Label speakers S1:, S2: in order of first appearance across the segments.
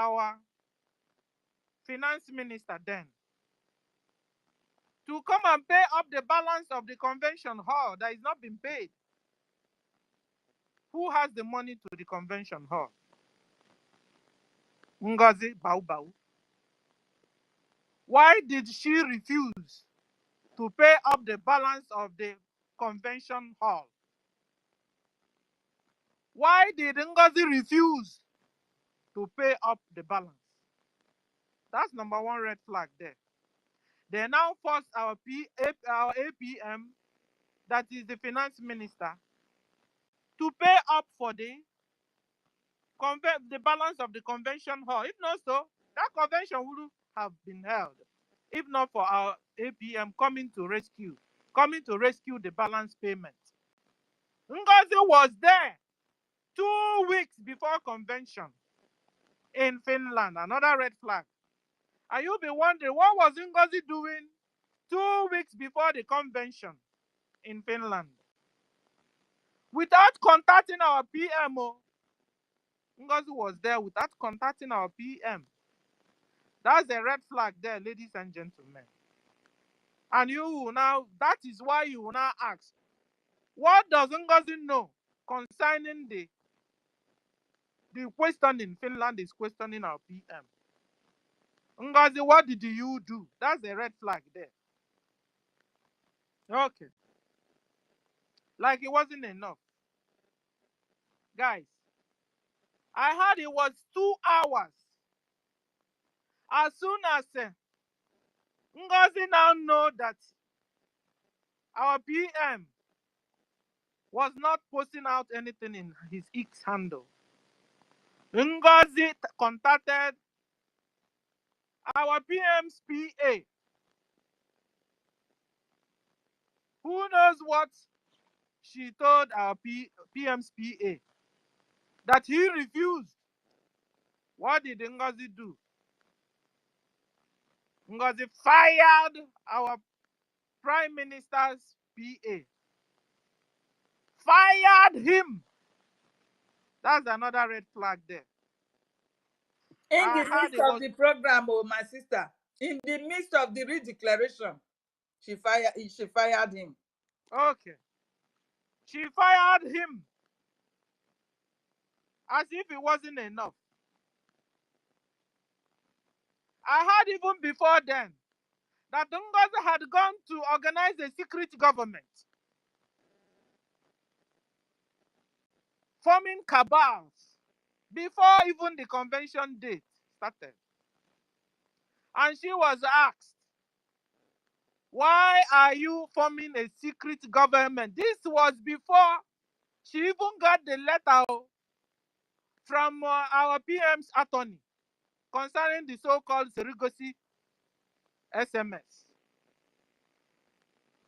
S1: our finance minister then to come and pay up the balance of the convention hall that is not been paid. Who has the money to the convention hall? NGOZI Bau. Why did she refuse to pay up the balance of the convention hall? Why did NGOZI refuse to pay up the balance? That's number one red flag there. They now force our APM, that is the finance minister, to pay up for the balance of the convention hall. If not so, that convention would have been held. If not for our APM coming to rescue the balance payment. NGOZI was there 2 weeks before convention in Finland. Another red flag. And you'll be wondering, what was NGOZI doing 2 weeks before the convention in Finland? Without contacting our PMO. NGOZI was there without contacting our PM. That's a red flag there, ladies and gentlemen. And you will now, that is why you will now ask, what does NGOZI know concerning the question in Finland is questioning our PM? NGOZI, what did you do? That's a red flag there. Okay. Like it wasn't enough. Guys, I heard it was 2 hours. As soon as NGOZI now know that our PM was not posting out anything in his X handle, NGOZI contacted our PM's PA. Who knows what she told our PM's PA? That he refused. What did NGOZI do? NGOZI fired our Prime Minister's PA. Fired him. That's another red flag there.
S2: In the midst of the program, oh my sister, in the midst of the redeclaration, she fired him.
S1: Okay. She fired him. As if it wasn't enough. I heard even before then that NGOZI had gone to organize a secret government, forming cabals before even the convention date started. And she was asked, why are you forming a secret government? This was before she even got the letter from our PM's attorney concerning the so-called surrogacy SMS.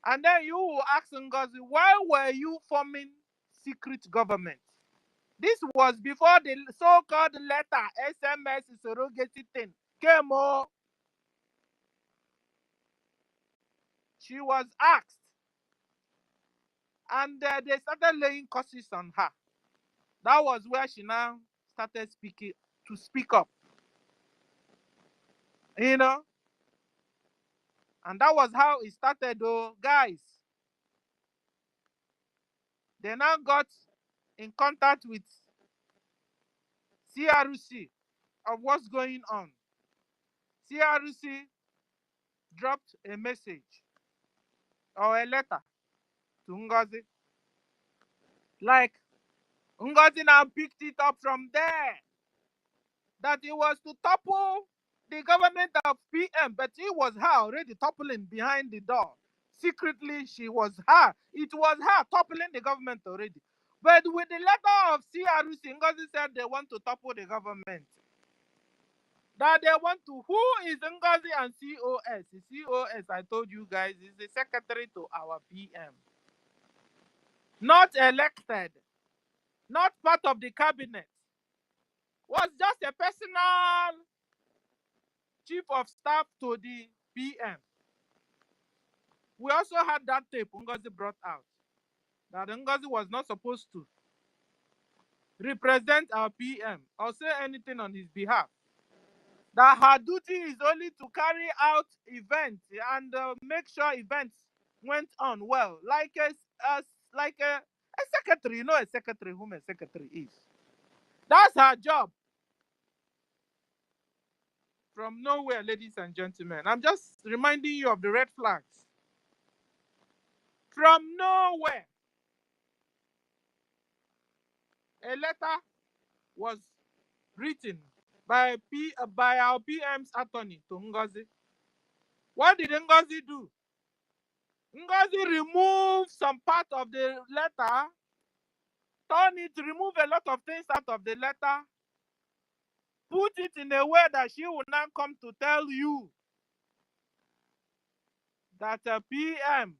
S1: And then you will ask NGOZI, why were you forming secret government? This was before the so-called letter SMS surrogacy thing came on. She was asked, and they started laying curses on her. That was where she now started to speak up. You know? And that was how it started, though, guys. They now got in contact with CRC of what's going on. CRC dropped a message or a letter to NGOZI. Like, NGOZI now picked it up from there. That it was to topple the government of PM, but it was her already toppling behind the door. Secretly, it was her toppling the government already. But with the letter of CRC, NGOZI said they want to topple the government. That they want to, who is NGOZI and COS? The COS, I told you guys, is the secretary to our PM. Not elected, not part of the cabinet. Was just a personal chief of staff to the PM. We also had that tape NGOZI brought out. That NGOZI was not supposed to represent our PM or say anything on his behalf. that her duty is only to carry out events and make sure events went on well, like a secretary. You know a secretary, whom a secretary is. That's her job. From nowhere, ladies and gentlemen. I'm just reminding you of the red flags. From nowhere, a letter was written by our PM's attorney to Ngozi. What did Ngozi do? Ngozi removed some part of the letter, remove a lot of things out of the letter, put it in a way that she will now come to tell you that a PM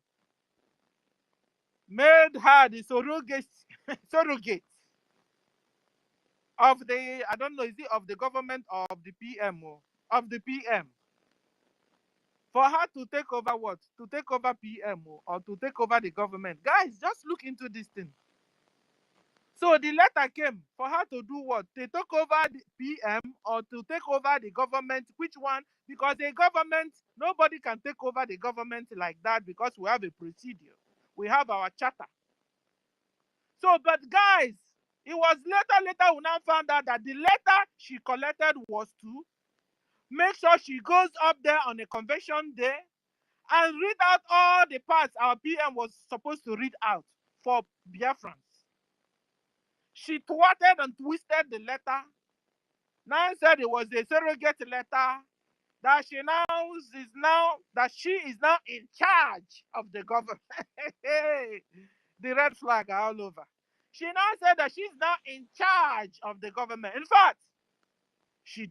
S1: made her the surrogate of the, I don't know, is it of the government or of the PM? Of the PM. For her to take over what? To take over PM or to take over the government. Guys, just look into this thing. So the letter came for her to do what? To take over the PM or to take over the government. Which one? Because the government, nobody can take over the government like that because we have a procedure. We have our charter. So, but guys, it was later we now found out that the letter she collected was to make sure she goes up there on a convention day and read out all the parts our PM was supposed to read out for Biafrans. She thwarted and twisted the letter. Now said it was a surrogate letter, that she is now in charge of the government. The red flag are all over. She now said that she's now in charge of the government. In fact, she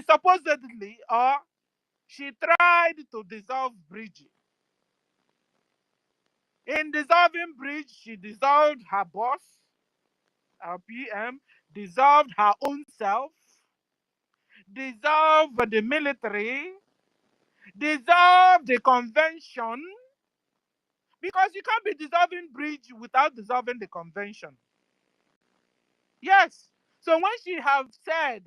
S1: supposedly, or she tried to dissolve BRGIE. In dissolving BRGIE, she dissolved her boss, our PM, dissolved her own self, dissolved the military, dissolved the convention, because you can't be dissolving BRGIE without dissolving the convention. Yes. So when she have tried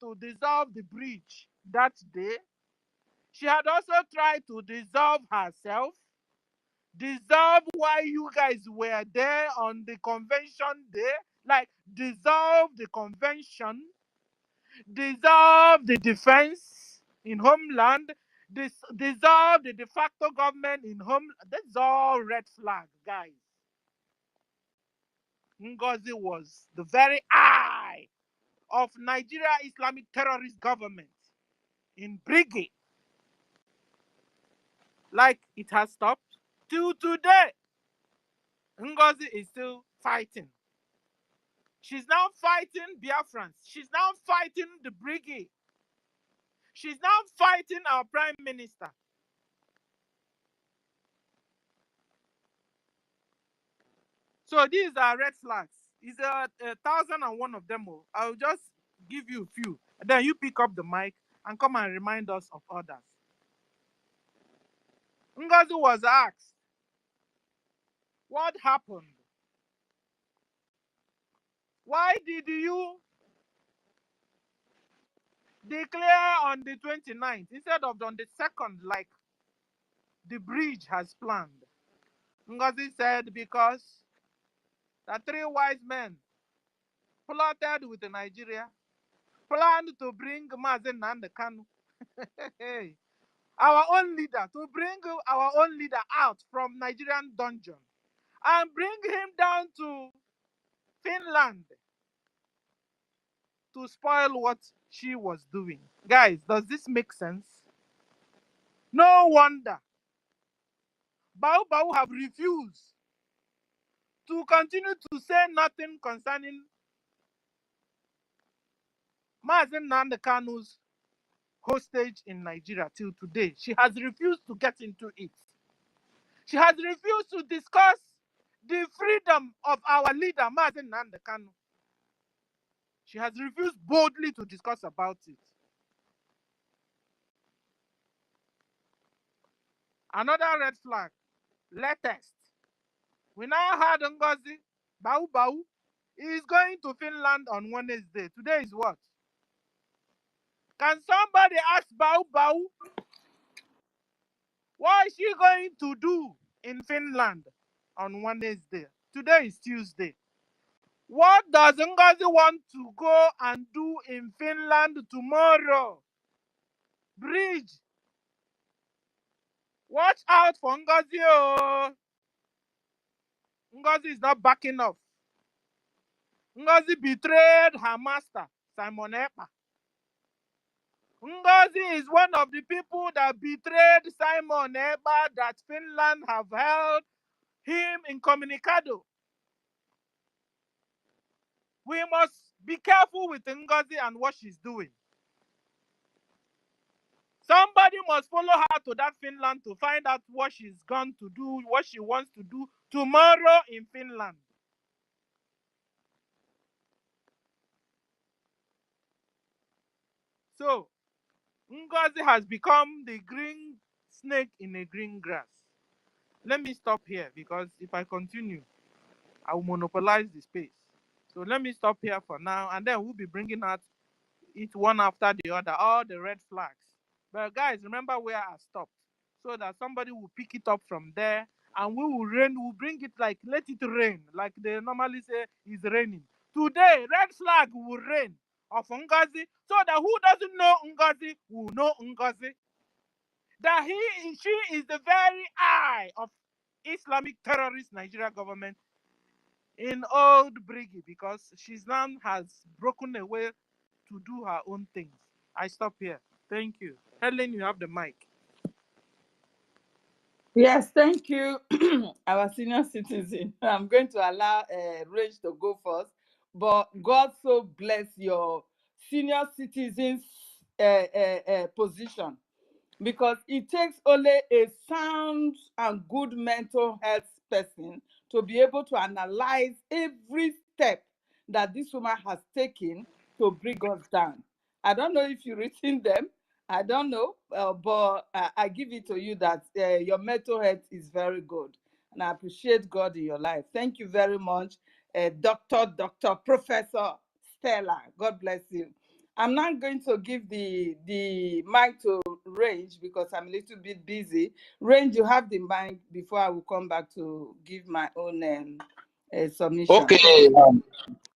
S1: to dissolve the BRGIE that day, she had also tried to dissolve herself, dissolve why you guys were there on the convention day, like dissolve the convention, dissolve the defense in homeland, dissolve the de facto government in homeland. That's all red flag, guys. Ngozi was the very eye of Nigeria Islamic terrorist government in BRGIE. Like it has stopped. Till today, Ngozi is still fighting. She's now fighting Biafrans. She's now fighting the BRGIE. She's now fighting our prime minister. So these are red flags. It's 1,001 of them. I'll just give you a few. Then you pick up the mic and come and remind us of others. Ngozi was asked, what happened? Why did you declare on the 29th instead of on the 2nd like the bridge has planned? Ngozi said because the 3 wise men plotted with Nigeria, planned to bring Mazen Nnamdi Kanu, our own leader, to bring our own leader out from Nigerian dungeon and bring him down to Finland to spoil what she was doing. Guys, does this make sense? No wonder Bau have refused to continue to say nothing concerning Mazen Nnamdi Kanu's hostage in Nigeria till today. She has refused to get into it. She has refused to discuss the freedom of our leader, Mazen Nnamdi Kanu. She has refused boldly to discuss about it. Another red flag, latest. We now heard Ngozi Bau is going to Finland on Wednesday. Today is what? Can somebody ask Bau Bau what is she going to do in Finland on Wednesday? Today is Tuesday. What does Ngozi want to go and do in Finland tomorrow? Bridge. Watch out for Ngozi. Oh. Ngozi is not backing off. Ngozi betrayed her master, Simon Ekpa. Ngozi is one of the people that betrayed Simon Ekpa, that Finland have held him incommunicado. We must be careful with Ngozi and what she's doing. Somebody must follow her to that Finland to find out what she's going to do, what she wants to do tomorrow in Finland. So, Ngozi has become the green snake in a green grass. Let me stop here because if I continue, I will monopolize the space. So let me stop here for now, and then we'll be bringing out it one after the other, all the red flags. But guys, remember where I stopped, so that somebody will pick it up from there, and we will we'll bring it like, let it rain, like they normally say it's raining. Today, red flag will rain of Ngozi, so that who doesn't know Ngozi will know Ngozi. That she is the very eye of Islamic terrorist Nigeria government in old BRGIE, because she's now has broken away to do her own things. I stop here. Thank you. Helen, you have the mic.
S2: Yes, thank you, our senior citizen. I'm going to allow Rage to go first, but God so bless your senior citizens' position, because it takes only a sound and good mental health person to be able to analyze every step that this woman has taken to bring us down. I don't know if you've written them. I don't know, but I give it to you that your mental health is very good. And I appreciate God in your life. Thank you very much, Dr. Professor Stella. God bless you. I'm not going to give the mic to Range because I'm a little bit busy. Range, you have the mic before I will come back to give my own submission.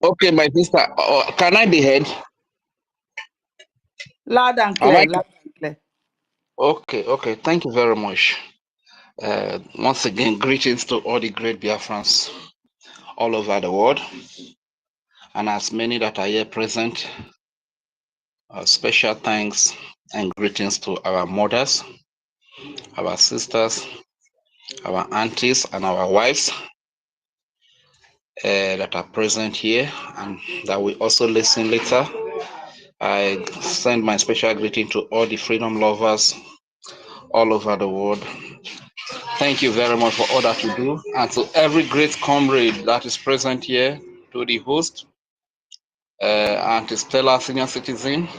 S3: Okay, my sister. Can I be heard?
S2: Loud and clear. Loud and clear.
S3: Okay. Thank you very much. Once again, greetings to all the great Biafrans all over the world, and as many that are here present. Special thanks and greetings to our mothers, our sisters, our aunties, and our wives that are present here and that will also listen later. I send my special greeting to all the freedom lovers all over the world. Thank you very much for all that you do, and to every great comrade that is present here, to the host, and to Stella Senior Citizen,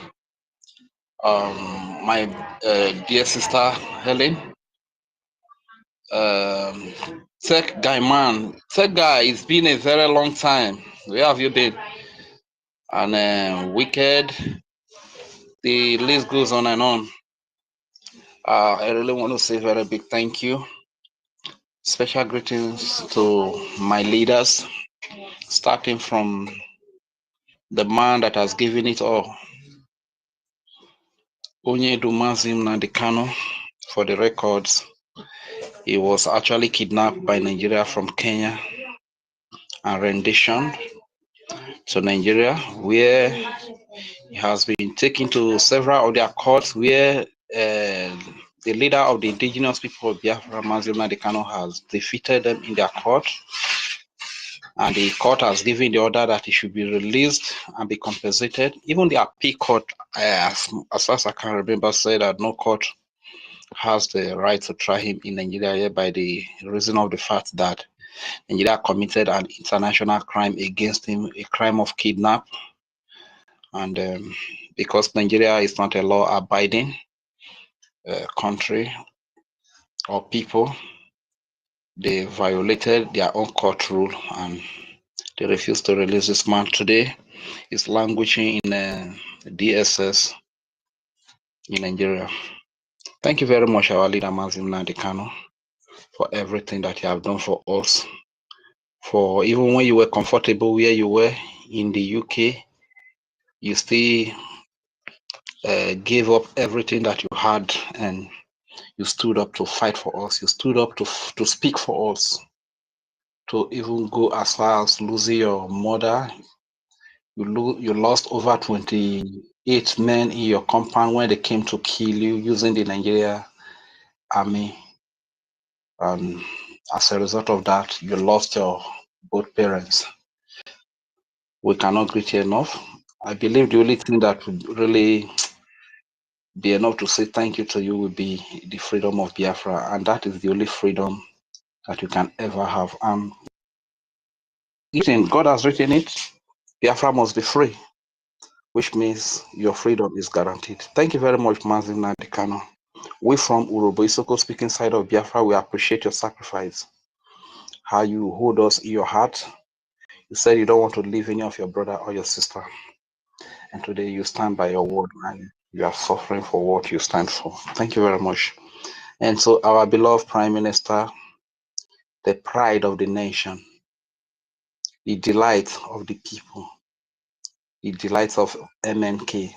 S3: my dear sister Helen, Tech Guy man. Tech Guy, it's been a very long time. Where have you been? And Wicked, the list goes on and on. I really want to say a very big thank you. Special greetings to my leaders, starting from the man that has given it all, Onyedu Mazim Nandekano. For the records, he was actually kidnapped by Nigeria from Kenya and renditioned to Nigeria, where he has been taken to several of their courts, where the leader of the indigenous people of Biafra, Mazim Nandekano, has defeated them in their court. And the court has given the order that he should be released and be compensated. Even the appeal court, as far as I can remember, said that no court has the right to try him in Nigeria by the reason of the fact that Nigeria committed an international crime against him, a crime of kidnap. And because Nigeria is not a law-abiding country or people, they violated their own court rule and they refused to release this man. Today he's languishing in DSS in Nigeria. Thank you very much, our leader, Mazim Nandekano, for everything that you have done for us. For even when you were comfortable where you were in the UK, you still gave up everything that you had, and you stood up to fight for us. You stood up to speak for us, to even go as far as losing your mother. You lost over 28 men in your compound when they came to kill you using the Nigeria army. And as a result of that, you lost your both parents. We cannot greet you enough. I believe the only thing that would really be enough to say thank you to you will be the freedom of Biafra, and that is the only freedom that you can ever have. And God has written it, Biafra must be free, which means your freedom is guaranteed. Thank you very much, Mazim Nandekano. We from Urobo Isoko speaking side of Biafra, we appreciate your sacrifice, how you hold us in your heart. You said you don't want to leave any of your brother or your sister. And today you stand by your word and you are suffering for what you stand for. Thank you very much. And so our beloved Prime Minister, the pride of the nation, the delight of the people, the delight of MNK,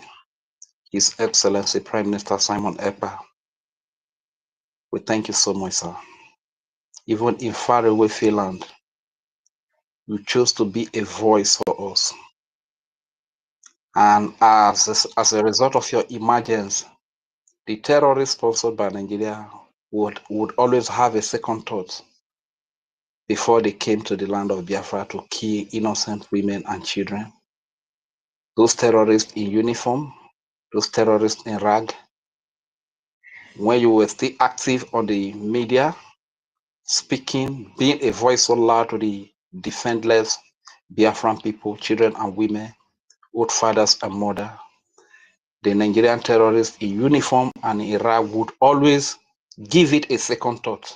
S3: His Excellency Prime Minister Simon Ekpa, we thank you so much, sir. Even in faraway Finland, you chose to be a voice for us. And as a result of your emergence, the terrorists sponsored by Nigeria would always have a second thought before they came to the land of Biafra to kill innocent women and children. Those terrorists in uniform, those terrorists in rag, when you were still active on the media, speaking, being a voice so loud to the defenseless Biafran people, children and women, old fathers and mothers, the Nigerian terrorists in uniform and in rag would always give it a second thought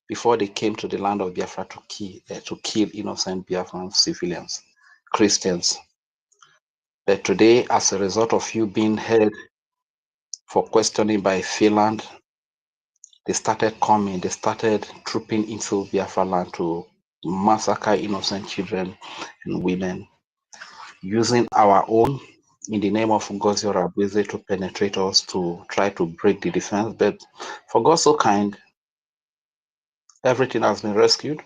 S3: before they came to the land of Biafra to kill innocent Biafran civilians, Christians. But today, as a result of you being held for questioning by Finland, they started trooping into Biafra land to massacre innocent children and women, using our own in the name of NGOZI or BRGIE to penetrate us to try to break the defense. But for God so kind, everything has been rescued,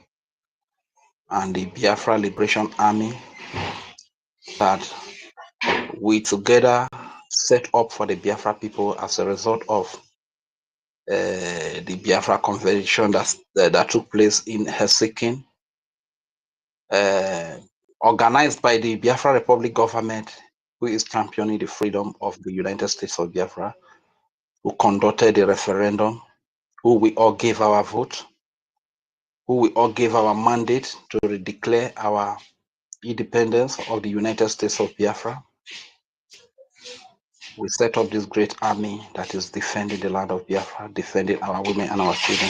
S3: and the Biafra Liberation Army that we together set up for the Biafra people as a result of the Biafra Convention that took place in Helsinki, organized by the Biafra Republic government, who is championing the freedom of the United States of Biafra, who conducted the referendum, who we all gave our vote, who we all gave our mandate to declare our independence of the United States of Biafra. We set up this great army that is defending the land of Biafra, defending our women and our children.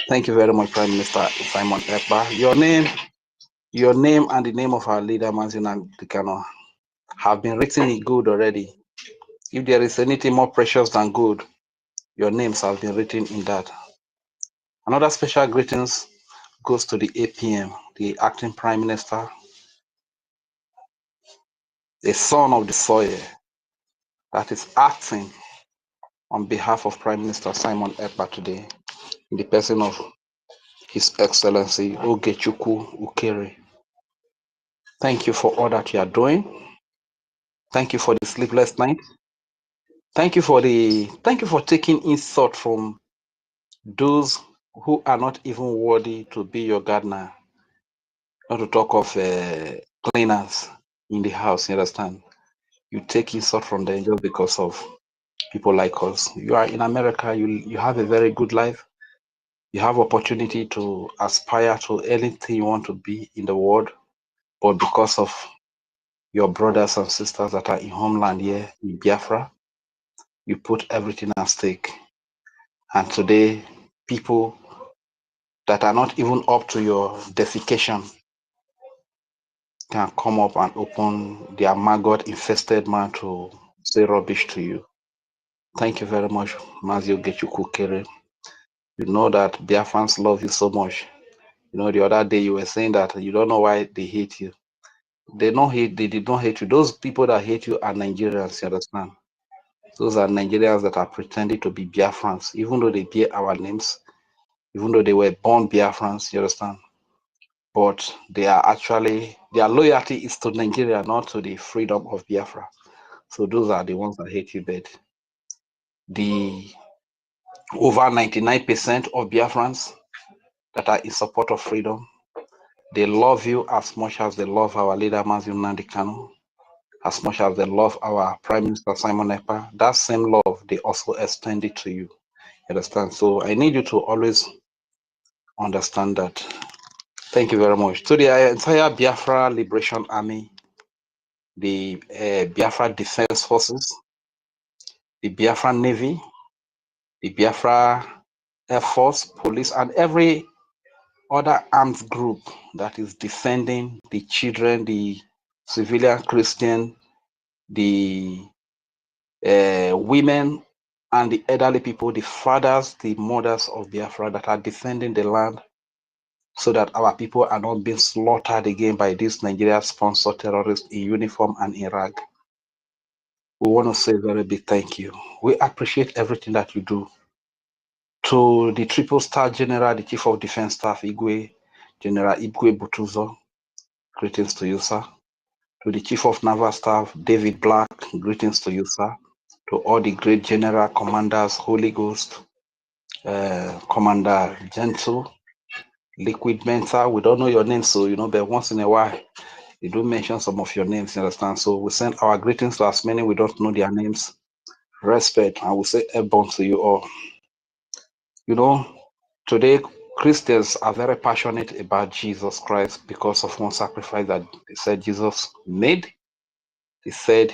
S3: Thank you very much, Prime Minister Simon Ekpa. Your name and the name of our leader, Mazin Nandekano, have been written in gold already. If there is anything more precious than gold, your names have been written in that. Another special greetings goes to the APM, the acting Prime Minister, the son of the soil, that is acting on behalf of Prime Minister Simon Ekpa today, in the person of His Excellency Ogechukwu Ukere. Thank you for all that you are doing. Thank you for the sleepless night. Thank you for taking insult from those who are not even worthy to be your gardener. Not to talk of cleaners in the house, you understand? You take insult from them just because of people like us. You are in America, you have a very good life. You have opportunity to aspire to anything you want to be in the world, but because of your brothers and sisters that are in homeland here in Biafra, you put everything at stake. And today, people that are not even up to your defecation can come up and open their maggot-infested mouth to say rubbish to you. Thank you very much, Mazio Gechukukere. You know that Biafrans love you so much. You know, the other day you were saying that you don't know why they hate you. They don't hate, they did not hate you. Those people that hate you are Nigerians, you understand? Those are Nigerians that are pretending to be Biafrans, even though they bear our names, even though they were born Biafrans, you understand? But they are actually, their loyalty is to Nigeria, not to the freedom of Biafra. So those are the ones that hate you, but the over 99% of Biafrans that are in support of freedom, they love you as much as they love our leader, Mazim Nandikano, as much as they love our Prime Minister, Simon Ekpa. That same love, they also extend it to you. You understand? So I need you to always understand that. Thank you very much. To the entire Biafra Liberation Army, the Biafra Defense Forces, the Biafra Navy, the Biafra Air Force, Police, and every other armed group that is defending the children, the civilian Christian, the women, and the elderly people, the fathers, the mothers of Biafra that are defending the land so that our people are not being slaughtered again by these Nigeria-sponsored terrorists in uniform and in rag. We want to say a very big thank you. We appreciate everything that you do. To the Triple Star General, the Chief of Defense Staff, Igwe, General Igwe Butuzo, greetings to you, sir. To the Chief of Naval Staff, David Black, greetings to you, sir. To all the great general commanders, Holy Ghost, Commander Gentle, Liquid Mentor. We don't know your name, so you know, but once in a while, you do mention some of your names, you understand? So we send our greetings to as many we don't know their names. Respect, and we say airborne to you all. You know, today Christians are very passionate about Jesus Christ because of one sacrifice that they said Jesus made. He said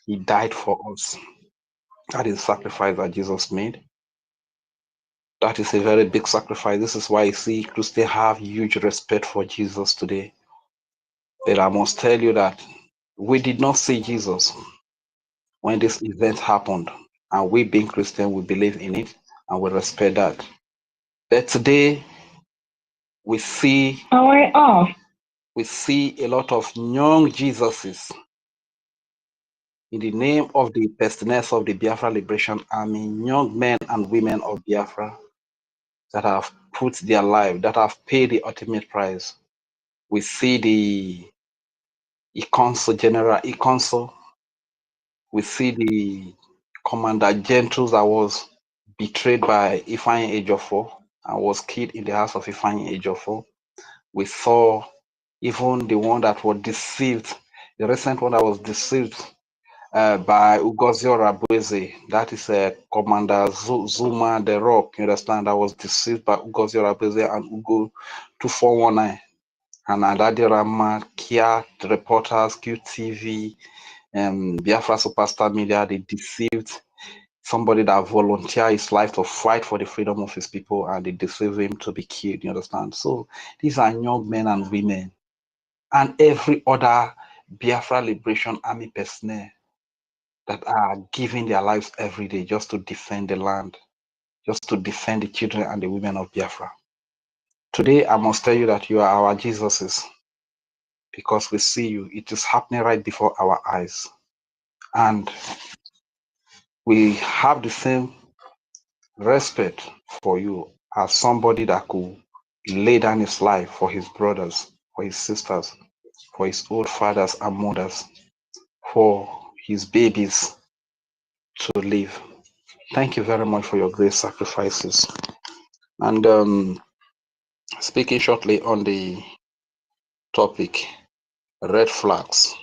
S3: he died for us. That is the sacrifice that Jesus made. That is a very big sacrifice. This is why you see Christians have huge respect for Jesus today. But I must tell you that we did not see Jesus when this event happened. And we being Christian, we believe in it and we respect that. But today we see power off. We see a lot of young Jesuses in the name of the personals of the Biafra Liberation Army, young men and women of Biafra that have put their life, that have paid the ultimate price. We see the EKOM, General EKOM. We see the Commander Gentles that was betrayed by Ifeanyi Ejiofor and was killed in the house of Ifeanyi Ejiofor. We saw even the one that was deceived, the recent one that was deceived by Ugozi Orabueze. That is Commander Zuma the Rock, you understand, that was deceived by Ugozi Orabueze and Ugo 2419. And Adadi Rama, Kia, the reporters, QTV, Biafra Superstar Media, they deceived somebody that volunteered his life to fight for the freedom of his people, and they deceived him to be killed, you understand? So these are young men and women and every other Biafra Liberation Army personnel that are giving their lives every day just to defend the land, just to defend the children and the women of Biafra. Today, I must tell you that you are our Jesuses because we see you. It is happening right before our eyes. And we have the same respect for you as somebody that could lay down his life for his brothers, for his sisters, for his old fathers and mothers, for his babies to live. Thank you very much for your great sacrifices. And speaking shortly on the topic, red flags.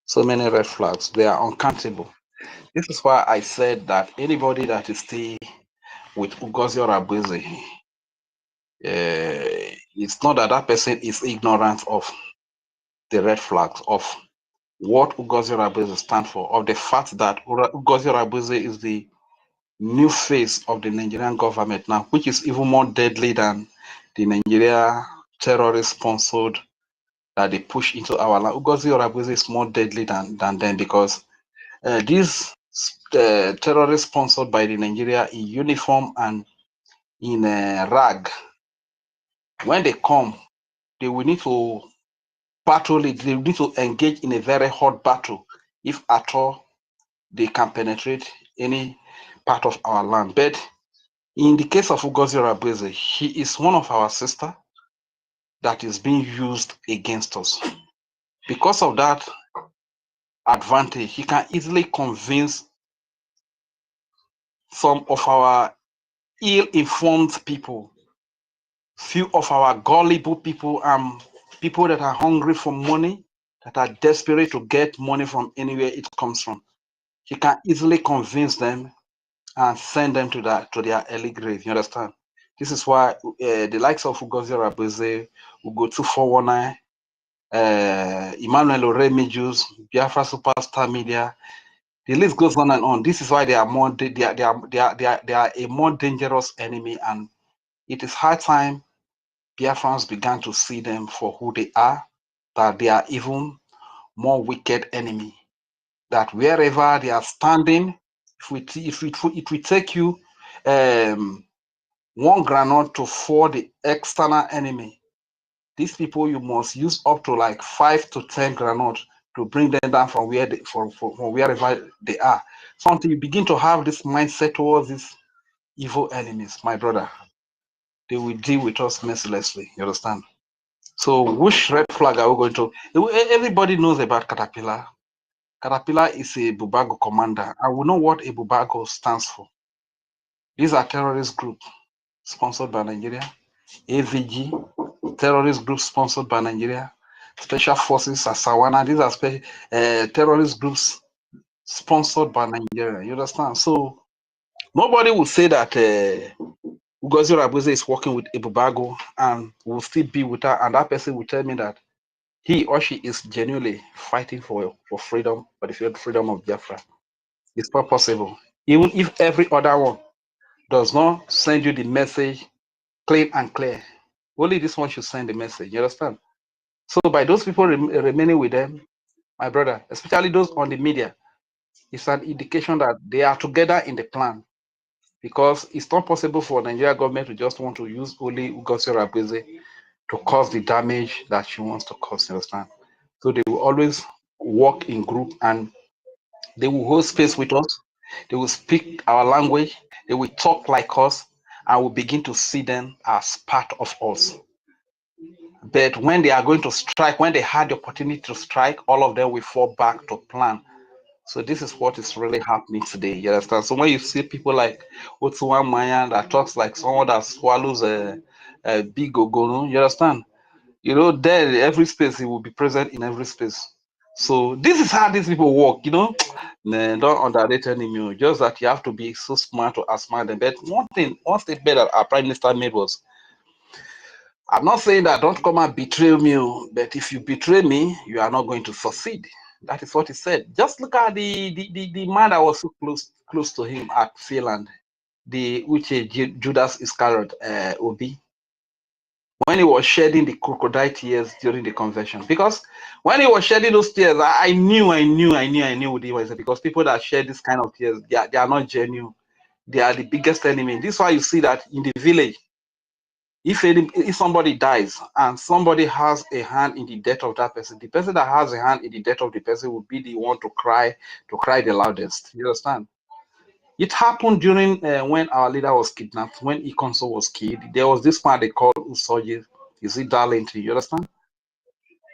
S3: So many red flags, they are uncountable. This is why I said that anybody that is still with Ugozi Orabueze, it's not that that person is ignorant of the red flags, of what Ugozi Orabueze stands for, of the fact that Ugozi Orabueze is the new face of the Nigerian government now, which is even more deadly than the Nigeria terrorist-sponsored that they push into our land. Ugozi Orabueze is more deadly than them because these terrorists sponsored by the Nigeria in uniform and in rag. When they come, they will need to battle it. They will need to engage in a very hot battle, if at all they can penetrate any part of our land. But in the case of Ngozi Rabeze, he is one of our sister that is being used against us. Because of that advantage, he can easily convince some of our ill-informed people, few of our gullible people, people that are hungry for money, that are desperate to get money from anywhere it comes from. He can easily convince them and send them to their early grave. You understand? This is why the likes of Ngozi Rabeze, Ugo 419, Emmanuel Oremijus, Biafra Superstar Media, the list goes on and on. This is why they are a more dangerous enemy, and it is high time Biafrans began to see them for who they are, that they are even more wicked enemy. That wherever they are standing, if we take you one granite to for the external enemy, these people you must use up to like 5 to 10 granates to bring them down from where from wherever they are. So until you begin to have this mindset towards these evil enemies, my brother, they will deal with us mercilessly. You understand? So which red flag are we going to? Everybody knows about Caterpillar. Caterpillar is a Bubago commander, and we know what a Bubago stands for. These are terrorist groups sponsored by Nigeria. AVG, terrorist groups sponsored by Nigeria. Special Forces, Asawana, these are terrorist groups sponsored by Nigeria. You understand? So nobody will say that Ngozi Rabeze is working with Ebubago and will still be with her, and that person will tell me that he or she is genuinely fighting for freedom, for the freedom of Biafra. It's not possible. Even if every other one does not send you the message clean and clear, only this one should send the message. You understand? So by those people remaining with them, my brother, especially those on the media, it's an indication that they are together in the plan, because it's not possible for Nigeria government to just want to use only Ngozi Rabeze to cause the damage that she wants to cause. You understand? So they will always work in group, and they will hold space with us. They will speak our language. They will talk like us, and we begin to see them as part of us. But when they are going to strike, when they had the opportunity to strike, all of them will fall back to plan. So this is what is really happening today. You understand? So when you see people like Otuwa Maya that talks like someone that swallows a big ogono, you understand? You know, there every space he will be present in every space. So this is how these people work. You know, nah, don't underrate enemy. Just that you have to be so smart to outsmart them. But one statement that our prime minister made was, I'm not saying that don't come and betray me, but if you betray me, you are not going to succeed. That is what he said. Just look at the man that was so close to him at Finland, the Judas Iscariot Obi, when he was shedding the crocodile tears during the convention. Because when he was shedding those tears, I knew what he was, because people that shed this kind of tears, they are not genuine. They are the biggest enemy. This is why you see that in the village, if somebody dies and somebody has a hand in the death of that person, the person that has a hand in the death of the person will be the one to cry the loudest. You understand? It happened during when our leader was kidnapped, when IKOM was killed. There was this man they called Usoji. Is it Darlington? You understand?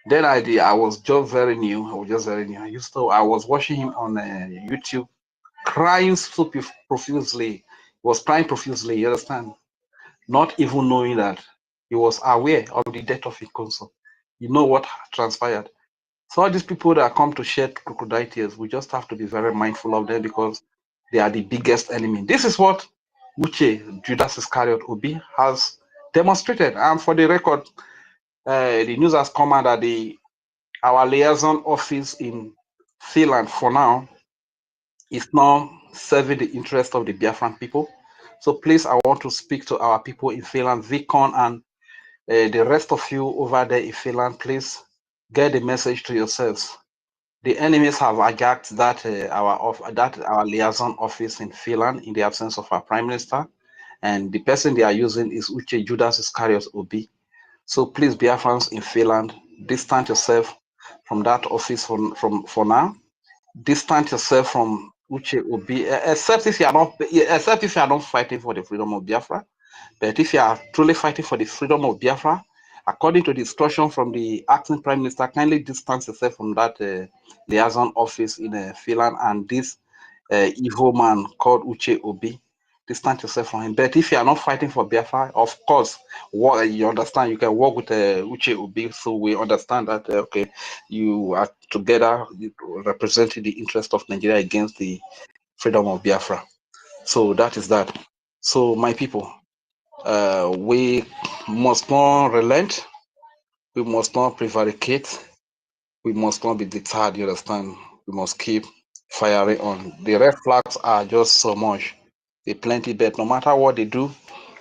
S3: Then I was just very new. I was watching him on YouTube, crying so profusely. He was crying profusely. You understand? Not even knowing that he was aware of the death of Ikonso. You know what transpired. So all these people that come to shed crocodile tears, we just have to be very mindful of them, because they are the biggest enemy. This is what Uche Judas Iscariot Obi has demonstrated. And for the record, the news has come out that our liaison office in Finland for now is now serving the interest of the Biafran people. So please, I want to speak to our people in Finland, Vicon, and the rest of you over there in Finland. Please get the message to yourselves. The enemies have hijacked that our liaison office in Finland in the absence of our prime minister, and the person they are using is Uche Judas Iscariot Obi. So please, Biafrans in Finland, distance yourself from that office for now. Distance yourself from Uche Obi, except if you are not fighting for the freedom of Biafra. But if you are truly fighting for the freedom of Biafra, according to the instruction from the acting prime minister, kindly distance yourself from that liaison office in Finland and this evil man called Uche Obi. Distance yourself from him. But if you are not fighting for Biafra, of course, you understand, you can work with Uche Obi. So we understand that, okay, you are together representing the interest of Nigeria against the freedom of Biafra. So that is that. So my people, we must not relent. We must not prevaricate. We must not be deterred. You understand? We must keep firing on. The red flags are just so much. They plenty, but no matter what they do,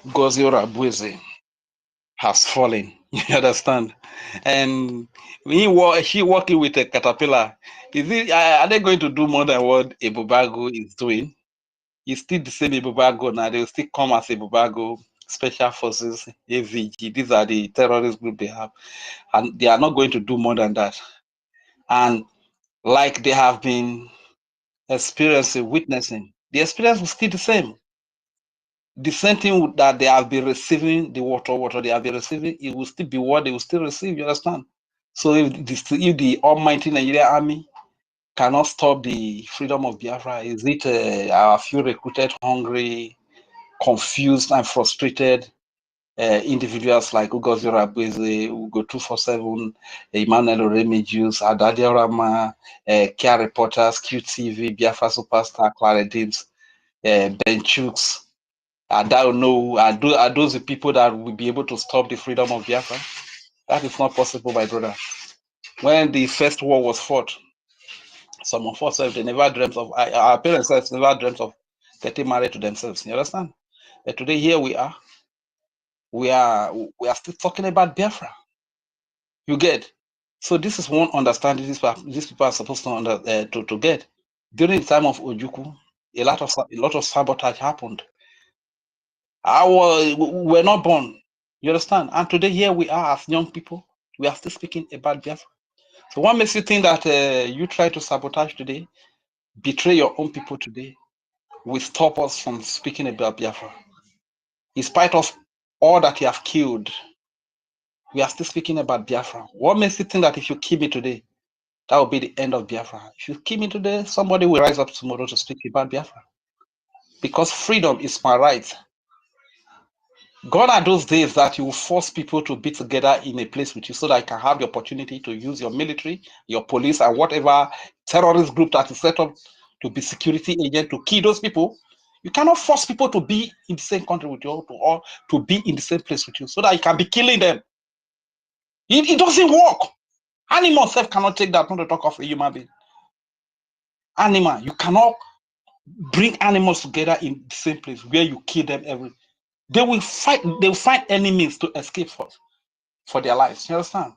S3: Ngozi Orabueze has fallen. You understand? And she working with a caterpillar. Are they going to do more than what Ebubago is doing? It's still the same Ebubago now. They will still come as Ebubago Special Forces, AVG. These are the terrorist group they have, and they are not going to do more than that. And like they have been experiencing, witnessing, the experience will still the same. The same thing that they have been receiving, the water they have been receiving, it will still be what they will still receive. You understand? So if the almighty Nigerian army cannot stop the freedom of Biafra, is it our few recruited, hungry, confused, and frustrated individuals like Ngozi Orabueze, Ugo 247, Emmanuel Oremedius, Adadia Rama, Kia Reporters, QTV, Biafra Superstar, Clara Dibs, Ben Chooks? I don't know. Are those the people that will be able to stop the freedom of Biafra? That is not possible, my brother. When the first war was fought, some of us, they never dreamt of, our parents never dreamt of getting married to themselves. You understand? But today, here we are. We are still talking about Biafra. You get? So this is one understanding these people are supposed to get. During the time of Ojukwu, a lot of sabotage happened. We were not born. You understand? And today here we are as young people. We are still speaking about Biafra. So what makes you think that you try to sabotage today, betray your own people today, will stop us from speaking about Biafra? In spite of all that you have killed, we are still speaking about Biafra. What makes you think that if you kill me today, that will be the end of Biafra? If you kill me today, somebody will rise up tomorrow to speak about Biafra. Because freedom is my right. Gone are those days that you will force people to be together in a place with you so that you can have the opportunity to use your military, your police, and whatever terrorist group that is set up to be security agent to kill those people. You cannot force people to be in the same country with you or to be in the same place with you so that you can be killing them. It doesn't work. Animals self cannot take that, not to talk of a human being. Animal, you cannot bring animals together in the same place where you kill them they will fight, they will find enemies to escape for their lives. You understand?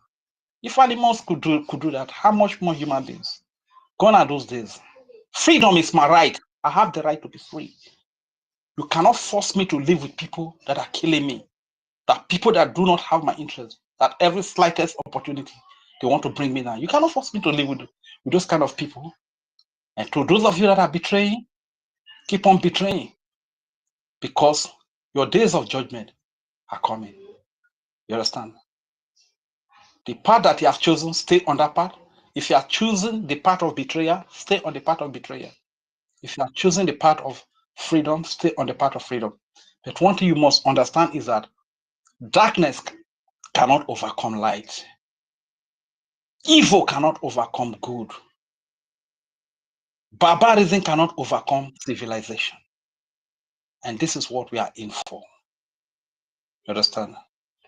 S3: If animals could do that, how much more human beings? Gone are those days. Freedom is my right. I have the right to be free. You cannot force me to live with people that are killing me, that people that do not have my interest, that every slightest opportunity they want to bring me down. You cannot force me to live with those kind of people. And to those of you that are betraying, keep on betraying, because your days of judgment are coming. You understand? The path that you have chosen, stay on that path. If you are choosing the path of betrayal, stay on the path of betrayal. If you are choosing the path of freedom, stay on the path of freedom. But one thing you must understand is that darkness cannot overcome light. Evil cannot overcome good. Barbarism cannot overcome civilization. And this is what we are in for. You understand?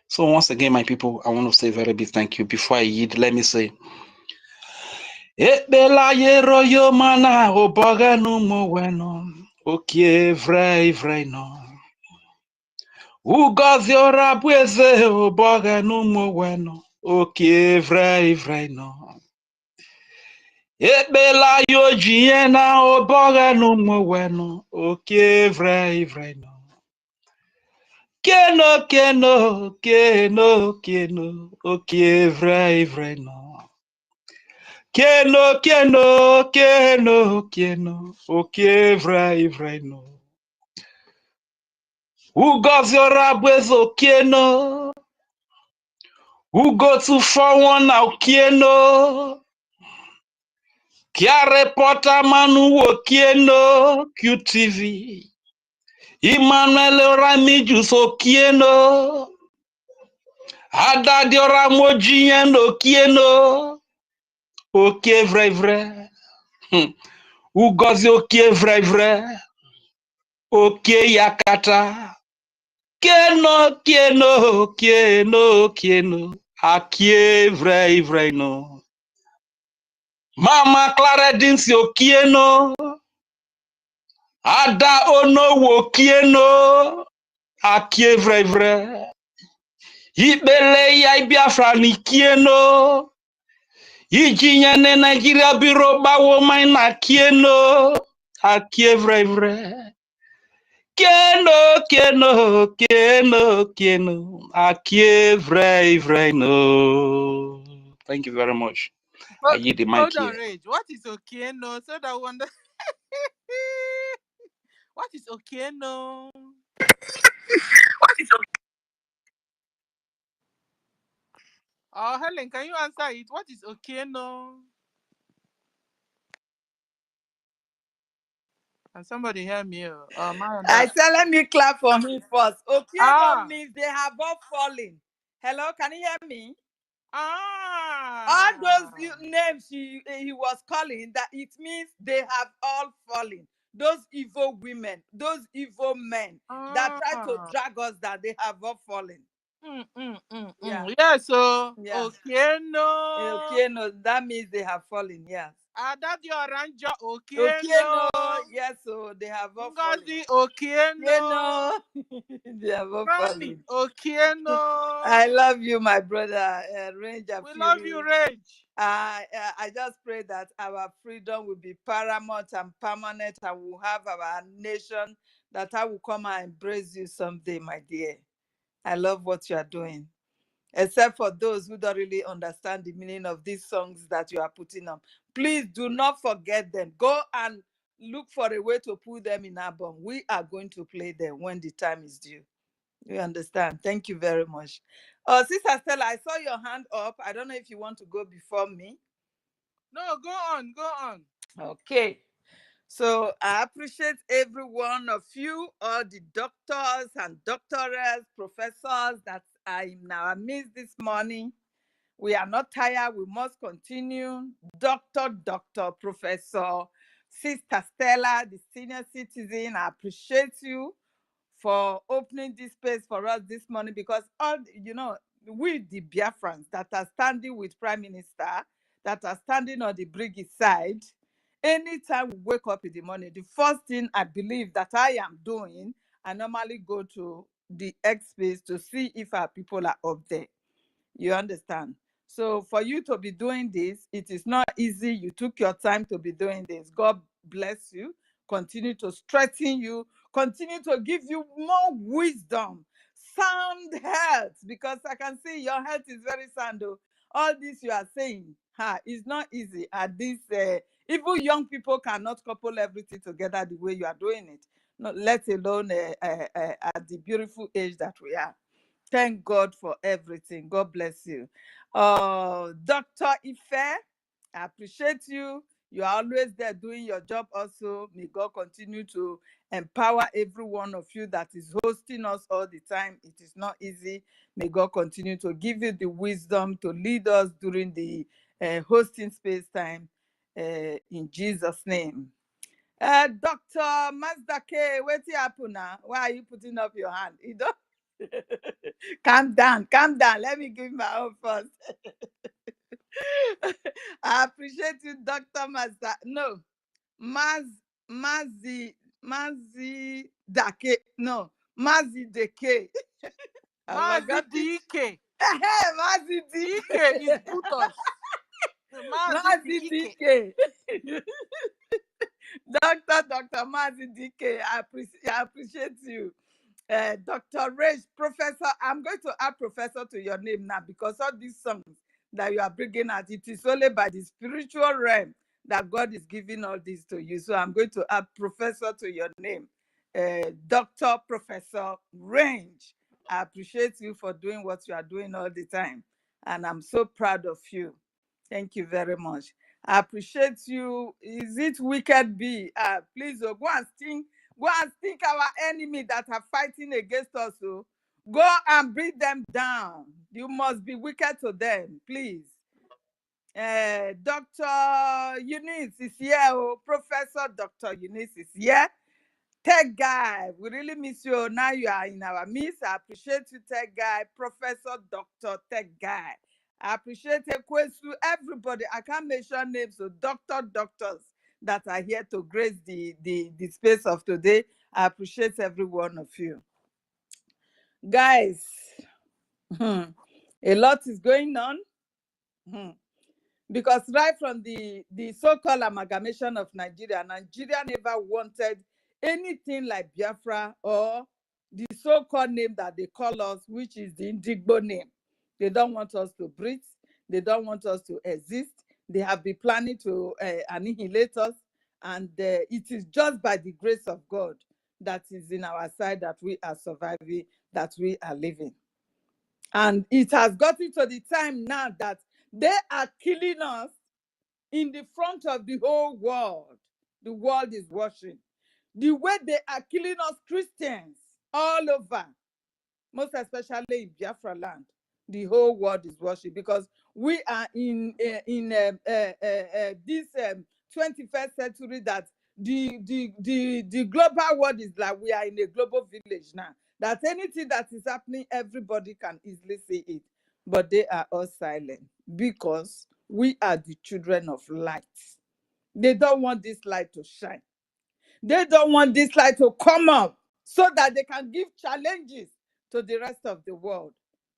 S3: So once again, my people, I want to say a very big thank you. Before I yield, let me say, Ekbela yero yo mana oboga numo weno okie vrei no. Ngozi Orabueze oboga numo weno okie vrei no. Ebela yo jiena oboga no mwenu oke vre no. Keno oke vre no. Keno oke vre no. Ugoziora bwezo keno. Ugo to 41 now keno. Kia reporter manu wokieno QTV. Emmanuel Ramiju Sokieno. Adadiora Mojieno Kieno. Oke vre. Ugozi oke vre. Oke yakata. Keno. Akie vre no. Mama Clara Dinsi Okieno. Ada ono wokieno. Akie vre. Ibele ya Biafra ni kieno. Ijinyane Nigeria biro bawo maina kieno. Akie vre. Keno. Akie vre no. Thank you very much. I yield the mic
S1: Hold
S3: here.
S1: on, Rage. What is Okieno? So that one. What is Okieno? Oh, Helen, can you answer it? What is Okieno? Can somebody hear me?
S2: I said, let me clap for him first. Okieno
S1: Ah.
S2: means they have all fallen. Hello, can you hear me?
S1: Ah.
S2: All those names he was calling, that it means they have all fallen. Those evil women, those evil men that try to drag us down, they have all fallen.
S1: Yeah. Yeah, so
S2: Yeah.
S1: Okieno.
S2: Okieno, that means they have fallen, yes.
S1: Adadi Oranja
S2: Okieno,
S1: Okieno.
S2: yes, so they have all fallen.
S1: NGOZI Okieno.
S2: They have all
S1: Rami
S2: fallen.
S1: Okieno.
S2: I love you, my brother. Range of
S1: We love you, Rage.
S2: I just pray that our freedom will be paramount and permanent, and we'll have our nation, that I will come and embrace you someday, my dear. I love what you are doing. Except for those who don't really understand the meaning of these songs that you are putting on. Please do not forget them. Go and look for a way to put them in album. We are going to play them when the time is due. You understand? Thank you very much. Sister Stella, I saw your hand up. I don't know if you want to go before me.
S1: No, go on.
S2: Okay. So I appreciate every one of you, all the doctors and doctorate professors that are in our midst this morning. We are not tired. We must continue. Doctor, Professor, Sister Stella, the senior citizen, I appreciate you for opening this space for us this morning, because all, we the Biafrans that are standing with Prime Minister, that are standing on the BRGIE side, anytime we wake up in the morning, the first thing I believe that I am doing, I normally go to the X space to see if our people are up there. You understand? So for you to be doing this, it is not easy. You took your time to be doing this. God bless you. Continue to strengthen you. Continue to give you more wisdom, sound health, because I can see your health is very sound. Though. All this you are saying, it's not easy. At this, even young people cannot couple everything together the way you are doing it. Not let alone at the beautiful age that we are. Thank God for everything. God bless you. Dr. Ife, I appreciate you. You are always there doing your job also. May God continue to empower every one of you that is hosting us all the time. It is not easy. May God continue to give you the wisdom to lead us during the hosting space time in Jesus' name. Dr. Mazdake, what's happening now? Why are you putting up your hand? You don't calm down. Let me give my own first. I appreciate you, Dr. Mazda. No, Mazi Dake. No, Mazi Deke.
S1: Mazi DK.
S2: Mazi
S1: DK is Butos. Mazi Dike.
S2: DK. Dr. Mazi DK, I appreciate you. Dr. Rage, Professor, I'm going to add Professor to your name now because all these songs that you are bringing out, it is only by the spiritual realm that God is giving all this to you. So I'm going to add Professor to your name. Dr. Professor Range, I appreciate you for doing what you are doing all the time. And I'm so proud of you. Thank you very much. I appreciate you. Is it Wicked B? Please go and think our enemy that are fighting against us. Oh. Go and bring them down. You must be wicked to them, please. Dr. Eunice is here. Oh. Professor Dr. Eunice is here. Tech guy, we really miss you. Now you are in our midst. I appreciate you, Tech guy. Professor Dr. Tech guy. I appreciate Ekwesu, everybody. I can't mention names of doctors that are here to grace the space of today. I appreciate every one of you. Guys, a lot is going on. Because right from the so-called amalgamation of Nigeria never wanted anything like Biafra or the so-called name that they call us, which is the Indigbo name. They don't want us to breathe. They don't want us to exist. They have been planning to annihilate us. And it is just by the grace of God that is in our side that we are surviving, that we are living. And it has gotten to the time now that they are killing us in the front of the whole world. The world is watching. The way they are killing us Christians all over, most especially in Biafra land, the whole world is watching because we are in this 21st century that the global world is like we are in a global village now. That anything that is happening, everybody can easily see it. But they are all silent because we are the children of light. They don't want this light to shine. They don't want this light to come up so that they can give challenges to the rest of the world.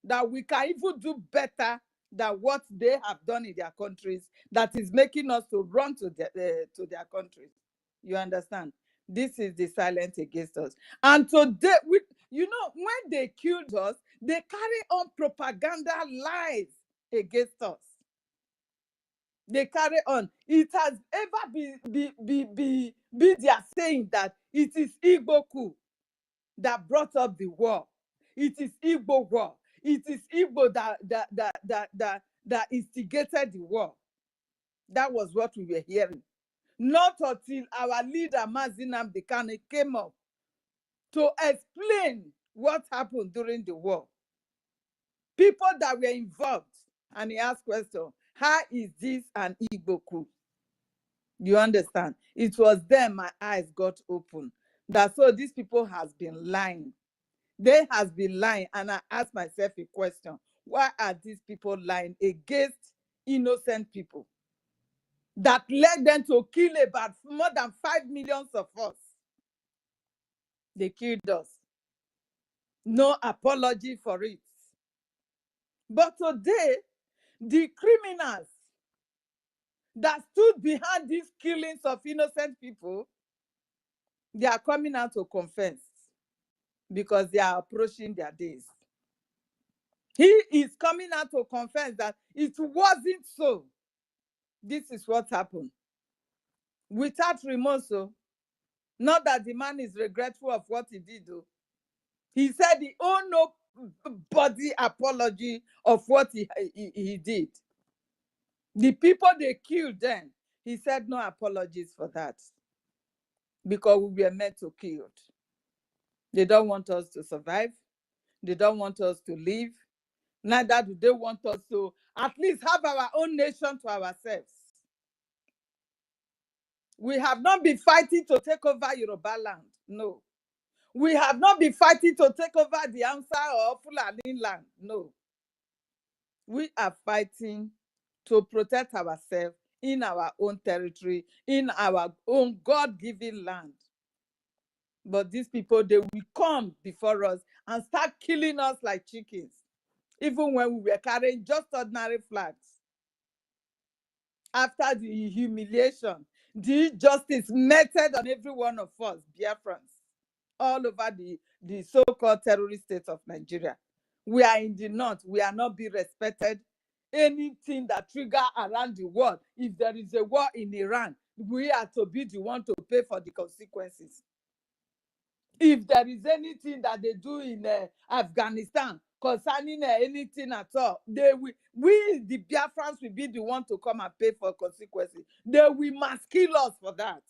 S2: That we can even do better than what they have done in their countries, that is making us to run to their countries. You understand? This is the silence against us. And today, when they killed us, they carry on propaganda lies against us. They carry on. It has ever be their saying that it is Igbo coup that brought up the war. It is Igbo war. It is Igbo that instigated the war. That was what we were hearing. Not until our leader Mazi Nnamdi Kanu came up to explain what happened during the war. People that were involved, and he asked questions. How is this an Igbo coup? You understand? It was then my eyes got open. That so these people has been lying. They has been lying, and I asked myself a question. Why are these people lying against innocent people? That led them to kill about more than 5 million of us. They killed us. No apology for it. But today, the criminals that stood behind these killings of innocent people, they are coming out to confess because they are approaching their days. He is coming out to confess that it wasn't so. This is what happened. Without remorse, not that the man is regretful of what he did, though. He said he owed no body apology of what he did. The people they killed then, he said no apologies for that. Because we were meant to kill. They don't want us to survive. They don't want us to live. Neither do they want us to at least have our own nation to ourselves. We have not been fighting to take over Yoruba land. No. We have not been fighting to take over the Hausa or Fulani land. No. We are fighting to protect ourselves in our own territory, in our own God-given land. But these people, they will come before us and start killing us like chickens, even when we were carrying just ordinary flags. after the humiliation, the injustice meted on every one of us, Biafrans, all over the so-called terrorist state of Nigeria. We are in the north. We are not being respected. Anything that trigger around the world, if there is a war in Iran, we are to be the one to pay for the consequences. If there is anything that they do in Afghanistan concerning anything at all, we the Biafrans will be the one to come and pay for consequences. They will must kill us for that.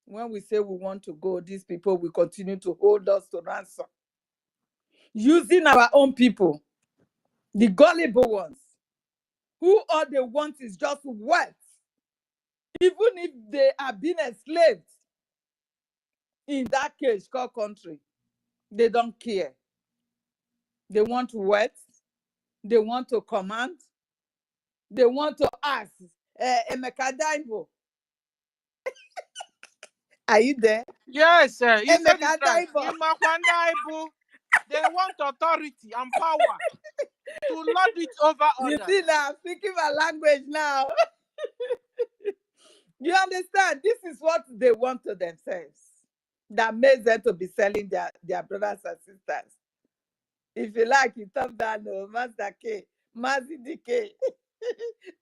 S2: When we say we want to go, these people will continue to hold us to ransom, using our own people, the gullible ones, who all they want is just wealth. Even if they are being enslaved in that case called country, they don't care. They want wealth. They want to command. They want to ask. Emeka Daibo. Are you there?
S1: Yes, sir. You said
S2: Emeka
S1: it right.
S2: Daibo.
S1: Imakwandaibu, they want authority and power to lord it over
S2: You
S1: others.
S2: see now, I'm speaking my language now. You understand? This is what they want to themselves. That makes them to be selling their brothers and sisters. If you like, you talk down, no, Master K, Mazi DK.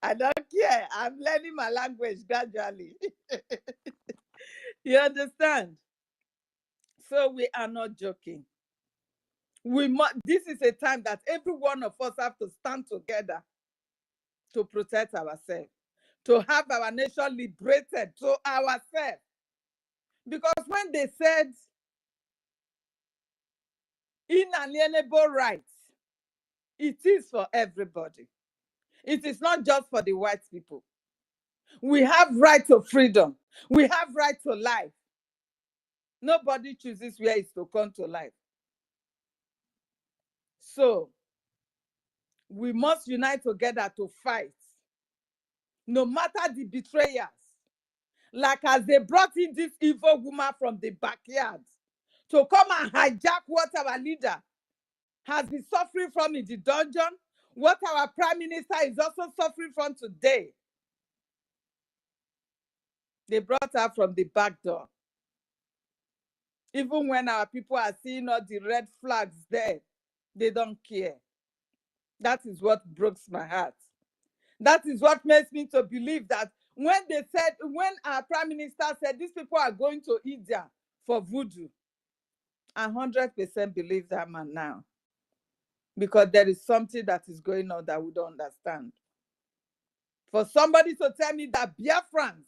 S2: I don't care. I'm learning my language gradually. You understand? So we are not joking. This is a time that every one of us have to stand together to protect ourselves, to have our nation liberated to ourselves. Because when they said inalienable rights, it is for everybody. It is not just for the white people. We have right to freedom. We have right to life. Nobody chooses where it's to come to life. So we must unite together to fight. No matter the betrayers. Like as they brought in this evil woman from the backyard to come and hijack what our leader has been suffering from in the dungeon, what our prime minister is also suffering from today. They brought her from the back door. Even when our people are seeing all the red flags there, they don't care. That is what breaks my heart. That is what makes me to believe that when our prime minister said these people are going to India for voodoo, I 100% believe that man now. Because there is something that is going on that we don't understand. For somebody to tell me that Biafrans,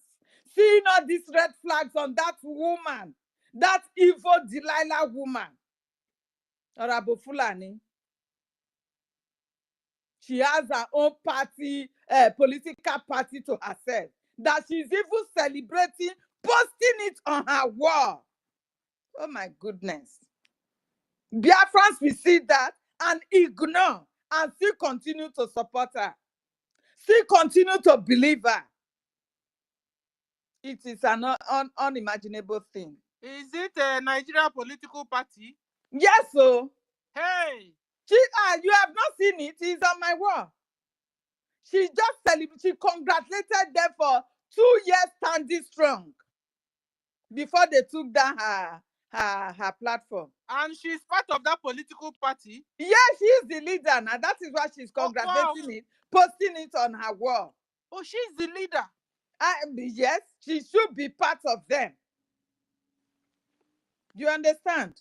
S2: seeing all these red flags on that woman, that evil Delilah woman, Honorable Fulani, she has her own party, political party to herself, that she's even celebrating, posting it on her wall. Oh my goodness. Biafrans will see that and ignore and still continue to support her. Still continue to believe her. It is an unimaginable thing.
S1: Is it a Nigeria political party?
S2: Yes, so.
S1: Hey!
S2: You have not seen it. It's on my wall. She congratulated them for 2 years standing strong before they took down her platform.
S1: And she's part of that political party?
S2: Yes, she is the leader now. That is why she's congratulating it, posting it on her wall.
S1: Oh, she's the leader.
S2: Yes, she should be part of them. You understand?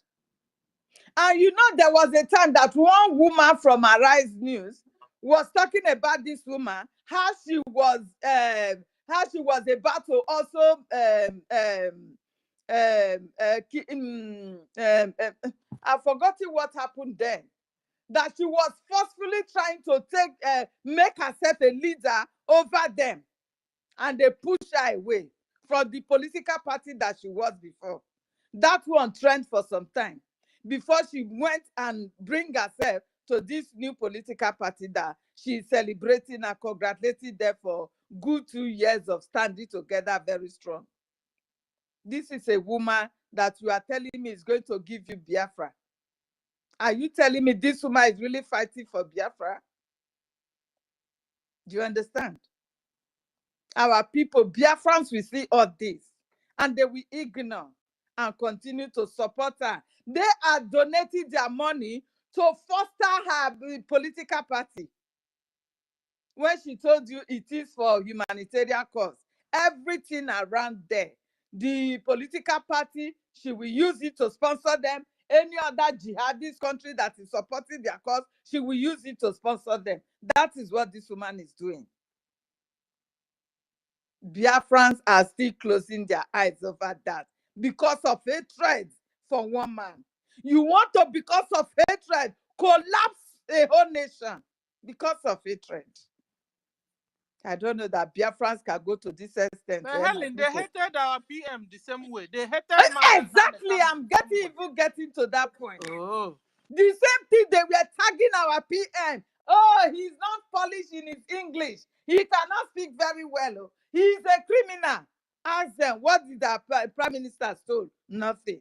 S2: And you know, there was a time that one woman from Arise News was talking about this woman, how she was about to also I've forgotten what happened then. That she was forcefully trying to make herself a leader over them, and they pushed her away from the political party that she was before. That one trend for some time before she went and bring herself to this new political party that she's celebrating and congratulating them for good 2 years of standing together very strong. This is a woman that you are telling me is going to give you Biafra. Are you telling me this woman is really fighting for Biafra? Do you understand? Our people, Biafrans, will see all this and they will ignore and continue to support her. They are donating their money to foster her political party. When she told you it is for humanitarian cause, everything around there, the political party, she will use it to sponsor them. Any other jihadist country that is supporting their cause, she will use it to sponsor them. That is what this woman is doing. Biafrans are still closing their eyes over that because of hatred for one man. You want to, because of hatred, collapse a whole nation because of hatred. I don't know that Biafrans can go to this extent.
S1: But
S2: My
S1: Helen, they
S2: people.
S1: hated our PM the same way. They hated
S2: Exactly, I'm getting to that point.
S1: Oh.
S2: The same thing, they were tagging our PM. Oh, he's not polished in his English. He cannot speak very well. Oh. He's a criminal. Ask them, what did the Prime Minister stole? Nothing.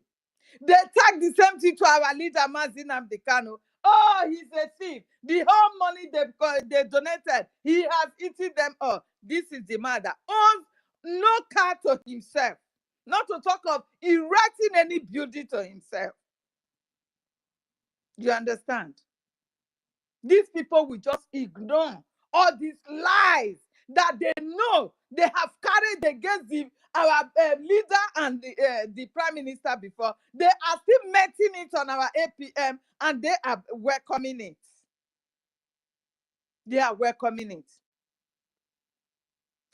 S2: They tag the same thing to our leader, Mazin Amdekano. Oh, he's a thief. The whole money they donated, he has eaten them all. This is the man that owns no car to himself. Not to talk of erecting any building to himself. You understand? These people will just ignore all these lies that they know they have carried against our leader and the prime minister before. They are still meting it on our APM and they are welcoming it. They are welcoming it.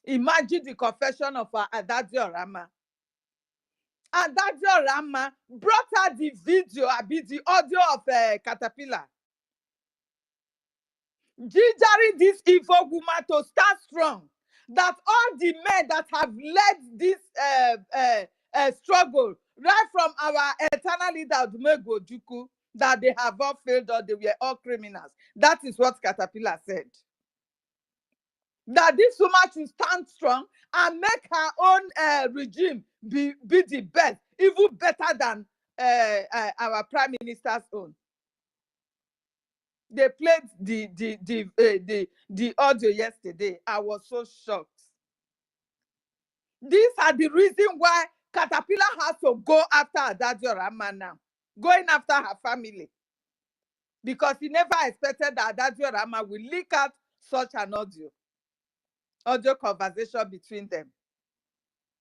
S2: Imagine the confession of Adadio Rama. Adadio Rama brought her the video, the audio of Caterpillar, gingering this evil woman to stand strong. That all the men that have led this struggle, right from our eternal leader Dumego Ojukwu, that they have all failed or they were all criminals. That is what Caterpillar said. That this woman should stand strong and make her own regime be the best, even better than our prime minister's own. They played the audio yesterday. I was so shocked. These are the reason why Caterpillar has to go after Adadio Rama now, going after her family, because he never expected that Adadio Rama will leak out such an audio conversation between them.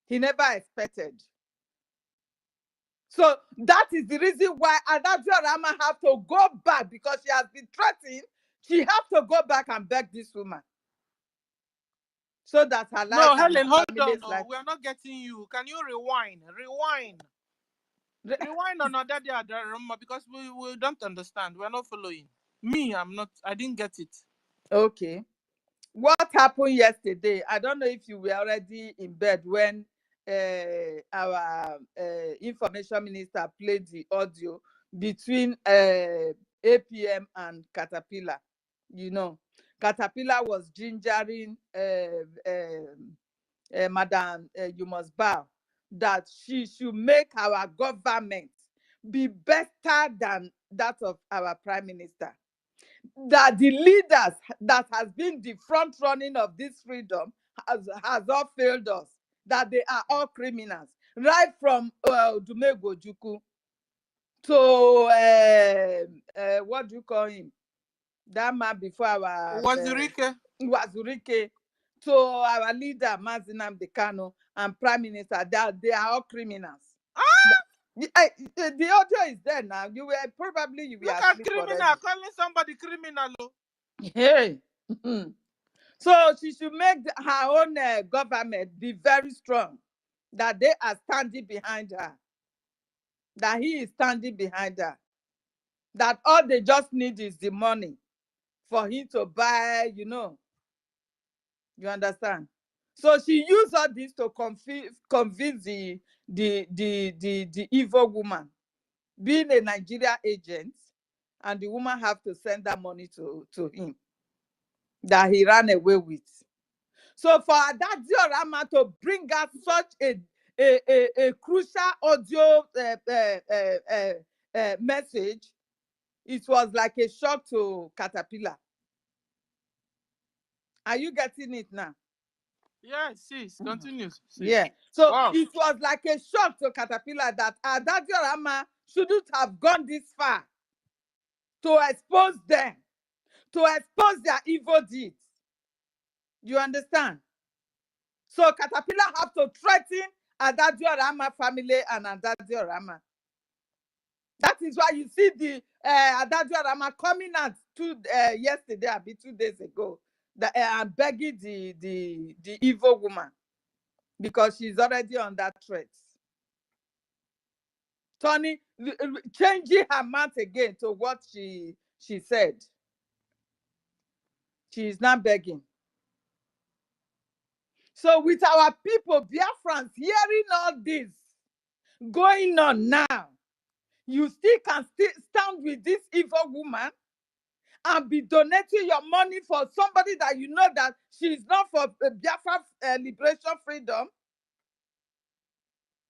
S2: He never expected. So that is the reason why Adadio Rama have to go back, because she has been threatened. She have to go back and beg this woman, so that her life.
S1: No, Helen, hold on. No, we are not getting you. Can you rewind? Rewind on Adadio Rama, because we don't understand. We are not following. Me, I'm not. I didn't get it.
S2: Okay. What happened yesterday? I don't know if you were already in bed when our information minister played the audio between APM and Caterpillar. You know, Caterpillar was gingering Madam You Must Bow that she should make our government be better than that of our prime minister. That the leaders that has been the front running of this freedom has all failed us. That they are all criminals, right from Dumego Ojukwu to what do you call him? That man before our Wazirike, to our leader Mazin Amdekano and Prime Minister. They are all criminals. The audio is there now. You were probably
S1: Look at criminal already. Calling somebody criminal.
S2: Hey. So she should make her own government be very strong. That they are standing behind her. That he is standing behind her. That all they just need is the money for him to buy, you know. You understand? So she used all this to convince the evil woman, being a Nigeria agent, and the woman have to send that money to him that he ran away with. So for Adadio Rama to bring out such a crucial audio message, it was like a shock to Caterpillar. Are you getting it now?
S1: Yeah, sis, continues. Sis.
S2: Yeah. So
S1: Wow.
S2: it was like a shock to Caterpillar that Adadio Rama shouldn't have gone this far to expose them, to expose their evil deeds. You understand? So Caterpillar have to threaten Adadio Rama family and Adadio Rama. That is why you see the Adadio Rama coming out yesterday, a bit 2 days ago, and begging the evil woman because she's already on that threat. Tony changing her mouth again to what she said. She is now begging. So with our people, Biafrans, hearing all this going on now, you still can stand with this evil woman and be donating your money for somebody that you know that she's not for Biafra liberation freedom.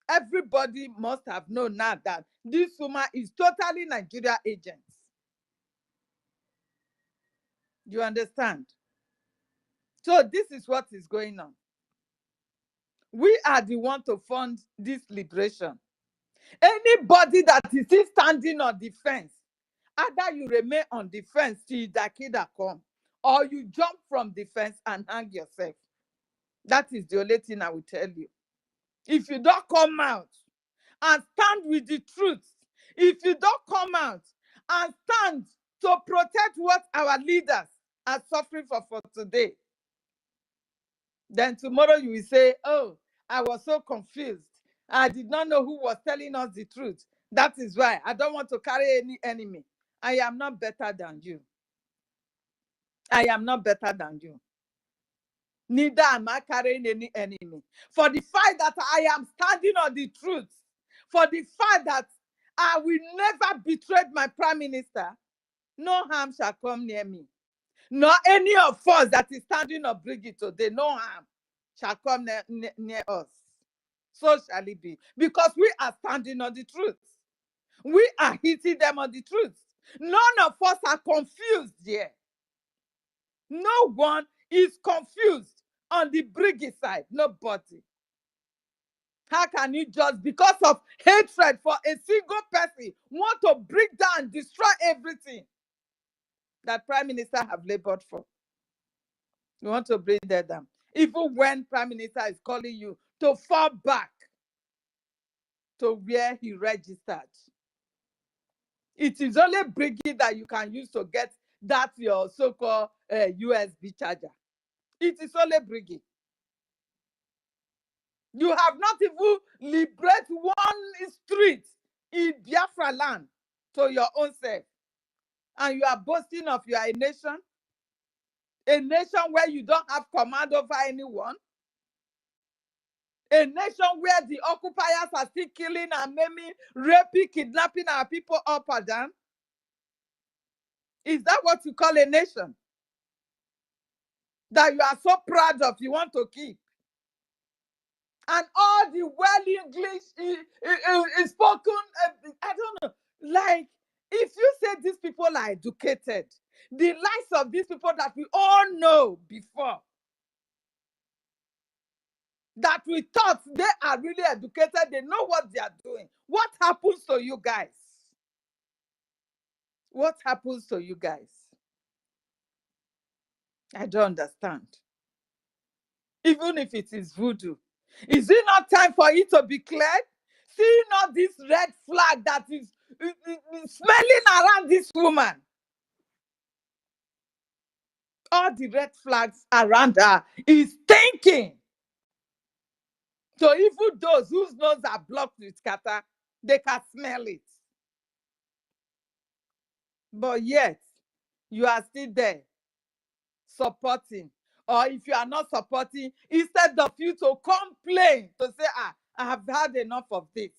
S2: Everybody must have known now that this woman is totally Nigeria agent. You understand? So this is what is going on. We are the one to fund this liberation. Anybody that is still standing on the fence, either you remain on the fence till the IKID come, or you jump from the fence and hang yourself. That is the only thing I will tell you. If you don't come out and stand with the truth, if you don't come out and stand to protect what our leaders are suffering for today, then tomorrow you will say, oh, I was so confused. I did not know who was telling us the truth. That is why I don't want to carry any enemy. I am not better than you. I am not better than you. Neither am I carrying any enemy. For the fact that I am standing on the truth, for the fact that I will never betray my prime minister, no harm shall come near me. Nor any of us that is standing on BRGIE today, no harm shall come near us. So shall it be. Because we are standing on the truth. We are hitting them on the truth. None of us are confused here. No one is confused on the BRGIE side. Nobody. How can you just, because of hatred for a single person, want to bring down, destroy everything that Prime Minister have labored for? You want to bring that down. Even when Prime Minister is calling you to fall back to where he registered. It is only BRGIE that you can use to get that your so-called USB charger. It is only BRGIE. You have not even liberated one street in Biafra land to your own self. And you are boasting of you are a nation where you don't have command over anyone, a nation where the occupiers are still killing and maiming, raping, kidnapping our people up and down. Is that what you call a nation? That you are so proud of, you want to keep? And all the well English is spoken, I don't know, like, if you say these people are educated, the likes of these people that we all know before, that we thought they are really educated, they know what they are doing. What happens to you guys? What happens to you guys? I don't understand. Even if it is voodoo, is it not time for it to be cleared? Seeing all this red flag that is smelling around this woman. All the red flags around her is thinking. So even those whose noses are blocked with scatter, they can smell it. But yet, you are still there supporting. Or if you are not supporting, instead of you to complain, to say, I have had enough of this.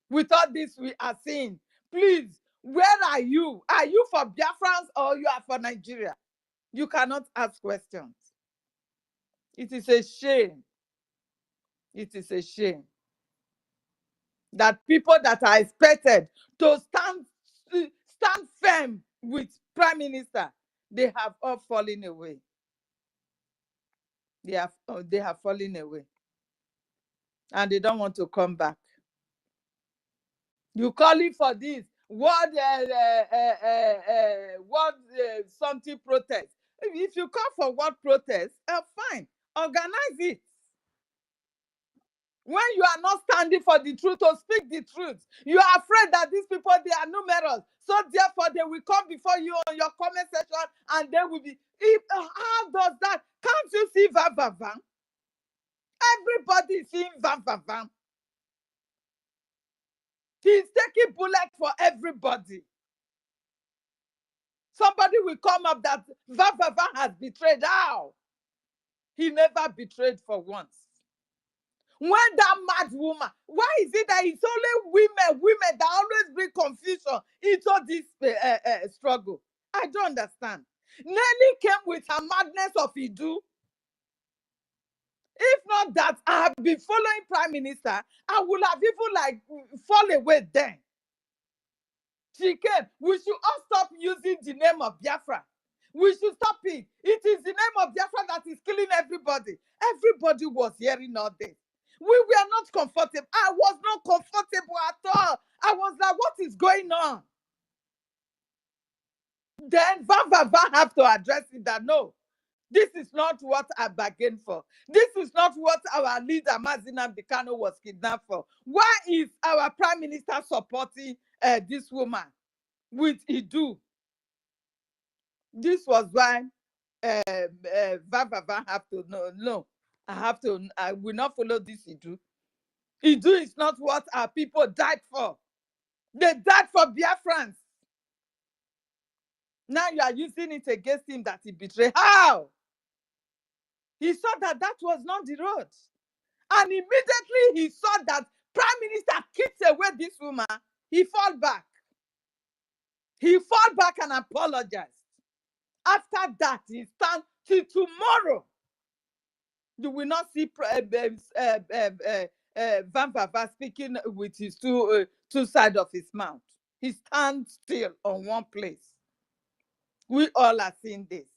S2: With all this we are seeing, please, where are you? Are you for Biafrans or you are for Nigeria? You cannot ask questions. It is a shame. It is a shame that people that are expected to stand firm with Prime Minister, they have all fallen away. they have fallen away. And they don't want to come back. You calling for this what something protest? If you call for what protest, fine, organize it. When you are not standing for the truth or speak the truth, you are afraid that these people, they are numerous. So therefore, they will come before you on your comment section and they will be. How does that? Can't you see Van Van Van? Everybody is seeing Van Van Van. He's taking bullet for everybody. Somebody will come up that Van Van Van has betrayed. How? He never betrayed for once. When that mad woman, why is it that it's only women that always bring confusion into this struggle? I don't understand. Nelly came with her madness of Idu. If not that I have been following Prime Minister, I would have even like fall away then. She came. We should all stop using the name of Biafra. We should stop it. It is the name of Biafra that is killing everybody. Everybody was hearing all this. We were not comfortable. I was not comfortable at all. I was like, what is going on? Then Van have to address it that no, this is not what I bargained for. This is not what our leader, Mazina Bikano, was kidnapped for. Why is our Prime Minister supporting this woman with Idu? This was why Van have to no. I will not follow this Idu. Idu is not what our people died for. They died for Biafrans. Now you are using it against him that he betrayed. How? He saw that that was not the road. And immediately he saw that Prime Minister kicks away this woman. He fall back. He fall back and apologized. After that, he stands till tomorrow. You will not see Van Bava speaking with his two sides of his mouth. He stands still on one place. We all are seeing this.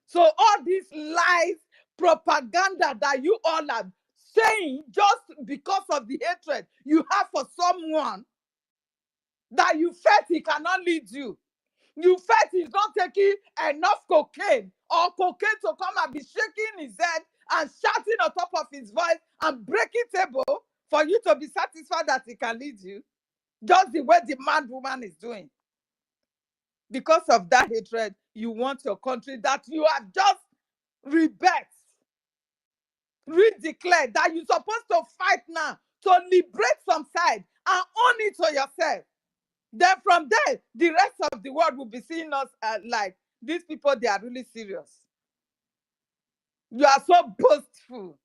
S2: So all these lies, propaganda that you all are saying just because of the hatred you have for someone that you felt he cannot lead you. You felt he's not taking enough cocaine or cocaine to come and be shaking his head and shouting on top of his voice and breaking table for you to be satisfied that he can lead you. Just the way the mad woman is doing. Because of that hatred, you want your country that you have just rebelled, redeclared, that you're supposed to fight now to liberate some side and own it to yourself. Then from there, the rest of the world will be seeing us like these people, they are really serious. You are so boastful.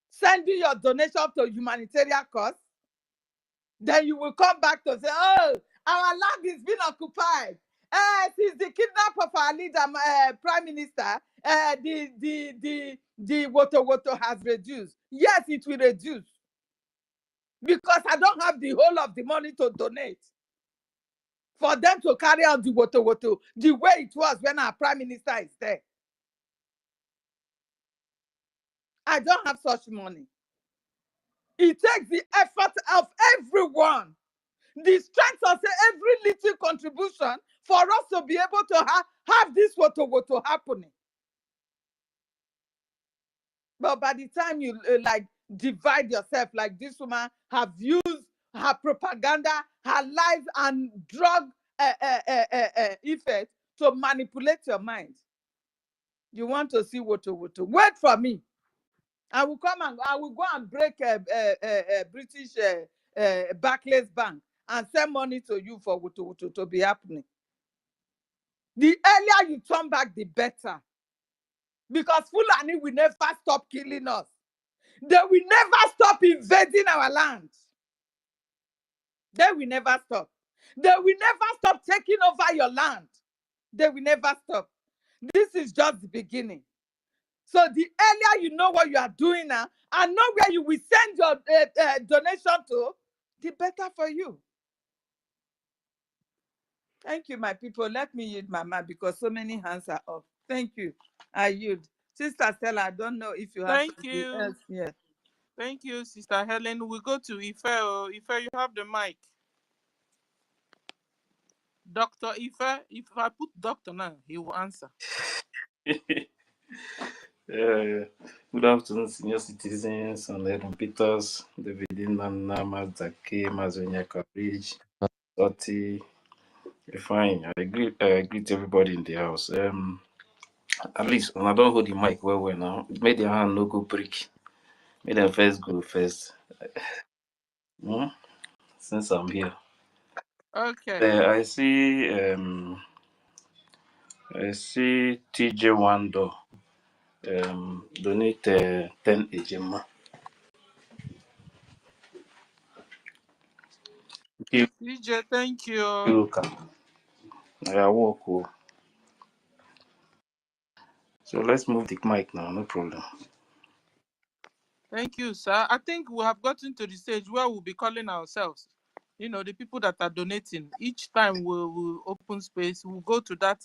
S2: Sending your donation to humanitarian cause. Then you will come back to say, oh, our land is being occupied. Since the kidnap of our leader, Prime Minister, the Woto has reduced. Yes, it will reduce. Because I don't have the whole of the money to donate for them to carry out the Woto the way it was when our Prime Minister is there. I don't have such money. It takes the effort of everyone, the strength of every little contribution for us to be able to have this Woto happening. But by the time you like divide yourself, like this woman have used her propaganda, her lies and drug effect to manipulate your mind. You want to see Woto. Wait for me. I will come and I will go and break British Barclays Bank and send money to you for Woto to be happening. The earlier you turn back, the better. Because Fulani will never stop killing us. They will never stop invading our land. They will never stop. They will never stop taking over your land. They will never stop. This is just the beginning. So the earlier you know what you are doing now and know where you will send your donation to, the better for you. Thank you, my people. Let me yield my mind because so many hands are off. Thank you. I yield. Sister Stella, I don't know if you have
S1: Thank
S2: something
S1: you.
S2: else here.
S1: Thank you, Sister Helen. We go to Ife. Ife, you have the mic. Dr. Ife, if I put doctor now, he will answer.
S4: Yeah. Good afternoon, senior citizens, and Aaron Peters, David Nana, Mazake, Mazonyaka Bridge, Soti. Fine. I greet everybody in the house. At least when I don't hold the mic well now. Make their hand no go break. Make them first go first. Hmm? Since I'm here.
S1: Okay.
S4: I see TJ Wando donate 10 ejema.
S1: DJ, thank you.
S4: Kiruka. I walk. Oh. So let's move the mic now, no problem.
S1: Thank you, sir. I think we have gotten to the stage where we'll be calling ourselves. You know, the people that are donating. Each time we'll open space, we'll go to that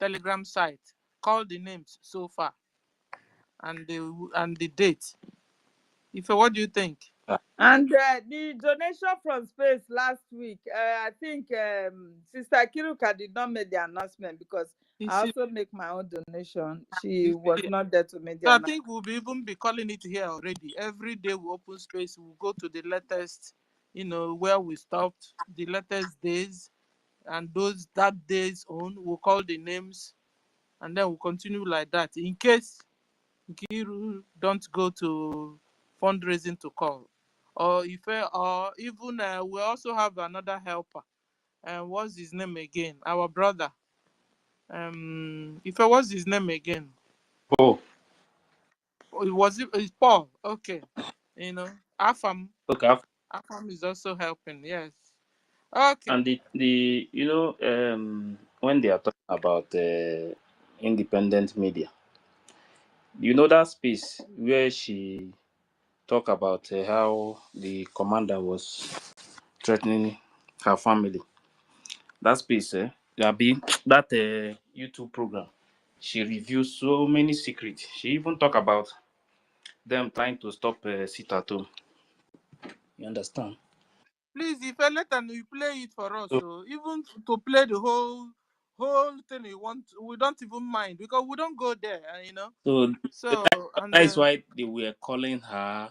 S1: Telegram site, call the names so far, and the date. Ife, what do you think?
S2: And the donation from space last week, I think Sister Kiruka did not make the announcement because
S1: You
S2: I
S1: see,
S2: also make my own donation. She
S1: you
S2: was
S1: see.
S2: not there to make the
S1: So I
S2: announcement.
S1: think we'll even be calling it here already. Every day we open space, we'll go to the latest, where we stopped, the latest days, and that day's own, we'll call the names, and then we'll continue like that. In case Nkiru don't go to fundraising to call. Or even we also have another helper. What's his name again? Our brother. What's his name again?
S4: Oh,
S1: It's Paul. Okay. Afam.
S4: okay.
S1: Afam is also helping. Yes. Okay.
S4: And when they are talking about independent media, that space where she talk about how the commander was threatening her family. That space, that YouTube program, she reviews so many secrets. She even talk about them trying to stop sit at home. You understand?
S1: Please, if I let and you play it for us,
S4: So,
S1: so even to play the whole thing you want, we don't even mind because we don't go there,
S4: so
S1: So and
S4: that is why they were calling her,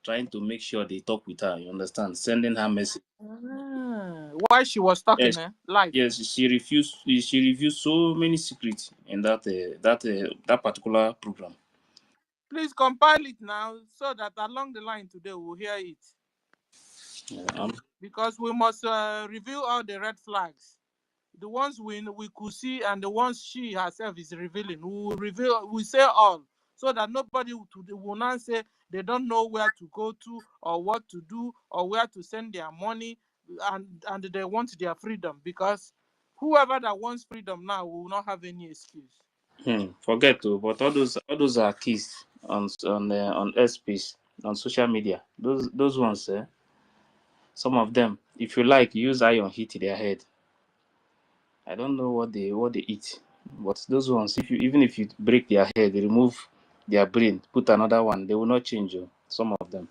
S4: trying to make sure they talk with her. You understand? Sending her message.
S1: why she was talking,
S4: Yes,
S1: live.
S4: yes. She refused. She revealed so many secrets in that particular program.
S1: Please compile it now so that along the line today we'll hear it
S4: Yeah,
S1: because we must reveal all the red flags. The ones we could see and the ones she herself is revealing. We will reveal, we say all, so that nobody will not say they don't know where to go to or what to do or where to send their money, and they want their freedom, because whoever that wants freedom now will not have any excuse.
S4: Forget to, but all those are keys on space on social media. Those ones, some of them, if you like, use iron hit their head. I don't know what they eat, but those ones, even if you break their head, remove their brain, put another one, they will not change you. Some of them.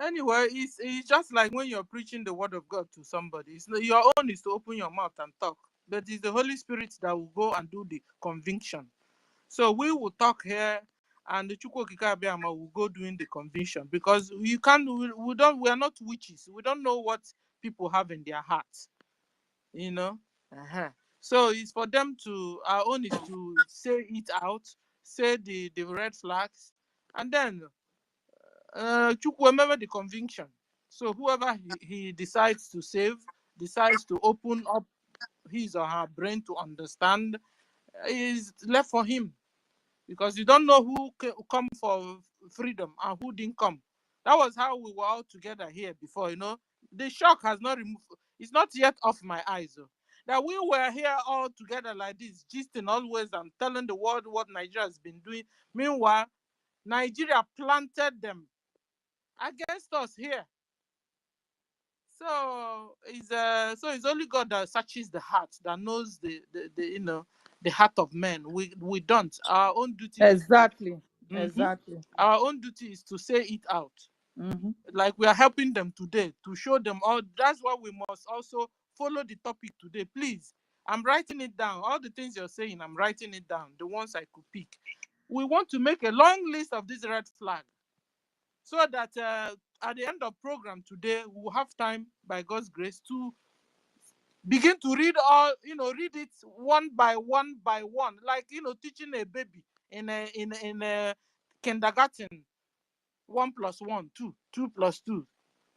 S1: Anyway, it's just like when you're preaching the word of God to somebody. Your own is to open your mouth and talk, but it's the Holy Spirit that will go and do the conviction. So we will talk here, and the Chukwu Okike Abiama will go doing the conviction, because we are not witches. We don't know what people have in their hearts, you know. Uh-huh. So it's for them to, our own is to say it out, say the red flags, and then Chukwu, remember the conviction. So whoever he decides to save, decides to open up his or her brain to understand, is left for him, because you don't know who come for freedom and who didn't come. That was how we were all together here before, The shock has not removed, it's not yet off my eyes. That we were here all together like this, gisting always and telling the world what Nigeria has been doing. Meanwhile, Nigeria planted them against us here. So it's only God that searches the heart, that knows the the heart of men. We don't. Our own duty
S2: Exactly.
S1: is
S2: Exactly.
S1: our own duty is to say it out.
S2: Mm-hmm.
S1: Like we are helping them today to show them all. That's why we must also follow the topic today. Please, I'm writing it down. All the things you're saying, I'm writing it down. The ones I could pick. We want to make a long list of these red flags, so that at the end of program today, we'll have time, by God's grace, to begin to read all, read it one by one by one, like, teaching a baby in a kindergarten. 1 + 1, 2, 2 + 2,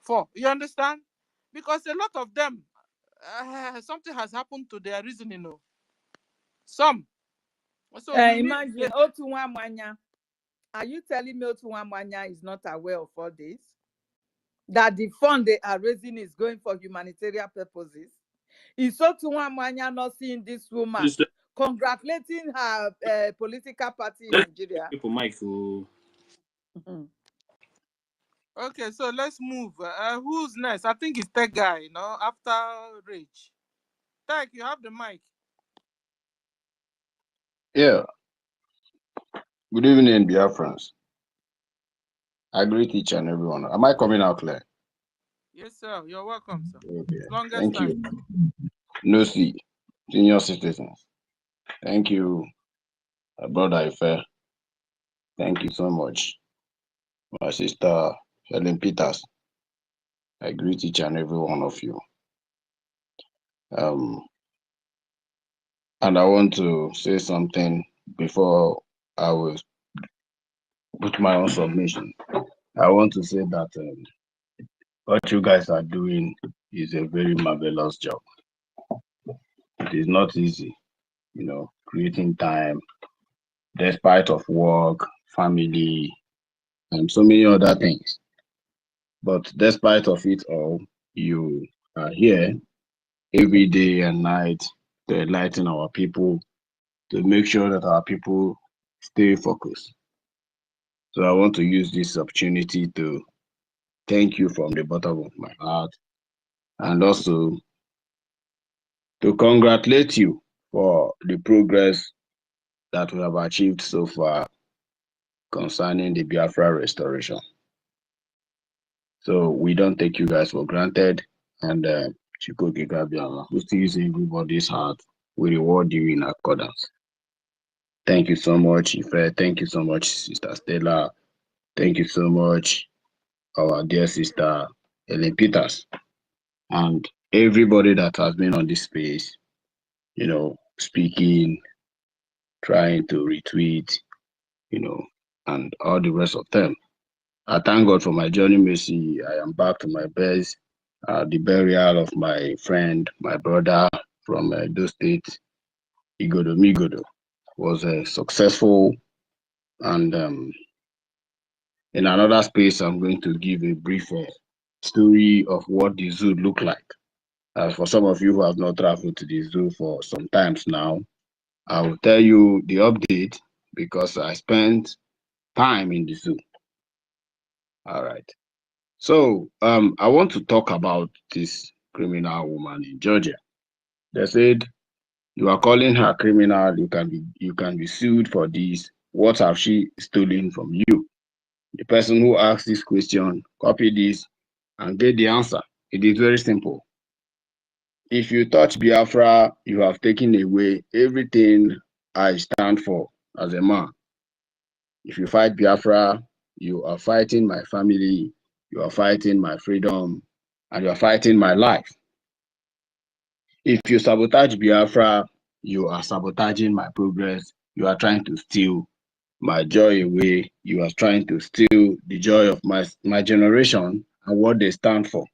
S1: 4. You understand? Because a lot of them, something has happened to their reasoning. Some. So we need.
S2: Imagine Otuwamanya. Are you telling me Otuwamanya is not aware of all this? That the fund they are raising is going for humanitarian purposes? Is Otuwamanya not seeing this woman congratulating her political party in Nigeria? Mm-hmm.
S1: Okay, so let's move. Who's next? I think it's Tech Guy, after Rage. Tech, you have the mic.
S5: Yeah. Good evening, Biafrans. I greet each and everyone. Am I coming out clear?
S1: Yes, sir. You're welcome, sir.
S5: Okay.
S1: Longest
S5: Thank
S1: time.
S5: you. No see, senior citizens. Thank you, brother Ife. Thank you so much. My sister Helen Peters. I greet each and every one of you. And I want to say something before I will put my own submission. I want to say that what you guys are doing is a very marvelous job. It is not easy, creating time despite of work, family, and so many other things. But despite of it all, you are here every day and night to enlighten our people, to make sure that our people stay focused. So I want to use this opportunity to thank you from the bottom of my heart, and also to congratulate you for the progress that we have achieved so far concerning the Biafra restoration. So we don't take you guys for granted, and Chiko Gigabiama, who steals everybody's heart, we reward you in accordance. Thank you so much, Ife. Thank you so much, Sister Stella. Thank you so much, our dear sister Ellen Peters, and everybody that has been on this space, speaking, trying to retweet, and all the rest of them. I thank God for my journey, mercy. I am back to my best. The burial of my friend, my brother from those states, Migodo, was successful. And in another space, I'm going to give a brief story of what the zoo looked like. For some of you who have not traveled to the zoo for some times now, I will tell you the update because I spent time in the zoo. All right. So I want to talk about this criminal woman in Georgia. They said you are calling her criminal, you can be sued for this. What have she stolen from you? The person who asked this question, copy this and get the answer. It is very simple. If you touch Biafra, you have taken away everything I stand for as a man. If you fight Biafra, you are fighting my family, you are fighting my freedom, and you are fighting my life. If you sabotage Biafra, you are sabotaging my progress. You are trying to steal my joy away. You are trying to steal the joy of my generation and what they stand for.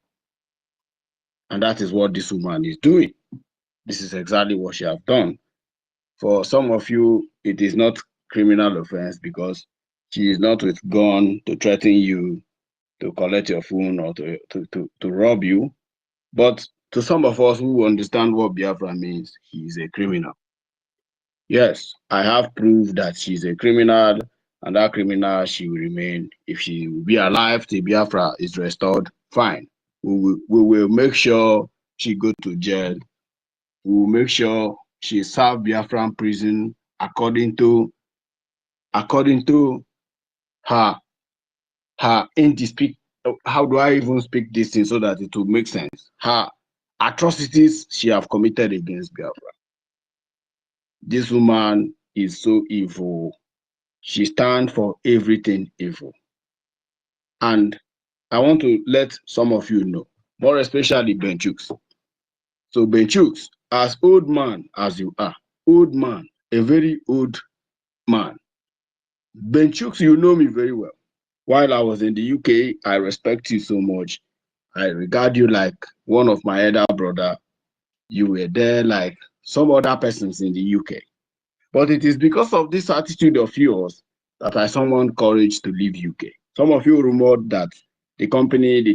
S5: And that is what this woman is doing. This is exactly what she has done. For some of you, it is not criminal offense because she is not with gun to threaten you, to collect your phone, or to rob you. But to some of us who understand what Biafra means, he is a criminal. Yes, I have proof that she's a criminal, and that criminal she will remain. If she will be alive till Biafra is restored, fine. We will make sure she go to jail. We will make sure she served Biafran prison according to her how do I even speak this thing so that it will make sense? Her atrocities she have committed against Biafra. This woman is so evil. She stands for everything evil. And I want to let some of you know, more especially Benchooks. So Benchooks, as old man as you are, old man, a very old man. Benchooks, you know me very well. While I was in the UK, I respect you so much. I regard you like one of my elder brother. You were there like some other persons in the UK. But it is because of this attitude of yours that I summoned courage to leave UK. Some of you rumored that the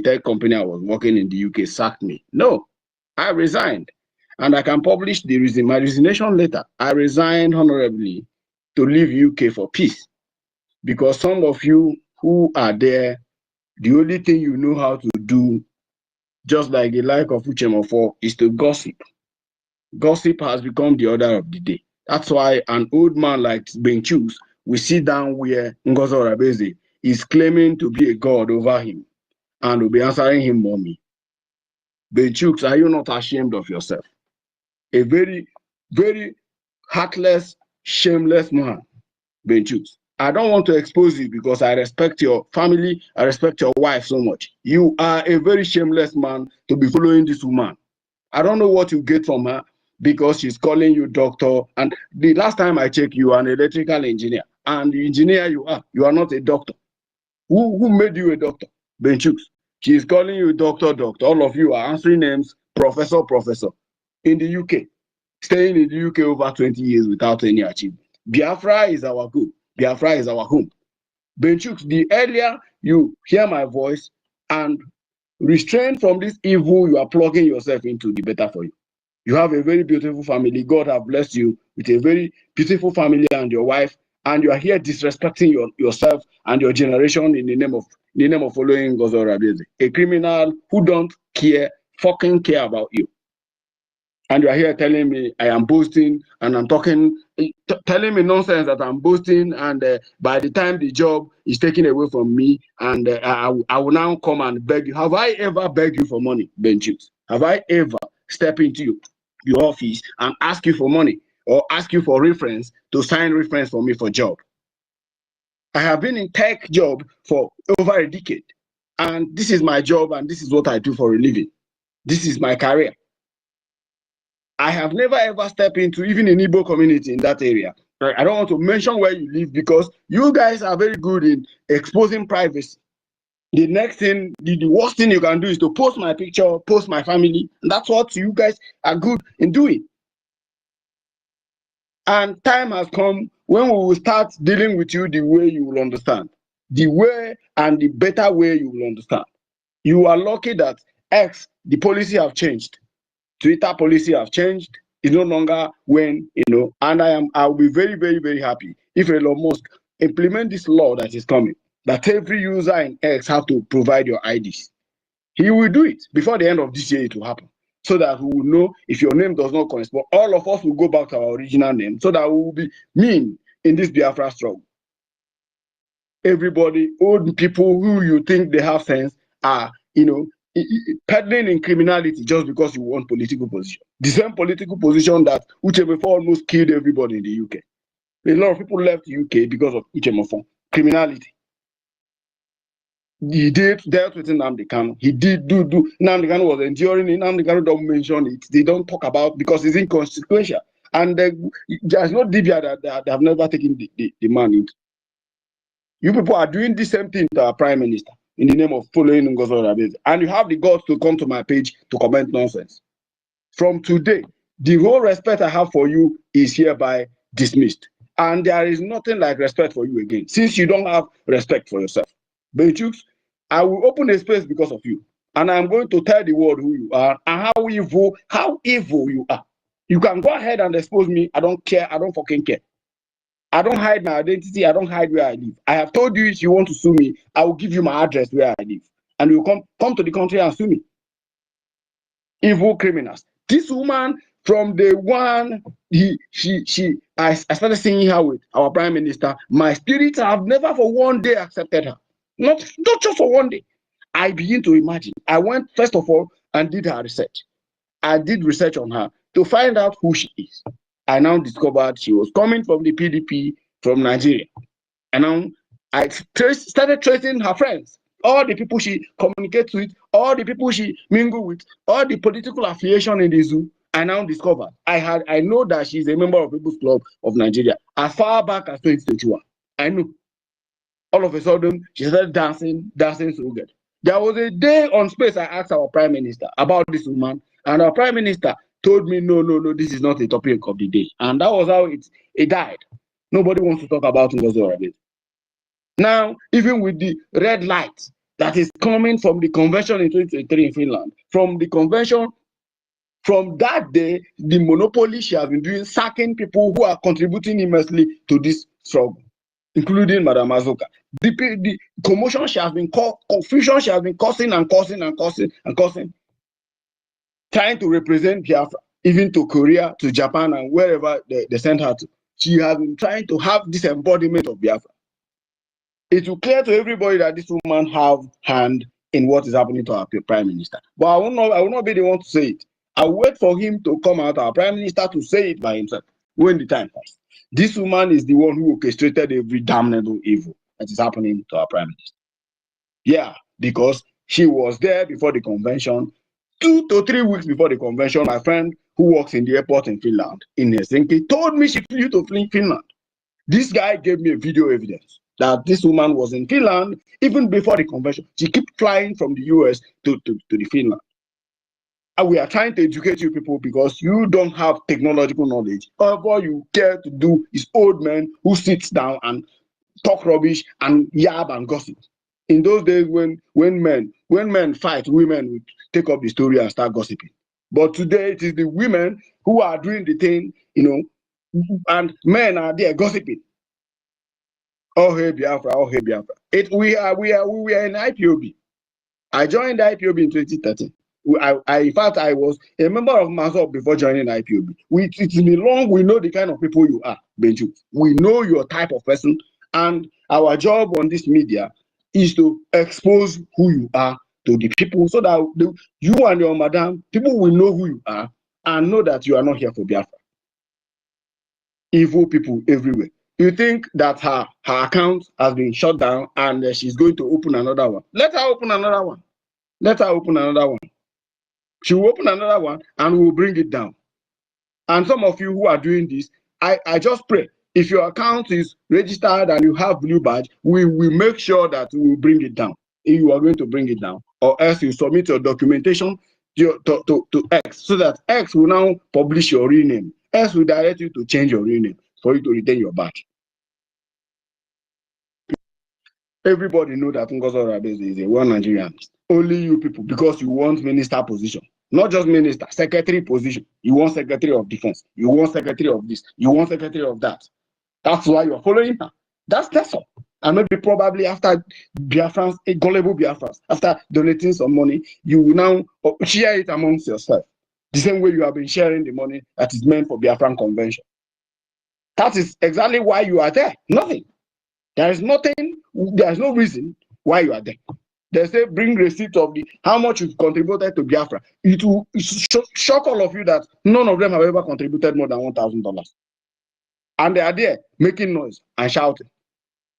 S5: tech company I was working in the UK sacked me. No, I resigned. And I can publish my resignation letter. I resigned honorably to leave UK for peace. Because some of you who are there, the only thing you know how to do, just like the like of Uchemofo, is to gossip. Gossip has become the order of the day. That's why an old man like Benchus will sit down where NGOZI Orabeze is claiming to be a god over him and will be answering him, mommy. Benchus, are you not ashamed of yourself? A very, very heartless, shameless man, Benchus. I don't want to expose you because I respect your family, I respect your wife so much. You are a very shameless man to be following this woman. I don't know what you get from her because she's calling you doctor. And the last time I checked, you are an electrical engineer. And the engineer you are not a doctor. Who made you a doctor? Benchooks. She is calling you doctor, doctor. All of you are answering names, professor, professor. In the UK. Staying in the UK over 20 years without any achievement. Biafra is our good. Biafra is our home. Benchooks, the earlier you hear my voice and restrain from this evil you are plugging yourself into, the better for you. You have a very beautiful family. God have blessed you with a very beautiful family and your wife, and you are here disrespecting yourself and your generation in the name of following NGOZI Orabeze, a criminal who don't fucking care about you. And you are here telling me I am boasting and I'm telling me nonsense that I'm boasting, and by the time the job is taken away from me, and I will now come and beg you. Have I ever begged you for money, Benchooks? Have I ever stepped into your office and ask you for money or ask you for reference to sign reference for me for job? I have been in tech job for over a decade, and this is my job and this is what I do for a living. This is my career. I have never ever stepped into even an Igbo community in that area. I don't want to mention where you live because you guys are very good in exposing privacy. The next thing, the worst thing you can do is to post my picture, post my family. And that's what you guys are good in doing. And time has come when we will start dealing with you the way you will understand. The way and the better way you will understand. You are lucky that the policy have changed. Twitter policy have changed. It's no longer when, and I'll be very, very, very happy if Elon Musk implement this law that is coming, that every user in X have to provide your IDs. He will do it before the end of this year. It will happen, so that we will know if your name does not correspond. All of us will go back to our original name, so that we will be mean in this Biafra struggle. Everybody, old people who you think they have sense, are peddling in criminality just because you want political position. The same political position that Uchemefo almost killed everybody in the UK. A lot of people left the UK because of Uchemefo criminality. He dealt with Nnamdi Kanu. He did do. Nnamdi Kanu was enduring it. Nnamdi Kanu don't mention it. They don't talk about because it's inconsequential. And there's no Dibia that have never taken the man into. You people are doing the same thing to our prime minister in the name of following NGOZI Orabeze. And you have the guts to come to my page to comment nonsense. From today, the whole respect I have for you is hereby dismissed. And there is nothing like respect for you again, since you don't have respect for yourself. Benchooks, I will open a space because of you. And I'm going to tell the world who you are and how evil you are. You can go ahead and expose me. I don't care. I don't fucking care. I don't hide my identity. I don't hide where I live. I have told you if you want to sue me, I will give you my address where I live. And you come to the country and sue me. Evil criminals. This woman from day one, I started seeing her with our prime minister. My spirit have never for one day accepted her. Not just for one day. I begin to imagine. I went first of all and did her research. I did research on her to find out who she is. I now discovered she was coming from the PDP from Nigeria. And now I started tracing her friends, all the people she communicates with, all the people she mingle with, all the political affiliation in the zoo. I now discovered I know that she's a member of People's Club of Nigeria as far back as 2021. I knew. All of a sudden, she started dancing so good. There was a day on Space I asked our prime minister about this woman, and our prime minister told me, no, this is not a topic of the day. And that was how it died. Nobody wants to talk about NGOZI. Now, even with the red light that is coming from the convention in 2023 in Finland, from the convention, from that day, the monopoly she has been doing, sacking people who are contributing immensely to this struggle, including Madam Azoka. The commotion she has been confusion she has been causing, trying to represent Biafra, even to Korea, to Japan, and wherever they sent her to. She has been trying to have this embodiment of Biafra. It will clear to everybody that this woman have hand in what is happening to our prime minister. But I will not be the one to say it. I'll wait for him to come out, our prime minister, to say it by himself when the time comes. This woman is the one who orchestrated every damnable evil that is happening to our prime minister. Yeah, because she was there before the convention. 2 to 3 weeks before the convention, my friend who works in the airport in Finland, in Helsinki, told me she flew to Finland. This guy gave me a video evidence that this woman was in Finland even before the convention. She kept flying from the US to the Finland. And we are trying to educate you people because you don't have technological knowledge. All you care to do is old men who sits down and talk rubbish and yab and gossip. In those days when men fight, women would take up the story and start gossiping. But today it is the women who are doing the thing, and men are there gossiping. Oh hey Biafra, oh hey Biafra. We were in IPOB. I joined IPOB in 2013. In fact, I was a member of MASOP before joining IPOB. It's been long. We know the kind of people you are, Benju. We know your type of person, and our job on this media is to expose who you are to the people, so that you and your madam, people will know who you are and know that you are not here for Biafra. Evil people everywhere. You think that her account has been shut down and she's going to open another one? Let her open another one. Let her open another one. She will open another one and we will bring it down. And some of you who are doing this, I just pray, if your account is registered and you have blue badge, we will make sure that we will bring it down. If you are going to bring it down, or else you submit your documentation to X, so that X will now publish your real name. X will direct you to change your real name for you to retain your badge. Everybody know that NGOZI is a one Nigerian. Only you people, because you want minister position. Not just minister, secretary position. You want secretary of defense. You want secretary of this. You want secretary of that. That's why you're following her. That's all. And maybe probably after Biafrans, gullible Biafrans, after donating some money, you will now share it amongst yourself. The same way you have been sharing the money that is meant for Biafran convention. That is exactly why you are there. Nothing. There is nothing, there is no reason why you are there. They say bring receipt of how much you've contributed to Biafra. It will shock all of you that none of them have ever contributed more than $1,000. And they are there making noise and shouting.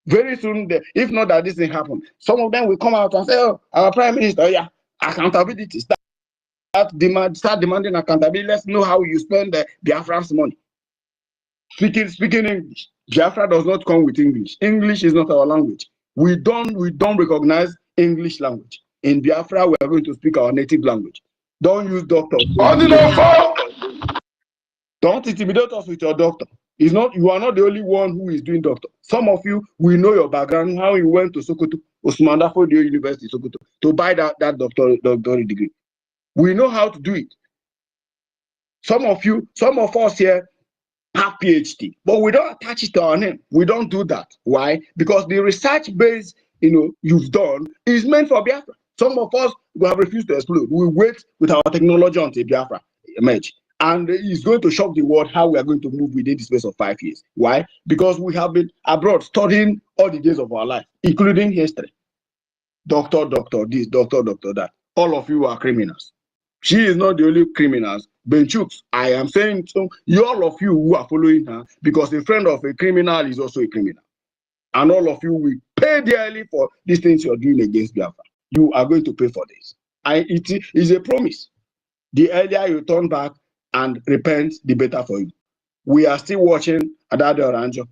S5: Very soon, if not that this thing happen, some of them will come out and say, oh, our prime minister, yeah, accountability. Start demanding accountability. Let's know how you spend the Biafran's money. Speaking English. Biafra does not come with English. English is not our language. We don't recognize English language. In Biafra, we are going to speak our native language. Don't use doctors. Don't intimidate us with your doctor. You are not the only one who is doing doctor. Some of you, we know your background, how you went to Sokoto, Osman Dafodio University, Sokoto, to buy that doctorate degree. We know how to do it. Some of us here have PhD, but we don't attach it to our name. We don't do that. Why? Because the research base, you've done is meant for Biafra. Some of us will have refused to explode. We wait with our technology until Biafra emerge. And it's going to shock the world how we are going to move within the space of 5 years. Why? Because we have been abroad studying all the days of our life, including history. Doctor this, doctor that. All of you are criminals. She is not the only criminals. Benchooks, I am saying to you, all of you who are following her, because a friend of a criminal is also a criminal. And all of you will pay dearly for these things you are doing against Biafra. You are going to pay for this. It is a promise. The earlier you turn back and repent, the better for you. We are still watching Adade Oranjo.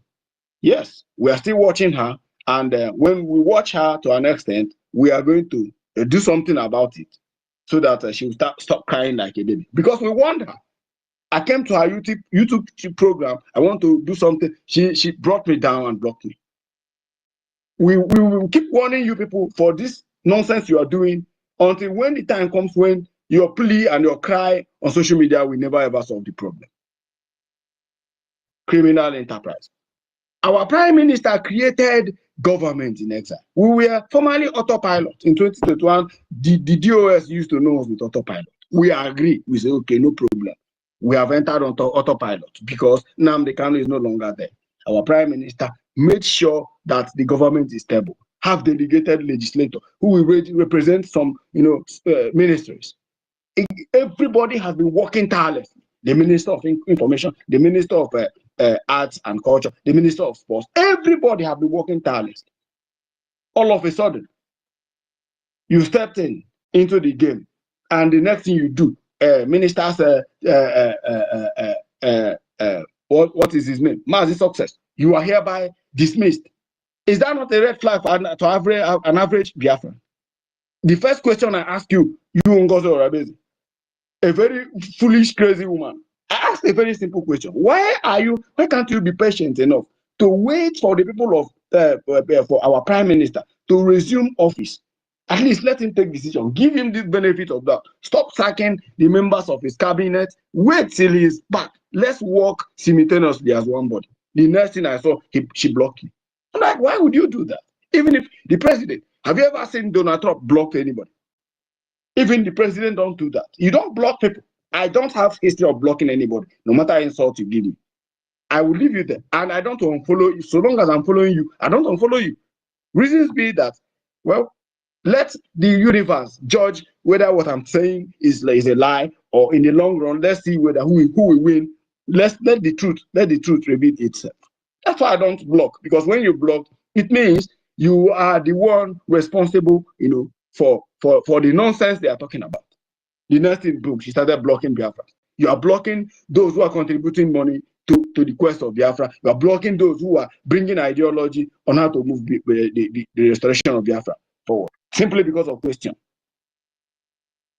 S5: Yes, we are still watching her. And when we watch her to an extent, we are going to do something about it so that she will stop crying like a baby. Because we want her. I came to her YouTube program. I want to do something. She brought me down and blocked me. We will keep warning you people for this nonsense you are doing until when the time comes when your plea and your cry on social media will never ever solve the problem. Criminal enterprise. Our prime minister created government in exile. We were formerly autopilot. In 2021, the DOS used to know us with autopilot. We agree. We say, okay, no problem. We have entered onto autopilot because Nnamdi Kanu is no longer there. Our prime minister made sure that the government is stable. Have delegated legislator who will represent some, ministries. Everybody has been working tirelessly. The Minister of Information, the Minister of Arts and Culture, the Minister of Sports, everybody have been working tirelessly. All of a sudden, you stepped into the game, and the next thing you do, ministers, what is his name? Mazi Success. You are hereby dismissed. Is that not a red flag for an average Biafran? The first question I ask you, NGOZI Orabezi, a very foolish, crazy woman. I asked a very simple question. Why can't you be patient enough to wait for the people of, for our prime minister to resume office? At least let him take decision. Give him the benefit of that. Stop sacking the members of his cabinet. Wait till he's back. Let's work simultaneously as one body. The next thing I saw, she blocked me. I'm like, why would you do that? Even if the president, have you ever seen Donald Trump block anybody? Even the president don't do that. You don't block people. I don't have history of blocking anybody, no matter how insult you give me. I will leave you there. And I don't unfollow you. So long as I'm following you, I don't unfollow you. Reasons be that, well, let the universe judge whether what I'm saying is a lie, or in the long run, let's see whether who will win. Let the truth reveal itself. That's why I don't block, because when you block, it means you are the one responsible, for the nonsense they are talking about. The next thing, boom, she started blocking Biafra. You are blocking those who are contributing money to the quest of Biafra. You are blocking those who are bringing ideology on how to move the restoration of Biafra forward, simply because of question.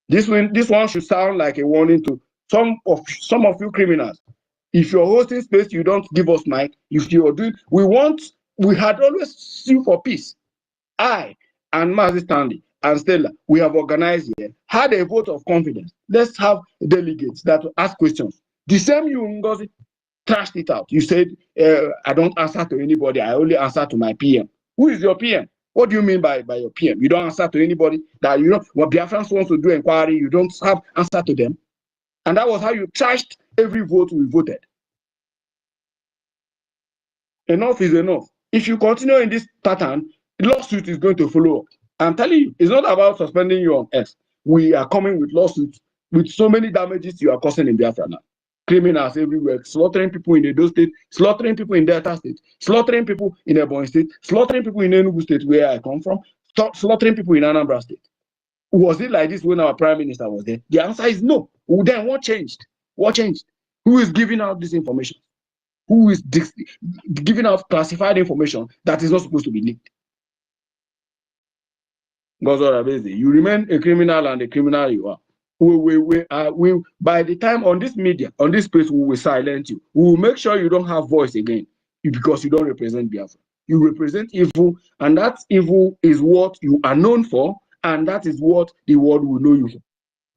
S5: This one should sound like a warning to some of you criminals. If you're hosting space, you don't give us mic. If you're doing, we had always sue for peace. I and Mazi Stanley and Stella, we have organized here, had a vote of confidence. Let's have delegates that ask questions. The same you, NGOZI, trashed it out. You said, I don't answer to anybody. I only answer to my PM. Who is your PM? What do you mean by your PM? You don't answer to anybody? That when Biafrans want to do inquiry, you don't have answer to them? And that was how you trashed every vote we voted. Enough is enough. If you continue in this pattern, lawsuit is going to follow up. I'm telling you, it's not about suspending you on X. We are coming with lawsuits with so many damages you are causing in Biafra now. Criminals everywhere, slaughtering people in Edo State, slaughtering people in Delta State, slaughtering people in Ebonyi State, slaughtering people in Enugu State, where I come from, slaughtering people in Anambra State. Was it like this when our prime minister was there? The answer is no. Then what changed? What changed? Who is giving out this information? Who is giving out classified information that is not supposed to be leaked? You remain a criminal, and the criminal you are. We by the time on this media, on this space, we will silence you. We will make sure you don't have voice again, because you don't represent Biafra. You represent evil, and that evil is what you are known for, and that is what the world will know you for.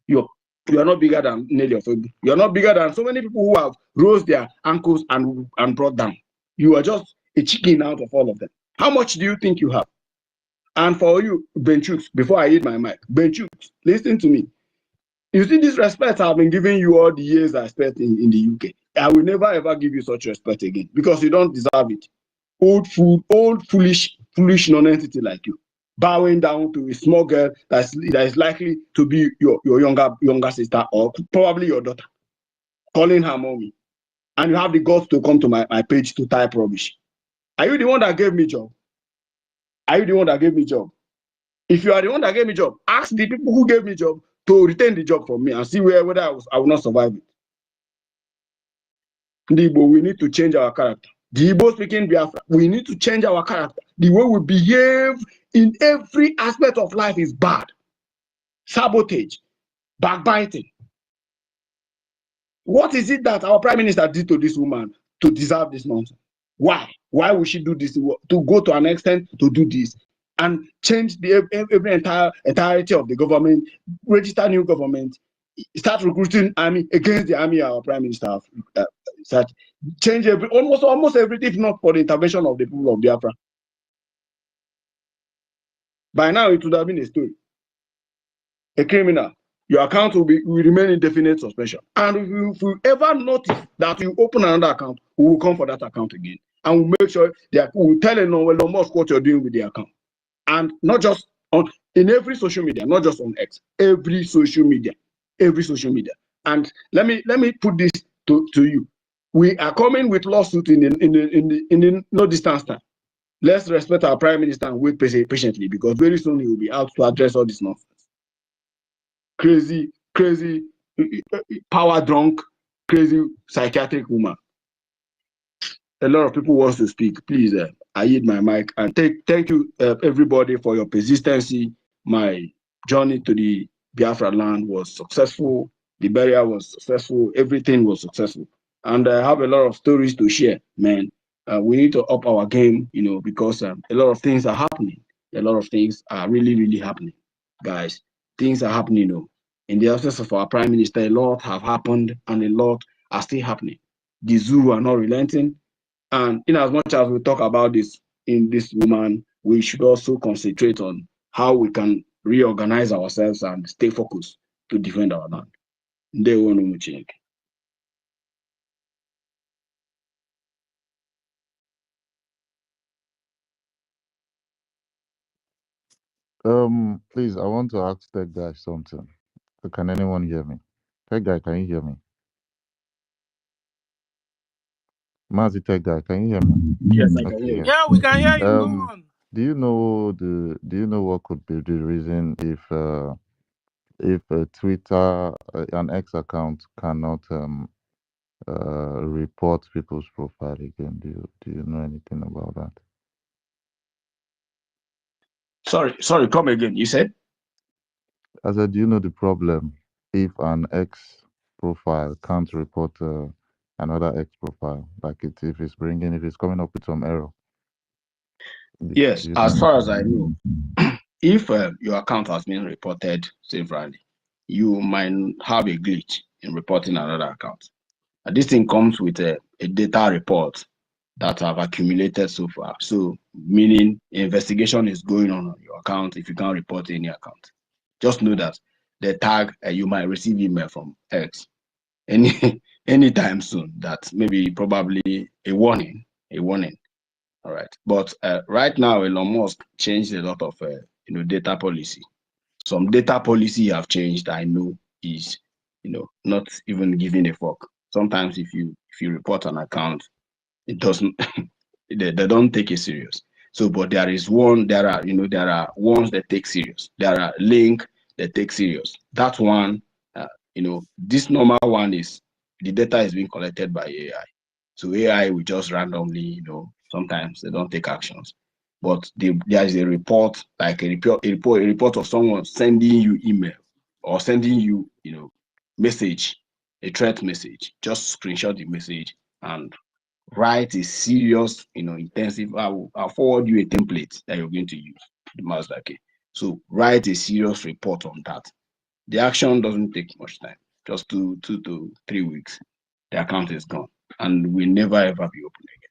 S5: You are not bigger than Nelly Ofebu. You are not bigger than so many people who have rose their ankles and brought down. You are just a chicken out of all of them. How much do you think you have? And for you, Benchooks, before I hit my mic, Benchooks, listen to me. You see, this respect I've been giving you all the years I spent in the UK. I will never ever give you such respect again because you don't deserve it. Old fool, old foolish non-entity like you, bowing down to a small girl that is likely to be your younger sister or probably your daughter, calling her mommy, and you have the guts to come to my page to type rubbish. Are you the one that gave me job? Are you the one that gave me job? If you are the one that gave me job, ask the people who gave me job to retain the job from me and see whether I will not survive it. The Igbo, we need to change our character. The Igbo speaking Biafra, we need to change our character. The way we behave in every aspect of life is bad. Sabotage, backbiting. What is it that our prime minister did to this woman to deserve this nonsense? Why? Why would she do this? To go to an extent to do this and change the entirety of the government, register new government, start recruiting army against the army our prime minister start change almost everything, if not for the intervention of the people of Biafra. By now it would have been a story. A criminal, your account will remain indefinite suspension. And if you ever notice that you open another account, we will come for that account again. And we'll make sure that we'll tell Elon Musk what you're doing with the account. And not just in every social media, not just on X, every social media. And let me put this to you. We are coming with lawsuit in the no distance time. Let's respect our prime minister and wait patiently because very soon he will be out to address all this nonsense. Crazy, power drunk, crazy psychiatric woman. A lot of people want to speak. Please, I yield my mic and thank you everybody for your persistency. My journey to the Biafra land was successful. The burial was successful. Everything was successful. And I have a lot of stories to share, man. We need to up our game, because a lot of things are happening. A lot of things are really, really happening. Guys, things are happening, In the absence of our prime minister, a lot have happened and a lot are still happening. The zoo are not relenting. And in as much as we talk about this in this woman, we should also concentrate on how we can reorganize ourselves and stay focused to defend our land.
S6: Please, I want to ask that guy something. Can anyone hear me? That guy, can you hear me? Mazi Tech guy, can you hear me?
S5: Yes, I can
S6: Okay,
S5: hear you.
S1: Yeah, we can hear you. Go
S6: Um,
S1: on.
S6: do you know what could be the reason if a Twitter an X account cannot report people's profile again? Do you know anything about that?
S5: Sorry, come again. You said?
S6: I said, do you know the problem if an X profile can't report another X profile, like if it's coming up with some error?
S5: Yes,
S6: Do you
S5: as
S6: know
S5: far as
S6: anything?
S5: I know, if your account has been reported severally, you might have a glitch in reporting another account. And this thing comes with a data report that have accumulated so far. So, meaning investigation is going on your account if you can't report any account. Just know that the tag you might receive email from X anytime soon. That maybe probably a warning. All right, but right now Elon Musk changed a lot of data policy. Some data policy have changed. I know is not even giving a fuck. Sometimes if you report an account, it doesn't they don't take it serious. So, but there are ones that take serious. There are link that take serious. That one, this normal one is the data is being collected by AI. So AI will just randomly, sometimes they don't take actions. But there is a report, like a report of someone sending you email or sending you, message, a threat message. Just screenshot the message and write a serious, intensive. I'll forward you a template that you're going to use. The master key. So write a serious report on that. The action doesn't take much time, just 2 to 3 weeks. The account is gone and will never ever be open again.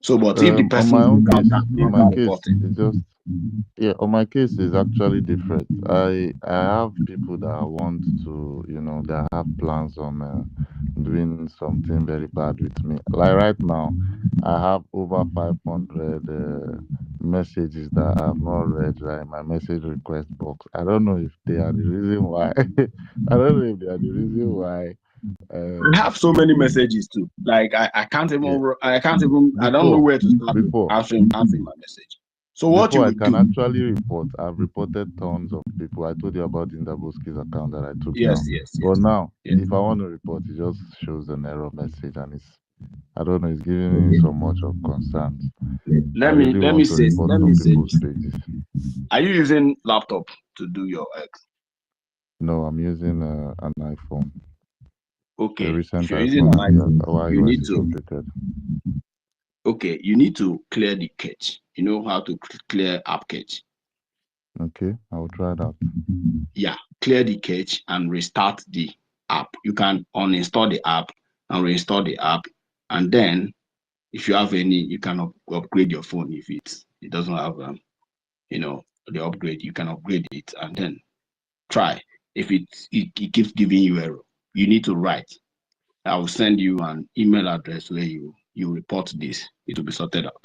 S5: So, but if the
S6: On
S5: person
S6: my
S5: do
S6: own case,
S5: counter
S6: on my case,
S5: reporting,
S6: it's just yeah. On my case, is actually different. I have people that want to, that have plans on doing something very bad with me. Like right now, I have over 500 messages that I have not read right in my message request box. I don't know if they are the reason why. I don't know if they are the reason why.
S5: I have so
S6: It,
S5: many messages too. Like I can't
S6: yeah.
S5: even I don't know
S6: Before,
S5: where to start to
S6: before.
S5: answering my message. So what you
S6: Before I
S5: would
S6: can
S5: do?
S6: actually report, I've reported tons of people. I told you about the Indaboski's account that I took
S5: Yes,
S6: down.
S5: yes,
S6: But
S5: yes,
S6: now,
S5: yes.
S6: if I want to report, it just shows an error message, and I don't know, it's giving me
S5: Okay.
S6: so much of concerns. I really
S5: Let me
S6: want to
S5: say
S6: report
S5: let me
S6: some
S5: say
S6: people's
S5: this.
S6: pages.
S5: Are you using laptop to do your X?
S6: No, I'm using an iPhone, a
S5: Okay. If
S6: recent
S5: you're using
S6: iPhone,
S5: an
S6: and the
S5: iPhone, you
S6: iOS
S5: need
S6: is
S5: to
S6: updated.
S5: clear the cache. You know how to clear app cache.
S6: Okay, I will try that.
S5: Yeah, clear the cache and restart the app. You can uninstall the app and reinstall the app, and then if you have any, you can upgrade your phone. If it doesn't have the upgrade, you can upgrade it and then try. If it keeps giving you error, you need to write. I will send you an email address where you report this. It will be sorted out.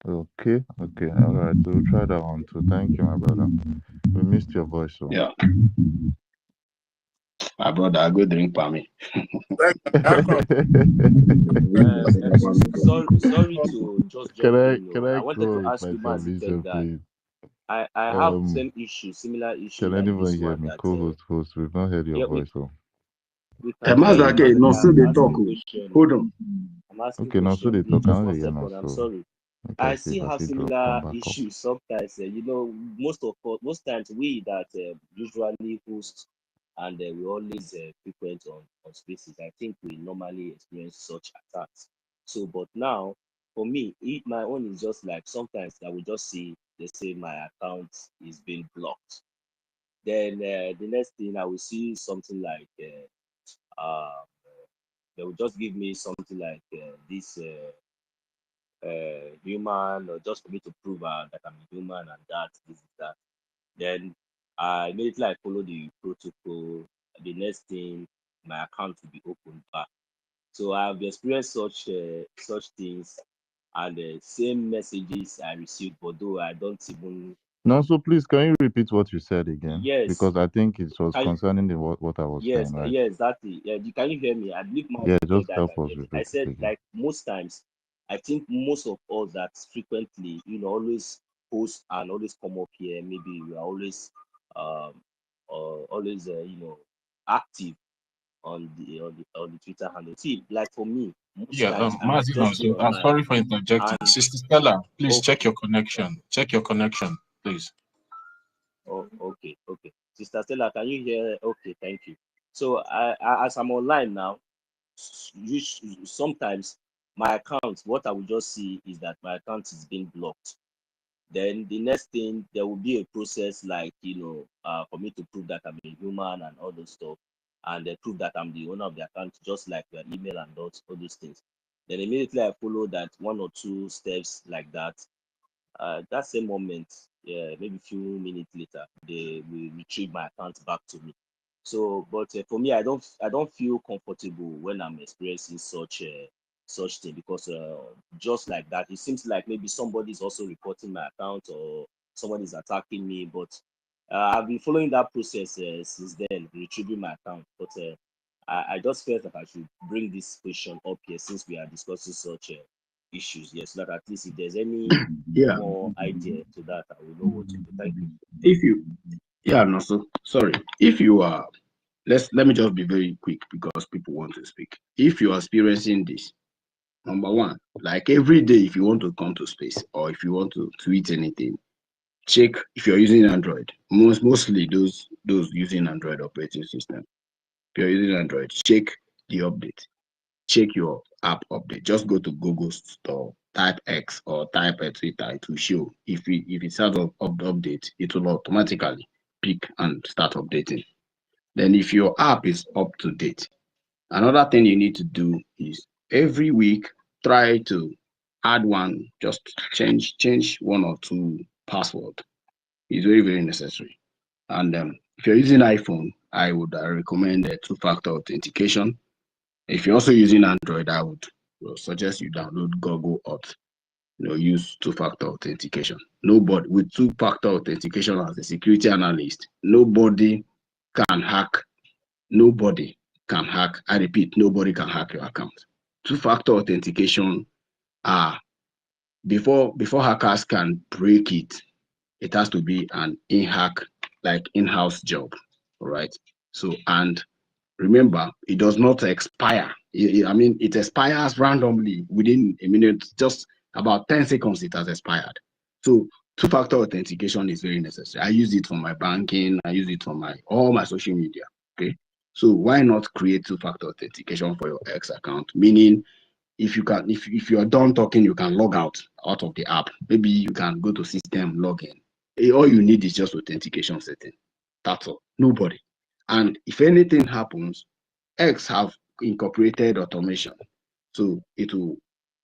S6: Okay, okay, all right. We'll try that one too. Thank you, my brother. We missed your voice, so.
S5: Yeah, my brother, I go drink for me.
S1: Jacob,
S4: Excuse, sorry to just
S6: Can
S4: jump
S6: I
S4: in.
S6: can
S4: No, I
S6: I
S4: wanted
S6: go
S4: to
S6: with
S4: ask
S6: my
S4: you, Mazi Tech
S6: submission,
S4: guy.
S6: please?
S4: I have
S6: Um,
S4: same issue, similar issue
S6: can
S4: like
S6: anyone
S4: this
S6: hear
S4: one
S6: me?
S4: that
S6: Co-host, host, we've not heard your
S4: yeah,
S6: voice, so.
S4: we can hear you,
S5: Mazake,
S4: Mazi.
S5: no, so they
S4: I'm
S5: talk.
S4: asking question.
S5: Hold on.
S4: I'm asking
S6: Okay, now so
S4: question,
S6: they
S4: please.
S6: talk. I
S4: Just
S6: know
S4: one
S6: they hear now,
S4: second. I'm
S6: so
S4: sorry.
S6: make I
S4: I
S6: see
S4: still
S6: if I
S4: have
S6: see drop, come
S4: similar
S6: back up.
S4: issues sometimes. Most times we that usually host and we always frequent on spaces. I think we normally experience such attacks. So, but now for me, my own is just like sometimes I will just see they say my account is being blocked. Then the next thing I will see something like they will just give me something like this. Human or just for me to prove that I'm a human and this is that. Then immediately I follow the protocol. The next thing, my account will be opened back. So I've experienced such things and the same messages I received, although I don't even.
S6: Now, so please, can you repeat what you said again?
S4: Yes,
S6: Because I think it was
S4: can
S6: concerning what I was saying,
S4: yes,
S6: right?
S4: yes, exactly. Yeah, can you hear me? I believe
S6: Yeah,
S4: Mazi
S6: just
S4: Tega
S6: help
S4: can
S6: us
S4: hear me. I
S6: repeat it
S4: said
S6: again.
S4: like most times, I think most of us that frequently, always post and always come up here. Maybe we are um, always active on the Twitter handle. See, like for me, most
S7: Yeah,
S4: times I might
S7: Mazi
S4: just be
S7: Nonso, I'm
S4: online
S7: sorry for interjecting.
S4: and
S7: Sister Stella, please
S4: oh,
S7: check your connection. Check your connection, please.
S4: oh, okay. Sister Stella, can you hear? Okay, thank you. So as I'm online now, sometimes my account, what I will just see is that my account is being blocked. Then the next thing, there will be a process like for me to prove that I'm a human and all those stuff, and prove that I'm the owner of the account, just like your email and all those things. Then immediately I follow that one or two steps like that. That same moment, yeah, maybe a few minutes later, they will retrieve my account back to me. So, but for me, I don't feel comfortable when I'm experiencing such thing because just like that, it seems like maybe somebody is also reporting my account or someone is attacking me. But I've been following that process since then, retrieving my account. But I just felt that I should bring this question up here since we are discussing such issues. Yes, so that at least if there's any
S5: Yeah.
S4: more idea to that, I will know what to do. Thank you.
S5: If you yeah, no, so sorry. If you are let me just be very quick because people want to speak. If you are experiencing this, number one, like every day, if you want to come to space or if you want to tweet anything, check if you're using Android. Mostly those using Android operating system. If you're using Android, check the update. Check your app update. Just go to Google Store, type X or type Twitter. It will show. If it's out of the update, it will automatically pick and start updating. Then if your app is up to date, another thing you need to do is every week try to add one, just change one or two password. It's very, very necessary. And if you're using iPhone, I would recommend a two-factor authentication. If you're also using Android, I would suggest you download Google Auth. Use two-factor authentication. Nobody with two-factor authentication as a security analyst, nobody can hack. Nobody can hack. I repeat, nobody can hack your account. Two-factor authentication before hackers can break it, it has to be an in-house job. All right. So, and remember, it does not expire. I mean, it expires randomly within a minute, just about 10 seconds, it has expired. So two-factor authentication is very necessary. I use it for my banking. I use it for all my social media. Okay. So why not create two-factor authentication for your X account? Meaning, if you're done talking, you can log out of the app. Maybe you can go to system login. All you need is just authentication setting. That's all. Nobody. And if anything happens, X have incorporated automation. So it will,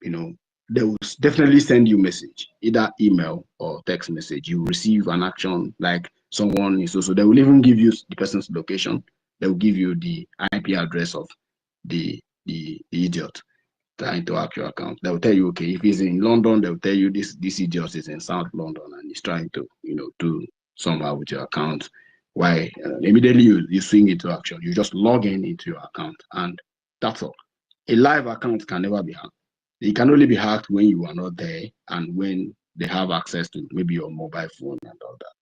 S5: they will definitely send you message, either email or text message. You receive an action like someone is also, they will even give you the person's location. They will give you the IP address of the idiot trying to hack your account. They will tell you, okay, if he's in London, they will tell you this idiot is in South London and he's trying to, do somehow with your account. Why? Immediately you swing into action. You just log into your account, and that's all. A live account can never be hacked. It can only be hacked when you are not there and when they have access to maybe your mobile phone and all that.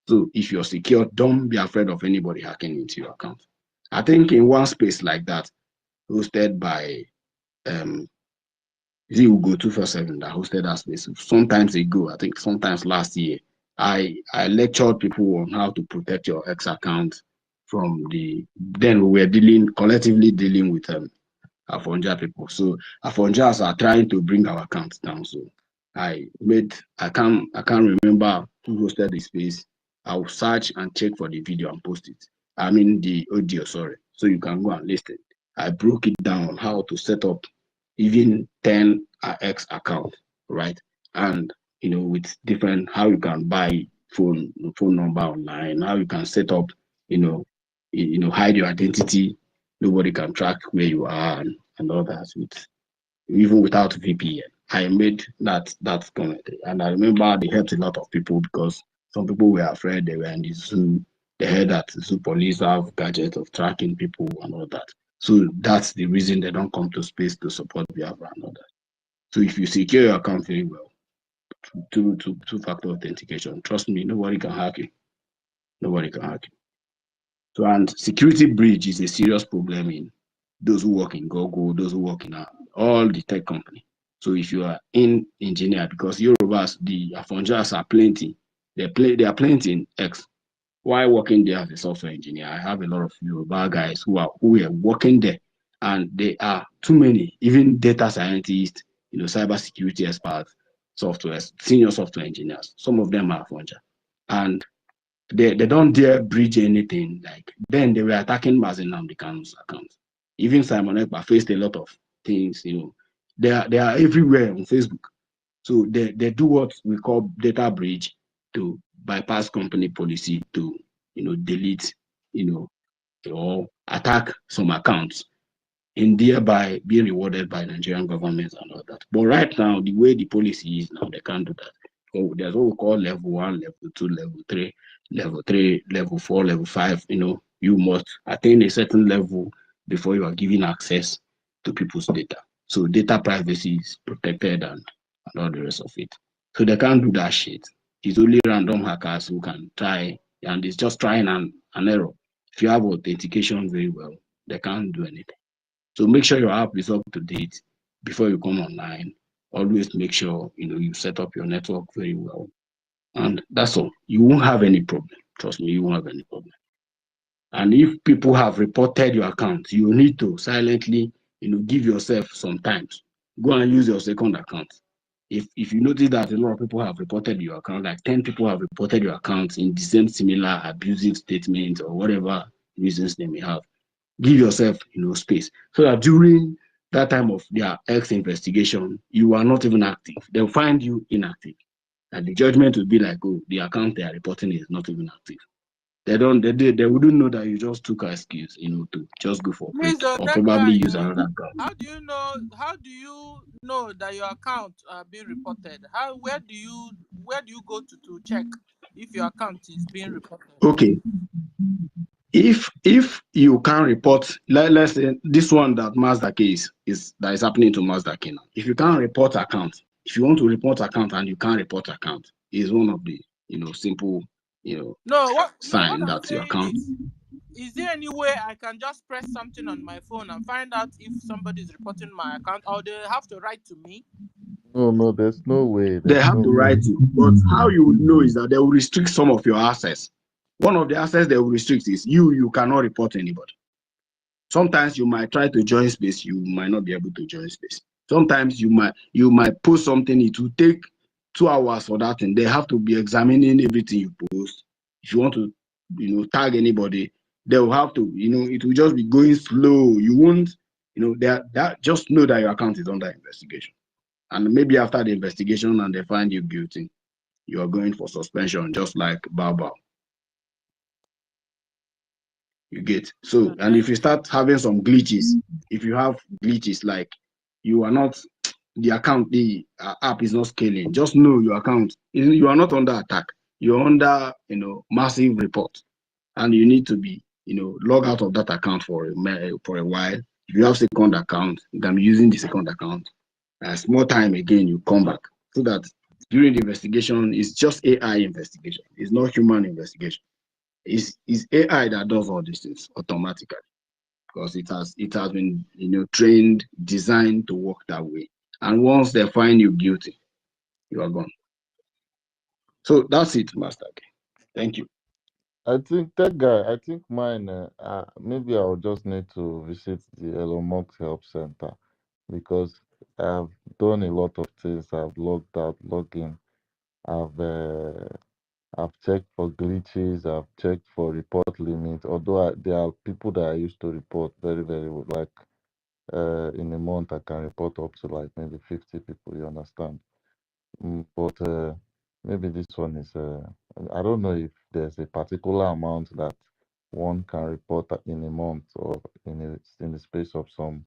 S5: So if you're secure, don't be afraid of anybody hacking into your account. I think in one space like that, hosted by is it Ugo247 that hosted that space sometimes ago, I think sometimes last year, I lectured people on how to protect your X account from then we were collectively dealing with Afonja people. So Afonjas are trying to bring our accounts down. So I can't remember who hosted the space. I'll search and check for the video and post it. I mean the audio, sorry. So you can go and listen. I broke it down on how to set up even 10 X account, right? And with different how you can buy phone number online, how you can set up, hide your identity. Nobody can track where you are and all that even without VPN. I made that commentary, and I remember they helped a lot of people because some people were afraid. They were in the zoo. They heard that zoo police have gadgets of tracking people and all that. So that's the reason they don't come to space to support Biafra and all that. So if you secure your account very well, two-factor authentication, trust me, nobody can hack you. Nobody can hack you. So, and security breach is a serious problem in those who work in Google, those who work in all the tech company. So if you are in engineer, because Yorubas, the Afonjas are plenty, they are plenty in X. While working there as a software engineer, I have a lot of Yoruba guys who are working there, and they are too many, even data scientists, cybersecurity experts, senior software engineers. Some of them are Afonja. And they don't dare breach anything. Like then they were attacking Mazen Namdekano's account. Even Simon Ekpa faced a lot of things, They are everywhere on Facebook. So they do what we call data breach to bypass company policy to delete, or attack some accounts and thereby being rewarded by Nigerian government and all that. But right now, the way the policy is now, they can't do that. So there's what we call level 1, level 2, level 3, level 4, level 5. You must attain a certain level before you are given access to people's data. So data privacy is protected and all the rest of it. So they can't do that shit. It's only random hackers who can try, and it's just trying an error. If you have authentication very well, they can't do anything. So make sure your app is up to date before you come online. Always make sure you set up your network very well. And that's all. You won't have any problem. Trust me, you won't have any problem. And if people have reported your account, you need to silently, give yourself some time. Go and use your second account. If you notice that a lot of people have reported your account, like 10 people have reported your account in the same similar abusive statement or whatever reasons they may have, give yourself space so that during that time of their X investigation, you are not even active. They'll find you inactive. And the judgment will be like, oh, the account they are reporting is not even active. They wouldn't know that you just took an excuse, to just go for a break
S1: Please,
S5: or
S1: that
S5: probably
S1: guy,
S5: use another account.
S1: how do you know that your account are being reported? Where do you go to check if your account is being reported?
S5: Okay. If you can report, let's say this one that Mazda case is happening to Mazda now. If you can't report account, if you want to report account and you can't report account, is one of the simple
S1: What
S5: sign
S1: I'm
S5: that your
S1: saying
S5: account.
S1: is there any way I can just press something on my phone and find out if somebody is reporting my account, or they have to write to me?
S6: No, there's no way.
S5: They
S6: There's
S5: have
S6: no
S5: to
S6: way.
S5: write you, but how you would know is that they will restrict some of your access. One of the access they will restrict is you cannot report anybody. Sometimes you might try to join space, you might not be able to join space. Sometimes you might post something, it will take 2 hours for that, and they have to be examining everything you post. If you want to, tag anybody, they will have to, it will just be going slow. You won't, that just know that your account is under investigation. And maybe after the investigation and they find you guilty, you are going for suspension, just like Bao. You get so, and if you start having some glitches, if you have glitches like you are not, the account, the app is not scaling, just know your account, you are not under attack. You're under massive report, and you need to be log out of that account for a while. If you have second account, you can be using the second account. As more time again, you come back, so that during the investigation, it's just AI investigation. It's not human investigation. It's AI that does all these things automatically, because it has been trained, designed to work that way. And once they find you guilty, you are gone. So that's it, Master. Thank you.
S6: I think that guy. I think mine. Maybe I'll just need to visit the Elon Musk Help Center, because I've done a lot of things. I've logged out, logged in. I've uh, I've checked for glitches. I've checked for report limits. Although there are people that I used to report very, very well. Like in a month, I can report up to like maybe 50 people. You understand? But maybe this one is. I don't know if there's a particular amount that one can report in a month, or in the space of some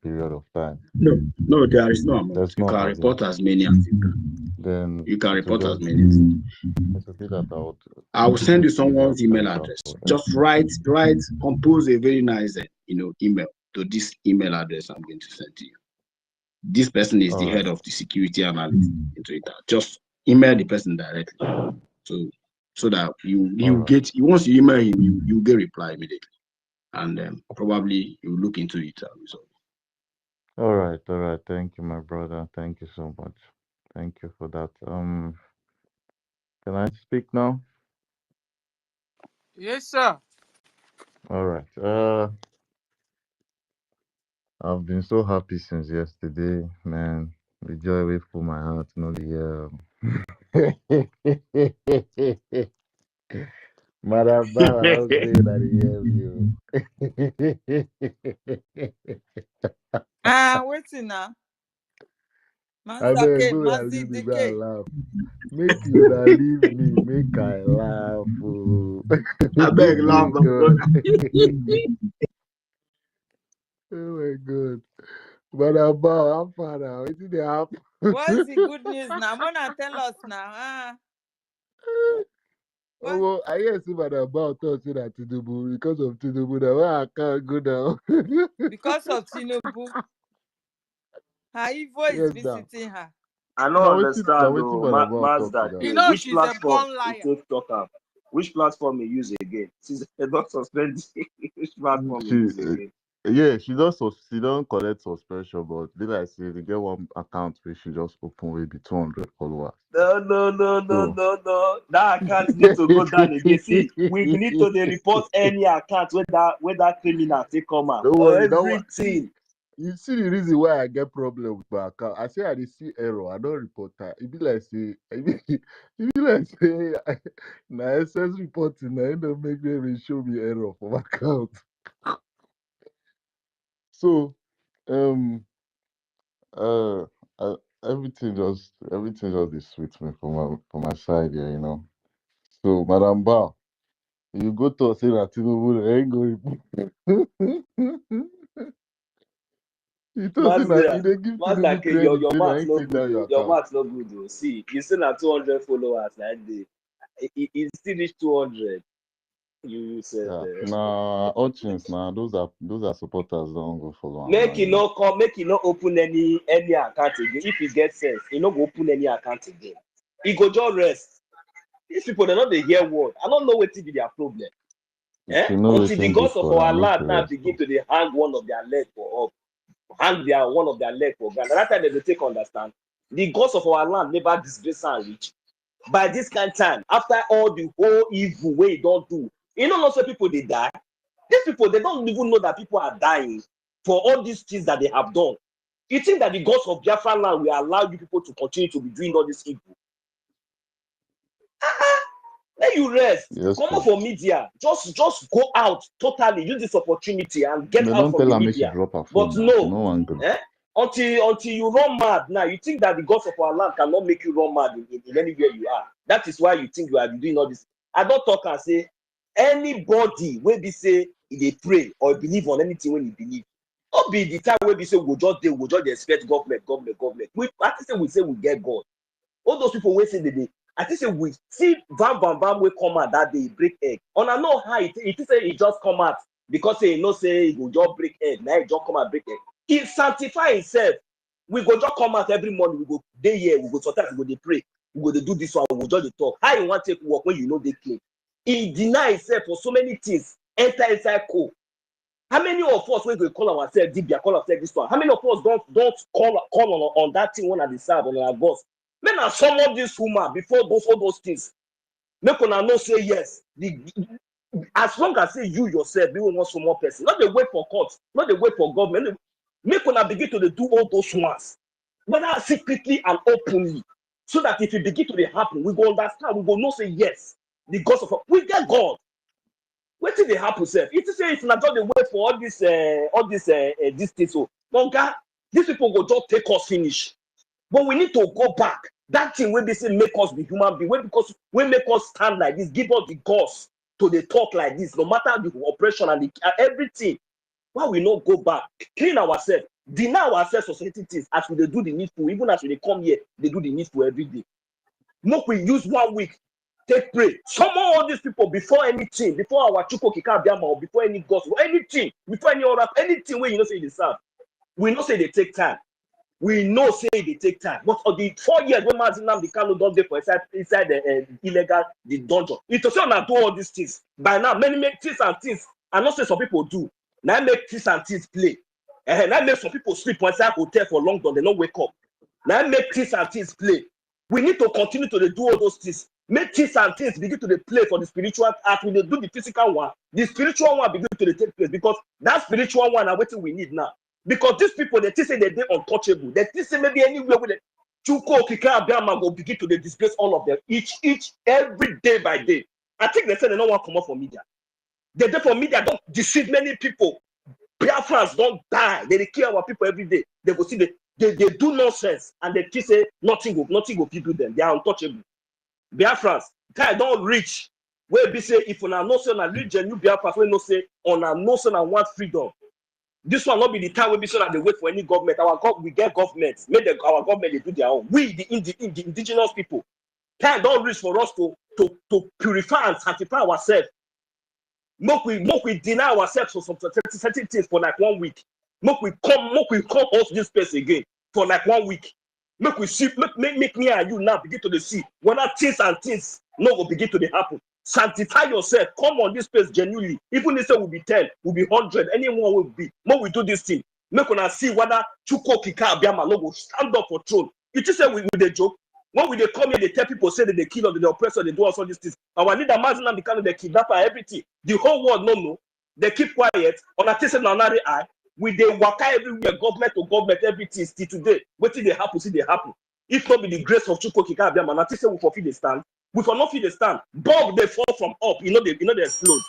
S6: period of time.
S5: No, there is no amount.
S6: There's
S5: You
S6: not,
S5: can
S6: as in.
S5: report as many as you can.
S6: Then
S5: You can
S6: it will
S5: report as
S6: just
S5: many as you can.
S6: it will be that
S5: I will send you
S6: use
S5: someone's email
S6: Telegram
S5: address.
S6: for
S5: Just compose a very nice, email to this email address I'm going to send to you. This person is the
S6: All
S5: head
S6: right.
S5: of the security analyst in Twitter. Just email the person directly, so that
S6: All right.
S5: once you email him, you get reply immediately, and probably you look into it and resolve.
S6: All right. All right. Thank you, my brother. Thank you so much. Thank you for that. Can I speak now?
S1: Yes, sir.
S6: All right. I've been so happy since yesterday, man. The joy will fill my heart, not the Maraba, I was saying that you.
S2: Waiting now.
S6: I
S2: Master
S6: beg,
S2: K,
S6: go and
S2: Master
S6: leave me, go and
S2: DK.
S6: laugh. Make you that leave me, make I laugh. Oh,
S5: I beg,
S6: oh
S5: laugh,
S6: my
S5: my
S6: god.
S5: brother.
S6: Oh my god. But about how far now? What did they happen?
S2: What's the good news now? Mona, tell us now.
S6: Oh,
S2: What?
S6: well, I guess if I'm about to say that Tinubu, because of Tinubu, now I can't go down.
S2: Because of Tinubu, her Ivo is
S6: Yes, now.
S2: visiting her.
S4: I don't
S6: Now
S4: understand
S6: waiting
S4: though.
S6: for about talk
S4: Mazda
S6: to that.
S1: You
S4: K.
S1: know
S4: Which
S1: she's a
S4: platform
S1: born
S4: you
S1: liar.
S4: take talk am? Which platform you use again? Since not suspend, which platform you
S6: She,
S4: use again?
S6: yeah, she don't collect suspension, but like I say, they get one account where she just open maybe 200 followers. So,
S4: No. That account need to go down again. See, we need to report any account where that criminal take come out.
S6: don't worry, that one.
S4: Everything.
S6: You see the reason why I get problem with my account. I say I dey see error, I don't report that. It be like say, na SS reporting, na don't make them show me error for my account. So Um. Uh. uh everything just is sweet me from my side here, you know. So, Madam Ba, you go to say that Tinubu ain't going. You told say that
S8: Mazda,
S6: you dey give
S8: Mazda,
S6: Tinubu
S8: okay,
S6: credit,
S8: your
S6: say that
S8: math
S6: he
S8: no
S6: take
S8: good
S6: down your
S8: though. Your
S6: account.
S8: math no good though. See, you still have 200 followers that day. It still reach 200. You said
S6: Yeah, nah, audience, nah, those are supporters. Don't go follow him now,
S8: make
S6: you
S8: you
S6: know.
S8: no come, make you no open any account again. If you get sense, you no go open any account again. He go just rest. These people they not dey hear word. I don't know what be their problem.
S6: If you know
S8: Until the
S6: waiting good
S8: gods of
S6: for
S8: our
S6: them, make
S8: land
S6: you
S8: now
S6: rest.
S8: begin to dey hang one of their leg for up, hang their one of their leg for ground. And that time they take understand. The gods of our land never disgrace and rich. By this kind of time, after all the whole evil way don't do, you know, lots of people they die. These people they don't even know that people are dying for all these things that they have done. You think that the gods of Biafra land will allow you people to continue to be doing all this evil? Let you rest.
S6: Yes,
S8: Come out
S6: sir.
S8: for media. Just go out totally. Use this opportunity and get
S6: They
S8: out
S6: don't
S8: from
S6: tell
S8: the
S6: her make she
S8: media.
S6: drop her
S8: But
S6: phone now. She
S8: no,
S6: no one go.
S8: until you run mad now, you think that the gods of our land cannot make you run mad in anywhere you are. That is why you think you are doing all this. I don't talk and say anybody when be say they pray or believe on anything when you believe. Not be the time when we say we just expect government. I think we say we get God. All those people wey say they I think say we see Van wey come out that day break egg. On I know how it say he just come out because say no say he go just break egg. Now he just come out break egg. He sanctify himself. We go just come out every morning. We go day here. We go sometimes we go dey pray. We go dey do this one. We go just dey talk. How you want to take work when you know they clean? He deny himself for so many things. Enter inside cold. How many of us when we call ourselves Dibia, call ourselves this one? How many of us don't call on that thing when I decide on our boss? Men are summon this woman before all those things. Make una know say yes. As long as say you yourself, you want some more person. Not the wait for court, not the wait for government. Make una begin to do all those ones, whether secretly and openly, so that if it begin to happen, we go understand. We go know say yes. The gods of we get God. What did they happen, sir? It is say if not just the wait for all this thing. So, longer, these people go just take us finish. But we need to go back. That thing when they say make us be human being, because we make us stand like this, give us the guts to the talk like this, no matter the operation and everything. Why we not go back, clean ourselves, deny ourselves society things as we do the needful, even as we come here, they do the needful every day. Make we use 1 week, take pray. Summon all these people before anything, before our Chuko Kika or before any gospel, anything, before any other, anything where you know say they serve. We know say they take time. We know say they take time. But for the 4 years when Mazinam the Kano don't dey for inside the illegal the dungeon. It also not do all these things. By now, many make things and things. I know say some people do. Now make things and things play. Now make some people sleep inside hotel for long time, they don't wake up. Now make things and things play. We need to continue to do all those things. Make things and things begin to play for the spiritual as we do the physical one. The spiritual one begin to take place because that spiritual one are what we need now. Because these people, they think say they're untouchable. They think say maybe anywhere with it. Chuko, Kika, Abiyama will begin to disgrace all of them every day by day. I think they said they don't want to come up for media. They for media don't deceive many people. Biafrans don't die. They kill our people every day. They go see they do nonsense and they think say nothing will people them. They are untouchable. Biafrans, time don't reach. Where be say if on a no son and reach a new Biafrans, we no say on a no son and want freedom. This one not be the time we be so that they wait for any government. We get government. Make our government they do their own. We the indigenous people. Time don't reach for us to purify and sanctify ourselves. Make we deny ourselves for some certain things for like 1 week. Make we come out this place again for like 1 week. Make we see, make me and you now begin to see whether things and things no will begin to happen. Sanctify yourself. Come on this place genuinely. Even if it will be 10, will be 100, anyone will be. When we do this thing, make una see whether Chuko Kika Abiyama no will stand up for throne. You just say we dey joke. When we they come here, they tell people say that they kill or they oppressor, they do all these things. Our leader Mazinam become the kidnapper, everything. The whole world no. They keep quiet. On a test another eye. We they waka everywhere, government to government, everything still today. What did they happen? See they happen. If not be the grace of Chuko Kika Abiyama, I say we fulfill the stand. We for not feel the stand. Bulb they fall from up. They explode.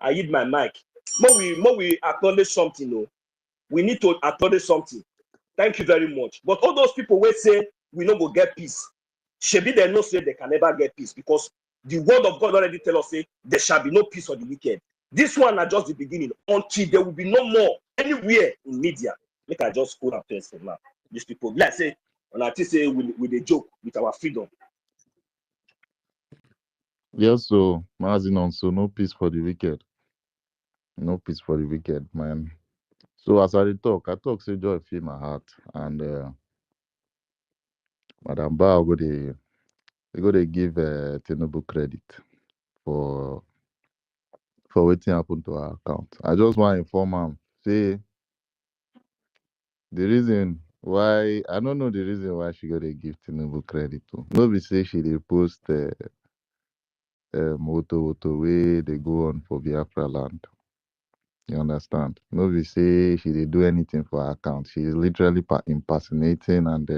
S8: I hit my mic. More we acknowledge something, no. we need to acknowledge something. Thank you very much. But all those people will say we no go get peace. Shebi they no say they can never get peace because the word of God already tell us say there shall be no peace for the wicked. This one are just the beginning until there will be no more anywhere in media. Make I just cool up first for now. These people, like say, and I say with a joke with our freedom.
S6: Yes, so Mazinon, so no peace for the wicked. No peace for the wicked, man. So as I talk say joy fill my heart. And Madam Bao go they give Tinubu credit for what happened to her account. I just want to inform am say the reason why I don't know the reason why she got to give Tinubu credit to. No be say she dey post moto way they go on for Biafra land. You understand? No be say she dey do anything for her account. She is literally impersonating and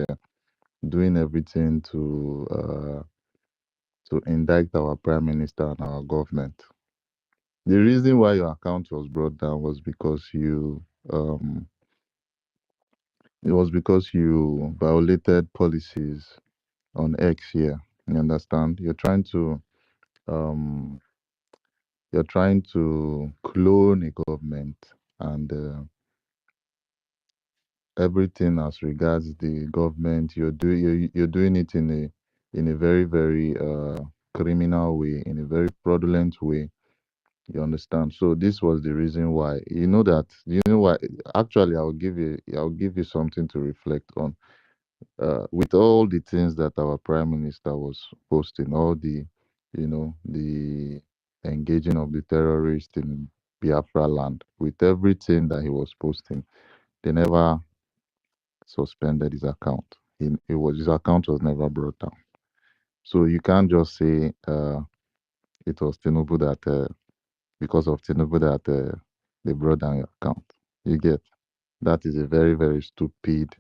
S6: doing everything to indict our prime minister and our government. The reason why your account was brought down was because you violated policies on X here. You understand? Um you're trying to clone a government and everything as regards the government. You're doing it in a very very criminal way, in a very fraudulent way. You understand? So this was the reason why. You know that. You know why? Actually, I'll give you something to reflect on. With all the things that our prime minister was posting, all the engaging of the terrorists in Biafra land, with everything that he was posting, they never suspended his account. His account was never brought down. So you can't just say it was Tinubu that because of Tinubu that they brought down your account. You get that is a very very stupid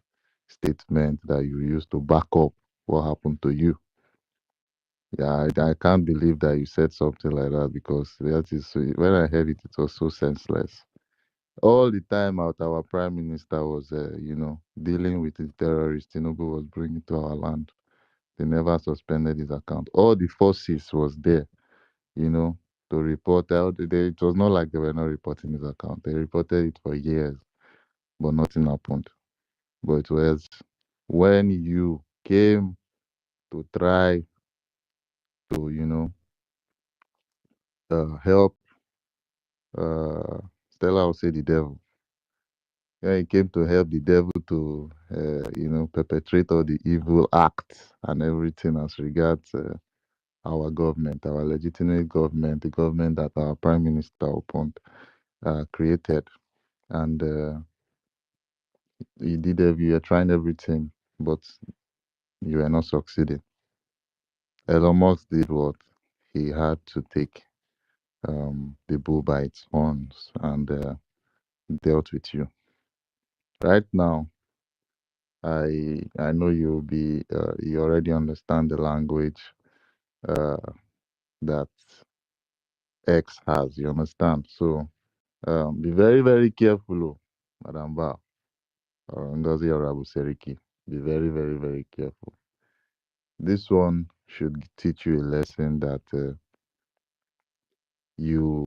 S6: statement that you use to back up what happened to you. Yeah, I can't believe that you said something like that because that is when I heard it, it was so senseless. All the time out, our prime minister was, dealing with the terrorists Tinubu was bringing to our land. They never suspended his account. All the forces was there, you know, to report out. It was not like they were not reporting his account. They reported it for years, but nothing happened. But it was when you came to try to, help Stella will say the devil. Yeah, he came to help the devil to, perpetrate all the evil acts and everything as regards our government, our legitimate government, the government that our prime minister upon created, and you were trying everything, but you were not succeeding. Elon Musk did what he had to take the bull by its horns and dealt with you. Right now, I know you already understand the language uh, that X has. You understand? So be very very careful, Madam Ba or Ngozi or Abu Seriki. Be very very very careful. This one should teach you a lesson that you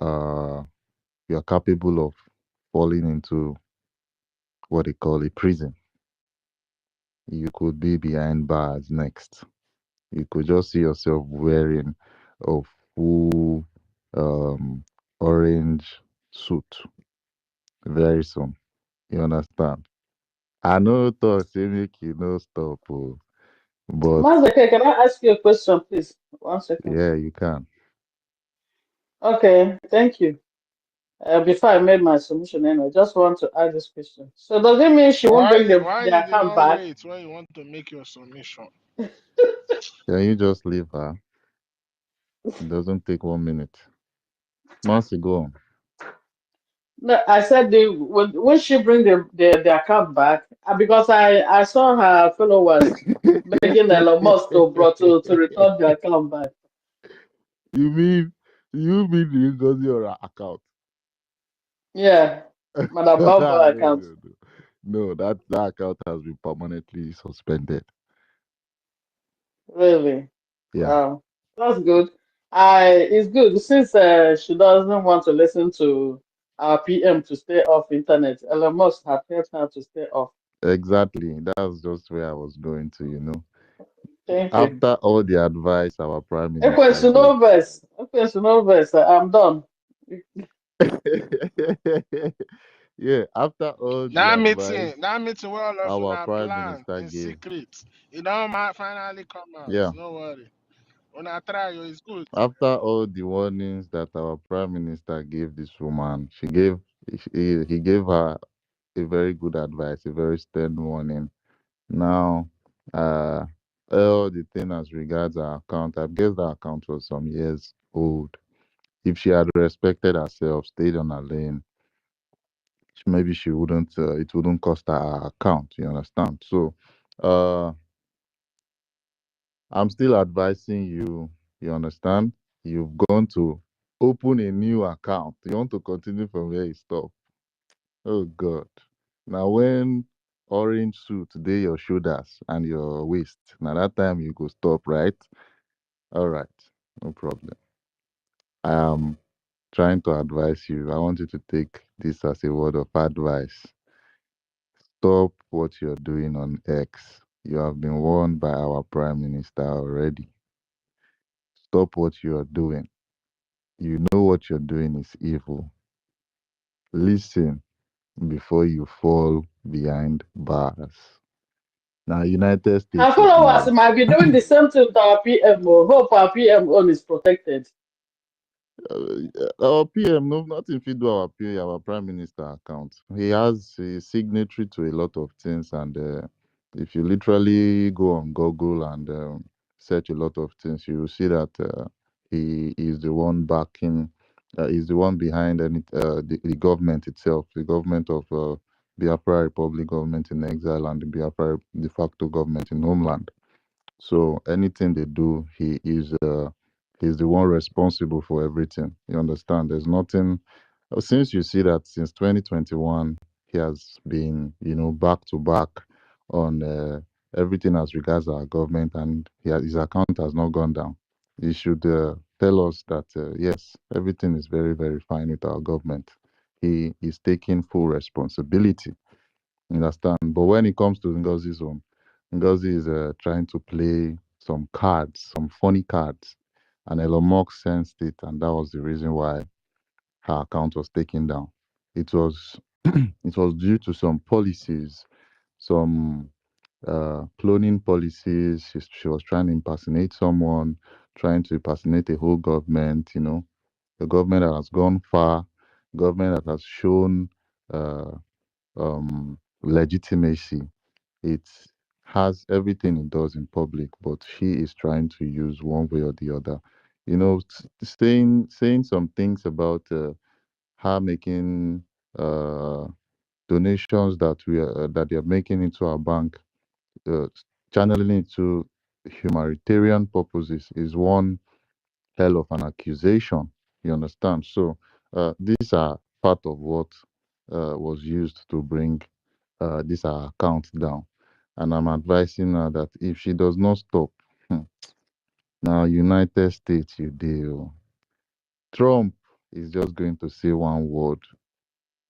S6: are you are capable of falling into what they call a prison. You could be behind bars next. You could just see yourself wearing a full um, orange suit very soon. You understand? I know talk say make you no stop, but
S2: Mazeke, can I ask you a question, please? 1 second.
S6: yeah, you can.
S2: Okay, thank you. Before I made my submission, I just want to ask this question. So does it mean she won't bring
S9: Why
S2: the
S9: you did
S2: account
S9: not
S2: back?
S9: wait when you want to make your submission?
S6: Can you just leave her? It doesn't take 1 minute. Mercy, go on.
S2: No, I said when she bring the account back, because I saw her followers begging Elon Musk to return the account back.
S6: You mean you mean the Ngozi or account?
S2: Yeah. Madam
S6: no,
S2: Bumper
S6: no,
S2: account.
S6: no. No, that account has been permanently suspended.
S2: Really?
S6: Yeah,
S2: Wow. That's good. It's good since she doesn't want to listen to our PM to stay off internet. Elon Musk have helped her to stay off.
S6: exactly. That's just where I was going to.
S2: Thank you.
S6: After all the advice our prime minister
S2: Ekwensu
S6: gave.
S2: no verse. Ekwensu no verse. I'm done.
S6: Yeah, after all the advice
S9: That meeting where all of
S6: our
S9: una
S6: prime
S9: plan
S6: minister
S9: in
S6: gave.
S9: secret. It don't might finally come out.
S6: Yeah,
S9: No worry. Una try, it's good.
S6: after all the warnings that our prime minister gave this woman, he gave her a very good advice, a very stern warning. Now, uh, all the thing as regards her account, I guess the account was some years old. If she had respected herself, stayed on her lane, maybe she wouldn't. It wouldn't cost her account. You understand? So, uh, I'm still advising you. You understand? You've gone to open a new account. You want to continue from where you stop. Oh God! Now, when orange suit dey your shoulders and your waist, now that time you go stop, right? All right, no problem. I am trying to advise you. I want you to take this as a word of advice. Stop what you're doing on X. You have been warned by our Prime Minister already. Stop what you are doing. You know what you're doing is evil. Listen before you fall behind bars. Now, United
S2: Her
S6: States is
S2: followers
S6: now.
S2: might be doing the same thing to our PM. Hope our PM own is protected.
S6: Our PM, no, nothing fit do our PA, our Prime Minister account. He has a signatory to a lot of things, and if you literally go on Google and search a lot of things, you will see that he is the one backing, is the one behind the government itself, the government of Biafra Republic government in exile and the Biafra de facto government in homeland. So anything they do, he's the one responsible for everything. You understand? There's nothing since you see that since 2021 he has been, back to back on everything as regards our government, and his account has not gone down. He should tell us that yes, everything is very very fine with our government. He is taking full responsibility. You understand? But when it comes to Ngozi's own, Ngozi is trying to play some cards, some funny cards. And Elon Musk sensed it, and that was the reason why her account was taken down. It was it was due to some policies, some cloning policies. She was trying to impersonate someone, trying to impersonate a whole government, a government that has gone far, government that has shown uh, legitimacy. It has everything it does in public, but she is trying to use one way or the other. Saying some things about her making uh, donations that they're making into our bank, uh, channeling it to humanitarian purposes is one hell of an accusation. You understand? So these are part of what was used to bring this account down. And I'm advising her that if she does not stop, now United States you deal. Trump is just going to say one word.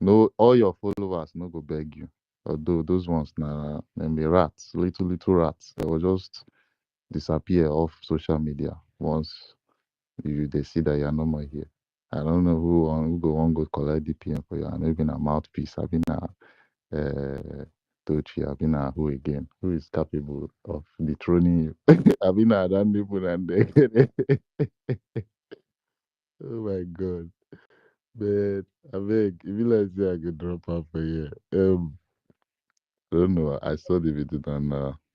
S6: No, all your followers no go beg you. Although those ones now them be rats, little rats. They will just disappear off social media once they see that you're no more here. I don't know who go one go collect DPM for you. Maybe a mouthpiece. I've been a Tochi, Abina, who again? Who is capable of dethroning you? Abina, that people and they. Oh my God. But I beg, if you like say I could drop out for you. I don't know. I saw the video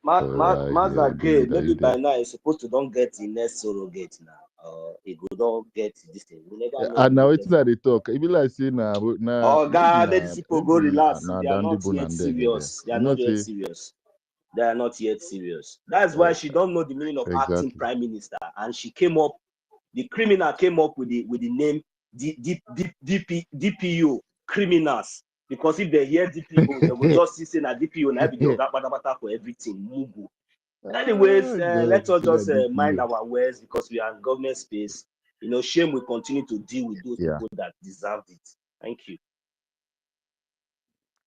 S6: on
S8: Mazda Gay,
S6: David, are you
S8: maybe by
S6: there?
S8: now he's supposed to don't get the next surrogate now. He go don't get this thing. We never know
S6: And
S8: the
S6: now it's
S8: latest
S6: not
S8: one.
S6: they talk. If you like say
S8: Oh God, let these people go
S6: maybe
S8: relax. They are
S6: Dandy
S8: not
S6: Bone
S8: yet
S6: and Deg there.
S8: serious. They are
S6: You know
S8: not yet
S6: say
S8: serious. They are not yet serious. That's why
S6: uh,
S8: she don't know the meaning of acting
S6: exactly.
S8: prime minister, and she came up. The criminal came up with the name DPU criminals. Because if they hear DPO, they will just see say na DPO na be the oga patapata for everything. Mugu. Anyways, let us just mind our words because we are in government space. You know, shame will continue to deal with those people that deserve it. Thank you.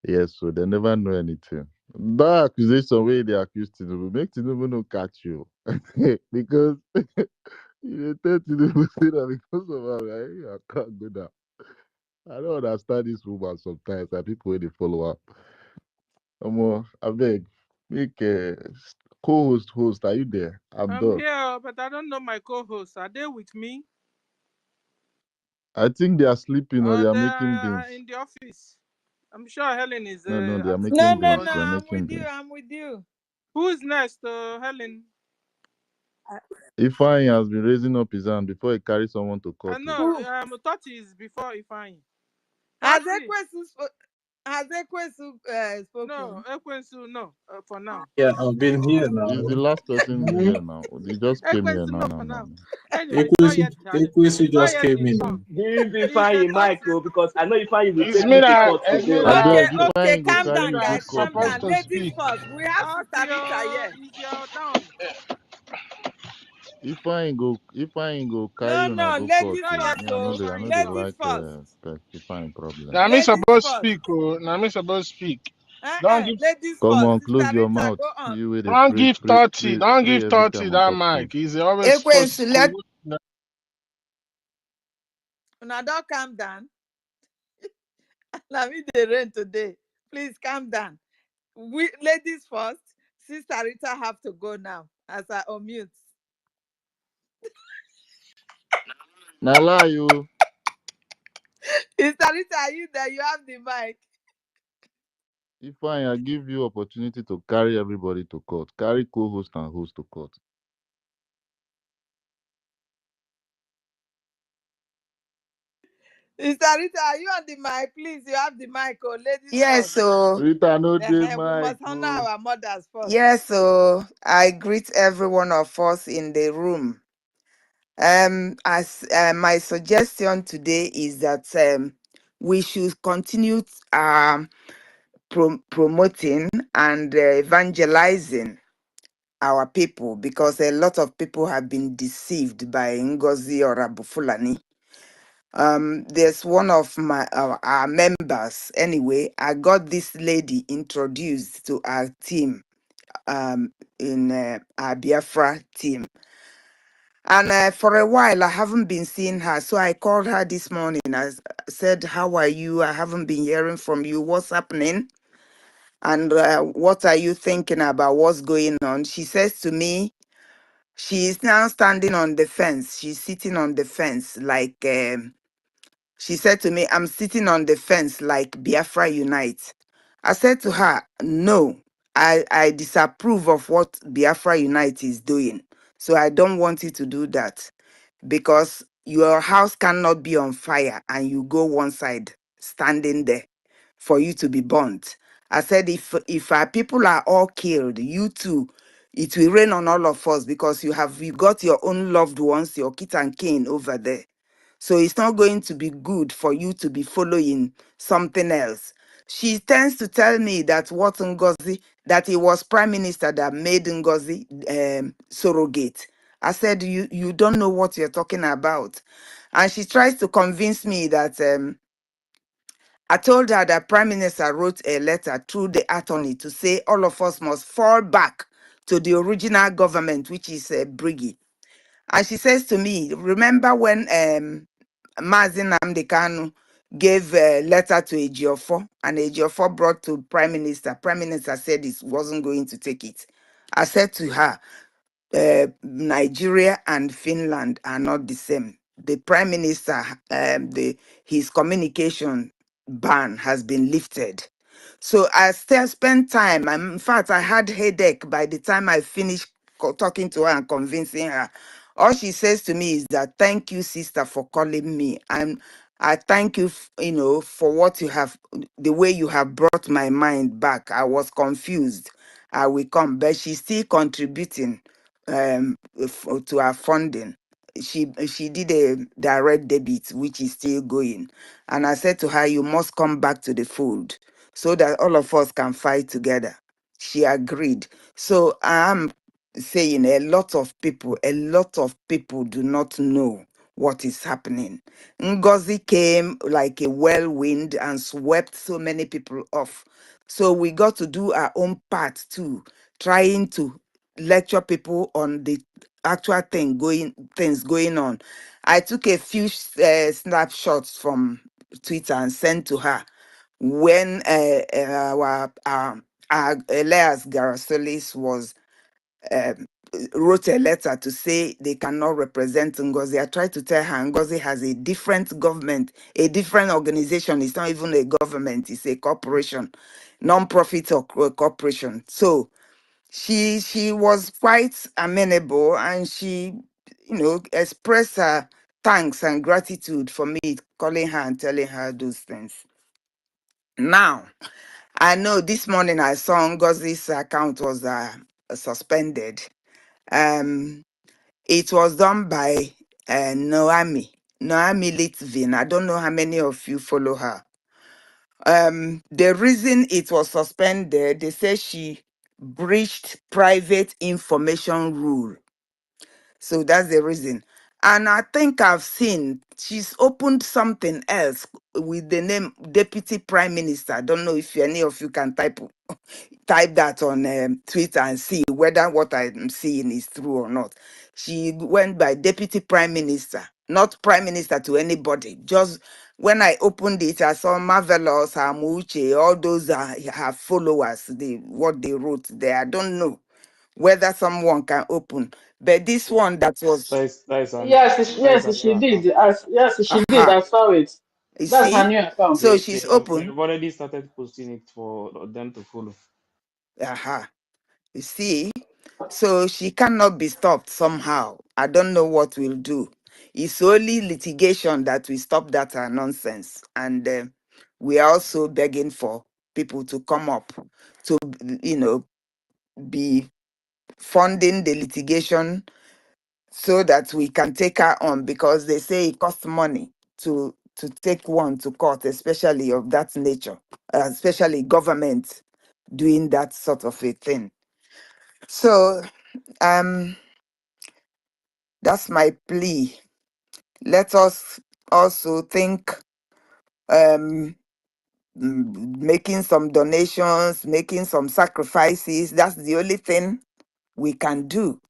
S6: Yes, so they never know anything. That accusation where they accuse Tinubu make Tinubu no catch you. Because you tell Tinubu say that because of her, right? I can't go down. I don't understand this woman sometimes and people when they follow up. I beg, make host, are you there? I'm
S1: I'm
S6: done.
S1: here, but I don't know my co-hosts. Are they with me?
S6: I think they are sleeping or
S1: Or
S6: they are
S1: they
S6: making
S1: are
S6: beans.
S1: in the office? I'm sure Helen is
S6: No, they are
S1: answering
S2: No,
S6: making
S1: the
S2: no,
S6: beans.
S2: no.
S6: They are
S1: question.
S2: I'm
S6: making
S2: with you.
S6: beans.
S2: I'm with you.
S1: Who's next, Helen?
S6: Ifeanyi has been raising up his hand before he carries someone to
S1: I
S6: court.
S1: know.
S2: Who?
S1: Tati is before Ifeanyi.
S2: Has
S1: Tati.
S2: Ekwesu
S1: No,
S2: spoken?
S1: Ekwensu, no, for now.
S7: Yeah, I've been here now.
S6: He's the last person
S7: Mhm.
S6: here now. He just came here
S1: Ekwensu,
S6: now,
S1: no,
S6: now,
S1: for
S6: now.
S1: now.
S6: now.
S1: Anyway, it's not yet done.
S7: Equisi
S1: It's not
S7: just
S1: yet
S7: came
S1: been
S7: in.
S1: solved.
S8: Give
S1: It's
S8: Ifeanyi mic,
S1: Tati.
S8: because I know Ifeanyi will
S9: It's
S8: take
S9: me
S8: you to
S9: that,
S8: court
S9: it's me
S8: today.
S6: I
S9: that,
S2: Okay,
S6: beg,
S2: okay,
S6: Ifeanyi go
S9: it's
S2: calm
S9: me
S6: carry
S2: down,
S6: you go
S2: guys.
S9: that's
S6: court
S2: Calm
S6: now.
S9: supposed
S2: down.
S9: to
S2: Ladies
S9: speak.
S2: first. We have Sister Rita here.
S1: Tati, is your down?
S6: If I ain't go carry
S2: No,
S6: you now
S2: no,
S6: go
S1: It's
S6: court.
S2: ladies
S1: not
S6: Oh.
S1: yet
S2: first.
S6: Me,
S1: been
S2: So,
S6: I know
S1: Ifeanyi
S6: they
S1: down.
S2: ladies
S6: like
S2: first.
S6: specifying problem.
S9: Now me
S2: Ladies
S9: supposed to
S2: first.
S9: speak, oh. Now me supposed to speak. Don't give,
S2: Ladies
S6: Come
S2: first.
S6: on,
S2: Sister
S6: close your
S2: Rita,
S6: mouth.
S2: go on.
S6: You where they
S9: don't give 30, don't
S6: pray
S9: give
S6: every
S9: 30
S6: time on
S9: that
S6: top
S9: mic.
S6: things.
S9: He's always supposed
S2: Ekwesu,
S9: to.
S2: now don't calm down. Now me the rain today. Please calm down. We ladies first. Sister Rita have to go now as I unmute.
S6: Now lie you.
S2: Sister Rita, are you there? You have the mic.
S6: I give you opportunity to carry everybody to court. Carry co-host and host to court.
S2: Sister Rita, are you on the mic? Please, you have the mic. Oh, ladies
S10: Yes,
S2: first.
S10: so
S6: Rita no dey
S2: We
S6: mic.
S2: must honor
S6: Oh.
S2: our mothers first.
S10: yes, so I greet every one of us in the room. As my suggestion today is that we should continue promoting and evangelizing our people because a lot of people have been deceived by NGOZI or Abu Fulani. There's one of our members. Anyway, I got this lady introduced to our team in our Biafra team. And for a while, I haven't been seeing her. So I called her this morning. Said, how are you? I haven't been hearing from you. What's happening? And what are you thinking about? What's going on? She says to me, she is now standing on the fence. She's sitting on the fence like, she said to me, I'm sitting on the fence like Biafra Unite. I said to her, no, I disapprove of what Biafra Unite is doing. So I don't want you to do that because your house cannot be on fire and you go one side standing there for you to be burnt. I said, if our people are all killed, you too, it will rain on all of us because you got your own loved ones, your kit and kin over there. So it's not going to be good for you to be following something else. She tends to tell me that what Ngozi, that it was Prime Minister that made Ngozi surrogate. I said, you don't know what you're talking about. And she tries to convince me that I told her that Prime Minister wrote a letter through the attorney to say all of us must fall back to the original government, which is BRGIE. And she says to me, remember when Mazin Namdekanu gave a letter to Ejiofor and Ejiofor brought to Prime Minister. Prime Minister said he wasn't going to take it. I said to her, Nigeria and Finland are not the same. The Prime Minister, his communication ban has been lifted. So I still spent time. In fact, I had headache by the time I finished talking to her and convincing her. All she says to me is that thank you, sister, for calling me. I thank you, for what you have, the way you have brought my mind back. I was confused. I will come, but she's still contributing to our funding. she did a direct debit, which is still going. And I said to her, you must come back to the fold so that all of us can fight together. She agreed. So I'm saying a lot of people do not know what is happening. Ngozi came like a whirlwind and swept so many people off. So we got to do our own part too, trying to lecture people on the actual things going on. I took a few snapshots from Twitter and sent to her when our Elias Garasolis was um, wrote a letter to say they cannot represent Ngozi. I tried to tell her Ngozi has a different government, a different organization. It's not even a government, it's a corporation, non-profit or corporation. So she was quite amenable, and she, expressed her thanks and gratitude for me calling her and telling her those things. Now, I know this morning I saw Ngozi's account was suspended. It was done by Noami Litvin. I don't know how many of you follow her. The reason it was suspended, they say she breached private information rule. So that's the reason. And I think I've seen she's opened something else with the name Deputy Prime Minister. I don't know if any of you can type that on Twitter and see whether what I'm seeing is true or not. She went by Deputy Prime Minister, not Prime Minister to anybody. Just when I opened it, I saw Marvelous, Amuche, all those are her followers, what they wrote there. I don't know whether someone can open. But this one that was,
S11: Yes, she did. Yes, she did.
S10: aha,
S11: I saw it.
S10: you
S11: That's her
S10: see?
S11: new account.
S10: So she's open.
S4: they've already started posting it for them to follow.
S10: Aha, you see? So she cannot be stopped somehow. I don't know what we'll do. It's only litigation that will stop that nonsense. And we are also begging for people to come up to, be funding the litigation so that we can take her on, because they say it costs money to take one to court, especially of that nature, especially government doing that sort of a thing. So that's my plea. Let us also think making some donations, making some sacrifices. That's the only thing we can do.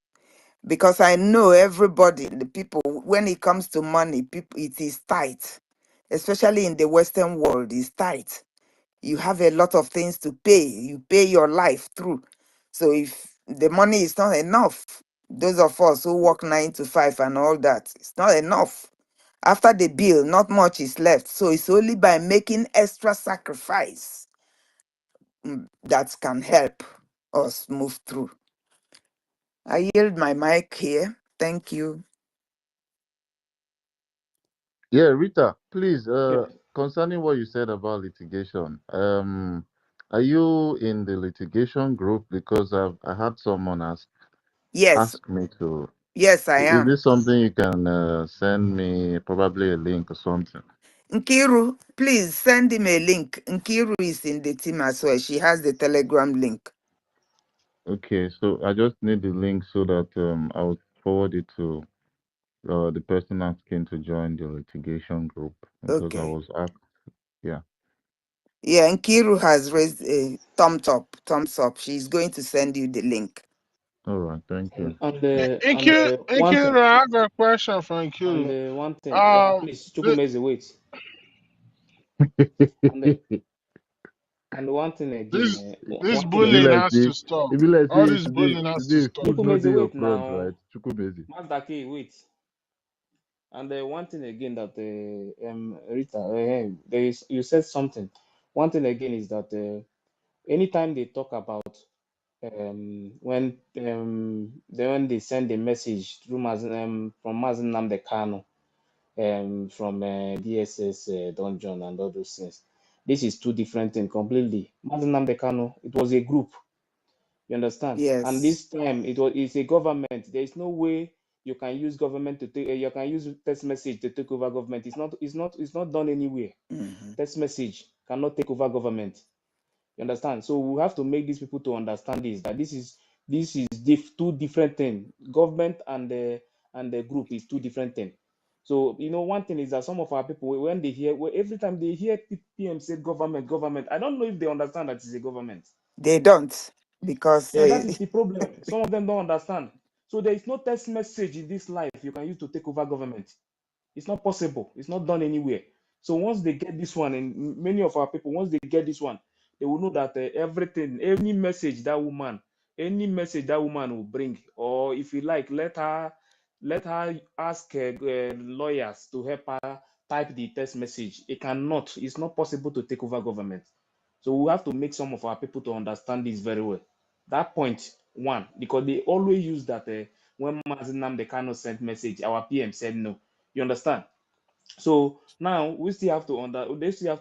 S10: Because I know everybody, the people, when it comes to money, people, it is tight. Especially in the Western world, it's tight. You have a lot of things to pay. You pay your life through. So if the money is not enough, those of us who work 9 to 5 and all that, it's not enough. After the bill, not much is left. So it's only by making extra sacrifice that can help us move through. I yield my mic here. Thank you.
S6: Yeah, Rita, please,
S4: Yeah.
S6: concerning what you said about litigation, are you in the litigation group? Because I had someone
S10: Yes,
S6: ask me to.
S10: yes, I
S6: Is
S10: am.
S6: this something you can send me, probably a link or something?
S10: Nkiru, please send him a link. Nkiru is in the team as well. She has the Telegram link.
S6: Okay, so I just need the link so that I will forward it to the person asking to join the litigation group, because I
S10: Okay.
S6: was asked. Yeah.
S10: Yeah, Nkiru has raised a thumbs up. She's going to send you the link.
S6: All right. Thank you.
S4: One thing,
S9: I have a question for Nkiru.
S4: one thing,
S9: Um,
S4: please,
S9: th-
S4: Chukwumeze, wait. And one thing again,
S9: this this
S4: one thing
S6: It be
S9: bullying
S4: again.
S6: like
S9: has
S6: say,
S9: to stop.
S6: it be like
S9: All
S6: say
S9: this
S6: today,
S9: bullying has to
S6: today
S9: stop.
S6: food no
S4: Chukwumeze,
S6: day your
S4: wait
S6: front,
S4: now.
S6: right? Chukwumeze.
S4: Mazdake, wait. And one thing again that Rita, you said something. One thing again is that anytime they talk about when they send a message through from Mazen Namde Kano, from DSS dungeon and all those things, this is two different things completely. Mazen Namde Kano, it was a group, you understand? And
S10: Yes.
S4: this time it's a government. There is no way you can use government to take, you can use text message to take over government. It's not done anywhere.
S10: Mhm.
S4: Text message cannot take over government. You understand? So we have to make these people to understand this, that this is two different things. Government and the group is two different things. So one thing is that some of our people, when they hear, every time they hear PM say government, I don't know if they understand that it's a government.
S10: They don't, because
S4: Yeah, that is the problem. Some of them don't understand. So there is no text message in this life you can use to take over government. It's not possible. It's not done anywhere. So once they get this one, and many of our people, once they get this one, they will know that everything, any message that woman will bring, or if you like, let her ask lawyers to help her type the text message. It cannot. It's not possible to take over government. So we have to make some of our people to understand this very well. That point one, because they always use that when Mazinam the Kano sent message, our PM said no. You understand? So now they still have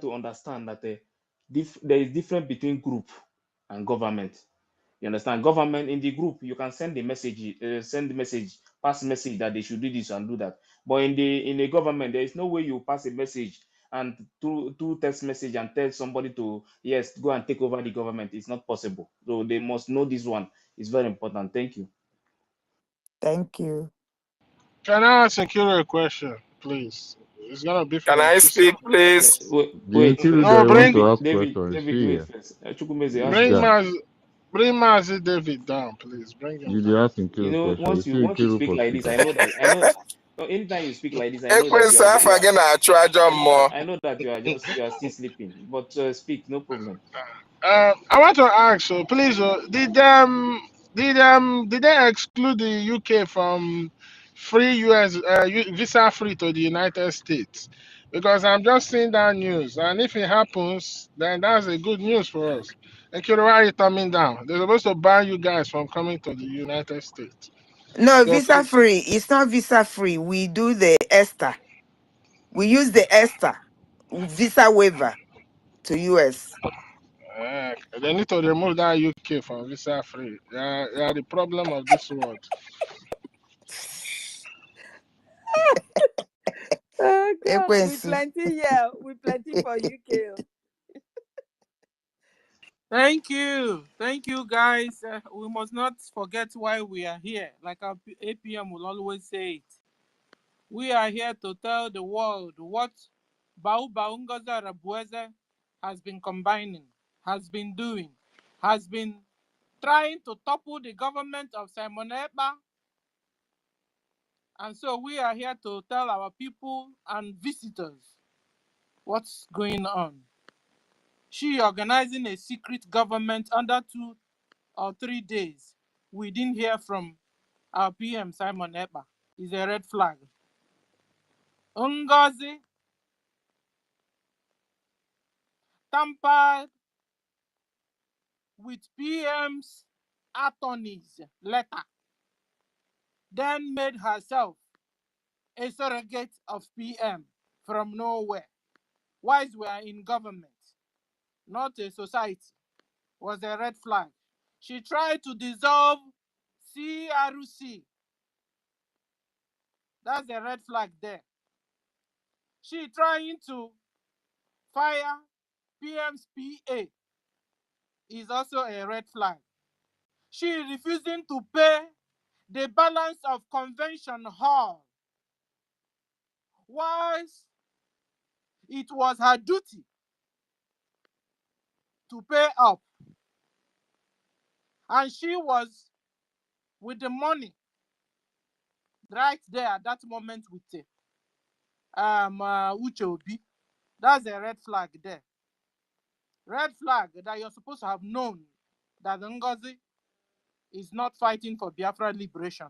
S4: to understand that there is difference between group and government. You understand? Government, in the group, you can send the message, pass message that they should do this and do that. But in a government, there is no way you pass a message and two text message and tell somebody to, yes, go and take over the government. It's not possible. So they must know this one. It's very important. Thank you.
S10: Thank you.
S9: Can I ask Secure a question, please? It's gonna be for
S12: Can
S9: like
S12: I
S9: two
S12: speak,
S9: seconds.
S12: please?
S4: Wait.
S6: The Nkiru
S9: No,
S6: that want
S9: bring
S6: to ask
S4: David,
S6: question. Is
S4: David,
S6: he
S4: wait
S6: here?
S4: first. Chukwumeze,
S6: This
S4: ask
S9: bring
S4: him.
S6: guy.
S9: Maz bring Mazi David down, please. Bring him
S6: Did you
S9: down.
S6: ask Nkiru question? You
S4: Once
S6: see
S4: you
S6: Nkiru
S4: speak
S6: for
S4: like this,
S6: speaker.
S4: no, anytime you speak like this, I know that
S12: Ekwensu afọ gị na-achụ ajọ mmụọ.
S4: I know that you are still sleeping. But speak, no problem.
S9: I want to ask, so please, did they exclude the UK from free US visa free to the United States? Because I'm just seeing that news, and if it happens, then that's a good news for us. And Kiro, why are you coming down? They're supposed to ban you guys from coming to the United States.
S10: No,
S9: So
S10: visa free. It's not visa free. We do the ESTA. We use the ESTA visa waiver to US.
S9: they need to remove that UK from visa free. They are the problem of this world.
S2: Oh God, we
S10: Ekwensu.
S2: plenty here. We plenty for UK.
S1: Thank you. Thank you, guys. We must not forget why we are here. Like our APM will always say it. We are here to tell the world what Baungoza Rabueze has been combining, has been doing, has been trying to topple the government of Simon Ekpa. And so we are here to tell our people and visitors what's going on. She organizing a secret government under 2 or 3 days. We didn't hear from our PM Simon Ekpa. Is a red flag. Ngozi tampered with PM's attorney's letter, then made herself a surrogate of PM from nowhere. Whilst we are in government, not a society, was a red flag. She tried to dissolve CRC. That's a red flag there. She trying to fire PM's PA is also a red flag. She refusing to pay the balance of convention hall, whilst it was her duty to pay up. And she was with the money right there at that moment with Uche Obi. That's a red flag there. Red flag that you're supposed to have known that Ngozi is not fighting for Biafra liberation.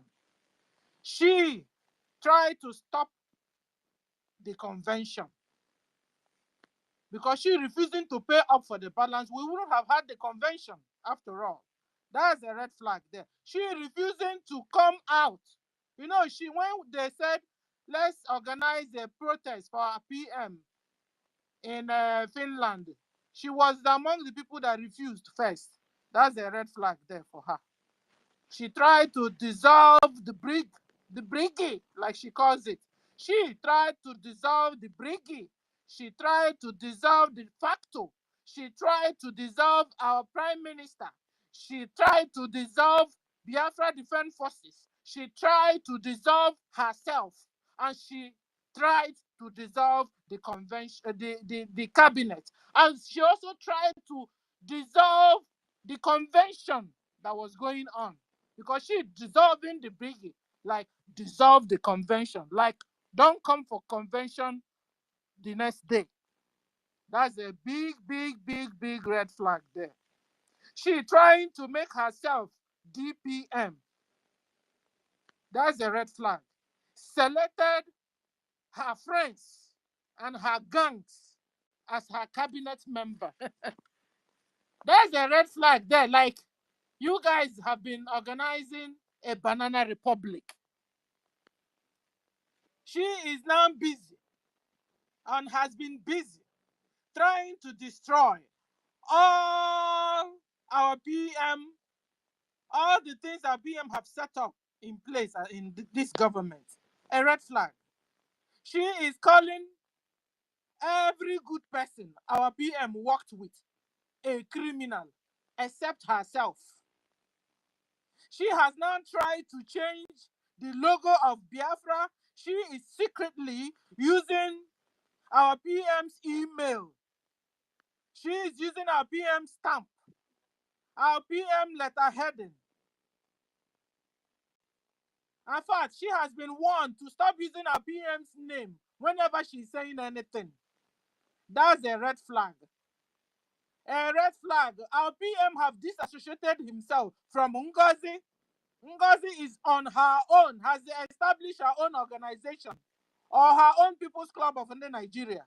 S1: She tried to stop the convention because she refusing to pay up for the balance. We wouldn't have had the convention after all. That's a red flag there. She refusing to come out. You know, when they said, let's organize a protest for our PM in Finland, she was among the people that refused first. That's a red flag there for her. She tried to dissolve the BRGIE the BRGIE, like she calls it. She tried to dissolve the BRGIE. She tried to dissolve the facto. She tried to dissolve our prime minister. She tried to dissolve Biafra Defense Forces. She tried to dissolve herself, and she tried to dissolve the convention, the cabinet, and she also tried to dissolve the convention that was going on, because she dissolving the BRGIE, like dissolve the convention, like don't come for convention the next day. That's a big, big, big, big red flag there. She trying to make herself DPM. That's a red flag. Selected her friends and her gangs as her cabinet member. There's a red flag there. Like, you guys have been organizing a banana republic. She is now busy and has been busy trying to destroy all our PM, all the things our PM have set up in place in this government. A red flag. She is calling every good person our PM worked with a criminal, except herself. She has now tried to change the logo of Biafra. She is secretly using our PM's email. She is using our PM stamp, our PM letterheading. In fact, she has been warned to stop using our PM's name whenever she's saying anything. That's a red flag. A red flag. Our PM have disassociated himself from NGOZI. NGOZI is on her own, has established her own organization or her own People's Club of Nigeria.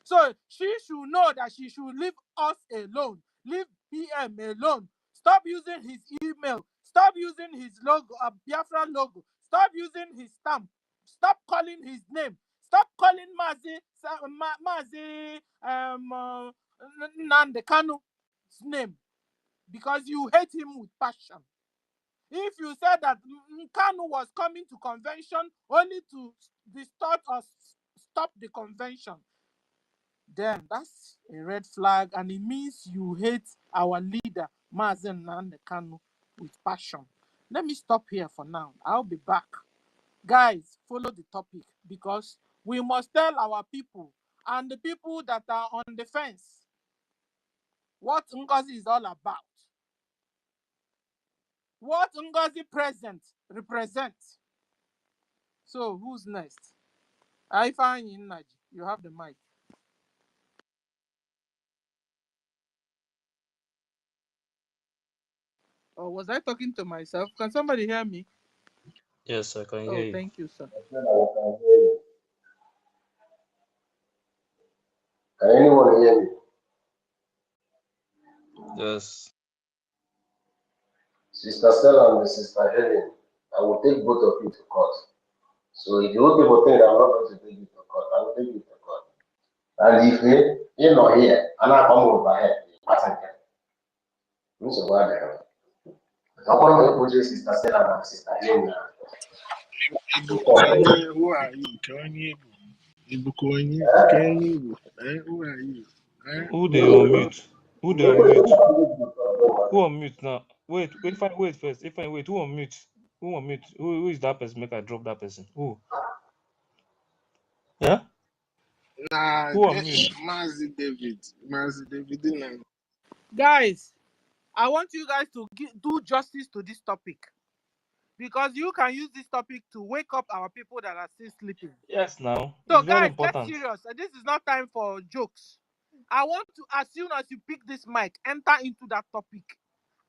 S1: So she should know that she should leave us alone, leave PM alone. Stop using his email, stop using his logo, a Biafra logo, stop using his stamp, stop calling his name, stop calling Mazi Nandekano's name, because you hate him with passion. If you said that Kanu was coming to convention only to distort or stop the convention, then that's a red flag, and it means you hate our leader, Mazen Nnamdi Kanu, with passion. Let me stop here for now. I'll be back. Guys, follow the topic, because we must tell our people and the people that are on the fence what NGOZI is all about. What NGOZI present represents. So, who's next? Ifeanyi Nnaji, you have the mic. Or was I talking to myself? Can somebody hear me?
S4: Yes, I can hear
S1: Oh,
S4: you.
S1: thank you, sir.
S5: Can anyone hear me?
S4: Yes.
S5: Sister Stella and Sister Helen, I will take both of you to court. So if you people think I'm not going to take you to court, I will take you to court. And if you're not here, and I come over here, I can get it. So what the hell? I want to put Sister Stella and Sister Helen.
S9: Ibukonye, who are you? Kanye, Ibukonye, Kanye, who are you?
S4: Who they on mute? Who they on mute? Who on mute now? Wait first. Wait, who on mute? Who on mute? Who is that person? Make I drop that person. Who? Yeah?
S9: Nah,
S4: Who on mute?
S9: Mazi David,
S1: Guys, I want you guys to do justice to this topic, because you can use this topic to wake up our people that are still sleeping.
S4: Yes, now.
S1: So,
S4: It's very
S1: guys, get
S4: important.
S1: serious. This is not time for jokes. I want to, as soon as you pick this mic, enter into that topic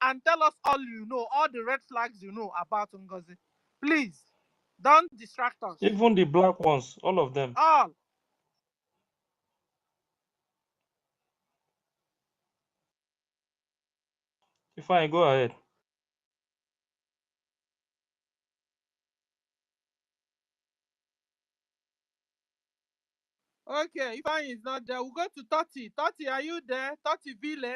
S1: and tell us all you know, all the red flags you know about NGOZI. Please, don't distract us.
S4: Even the black ones, all of them.
S1: All.
S4: If I go ahead.
S1: Okay, if I is not there, we'll go to Toti. Toti, are you there? Toti Ville?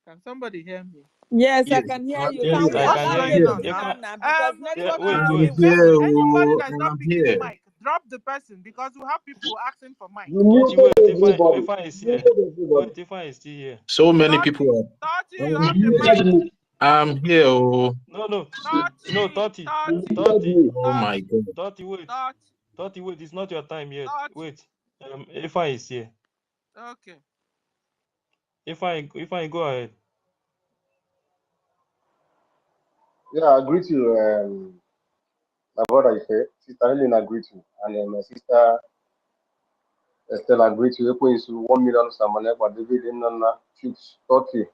S1: Can somebody hear me?
S2: Yes, I
S7: Yes,
S2: can hear
S7: I'm
S2: you.
S7: here.
S2: Can
S4: Yes,
S2: we
S4: I
S1: What's
S4: can
S2: allow
S4: hear
S1: going
S2: them
S4: you.
S1: on
S2: to
S1: now?
S2: land now? Because
S4: Yeah,
S2: network
S4: wait,
S2: has
S1: Please,
S2: been
S1: anybody
S2: fluctuating.
S1: that is not
S7: I'm
S1: picking
S7: here.
S1: mic, drop the person because we have people asking for mic.
S8: You
S4: Don't you
S8: muted
S4: wait.
S8: everybody.
S4: If I is
S8: You
S4: here.
S8: muted everybody.
S4: Wait, if I is still here.
S7: So many
S1: 30,
S7: people
S1: 30,
S7: are.
S1: you
S8: You
S1: have
S7: I'm
S1: the
S7: here.
S1: mic.
S8: muted me.
S7: I'm here. Oh,
S4: No.
S1: 30,
S4: Thirty.
S1: 30,
S8: You muted
S4: 30.
S8: me.
S7: oh my God.
S4: 30, wait.
S1: 30,
S4: 30, wait. It's not your time yet.
S1: 30.
S4: Wait. If I is here.
S1: Okay.
S4: If I go ahead.
S13: Yeah, I greet you, my brother Ife, Sister Helen, I greet you, and my sister Estelle, I greet you. Echo is 1 million Samane, but David in Nana, 30.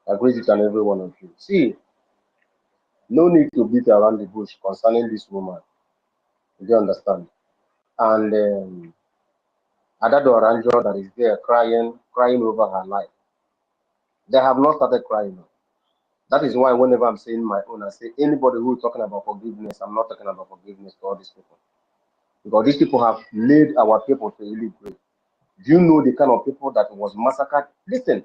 S13: I greet each and every one of you. See, no need to beat around the bush concerning this woman. You do understand? And Adado Aranjo that is there crying over her life. They have not started crying. That is why whenever I'm saying my own, I say anybody who is talking about forgiveness, I'm not talking about forgiveness to all these people. Because these people have laid our people to illegally grave. Do you know the kind of people that was massacred? Listen,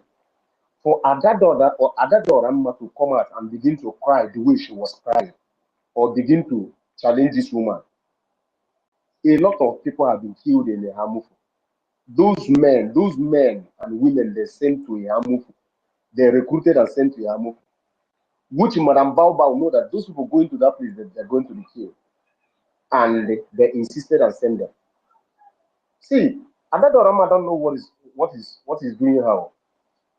S13: for Adadora or Adadorama to come out and begin to cry the way she was crying, or begin to challenge this woman, a lot of people have been killed in the Hamufu. Those men and women they sent to Yamufu, they recruited and sent to Yamufu, which Madam Baobao know that those people going to that place that they're going to be killed. And they insisted and sent them. See, Adadorama don't know what is doing her.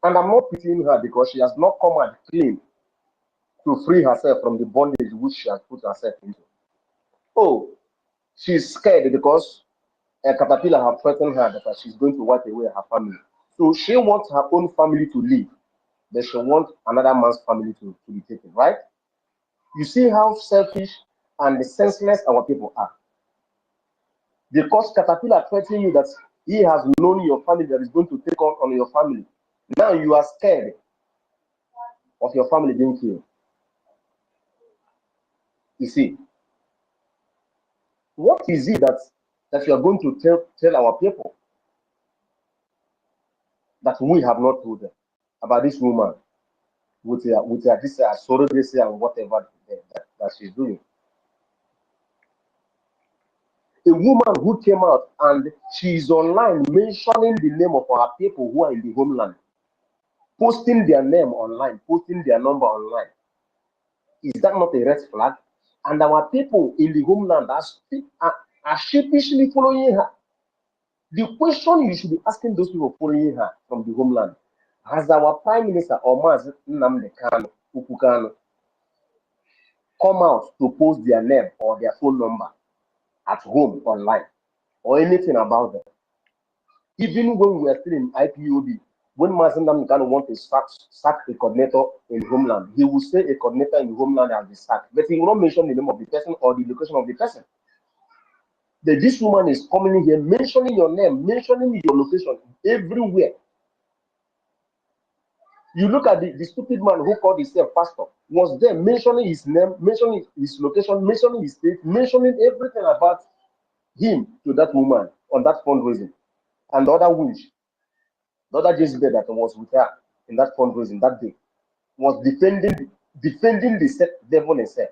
S13: And I'm not pitying her because she has not come and claim to free herself from the bondage which she has put herself into. Oh, she's scared because a caterpillar have threatened her that she's going to wipe away her family. So she wants her own family to live, but she wants another man's family to be taken, right? You see how selfish and senseless our people are. Because caterpillar threatening you that he has known your family that is going to take on your family. Now you are scared of your family being killed. You see, what is it that you are going to tell our people that we have not told them about this woman with this surrogacy and whatever that she's doing? A woman who came out and she's online mentioning the name of our people who are in the homeland, posting their name online, posting their number online. Is that not a red flag? And our people in the homeland are sheepishly following her. The question you should be asking those people following her from the homeland: has our Prime Minister or Maz Nnamdi Kanu Ukukanu come out to post their name or their phone number at home online or anything about them? Even when we are still in IPOB, when Maz Nnamdi Kanu wants to sack a coordinator in homeland, he will say a coordinator in homeland has been sacked, but he will not mention the name of the person or the location of the person. That this woman is coming in here, mentioning your name, mentioning your location everywhere. You look at the stupid man who called himself pastor, was there mentioning his name, mentioning his location, mentioning his state, mentioning everything about him to that woman on that fundraising. And the other witch, the other Jezebel that was with her in that fundraising that day, was defending the devil himself,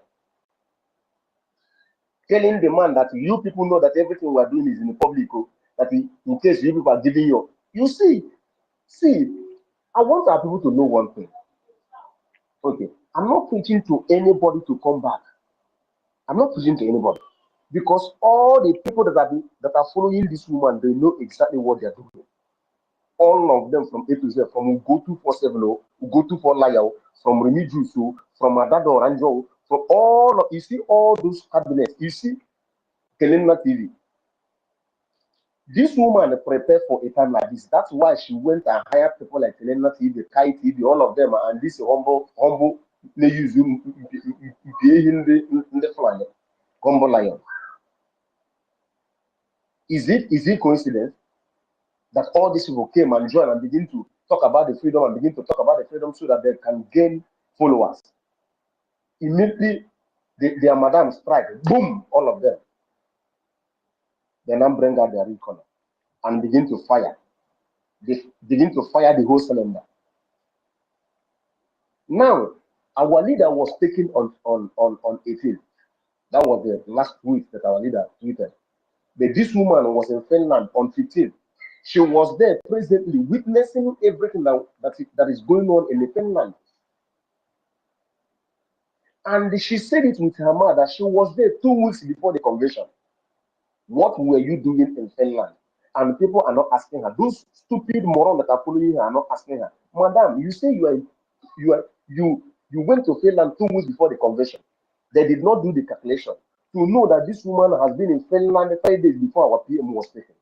S13: telling the man that you people know that everything we are doing is in the public, that in case you people are giving you see, I want our people to know one thing. Okay, I'm not preaching to anybody to come back. I'm not preaching to anybody because all the people that are following this woman, they know exactly what they're doing. All of them from A to Z, from Go 247, Go 24 Liar, from Remy Jusu, from Adado Oranjo, from all of you see all those cabinets. You see Kelena TV. This woman prepared for a time like this. That's why she went and hired people like Kelena TV, Kai TV, all of them, and this humble. They use in the fly, humble lion. Is it coincidence that all these people came and joined and begin to talk about the freedom and begin to talk about the freedom so that they can gain followers? Immediately, their madam strike, boom, all of them. They now bring out their recon and begin to fire. They begin to fire the whole cylinder. Now, our leader was taken on 18th. That was the last tweet that our leader tweeted. But this woman was in Finland on 15th. She was there presently witnessing everything that is going on in Finland. And she said it with her mouth that she was there 2 weeks before the convention. What were you doing in Finland? And people are not asking her. Those stupid morons that are following her are not asking her. Madam, you say you went to Finland 2 weeks before the convention. They did not do the calculation to know that this woman has been in Finland 5 days before our PM was taken.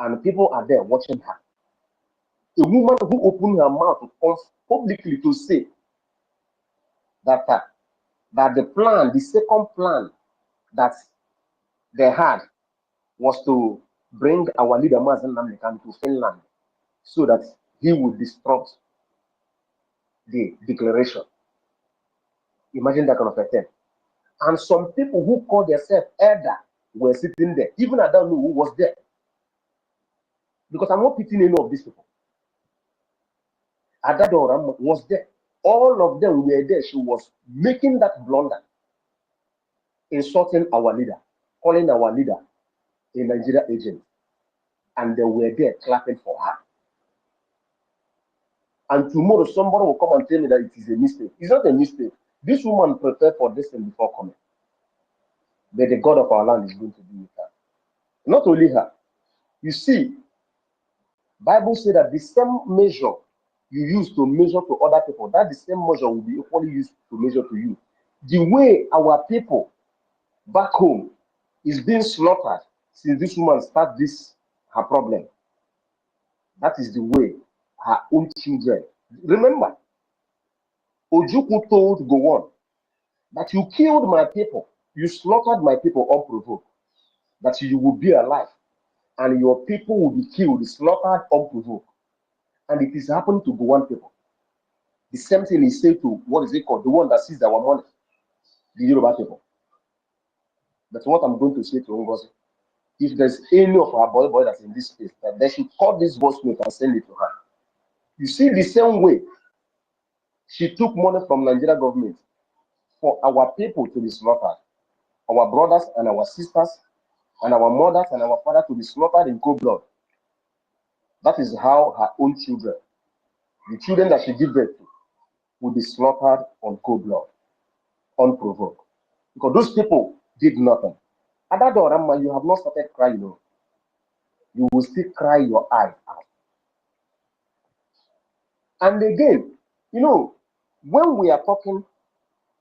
S13: And people are there watching her. A woman who opened her mouth publicly to say that that the plan, the second plan that they had was to bring our leader Mazen Namdekan to Finland so that he would disrupt the declaration. Imagine that kind of a thing. And some people who call themselves elder were sitting there. Even I don't know who was there. Because I'm not pitying any of these people. Adadoram was there. All of them were there. She was making that blunder, insulting our leader, calling our leader a Nigeria agent. And they were there clapping for her. And tomorrow somebody will come and tell me that it is a mistake. It's not a mistake. This woman prepared for this thing before coming. But the God of our land is going to be with her. Not only her. You see, Bible says that the same measure you use to measure to other people, that the same measure will be equally used to measure to you. The way our people back home is being slaughtered since this woman started her problem, that is the way her own children. Remember, Ojukwu told Gowon that you killed my people, you slaughtered my people unprovoked, that you will be alive and your people will be killed, slaughtered unprovoked. And it is happening to Gowon people. The same thing is said to, what is it called? The one that sees our money, the Yoruba people. That's what I'm going to say to NGOZI. If there's any of our boy that's in this space, that they should call this voice note and send it to her. You see, the same way she took money from Nigeria government for our people to be slaughtered, our brothers and our sisters and our mothers and our fathers to be slaughtered in cold blood. That is how her own children, the children that she gave birth to, will be slaughtered on cold blood, unprovoked. Because those people did nothing. At that door, you have not started crying. You will still cry your eye out. And again, when we are talking,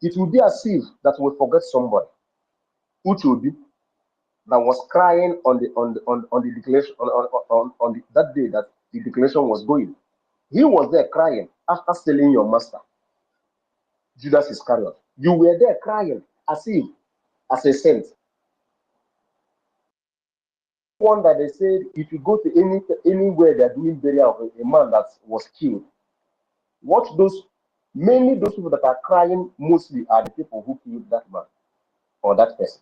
S13: it will be as if that we forget somebody. Uchobi, that was crying on the declaration on that day that the declaration was going. He was there crying after selling your master, Judas Iscariot. You were there crying as a saint. One that they said, if you go to anywhere they're doing burial of a man that was killed, watch mainly those people that are crying mostly are the people who killed that man or that person.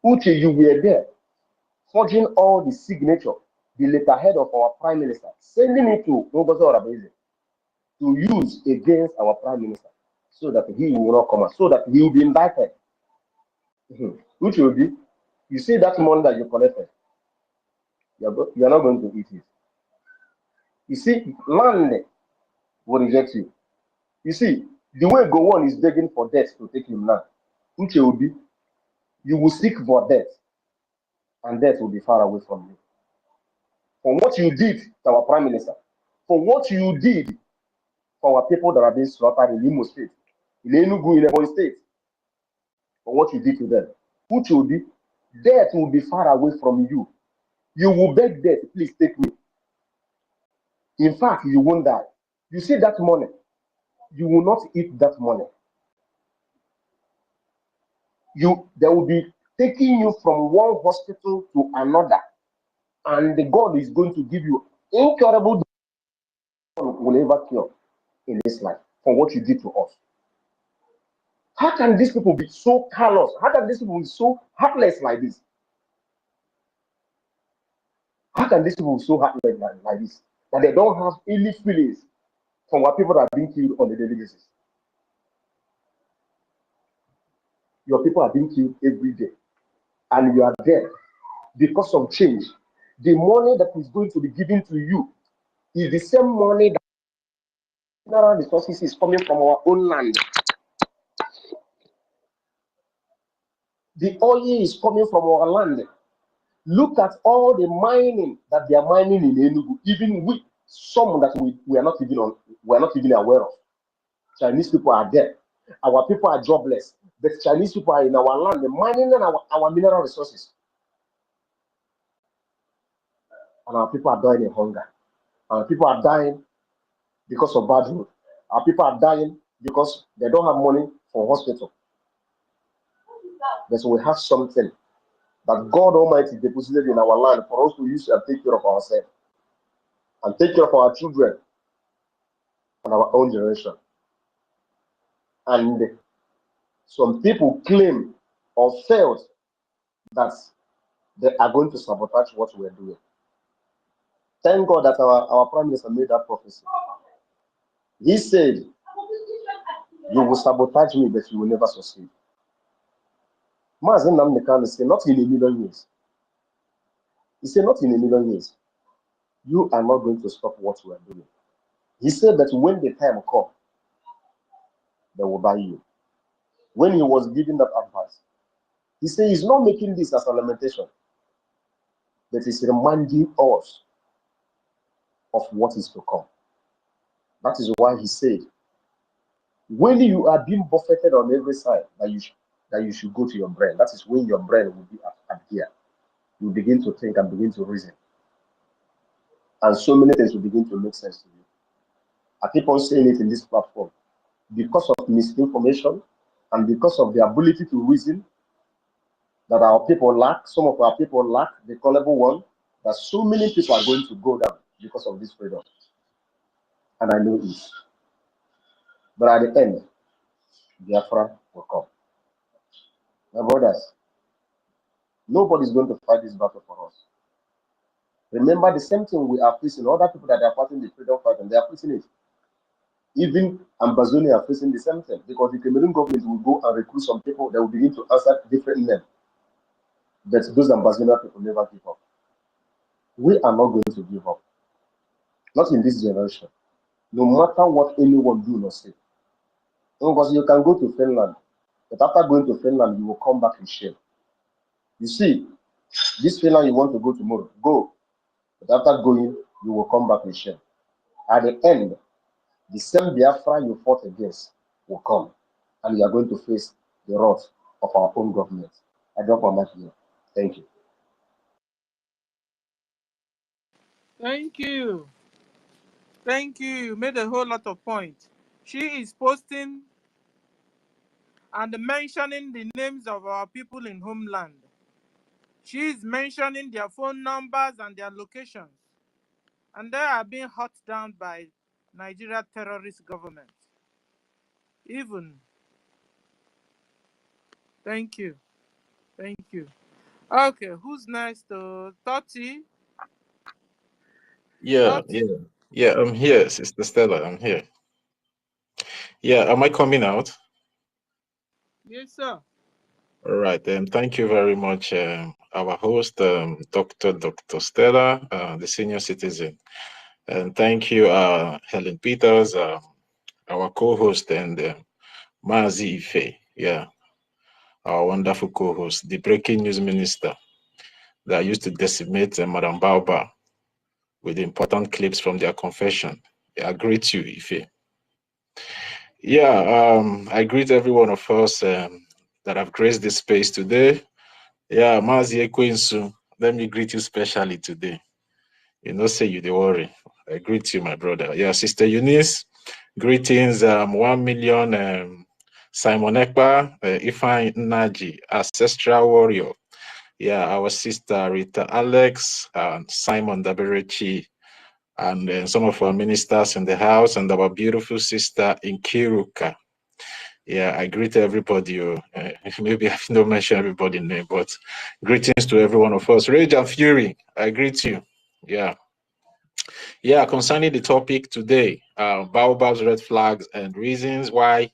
S13: Uche, you were there, forging all the signature, the letterhead of our prime minister, sending it to NGOZI Orabaeze to use against our prime minister, so that he will not come out, so that he will be indicted. Which will be, you see that money that you collected, you are not going to eat it. You see, land will reject you. You see, the way Gowon is begging for death to take him now, which will be, you will seek for death, and death will be far away from you. For what you did to our prime minister, for what you did for our people that are being slaughtered in Imo State, in Enugu, in Ebonyi State, for what you did to them, which will be, death will be far away from you. You will beg death, please take me. In fact, you won't die. You see that money, you will not eat that money. They will be taking you from one hospital to another, and the God is going to give you incurable will ever cure in this life for what you did to us. How can these people be so callous? How can these people be so heartless like this? How can these people be so heartless like this? that they don't have any feelings from what people that are being killed on a daily basis. Your people are being killed every day, and you are there because of change. The money that is going to be given to you is the same money that mineral resources is coming from our own land. The oil is coming from our land. Look at all the mining that they are mining in Enugu, even we, some that we are not even aware of. Chinese people are there. Our people are jobless. The Chinese people are in our land, mining our mineral resources. And our people are dying in hunger. Our people are dying because of bad road. Our people are dying because they don't have money for hospital. But we have something that God Almighty deposited in our land for us to use and take care of ourselves and take care of our children and our own generation. And some people claim or felt that they are going to sabotage what we're doing. Thank God that our Prime Minister made that prophecy. He said, "You will sabotage me, but you will never succeed." Mazen Namdekan said, "Not in a million years." He said, "Not in a million years. You are not going to stop what we are doing." He said that when the time comes, they will buy you. When he was giving that advice, he said he's not making this as a lamentation, but he's reminding us of what is to come. That is why he said, when you are being buffeted on every side, that you should go to your brain. That is when your brain will be at gear. You begin to think and begin to reason. And so many things will begin to make sense to you. I keep on saying it in this platform. Because of misinformation and because of the ability to reason that our people lack, some of our people lack the callable one, that so many people are going to go down because of this freedom. And I know it. But at the end, Biafra will come. My brothers, nobody's going to fight this battle for us. Remember, the same thing we are facing, other people that are fighting the freedom fight, and they are facing it. Even Ambazonia are facing the same thing, because the Cameroon government will go and recruit some people that will begin to answer different names. But those Ambazonia people never give up. We are not going to give up. Not in this generation. No matter what anyone do or say. Because you can go to Finland, but after going to Finland, you will come back in shame. You see, this Finland you want to go tomorrow, go. But after going, you will come back in shame. At the end, the same Biafra you fought against will come, and you are going to face the wrath of our own government. I drop my mic here. Thank you.
S1: Thank you. Thank you. You made a whole lot of points. She is posting and mentioning the names of our people in homeland. She is mentioning their phone numbers and their locations. And they are being hot down by Nigeria terrorist government. Even. Thank you. Thank you. Okay, who's next? 30?
S7: Yeah,
S1: 30?
S7: yeah, yeah. I'm here, Sister Stella. I'm here. Yeah, am I coming out?
S1: Yes, sir.
S7: All right. Thank you very much, our host, Dr. Stella, the senior citizen, and thank you, Helen Peters, our co-host, and Mazi Ife. Yeah, our wonderful co-host, the breaking news minister that used to decimate Madame Baoba with important clips from their confession. Yeah, I greet you, Ife. Yeah, I greet every one of us that have graced this space today. Yeah, Mazi Ekwensu, let me greet you specially today. You know, say you the worry. I greet you, my brother. Yeah, Sister Eunice, greetings. 1 million. Simon Ekpa, Ifan Naji, ancestral warrior. Yeah, our sister Rita Alex, and Simon Daberechi, and some of our ministers in the house, and our beautiful sister in Kiruka. Yeah, I greet everybody. Maybe I don't mention everybody's name, but greetings to every one of us. Rage and Fury, I greet you. Yeah. Yeah, concerning the topic today, Baobab's red flags and reasons why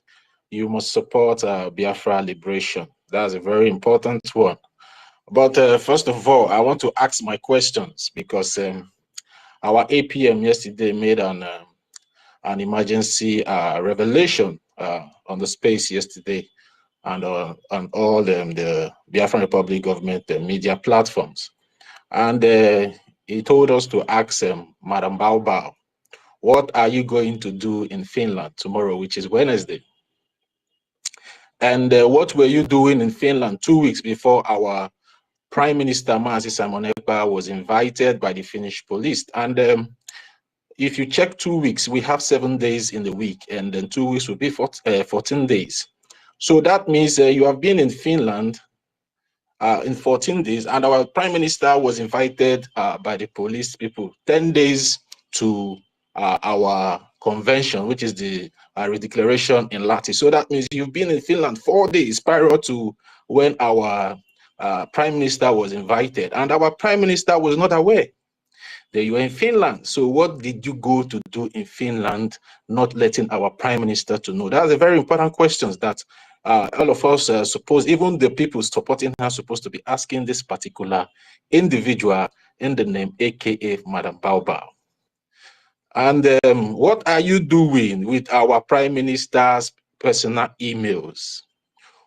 S7: you must support Biafra liberation. That's a very important one. But first of all, I want to ask my questions because our APM yesterday made an emergency revelation on the space yesterday and on all the Biafran Republic government media platforms. And he told us to ask Madam Baobab, what are you going to do in Finland tomorrow, which is Wednesday? And what were you doing in Finland 2 weeks before our Prime Minister Mazi Simon Ekpa was invited by the Finnish police? And if you check 2 weeks, we have 7 days in the week, and then 2 weeks will be 14 days. So that means you have been in Finland in 14 days, and our Prime Minister was invited by the police people 10 days to our convention, which is the redeclaration in Latin. So that means you've been in Finland 4 days prior to when our Prime Minister was invited, and our Prime Minister was not aware that you were in Finland. So what did you go to do in Finland, not letting our Prime Minister to know? That's a very important question that all of us suppose, even the people supporting her, supposed to be asking this particular individual in the name, aka Madam Baobab. And what are you doing with our Prime Minister's personal emails?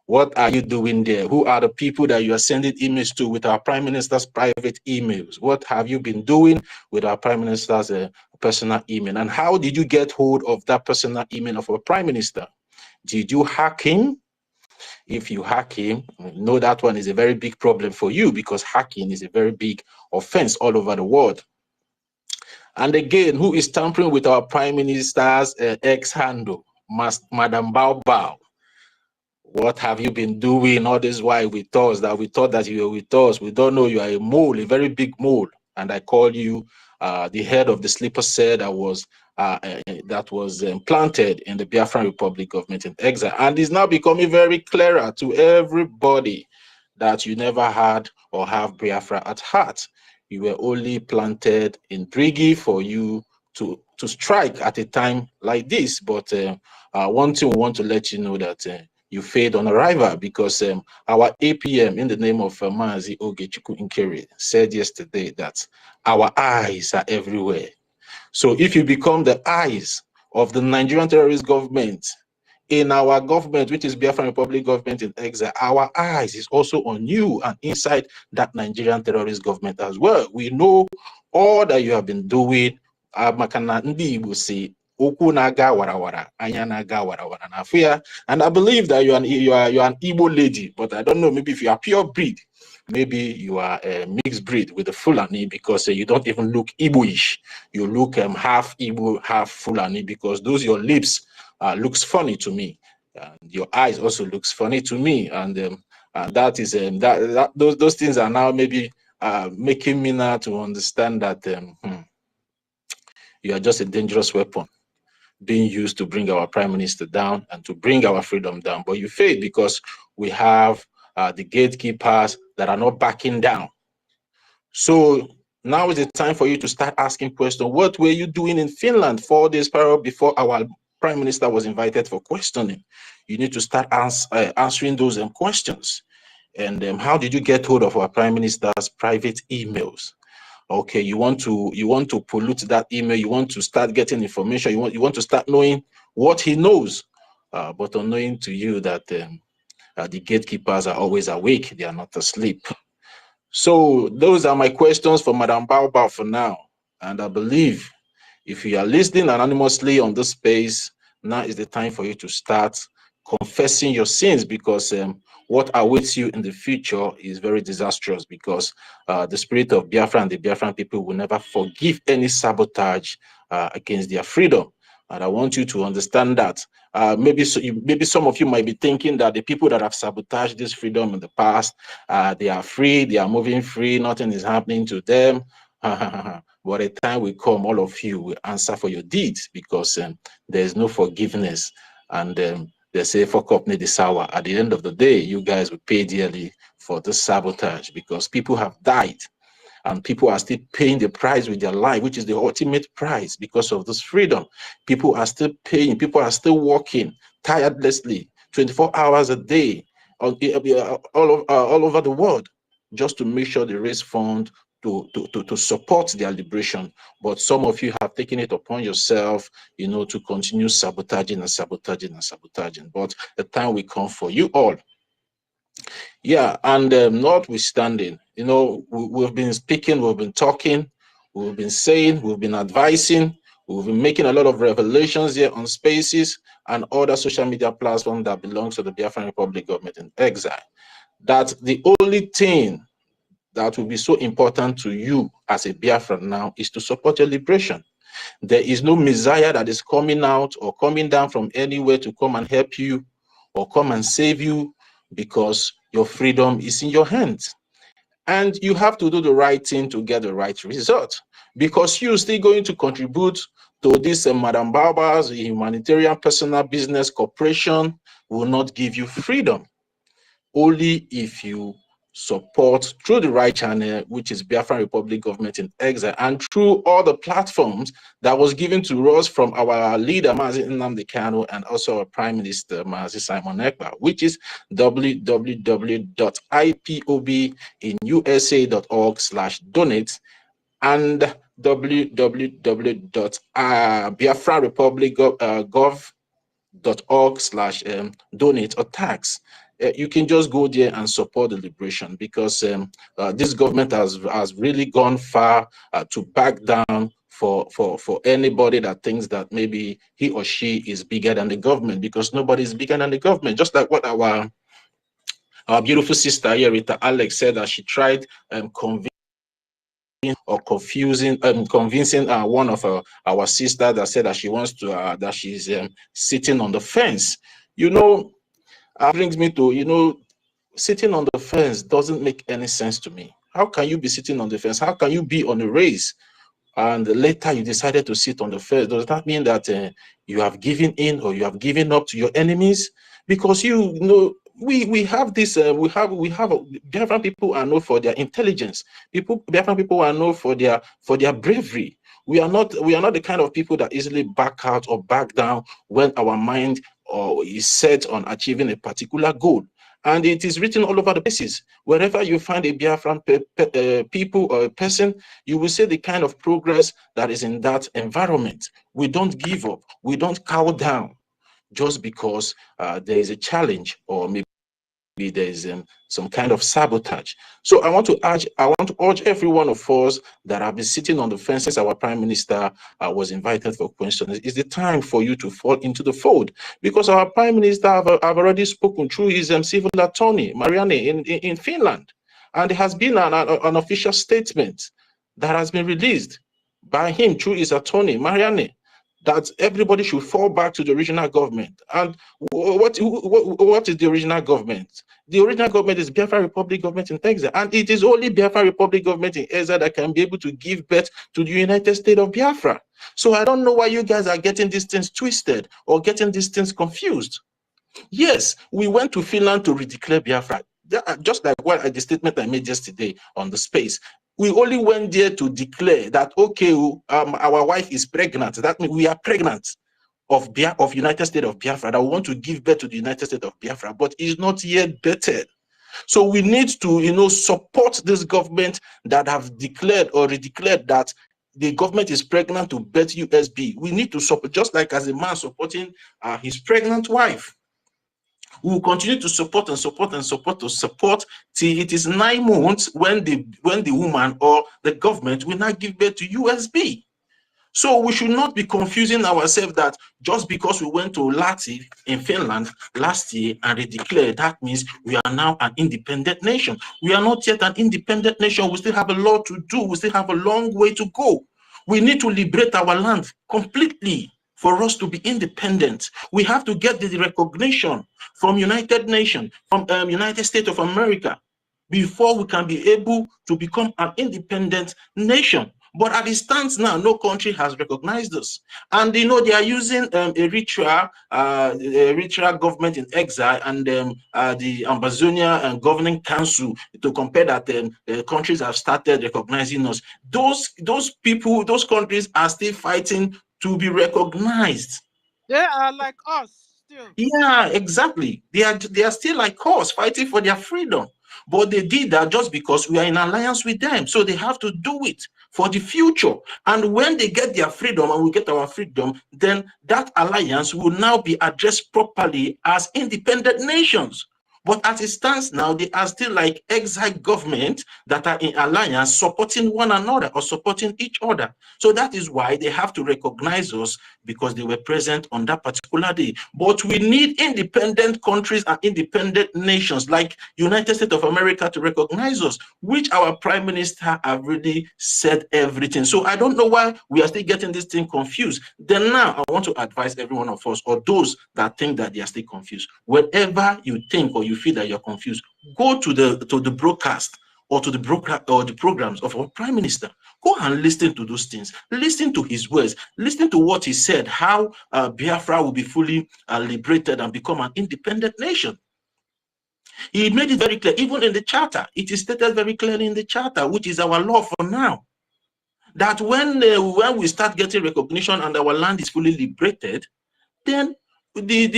S7: What are you doing there? Who are the people that you are sending emails to with our Prime Minister's private emails? What have you been doing with our Prime Minister's personal email? And how did you get hold of that personal email of our Prime Minister? Did you hack him? If you hack him, know that one is a very big problem for you because hacking is a very big offense all over the world. And again, who is tampering with our Prime Minister's X handle? Madam Baobab. What have you been doing all this while with us that we thought that you were with us? We don't know you are a mole, a very big mole. And I call you the head of the sleeper cell that was planted in the Biafran Republic government in exile. And it's now becoming very clearer to everybody that you never had or have Biafra at heart. You were only planted in BRGIE for you to strike at a time like this. But one thing we want to let you know that you failed on arrival because our APM in the name of Mazi Ogechiku Nkeri said yesterday that our eyes are everywhere. So if you become the eyes of the Nigerian terrorist government in our government, which is Biafran Republic government in exile, our eyes is also on you and inside that Nigerian terrorist government as well. We know all that you have been doing. Makana ndi Igbo say okwu naga warawara, anya naga warawara na afia. And I believe that you're an Igbo lady, but I don't know, maybe if you are pure breed, maybe you are a mixed breed with the Fulani because you don't even look Igbo-ish. You look half Igbo, half Fulani because those your lips looks funny to me. Your eyes also looks funny to me, and that is those things are now maybe making me now to understand that you are just a dangerous weapon being used to bring our Prime Minister down and to bring our freedom down. But you failed because we have the gatekeepers that are not backing down. So now is the time for you to start asking questions. What were you doing in Finland 4 days prior before our Prime Minister was invited for questioning? You need to start answering those questions. And how did you get hold of our Prime Minister's private emails? Okay, you want to pollute that email. You want to start getting information. You want to start knowing what he knows, but unknowing to you that the gatekeepers are always awake. They are not asleep. So those are my questions for Madam Baobab for now. And I believe if you are listening anonymously on this space, now is the time for you to start confessing your sins because what awaits you in the future is very disastrous because the spirit of Biafra and the Biafran people will never forgive any sabotage against their freedom. And I want you to understand that. Maybe some of you might be thinking that the people that have sabotaged this freedom in the past, they are free, they are moving free, nothing is happening to them. But the time will come, all of you will answer for your deeds because there is no forgiveness. And they say, fuck up, need the sour. At the end of the day, you guys will pay dearly for this sabotage because people have died. And people are still paying the price with their life, which is the ultimate price because of this freedom. People are still paying, people are still working tirelessly, 24 hours a day, all over the world, just to make sure they raise funds to support their liberation. But some of you have taken it upon yourself, to continue sabotaging and sabotaging and sabotaging. But the time will come for you all. Yeah, and notwithstanding, we've been speaking, we've been talking, we've been saying, we've been advising, we've been making a lot of revelations here on Spaces and other social media platforms that belongs to the Biafran Republic government in exile, that the only thing that will be so important to you as a Biafran now is to support your liberation. There is no Messiah that is coming out or coming down from anywhere to come and help you or come and save you, because your freedom is in your hands. And you have to do the right thing to get the right result, because you're still going to contribute to this Madam Barber's humanitarian personal business corporation will not give you freedom. Only if you support through the right channel, which is Biafran Republic government in exile, and through all the platforms that was given to us from our leader, Mazi Nnamdi Kanu, and also our Prime Minister, Mazi Simon Ekpa, which is www.ipobinusa.org/donate and www.biafrarepublic.gov.org/donate or tax. You can just go there and support the liberation, because this government has really gone far to back down for anybody that thinks that maybe he or she is bigger than the government, because nobody is bigger than the government. Just like what our beautiful sister here, Rita Alex, said, that she tried convincing one of our sisters that said that she wants to that she's sitting on the fence. Brings me to, sitting on the fence doesn't make any sense to me. How can you be sitting on the fence? How can you be on a race and later you decided to sit on the fence? Does that mean that you have given in or you have given up to your enemies? Because we have this we have Biafran people are known for their intelligence. Biafran people are known for their bravery. We are not the kind of people that easily back out or back down when our mind is set on achieving a particular goal. And it is written all over the places. Wherever you find a Biafran people or a person, you will see the kind of progress that is in that environment. We don't give up. We don't cow down just because there is a challenge, or maybe there is some kind of sabotage. So I want to urge every one of us that have been sitting on the fence since our Prime Minister was invited for questions. It's the time for you to fall into the fold, because our Prime Minister have already spoken through his civil attorney, Marianne, in Finland. And there has been an official statement that has been released by him through his attorney, Marianne, that everybody should fall back to the original government. And what is the original government? The original government is Biafra Republic government in exile, and it is only Biafra Republic government in exile that can be able to give birth to the United States of Biafra. So I don't know why you guys are getting these things twisted or getting these things confused. Yes, we went to Finland to redeclare Biafra, just like the statement I made yesterday on the space. We only went there to declare that, okay, our wife is pregnant. That means we are pregnant of United States of Biafra, that we want to give birth to the United States of Biafra, but it's not yet bettered. So we need to, support this government that have declared or redeclared that the government is pregnant to birth USB. We need to support, just like as a man supporting his pregnant wife. We will continue to support till it is 9 months when the woman or the government will not give birth to USB. So we should not be confusing ourselves that just because we went to Lahti in Finland last year and redeclared, that means we are now an independent nation. We are not yet an independent nation. We still have a lot to do. We still have a long way to go. We need to liberate our land completely for us to be independent. We have to get the recognition from United Nations, from United States of America, before we can be able to become an independent nation. But at the stance now, no country has recognized us. And they are using Eritrea government in exile and the Ambazonia Governing Council to compare that countries have started recognizing us. Those people, those countries are still fighting to be recognized.
S1: They are like us still.
S7: Yeah, exactly. They are still like us, fighting for their freedom. But they did that just because we are in alliance with them. So they have to do it for the future. And when they get their freedom and we get our freedom, then that alliance will now be addressed properly as independent nations. But as it stands now, they are still like exile government that are in alliance, supporting one another or supporting each other. So that is why they have to recognize us, because they were present on that particular day. But we need independent countries and independent nations like United States of America to recognize us, which our Prime Minister have really said everything. So I don't know why we are still getting this thing confused. Then now I want to advise every one of us, or those that think that they are still confused, wherever you think or you feel that you're confused, go to the broadcast or to the broker or the programs of our Prime Minister. Go and listen to those things. Listen to his words. Listen to what he said, how Biafra will be fully liberated and become an independent nation. He made it very clear, even in the charter. It is stated very clearly in the charter, which is our law for now, that when we start getting recognition and our land is fully liberated, then the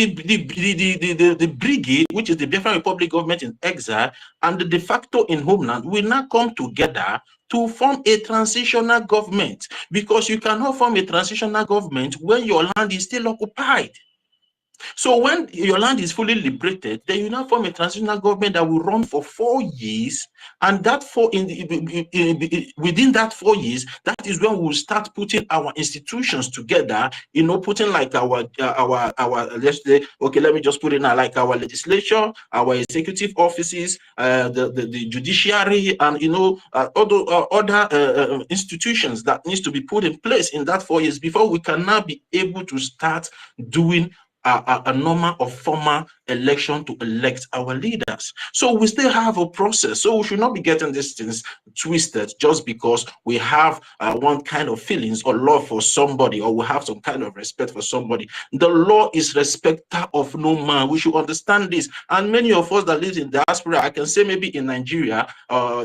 S7: BRGIE, which is the Biafran Republic government in exile, and the de facto in homeland will now come together to form a transitional government, because you cannot form a transitional government when your land is still occupied. So when your land is fully liberated, then you now form a transitional government that will run for 4 years, and that within that 4 years, that is when we will start putting our institutions together. Putting like our let's say, okay, let me just put it now, like our legislature, our executive offices, the judiciary, and other institutions that needs to be put in place in that 4 years before we can now be able to start doing a normal or formal election to elect our leaders. So we still have a process. So we should not be getting these things twisted just because we have one kind of feelings or love for somebody, or we have some kind of respect for somebody. The law is respecter of no man. We should understand this. And many of us that live in diaspora, I can say maybe in Nigeria,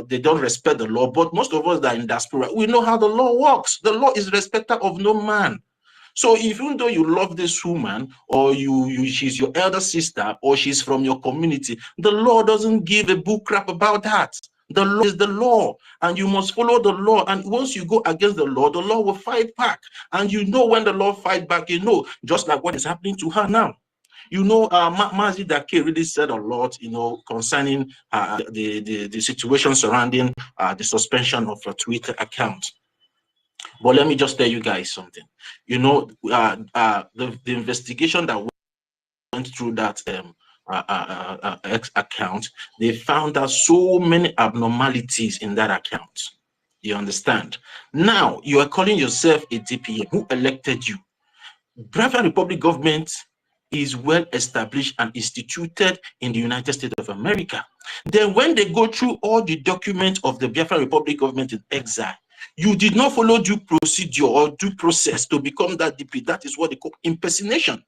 S7: they don't respect the law, but most of us that are in diaspora, we know how the law works. The law is respecter of no man. So even though you love this woman, or she's your elder sister, or she's from your community, the law doesn't give a bull crap about that. The law is the law, and you must follow the law. And once you go against the law will fight back. And when the law fight back, just like what is happening to her now. Mazi Dake really said a lot, concerning the situation surrounding the suspension of a Twitter account. But let me just tell you guys something. The investigation that went through that X account, they found out so many abnormalities in that account. You understand? Now, you are calling yourself a DPM. Who elected you? Biafran Republic government is well established and instituted in the United States of America. Then when they go through all the documents of the Biafran Republic government in exile, you did not follow due procedure or due process to become that DP. That is what they call impersonation.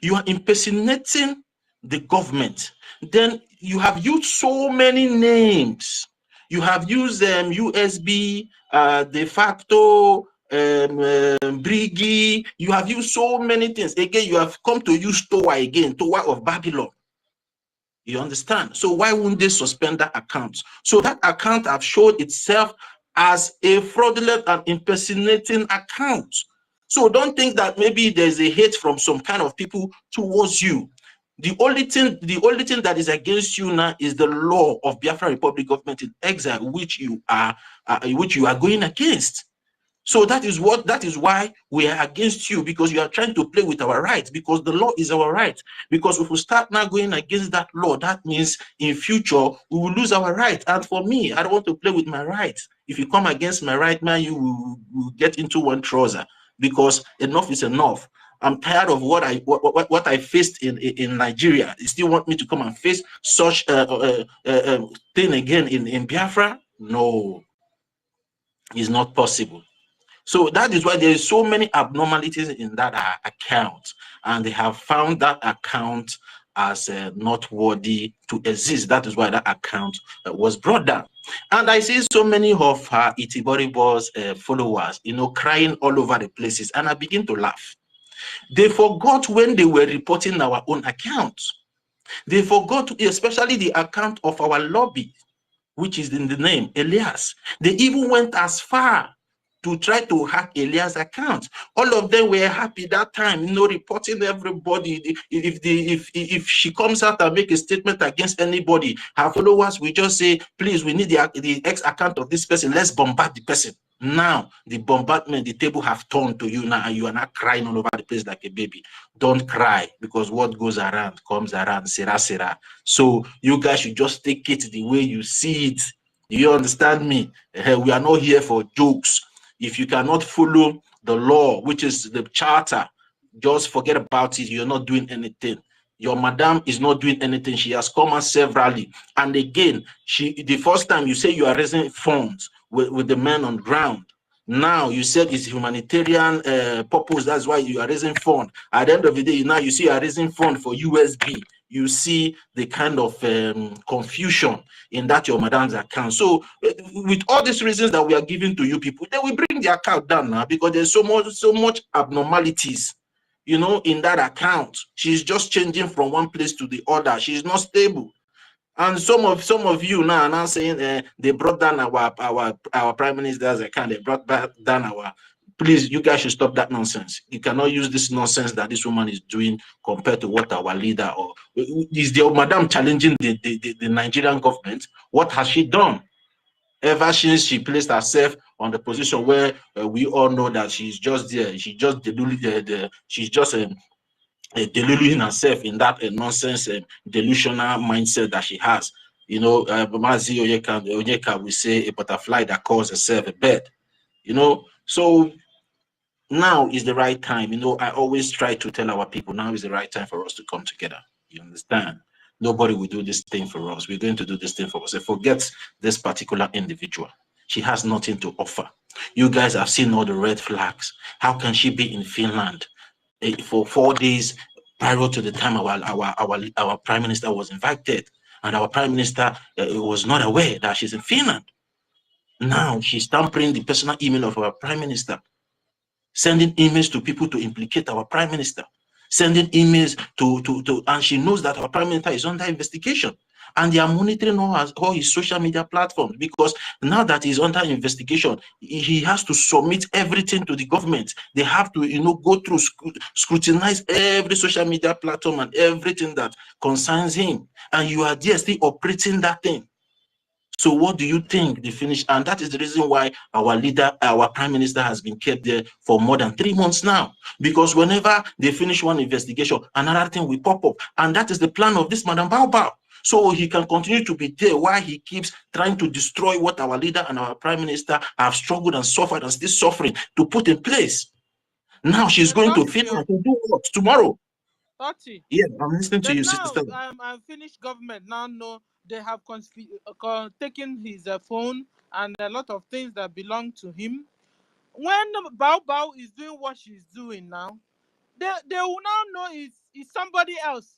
S7: You are impersonating the government. Then you have used so many names. You have used USB, de facto, BRGIE. You have used so many things. Again, you have come to use Towa again, Towa of Babylon. You understand? So why wouldn't they suspend that account? So that account have showed itself as a fraudulent and impersonating account. So don't think that maybe there's a hate from some kind of people towards you. The only thing that is against you now is the law of Biafra Republic government in exile, which you are going against. So that is why we are against you, because you are trying to play with our rights, because the law is our right. Because if we start now going against that law, that means in future we will lose our rights. And for me, I don't want to play with my rights. If you come against my right, man, you will get into one trouser, because enough is enough. I'm tired of what I faced in Nigeria. You still want me to come and face such thing again in Biafra? No. It's not possible. So that is why there is so many abnormalities in that account, and they have found that account as not worthy to exist. That is why that account was brought down. And I see so many of her Itiboribo's followers, crying all over the places, and I begin to laugh. They forgot when they were reporting our own accounts. They forgot, especially the account of our lobby, which is in the name Elias. They even went as far to try to hack Elias' account. All of them were happy that time, reporting everybody. If she comes out and make a statement against anybody, her followers will just say, please, we need the X account of this person. Let's bombard the person. Now, the bombardment, the table have turned to you now, and you are not crying all over the place like a baby. Don't cry, because what goes around comes around, sera, sera. So you guys should just take it the way you see it. You understand me? We are not here for jokes. If you cannot follow the law, which is the charter, just forget about it. You're not doing anything. Your madam is not doing anything. She has come out severally. And again, the first time you say you are raising funds with the men on ground. Now you said it's humanitarian purpose. That's why you are raising fund. At the end of the day, now you see you are raising fund for USB. You see the kind of confusion in that your madam's account. So with all these reasons that we are giving to you people, then we bring the account down now, because there's so much abnormalities, in that account. She's just changing from one place to the other. She's not stable. And some of you now are now saying they brought down our prime minister's account. They brought back down our. Please, you guys should stop that nonsense. You cannot use this nonsense that this woman is doing compared to what our leader or is the madam challenging the Nigerian government. What has she done? Ever since she placed herself on the position where we all know that she's just there, she's just deluding herself in that nonsense delusional mindset that she has. Mazi Onyeka will say a butterfly that calls herself a bird. So now is the right time. I always try to tell our people, now is the right time for us to come together. You understand? Nobody will do this thing for us. We're going to do this thing for us. Forget this particular individual. She has nothing to offer. You guys have seen all the red flags. How can she be in Finland for 4 days prior to the time our prime minister was invited, and our prime minister was not aware that she's in Finland? Now she's tampering the personal email of our prime minister, sending emails to people to implicate our prime minister, sending emails to and she knows that our prime minister is under investigation. And they are monitoring all his social media platforms, because now that he's under investigation, he has to submit everything to the government. They have to, go through, scrutinize every social media platform and everything that concerns him. And you are there still operating that thing. So what do you think the finish? And that is the reason why our leader, our prime minister, has been kept there for more than 3 months now. Because whenever they finish one investigation, another thing will pop up. And that is the plan of this Madam Bao. So he can continue to be there while he keeps trying to destroy what our leader and our prime minister have struggled and suffered and still suffering to put in place. Now she's going to Finland to do what tomorrow?
S1: 30.
S7: Yeah, I'm listening to you, sister.
S1: I'm finished government now. No, they have taken his phone and a lot of things that belong to him. When Bao is doing what she's doing now, they will now know it's somebody else,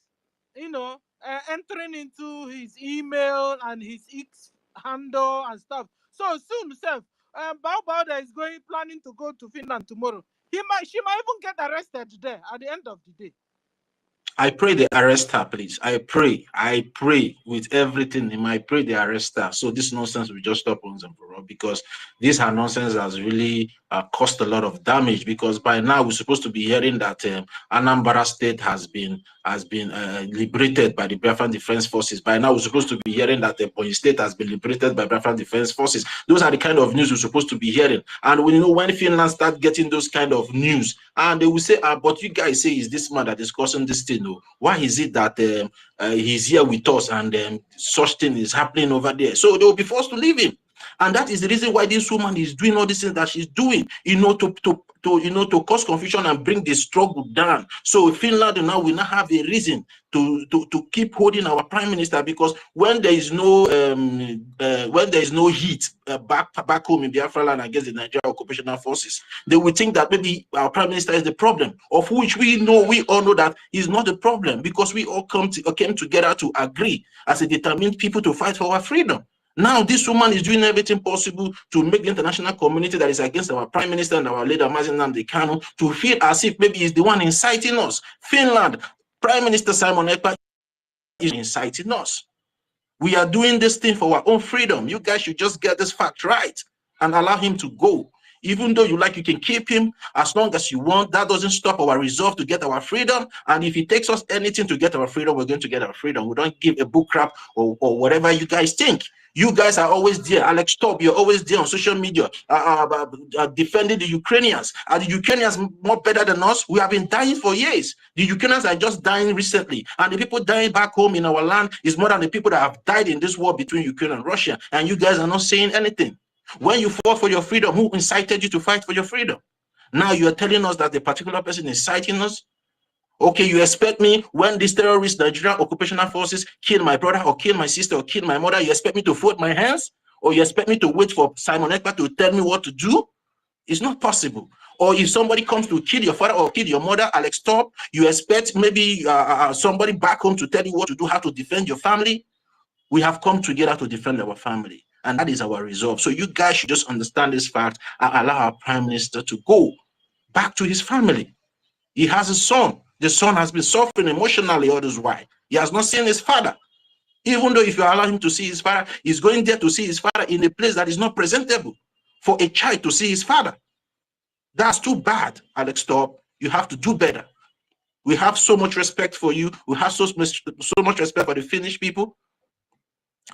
S1: entering into his email and his X handle and stuff. So soon, Bao that is planning to go to Finland tomorrow, she might even get arrested there at the end of the day.
S7: I pray they arrest her, please. I pray with everything in my pray they arrest her. So this nonsense will just stop once and for all, because this her nonsense has really caused a lot of damage. Because by now we're supposed to be hearing that Anambra State has been liberated by the Biafran Defense Forces. By now we're supposed to be hearing that the Ebonyi State has been liberated by Biafran Defense Forces. Those are the kind of news we're supposed to be hearing. And when Finland start getting those kind of news, and they will say, but you guys say is this man that is causing this thing? Why is it that he's here with us and such thing is happening over there? So they will be forced to leave him. And that is the reason why this woman is doing all these things that she's doing, to cause confusion and bring the struggle down. So Finland now will not have a reason to keep holding our prime minister, because when there is no heat back home in Biafra land against the Nigerian occupational forces, they will think that maybe our prime minister is the problem, of which we all know that is not the problem, because we all came together to agree as a determined people to fight for our freedom. Now, this woman is doing everything possible to make the international community that is against our prime minister and our leader, Mazi Nnamdi Kanu, to feel as if maybe he's the one inciting us. Finland, Prime Minister Simon Ekpa is inciting us. We are doing this thing for our own freedom. You guys should just get this fact right and allow him to go. Even though you can keep him as long as you want. That doesn't stop our resolve to get our freedom. And if it takes us anything to get our freedom, we're going to get our freedom. We don't give a book crap or whatever you guys think. You guys are always there. Alex Top, you're always there on social media defending the Ukrainians. Are the Ukrainians more better than us? We have been dying for years. The Ukrainians are just dying recently. And the people dying back home in our land is more than the people that have died in this war between Ukraine and Russia. And you guys are not saying anything. When you fought for your freedom, who incited you to fight for your freedom? Now you are telling us that the particular person is inciting us? Okay, you expect me, when these terrorist Nigerian occupational forces kill my brother or kill my sister or kill my mother, you expect me to fold my hands? Or you expect me to wait for Simon Ekpa to tell me what to do? It's not possible. Or if somebody comes to kill your father or kill your mother, Alex Top, you expect maybe somebody back home to tell you what to do, how to defend your family? We have come together to defend our family. And that is our resolve. So you guys should just understand this fact and allow our prime minister to go back to his family. He has a son. The son has been suffering emotionally all this while. He has not seen his father. Even though if you allow him to see his father, he's going there to see his father in a place that is not presentable for a child to see his father. That's too bad, Alex Top. You have to do better. We have so much respect for you. We have so much respect for the Finnish people.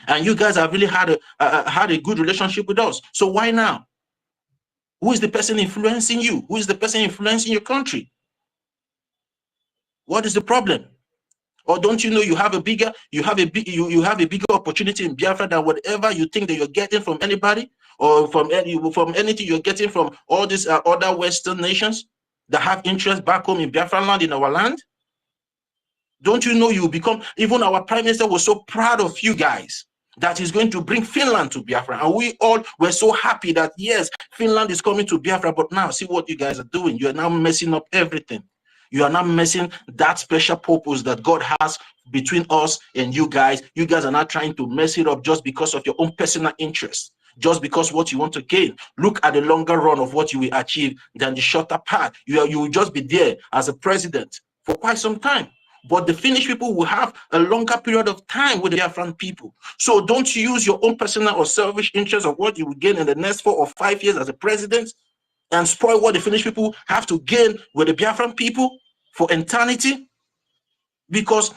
S7: And you guys have really had a good relationship with us. So why now? Who is the person influencing you? Who is the person influencing your country? What is the problem? Or don't you know you have a bigger opportunity in Biafra than whatever you think that you're getting from anybody, or from anything you're getting from all these other Western nations that have interest back home in Biafra land, in our land? Don't you know you become, even our prime minister was so proud of you guys that he's going to bring Finland to Biafra. And we all were so happy that, yes, Finland is coming to Biafra. But now, see what you guys are doing. You are now messing up everything. You are now messing that special purpose that God has between us and you guys. You guys are not trying to mess it up just because of your own personal interest, just because what you want to gain. Look at the longer run of what you will achieve than the shorter path. You will just be there as a president for quite some time. But the Finnish people will have a longer period of time with the Biafran people. So don't use your own personal or selfish interest of what you will gain in the next 4 or 5 years as a president and spoil what the Finnish people have to gain with the Biafran people for eternity. Because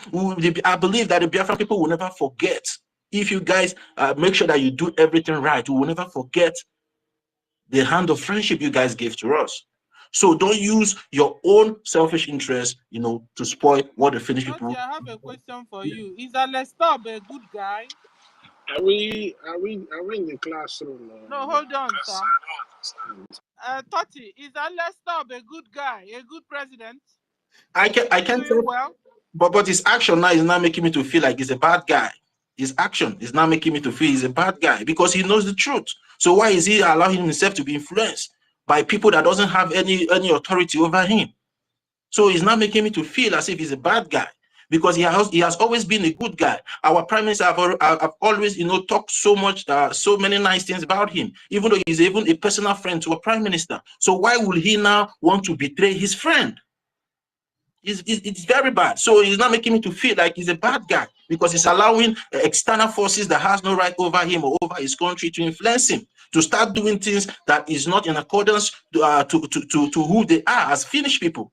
S7: I believe that the Biafran people will never forget. If you guys make sure that you do everything right, we will never forget the hand of friendship you guys gave to us. So don't use your own selfish interest, to spoil what the Finnish people.
S1: I have a question for you. Is Alex Top a good guy?
S9: Are we in the classroom?
S1: No, hold on, sir. Toti, is Alex Top a good guy, a good president?
S7: I can't tell.
S1: Well,
S7: but his action now is not making me to feel like he's a bad guy. His action is not making me to feel he's a bad guy, because he knows the truth. So why is he allowing himself to be influenced by people that doesn't have any authority over him? So he's not making me to feel as if he's a bad guy, because he has always been a good guy. Our prime minister have always talked so much, so many nice things about him, even though he's even a personal friend to a prime minister. So why will he now want to betray his friend? It's very bad. So he's not making me to feel like he's a bad guy, because he's allowing external forces that has no right over him or over his country to influence him to start doing things that is not in accordance to who they are as Finnish people.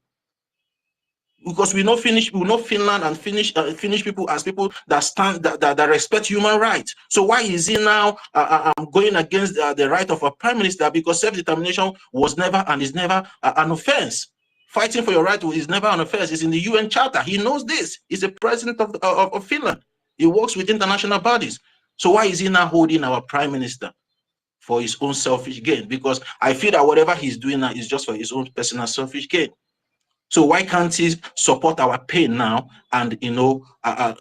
S7: Because we know Finland and Finnish people as people that stand that respect human rights. So why is he now going against the right of a prime minister? Because self-determination was never and is never an offense. Fighting for your right is never an offense. It's in the UN Charter. He knows this. He's the president of Finland. He works with international bodies. So why is he now holding our prime minister? for his own selfish gain, because I feel that whatever he's doing now is just for his own personal selfish gain. So why can't he support our pain now and, you know,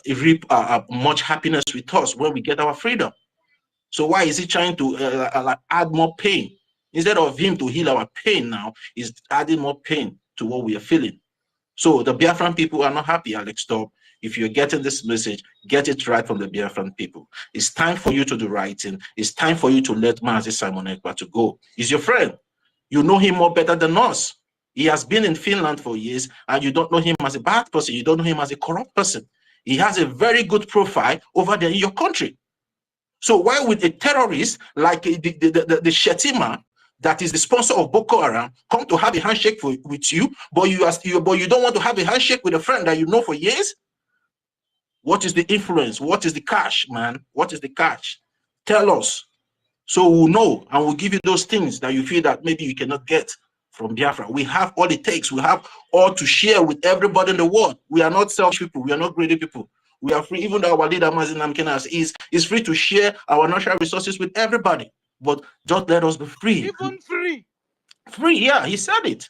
S7: reap much happiness with us when we get our freedom? So why is he trying to add more pain? Instead of him to heal our pain now, he's adding more pain to what we are feeling. So the Biafran people are not happy, Alex Top. If you're getting this message, get it right from the Biafran people. It's time for you to do writing. It's time for you to let Mazi Simon Ekpa to go. He's your friend. You know him more better than us. He has been in Finland for years, and you don't know him as a bad person. You don't know him as a corrupt person. He has a very good profile over there in your country. So why would a terrorist like the Shetima, that is the sponsor of Boko Haram, come to have a handshake with you, but you don't want to have a handshake with a friend that you know for years? What is the influence? What is the cash, man? What is the cash? Tell us, so we'll know, and we'll give you those things that you feel that maybe you cannot get from Biafra. We have all it takes. We have all to share with everybody in the world. We are not selfish people. We are not greedy people. We are free. Even though our leader Mazin Namkenas is free to share our natural resources with everybody. But just let us be free.
S1: Even free.
S7: Free, yeah, he said it.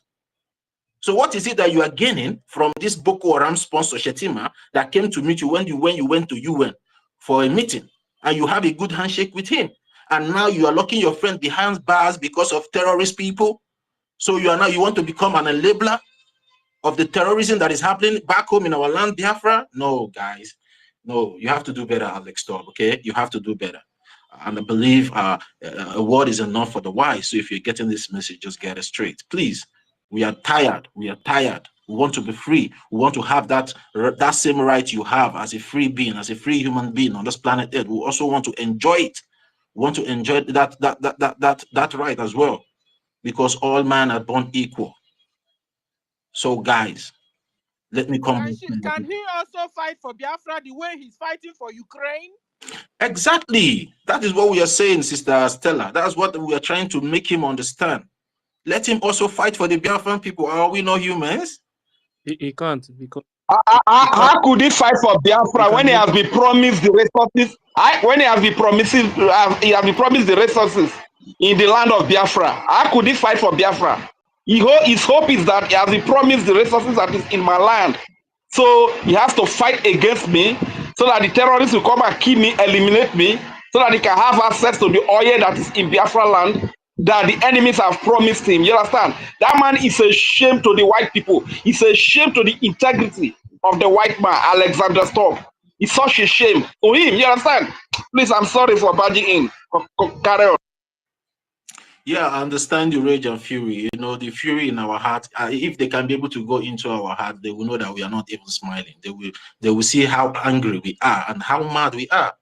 S7: So what is it that you are gaining from this Boko Haram sponsor Shetima that came to meet you when you went to UN for a meeting, and you have a good handshake with him, and now you are locking your friend behind bars because of terrorist people? So you want to become an enabler of the terrorism that is happening back home in our land, Biafra? No, guys. No, you have to do better, Alex Storb, okay? You have to do better. And I believe a word is enough for the wise. So if you're getting this message, just get it straight. Please, we are tired. We are tired. We want to be free. We want to have that same right you have as a free being, as a free human being on this planet Earth. We also want to enjoy it. We want to enjoy that right as well, because all men are born equal. So guys, let me come.
S1: Can he also fight for Biafra the way he's fighting for Ukraine?
S7: Exactly. That is what we are saying, Sister Stella. That's what we are trying to make him understand. Let him also fight for the Biafran people. Are we not humans?
S4: He can't, because
S8: How could he fight for Biafra when he has been promised the resources? When he has been promising, he has been promised the resources in the land of Biafra. How could he fight for Biafra? His hope is that he has been promised the resources that is in my land. So he has to fight against me so that the terrorists will come and kill me, eliminate me, so that he can have access to the oil that is in Biafra land that the enemies have promised him. You understand? That man is a shame to the white people. It's a shame to the integrity of the white man, Alexander Storm. It's such a shame to him. You understand? Please, I'm sorry for barging in. Carry on.
S7: Yeah, I understand the rage and fury. You know, the fury in our heart. If they can be able to go into our heart, they will know that we are not even smiling. They will see how angry we are and how mad we are.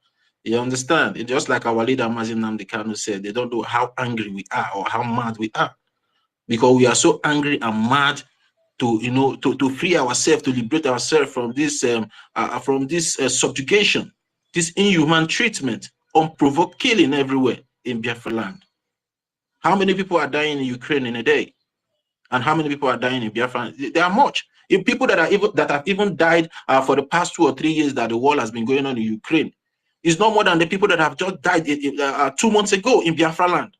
S7: You understand? It's just like our leader Mazin Namdekanu said, they don't know how angry we are or how mad we are, because we are so angry and mad to, you know, to free ourselves, to liberate ourselves from this subjugation, this inhuman treatment, unprovoked killing everywhere in Biafra land. How many people are dying in Ukraine in a day? And how many people are dying in Biafra? There are much. If people that have even died for the past 2 or 3 years that the war has been going on in Ukraine, it's not more than the people that have just died 2 months ago in Biafra land.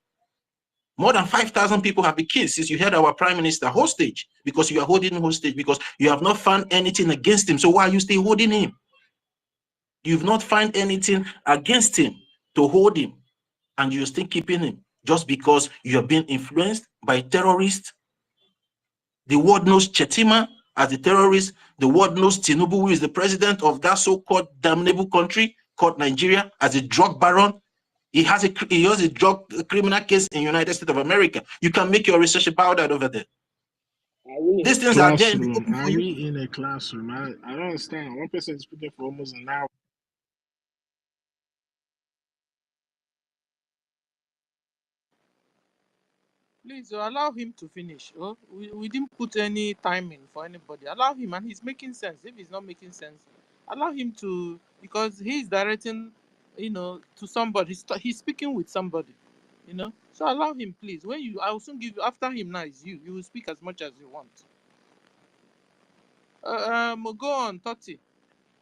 S7: More than 5,000 people have been killed since you held our prime minister hostage, because you are holding him hostage because you have not found anything against him. So why are you still holding him? You've not found anything against him to hold him, and you're still keeping him just because you are being influenced by terrorists. The world knows Chetima as a terrorist. The world knows Tinubu, who is the president of that so-called damnable country called Nigeria, as a drug baron. He has a drug criminal case in the United States of America. You can make your research about that over there. These things are there.
S9: Are we in a classroom? I don't understand. One person is speaking for almost an hour.
S1: Please allow him to finish. Oh, we didn't put any timing for anybody. Allow him, and he's making sense. If he's not making sense, allow him to, because he's directing, you know, to somebody. He's speaking with somebody, you know. So allow him, please. I will soon give you, after him now is you. You will speak as much as you want. Go on, Toti.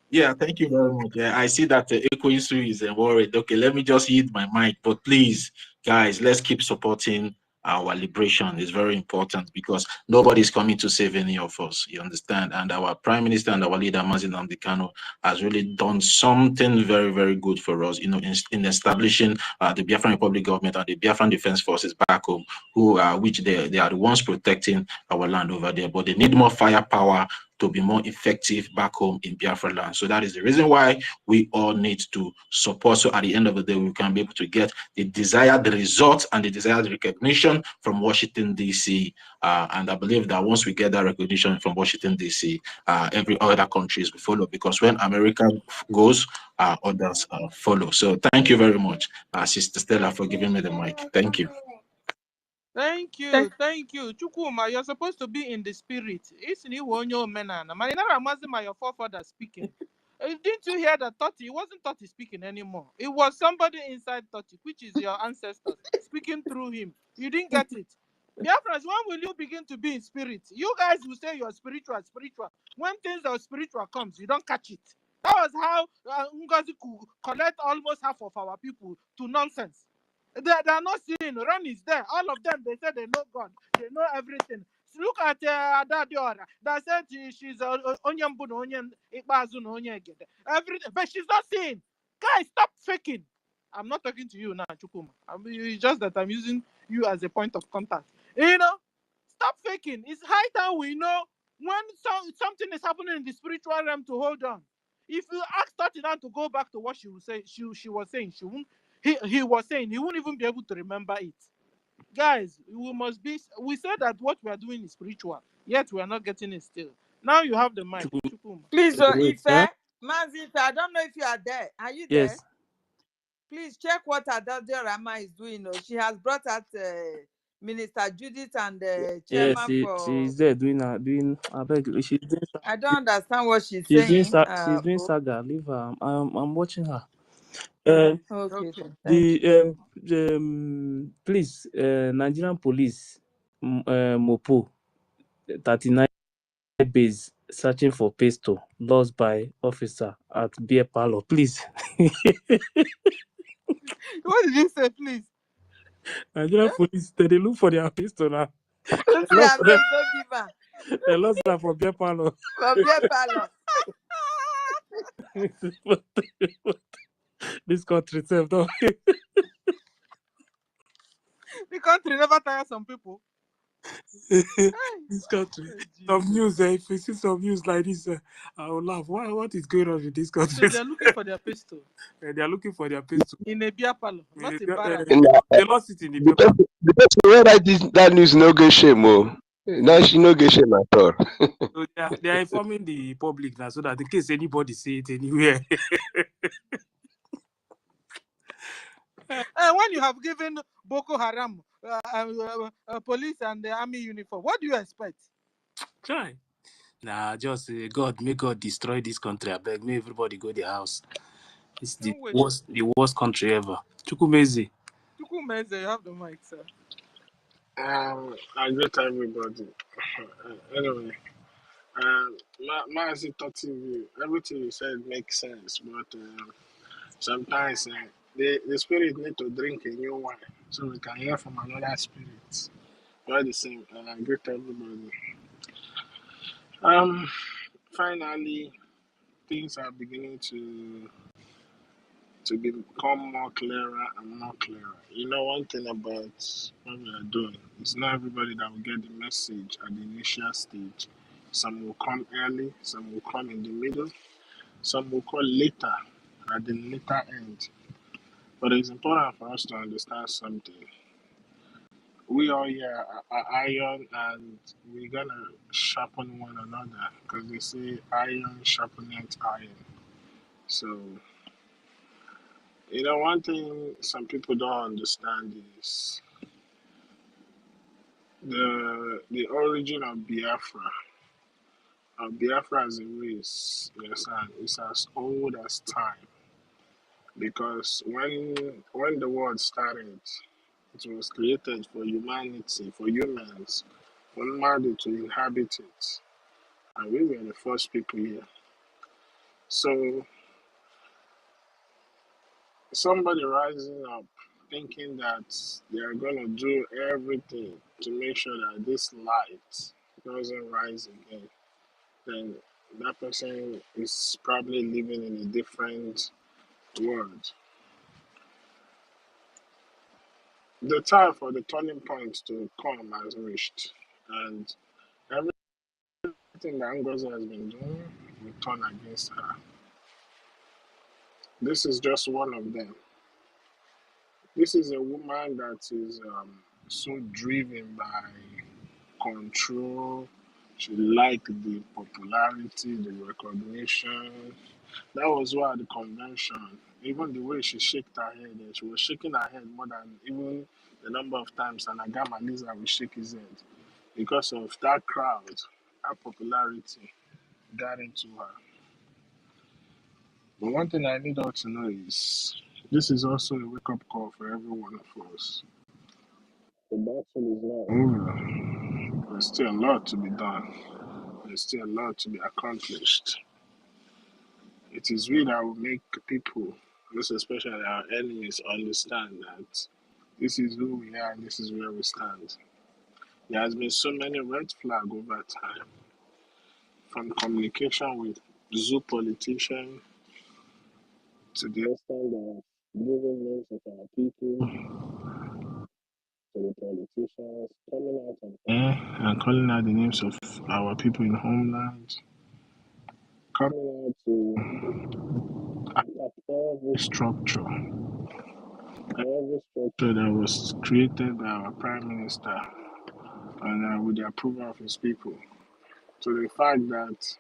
S7: Yeah, thank you very much. Yeah, I see that Ekoisu is worried. Okay, let me just hit my mic, but please, guys, let's keep supporting our liberation. Is very important because nobody's coming to save any of us. You understand? And our Prime Minister and our leader, Mazi Nnamdi Kanu, has really done something very, very good for us, in establishing the Biafran Republic government and the Biafran Defense Forces back home, which they are the ones protecting our land over there. But they need more firepower to be more effective back home in Biafra land. So that is the reason why we all need to support. So at the end of the day, we can be able to get the desired results and the desired recognition from Washington, D.C. And I believe that once we get that recognition from Washington, D.C., every other countries will follow, because when America goes, others follow. So thank you very much, Sister Stella, for giving me the mic. Thank you.
S1: Thank you, thank you. Chukuma, you're supposed to be in the spirit. It's new on your menana. Marinara Mazima, your forefather speaking. Didn't you hear that Totti? It wasn't Totti speaking anymore. It was somebody inside Totti, which is your ancestors, speaking through him. You didn't get it. Biafrans, when will you begin to be in spirit? You guys will say you're spiritual. When things are spiritual comes, you don't catch it. That was how Ngozi could collect almost half of our people to nonsense. They are not seeing. Ren is there. All of them, they say they know God. They know everything. Look at Ada Diora. That said she's onion bun, onion ikbazun, onion egede. Everything, but she's not seeing. Guys, stop faking. I'm not talking to you now, Chukuma. It's just that I'm using you as a point of contact. Stop faking. It's high time we know when something is happening in the spiritual realm to hold on. If you ask Tatiana to go back to what she was saying, she was saying, she won't. He was saying he won't even be able to remember it. Guys, we said that what we are doing is spiritual, yet we are not getting it still. Now you have the mic.
S2: Please,
S4: Wait,
S2: Ife, Mazi Ife, I don't know if you are there. Are you there?
S4: yes.
S2: Please check what Adadjo Rama is doing. She has brought out Minister Judith and
S4: Yes,
S2: chairman for.
S4: she's there doing I beg, she's doing
S2: I don't understand what she's
S4: she's doing
S2: saying.
S4: she's doing saga. Leave her. I'm watching her. Uh,
S2: Okay, thank you.
S4: please, Nigerian police, Mopo 39 base searching for pistol lost by officer at beer parlor. Please,
S1: What did you say, please?
S4: Nigerian police they look for their pistol now.
S2: Look,
S4: They
S2: I
S4: lost them.
S2: beg, don't give her.
S4: They lost them for beer parlor.
S2: For beer parlor.
S4: This country itself, though.
S1: The country never tire some people.
S4: This country. Some news, if you see some news like this, I will laugh. What is going on in this country?
S1: So they're looking for their pistol
S4: They are looking for their pistol.
S1: in a beer parlor, not in barracks.
S4: They lost it in the
S12: The
S4: beer parlor.
S12: person wey write that news no get shame o. Now she no get shame at all.
S4: So they are informing the public now so that in case anybody see it anywhere.
S1: And when you have given Boko Haram police and the army uniform, what do you expect?
S4: Try. Nah, just God, may God destroy this country. I beg, may everybody go their house. It's the worst country ever. Chukwumeze.
S1: Chukwumeze, you have the mic, sir.
S9: I greet everybody. Anyway, Mazi TV, everything you said makes sense, but sometimes the spirit need to drink a new wine so we can hear from another spirit. All the same, and I greet everybody. Finally, things are beginning to become more clearer and more clearer. You know, one thing about what we are doing is not everybody that will get the message at the initial stage. Some will come early, some will come in the middle, some will come later at the later end. But it's important for us to understand something. We all here are iron and we're gonna sharpen one another because they say iron sharpeneth iron. So, you know, one thing some people don't understand is the origin of Biafra. Biafra as a race, yes, and it's as old as time. Because when the world started, it was created for humanity, for humans, for humanity to inhabit it. And we were the first people here. So somebody rising up thinking that they are going to do everything to make sure that this light doesn't rise again, then that person is probably living in a different world. The time for the turning point to come has reached, and everything that NGOZI has been doing will turn against her. This is just one of them. This is a woman that is so driven by control. She liked the popularity, the recognition. That was why at the convention, even the way she shook her head, she was shaking her head more than even the number of times Anagama Lisa would shake his head because of that crowd, that popularity got into her. But one thing I need all to know is this is also a wake up call for every one of us. The battle is not over. There's still a lot to be done. There's still a lot to be accomplished. It is we that will make people, most especially our enemies, understand that this is who we are and this is where we stand. There has been so many red flags over time, from communication with zoo politicians to the extent of giving names of our people to the politicians, coming out and calling out the names of our people in homeland, coming out to attack every structure that was created by our Prime Minister and with the approval of his people. To the fact that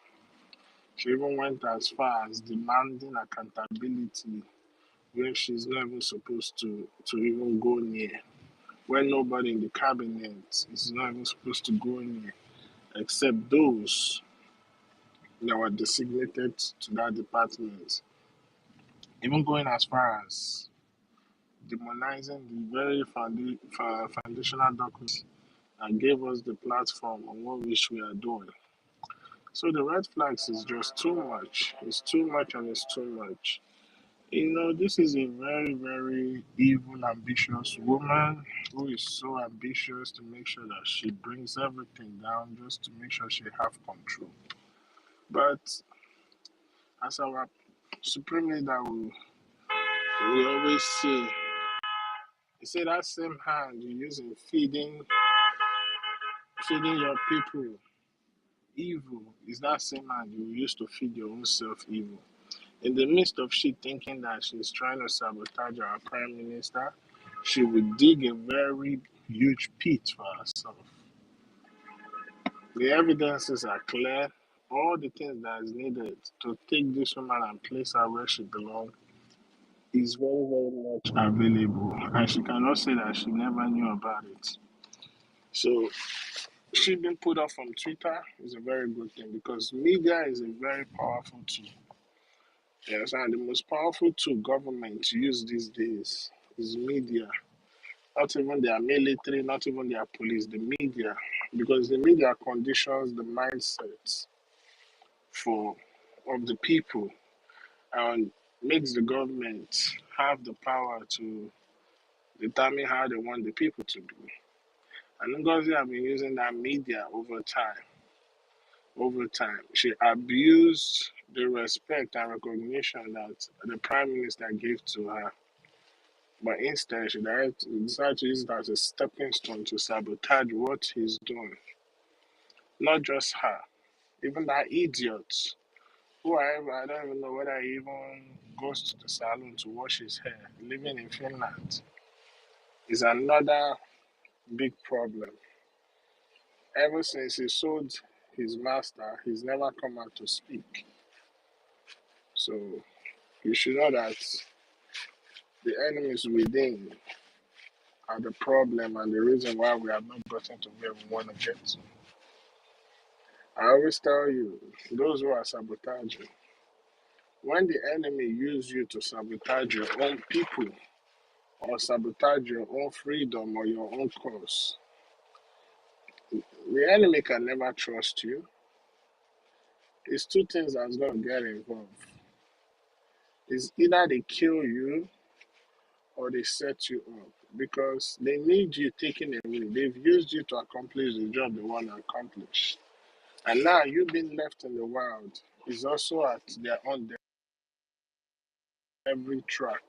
S9: she even went as far as demanding accountability where she's not even supposed to even go near. When nobody in the cabinet is not even supposed to go near, except those that were designated to that department. Even going as far as demonizing the very foundational documents and gave us the platform on what which we are doing. So the red flags is just too much. It's too much and it's too much. You know, this is a very, very evil, ambitious woman who is so ambitious to make sure that she brings everything down just to make sure she have control. But as our supreme leader we always say, he said that same hand you use in feeding your people evil is that same hand you use to feed your own self evil. In the midst of she thinking that she's trying to sabotage our prime minister, she would dig a very huge pit for herself. The evidences are clear. All the things that is needed to take this woman and place her where she belongs is very, very much available. And she cannot say that she never knew about it. So she being put off from Twitter is a very good thing because media is a very powerful tool. Yes, and the most powerful tool government use these days is media. Not even their military, not even their police, the media. Because the media conditions the mindsets of the people and makes the government have the power to determine how they want the people to be. And NGOZI have been using that media over time. She abused the respect and recognition that the Prime Minister gave to her. But instead, she decided to use it as a stepping stone to sabotage what he's doing. Not just her, even that idiot, I don't even know whether he even goes to the salon to wash his hair, living in Finland, is another big problem. Ever since he sold his master, he's never come out to speak. So you should know that the enemies within are the problem and the reason why we have not gotten to where we want to get to. I always tell you, those who are sabotaging, when the enemy use you to sabotage your own people or sabotage your own freedom or your own cause, the enemy can never trust you. It's two things that's going to get involved. It's either they kill you or they set you up because they need you taken away. They've used you to accomplish the job they want to accomplish. And now you being left in the wild is also at their own every track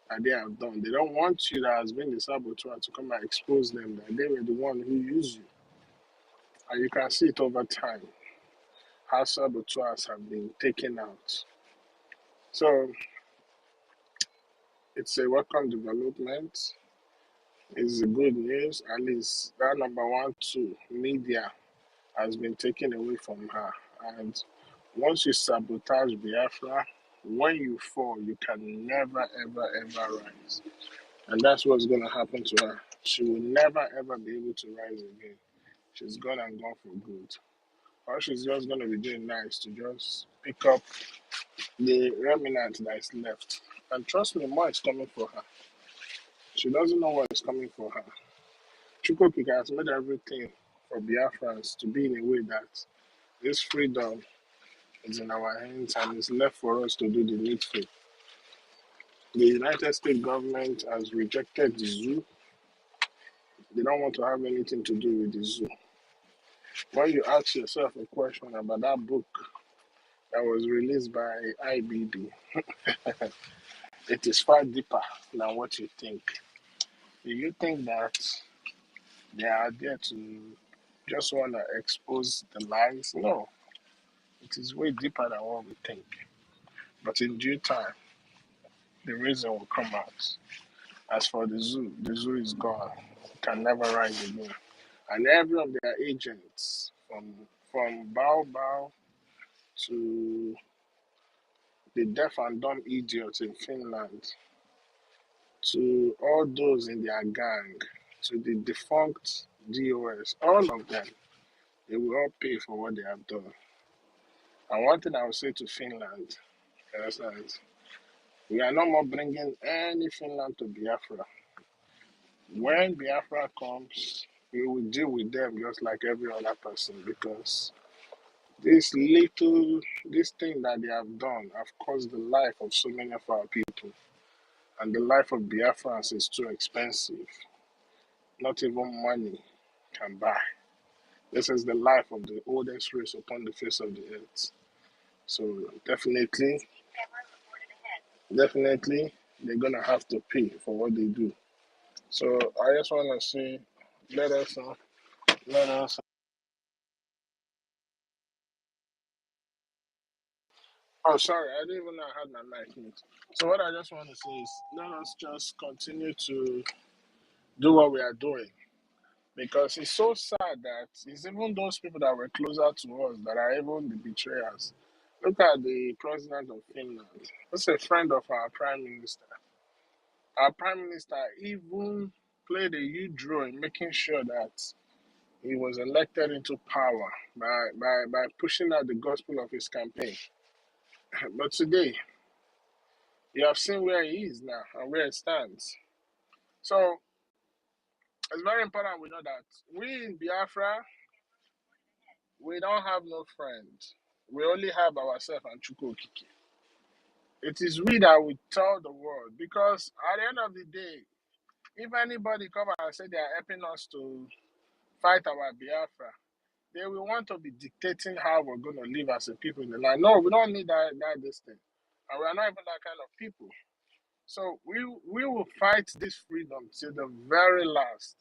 S9: that they have done. They don't want you that has been the saboteur to come and expose them that they were the one who used you. And you can see it over time, how saboteurs have been taken out. So it's a welcome development. It's a good news. At least that number one, two, media has been taken away from her. And once you sabotage Biafra, when you fall, you can never, ever, ever rise. And that's what's going to happen to her. She will never, ever be able to rise again. She's gone and gone for good. Or she's just going to be doing nice to just pick up the remnant that is left. And trust me, more is coming for her. She doesn't know what is coming for her. Chukwuka has made everything for Biafrans to be in a way that this freedom is in our hands and it's left for us to do the needful. The United States government has rejected the zoo. They don't want to have anything to do with the zoo. When you ask yourself a question about that book that was released by IBB, it is far deeper than what you think. Do you think that they are there to just want to expose the lies? No, it is way deeper than what we think. But in due time, the reason will come out. As for the zoo is gone, can never rise again. And every of their agents, from Bao Bao to the deaf and dumb idiots in Finland, to all those in their gang, to the defunct DOS, all of them, they will all pay for what they have done. And one thing I will say to Finland, you understand, we are no more bringing any Finland to Biafra. When Biafra comes, we will deal with them just like every other person because this thing that they have done have caused the life of so many of our people. And the life of Biafrans is too expensive. Not even money can buy. This is the life of the oldest race upon the face of the earth. So definitely, they're gonna have to pay for what they do. So I just wanna say, let us. Oh, sorry, I didn't even know I had my mic mute. So what I just want to say is, let us just continue to do what we are doing because it's so sad that it's even those people that were closer to us that are even the betrayers. Look at the president of Finland. That's a friend of our prime minister. Our prime minister even played a huge role in making sure that he was elected into power by pushing out the gospel of his campaign. But today, you have seen where he is now and where he stands. So it's very important we know that we in Biafra, we don't have no friends. We only have ourselves and Chukwukike. It is we that will tell the world because at the end of the day, if anybody come and say they are helping us to fight our Biafra, they will want to be dictating how we're going to live as a people in the land. No, we don't need that this thing. And we are not even that kind of people. So we will fight this freedom till the very last.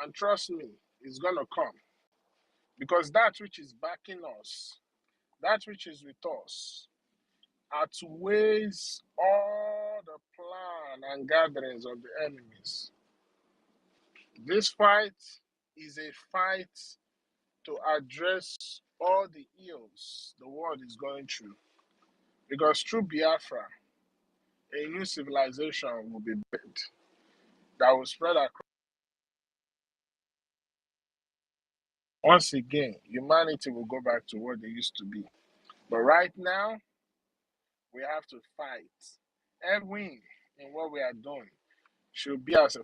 S9: And trust me, it's going to come. Because that which is backing us, that which is with us, outweighs all the plan and gatherings of the enemies. This fight is a fight to address all the ills the world is going through. Because through Biafra, a new civilization will be built that will spread across. Once again, humanity will go back to what they used to be. But right now, we have to fight. Every win in what we are doing should be as a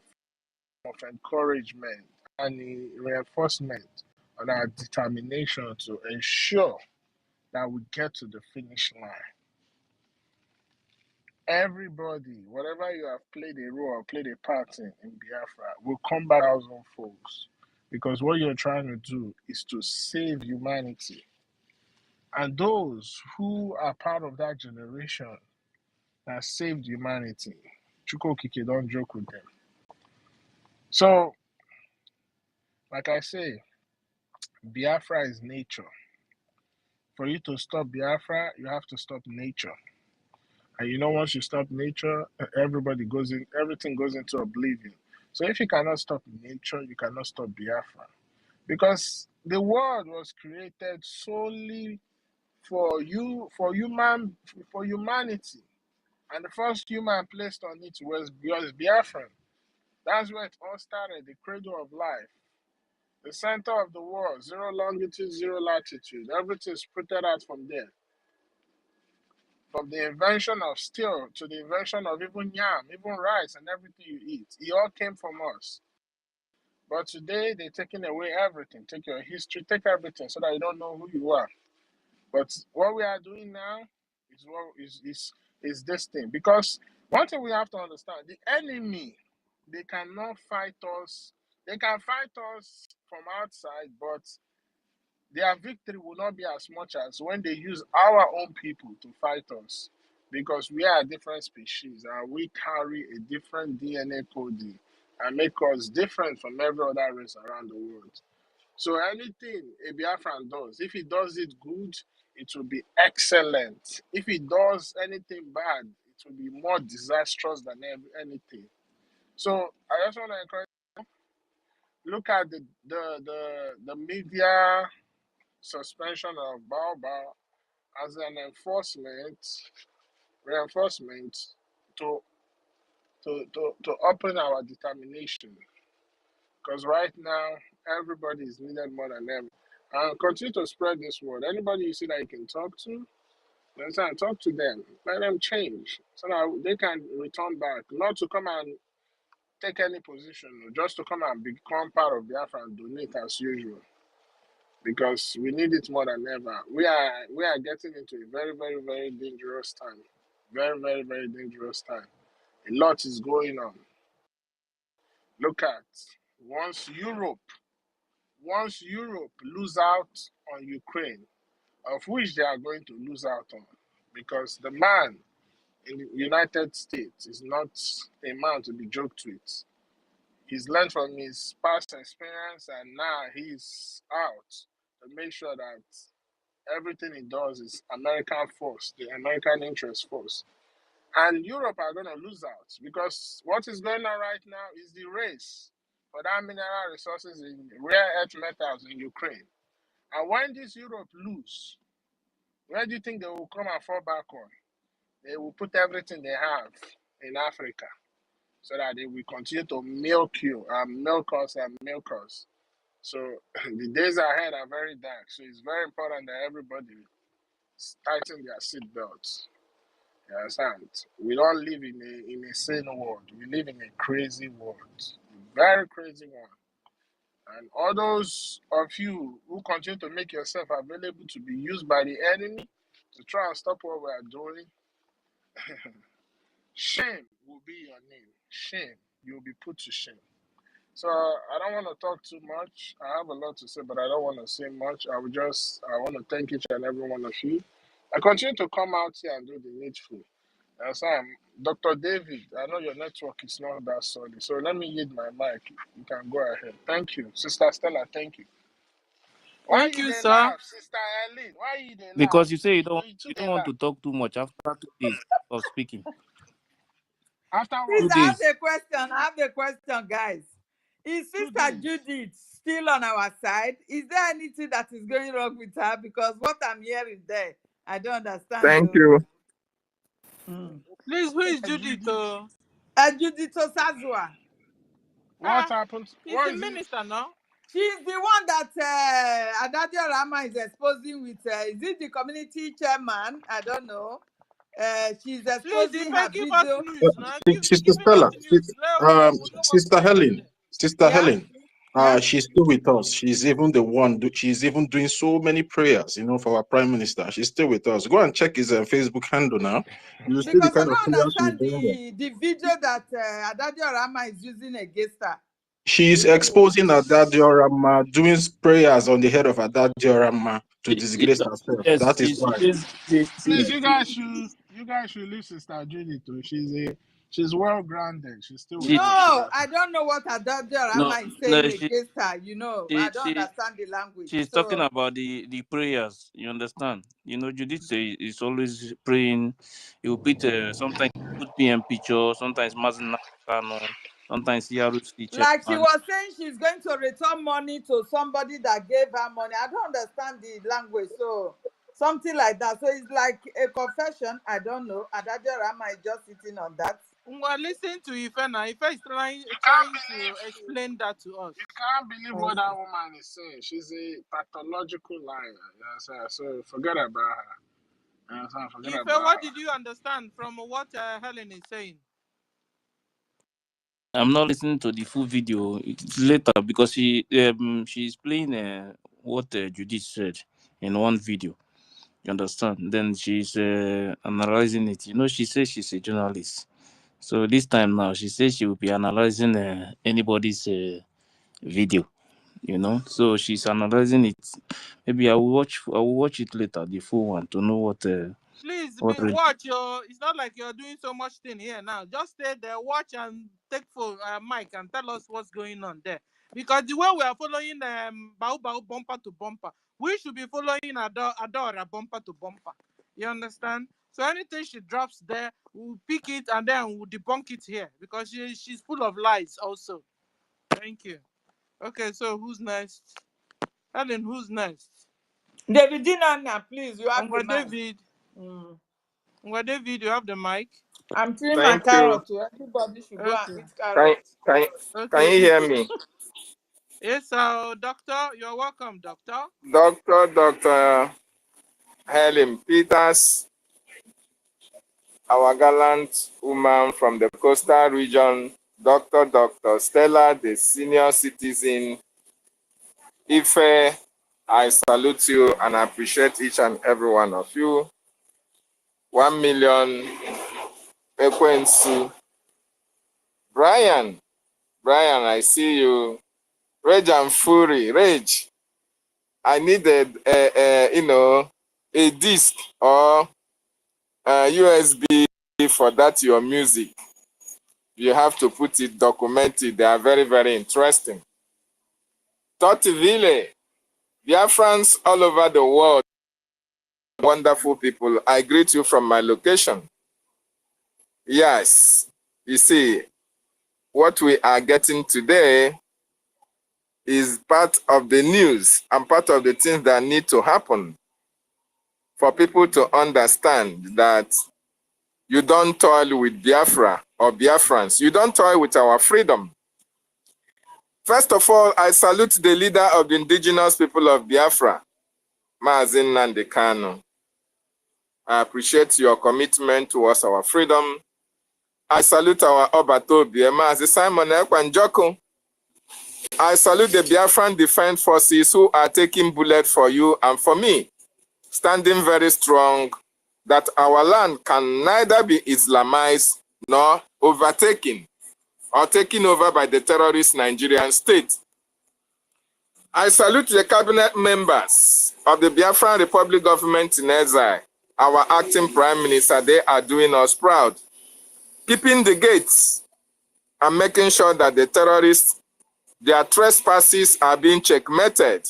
S9: form of encouragement and a reinforcement on our determination to ensure that we get to the finish line. everybody, whatever you have played a role or played a part in Biafra, will come back 1,000 folds. Because what you're trying to do is to save humanity. And those who are part of that generation that saved humanity, Chuko Kike, don't joke with them. So, like I say, Biafra is nature. For you to stop Biafra, you have to stop nature. And once you stop nature, everything goes into oblivion. So if you cannot stop nature, you cannot stop Biafra. Because the world was created solely for humanity. And the first human placed on it was Biafran. That's where it all started, the cradle of life. The center of the world, 0 longitude, 0 latitude. Everything spread out from there. From the invention of steel to the invention of even yam, even rice and everything you eat. It all came from us. But today, they're taking away everything. Take your history, take everything so that you don't know who you are. But what we are doing now is this thing. Because one thing we have to understand, the enemy, they cannot fight us. They can fight us from outside, but their victory will not be as much as when they use our own people to fight us. Because we are a different species and we carry a different DNA coding and make us different from every other race around the world. So anything a Biafran does, if he does it good, it will be excellent. If he does anything bad, it will be more disastrous than anything. So I just want to encourage you, look at the media suspension of Baobab as an reinforcement to open our determination. Because right now, everybody is needed more than ever. And continue to spread this word. Anybody you see that you can talk to, talk to them. Let them change so that they can return back. Not to come and take any position, just to come and become part of Biafra and donate as usual. Because we need it more than ever. We are getting into a very, very, very dangerous time. Very, very, very dangerous time. A lot is going on. Look at once Europe lose out on Ukraine, of which they are going to lose out on, because the man in the United States is not a man to be joked with. He's learned from his past experience and now he's out to make sure that everything he does is American first, the American interest first. And Europe are going to lose out because what is going on right now is the race for that mineral resources in rare earth metals in Ukraine. And when this Europe lose, where do you think they will come and fall back on? They will put everything they have in Africa so that they will continue to milk us. So the days ahead are very dark. So it's very important that everybody tighten their seatbelts. You understand? We don't live in a sane world. We live in a crazy world. A very crazy one. And all those of you who continue to make yourself available to be used by the enemy to try and stop what we are doing, shame will be your name. Shame. You'll be put to shame. So I don't want to talk too much. I have a lot to say, but I don't want to say much. I want to thank each and every one of you. I continue to come out here and do the needful. As Dr. David, I know your network is not that solid, so let me yield my mic. You can go ahead. Thank you. Sister Stella, thank you. Why
S1: Thank
S9: you
S1: you,
S9: dey
S1: sir.
S9: laugh, Sister Eileen? Why you dey laugh?
S4: Because you say you don't
S9: You dey
S4: want
S9: laugh.
S4: to talk too much after 2 days of speaking.
S9: After
S2: Please,
S9: what?
S4: 2
S2: I have
S4: days.
S2: a question. guys. Is
S9: 2
S2: Sister
S9: days.
S2: Judith still on our side? Is there anything that is going wrong with her? Because what I'm hearing there, I don't understand.
S12: Thank you.
S1: Please, who is
S9: Judith.
S1: Judith?
S2: Judith Osazua.
S9: What happened?
S1: He's
S9: What
S1: the
S9: is it?
S1: minister now.
S2: She's the one that Adadio Rama is exposing with. Is it the community chairman? I don't know. She's
S1: Please,
S2: exposing her
S1: if give us
S2: video.
S1: news now.
S7: Sister
S1: Giving us
S7: Stella,
S1: news. We'll know what's
S7: Sister
S1: going on.
S7: Helen, Sister
S2: Yeah.
S7: Helen,
S10: Huh?
S7: She's still with us. She's even the one. She's even doing so many prayers, for our prime minister. She's still with us. Go and check his Facebook handle now. You see the
S2: Because I
S7: kind of
S2: don't
S7: prayers she's
S2: understand
S7: doing there.
S2: the video that Adadio Rama is using against her.
S7: She's exposing Adadiorama, doing prayers on the head of Adadiorama to disgrace herself.
S4: Yes,
S7: That is why.
S9: Please, you guys should leave Sister Judy too. She's well grounded. She's still with
S2: No,
S9: us.
S2: I don't know what Adadio
S4: no,
S2: Rama is
S4: no,
S2: saying against her. You know, I don't
S4: she,
S2: understand the language.
S4: she's talking
S2: So,
S4: about the prayers. You understand? Judith is always praying. He will put sometimes put PM picture, sometimes Mazin Kano, sometimes CRC
S2: like she
S4: chairman.
S2: was saying, she's going to return money to somebody that gave her money. I don't understand the language. So, something like that. So, it's like a confession. I don't know. Adadio Rama is just sitting on that.
S1: Well, listen to Ife now. Ife is trying to explain that to us.
S9: You can't believe what
S2: Okay.
S9: that woman is saying. She's a pathological liar. You understand? So forget about her. You understand? Forget
S1: Ife,
S9: about
S1: what
S9: her.
S1: did you understand from what Helen is saying?
S4: I'm not listening to the full video. It's later because she's playing what Judith said in one video. You understand? Then she's analyzing it. She says she's a journalist. So this time now, she says she will be analyzing anybody's video. So she's analyzing it. Maybe I will watch it later, the full one, to know what.
S1: Please
S4: What really.
S1: watch. It's not like you're doing so much thing here now. Just stay there, watch, and take phone mic and tell us what's going on there. Because the way we are following Bao Bao bumper to bumper, we should be following Adora bumper to bumper. You understand? So anything she drops there, we'll pick it and then we'll debunk it here because she's full of lies also. Thank you. Okay, so who's next? Helen, who's next?
S2: David Dinana, please, you have the
S1: Uncle
S2: mic.
S1: David. Uncle David, you have the mic.
S2: I'm chewing my
S14: Thank you.
S2: carrot. So everybody should go and
S1: Okay.
S2: eat
S14: Can,
S2: carrots.
S14: can, can
S1: Okay.
S14: you hear me?
S1: Yes, doctor, you're welcome, doctor.
S14: Dr. Helen Peters, our gallant woman from the coastal region, Dr. Stella, the senior citizen, Ife, I salute you and appreciate each and every one of you. 1 million Ekwensu. Brian, I see you. Rage and Fury, Rage. I needed a disc or a USB for that your music. You have to put it documented. They are very, very interesting. Tortiville, Biafrans all over the world, wonderful people. I greet you from my location. Yes, you see, what we are getting today is part of the news and part of the things that need to happen for people to understand that you don't toil with Biafra or Biafrans. You don't toil with our freedom. First of all, I salute the leader of the indigenous people of Biafra, Mazin Nandekano. I appreciate your commitment towards our freedom. I salute our Obatobi, Mazi Simon Ekwanjoko. I salute the Biafran Defense Forces who are taking bullet for you and for me, standing very strong that our land can neither be Islamized nor overtaken or taken over by the terrorist Nigerian state. I salute the cabinet members of the Biafran Republic government in exile, our acting prime minister. They are doing us proud, keeping the gates and making sure that the terrorists, their trespasses are being checkmated.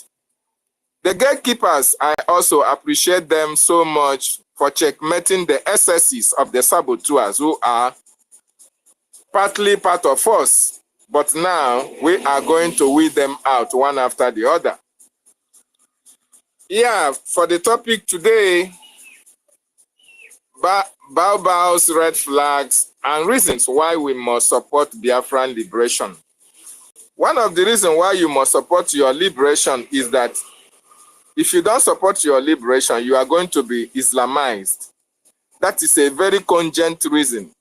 S14: The gatekeepers, I also appreciate them so much for checkmating the excesses of the saboteurs who are partly part of us, but now we are going to weed them out one after the other. Yeah, for the topic today, Baobao's red flags and reasons why we must support Biafran liberation. One of the reasons why you must support your liberation is that if you don't support your liberation, you are going to be Islamized. That is a very cogent reason.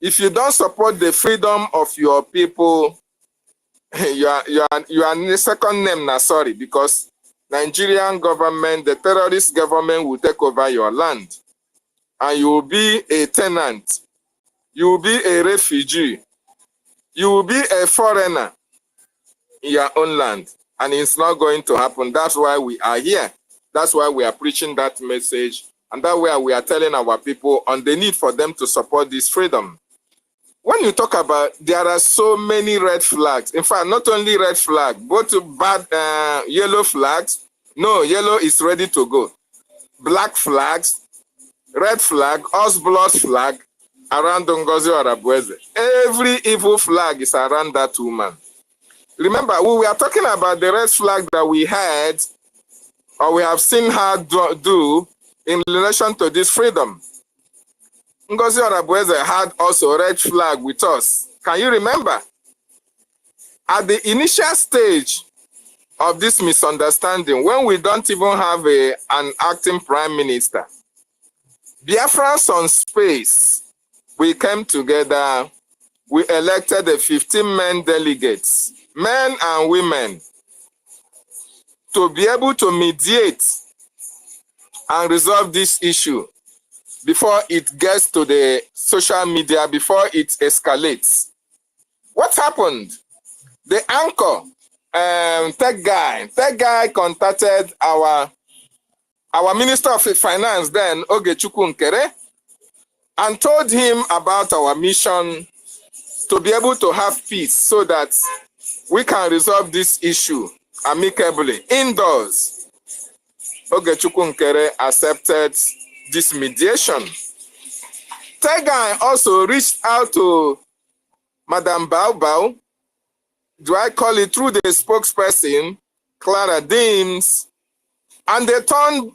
S14: If you don't support the freedom of your people, you are in the second name now, sorry, because Nigerian government, the terrorist government will take over your land and you will be a tenant, you will be a refugee, you will be a foreigner in your own land, and it's not going to happen. That's why we are here. That's why we are preaching that message, and that's why we are telling our people on the need for them to support this freedom. When you talk about, there are so many red flags. In fact, not only red flag, both bad yellow flags. No, yellow is ready to go. Black flags, red flag, us blood flag around NGOZI or Abueze. Every evil flag is around that woman. Remember, we were talking about the red flag that we had, or we have seen her do in relation to this freedom. NGOZI or Abueze had also a red flag with us. Can you remember? At the initial stage of this misunderstanding, when we don't even have an acting prime minister, Biafrans on space, we came together, we elected the 15 men delegates, men and women, to be able to mediate and resolve this issue before it gets to the social media, before it escalates. What happened? The anchor, tech guy contacted our Minister of Finance then, Ogechukwu, and told him about our mission to be able to have peace so that we can resolve this issue amicably indoors. Ogechukwu accepted this mediation. Tegai also reached out to Madam Bao, do I call it, through the spokesperson, Clara Deems, and they turned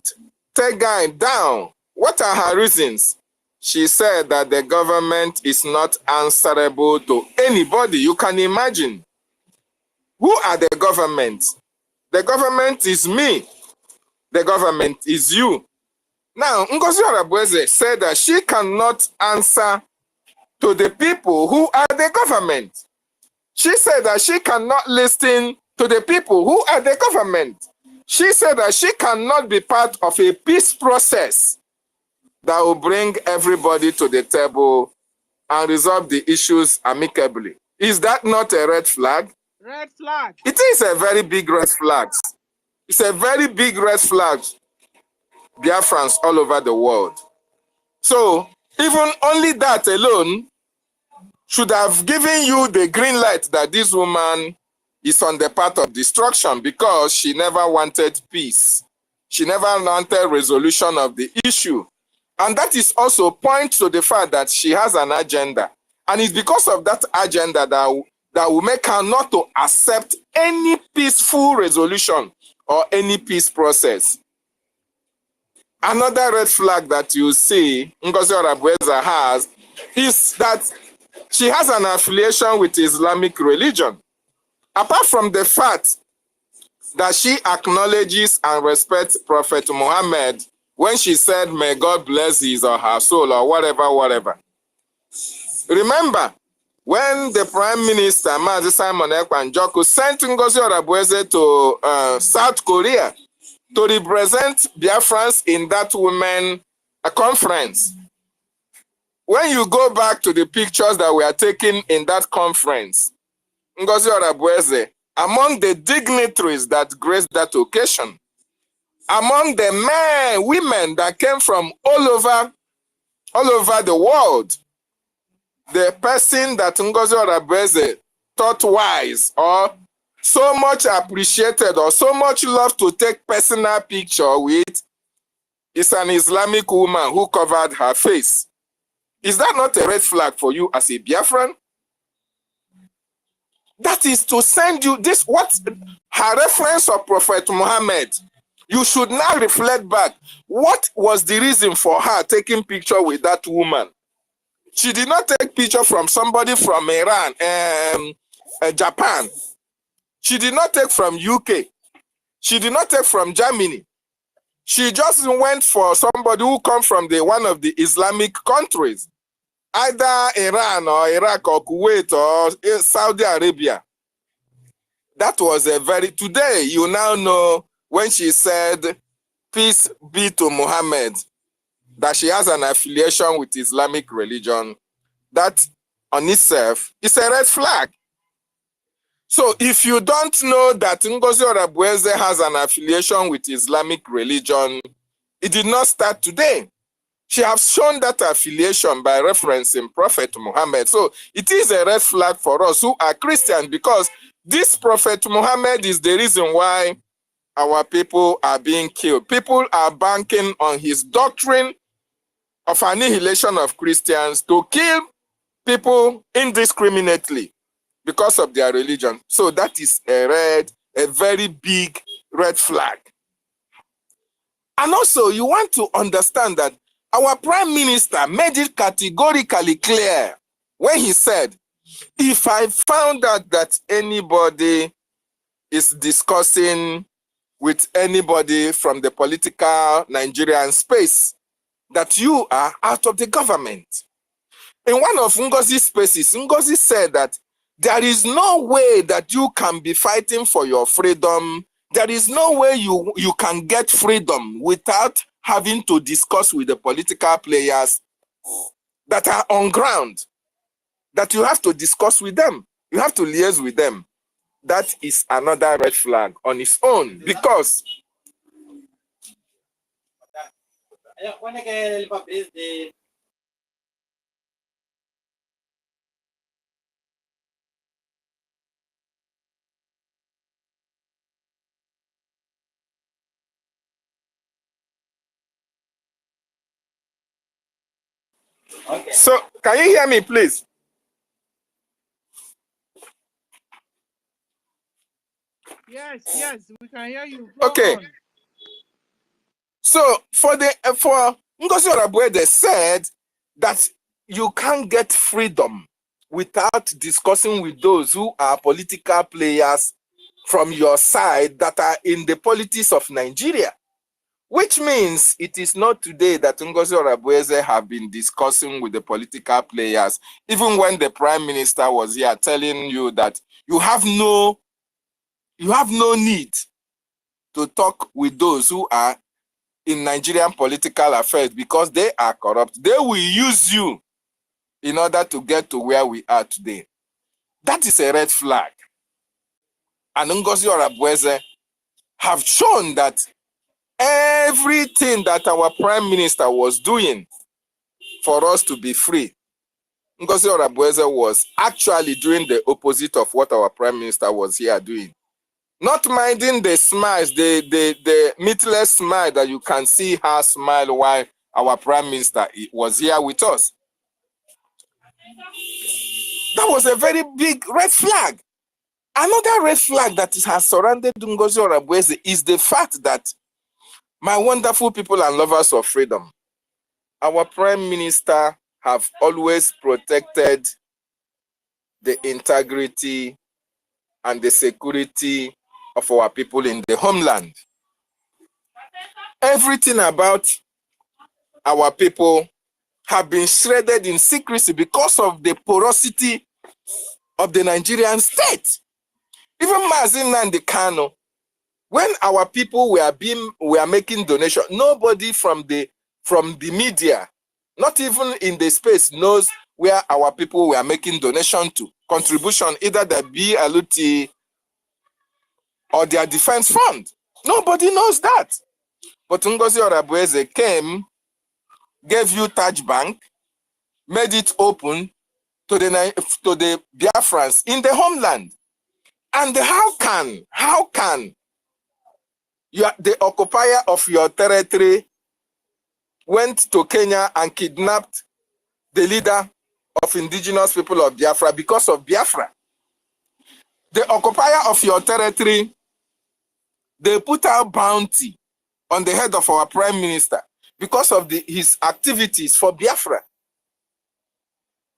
S14: Tegai down. What are her reasons? She said that the government is not answerable to anybody. You can imagine. Who are the government? The government is me. The government is you. Now, NGOZI Abueze said that she cannot answer to the people who are the government. She said that she cannot listen to the people who are the government. She said that she cannot be part of a peace process that will bring everybody to the table and resolve the issues amicably. Is that not a red flag?
S1: Red flag.
S14: It is a very big red flag. It's a very big red flag. Biafrans all over the world. So, even only that alone should have given you the green light that this woman is on the path of destruction, because she never wanted peace. She never wanted resolution of the issue. And that is also point to the fact that she has an agenda. And it's because of that agenda that will make her not to accept any peaceful resolution or any peace process. Another red flag that you see NGOZI Abueze has is that she has an affiliation with Islamic religion. Apart from the fact that she acknowledges and respects Prophet Muhammad when she said, may God bless his or her soul or whatever. Remember, when the Prime Minister, Mazi Simon Ekpa Njoku, sent NGOZI Abueze to South Korea to represent Biafrans in that women conference. When you go back to the pictures that were taken in that conference, NGOZI Abueze, among the dignitaries that graced that occasion, among the men, women that came from all over the world, the person that NGOZI Abueze thought wise or so much appreciated or so much love to take personal picture with is an Islamic woman who covered her face. Is that not a red flag for you as a Biafran? That is to send you this, what her reference of Prophet Muhammad. You should now reflect back. What was the reason for her taking picture with that woman? She did not take picture from somebody from Iran, Japan. She did not take from UK. She did not take from Germany. She just went for somebody who come from one of the Islamic countries, either Iran or Iraq or Kuwait or Saudi Arabia. That was a very, today you now know when she said, peace be to Muhammad, that she has an affiliation with Islamic religion. That on itself is a red flag. So if you don't know that Ngozi Orabueze has an affiliation with Islamic religion, it did not start today. She has shown that affiliation by referencing Prophet Muhammad. So it is a red flag for us who are Christians, because this Prophet Muhammad is the reason why our people are being killed. People are banking on his doctrine of annihilation of Christians to kill people indiscriminately because of their religion. So that is a very big red flag. And also, you want to understand that our Prime Minister made it categorically clear when he said, if I found out that anybody is discussing with anybody from the political Nigerian space, that you are out of the government. In one of Ngozi's spaces, Ngozi said that there is no way that you can be fighting for your freedom. There is no way you can get freedom without having to discuss with the political players that are on ground, that you have to discuss with them. You have to liaise with them. That is another red flag on its own, because so can you hear me, please?
S1: Yes, we can hear you. Go
S14: Okay.
S1: on.
S14: So for Ngozi Orabueze said that you can't get freedom without discussing with those who are political players from your side that are in the politics of Nigeria, which means it is not today that Ngozi Orabueze have been discussing with the political players, even when the Prime Minister was here telling you that you have no need to talk with those who are in Nigerian political affairs, because they are corrupt. They will use you in order to get to where we are today. That is a red flag. And Ngozi Orabueze have shown that everything that our Prime Minister was doing for us to be free, Ngozi Orabueze was actually doing the opposite of what our Prime Minister was here doing. Not minding the smiles, the meatless smile that you can see her smile while our Prime Minister was here with us. That was a very big red flag. Another red flag that has surrounded Ngozi Orabueze is the fact that, my wonderful people and lovers of freedom, our Prime Minister have always protected the integrity and the security of our people in the homeland. Everything about our people have been shredded in secrecy because of the porosity of the Nigerian state. Even Mazi Nnamdi Kanu, when our people were making donations, nobody from the media, not even in the space, knows where our people were making donation to, contribution, either the BLT or their defense fund. Nobody knows that. But Ngozi Orabueze came, gave you Taj Bank, made it open to the Biafrans in the homeland. And how can the occupier of your territory went to Kenya and kidnapped the leader of indigenous people of Biafra because of Biafra? The occupier of your territory, they put out bounty on the head of our Prime Minister because of his activities for Biafra.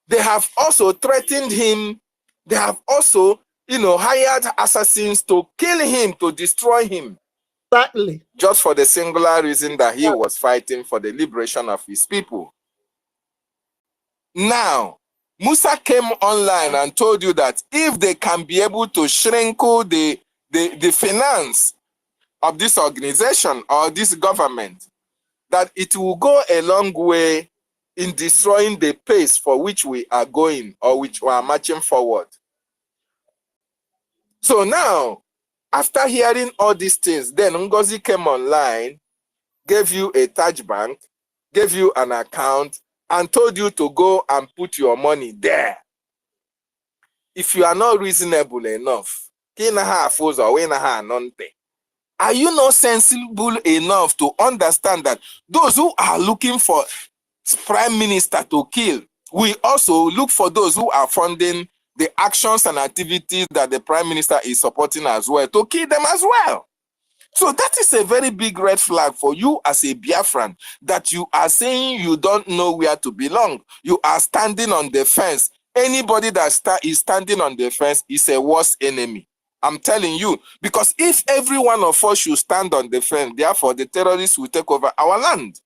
S14: They have also threatened him. They have also, hired assassins to kill him, to destroy him.
S1: Exactly.
S14: Just for the singular reason that he was fighting for the liberation of his people. Now, Musa came online and told you that if they can be able to shrinkle the finance of this organization or this government, that it will go a long way in destroying the pace for which we are going or which we are marching forward. So now, after hearing all these things, then NGOZI came online, gave you a touch bank, gave you an account, and told you to go and put your money there. If you are not reasonable enough, are you not sensible enough to understand that those who are looking for prime minister to kill, we also look for those who are funding the actions and activities that the prime minister is supporting as well, to kill them as well? So that is a very big red flag for you as a Biafran, that you are saying you don't know where to belong. You are standing on the fence. Anybody that is standing on the fence is a worse enemy. I'm telling you, because if every one of us should stand on the fence, therefore the terrorists will take over our land.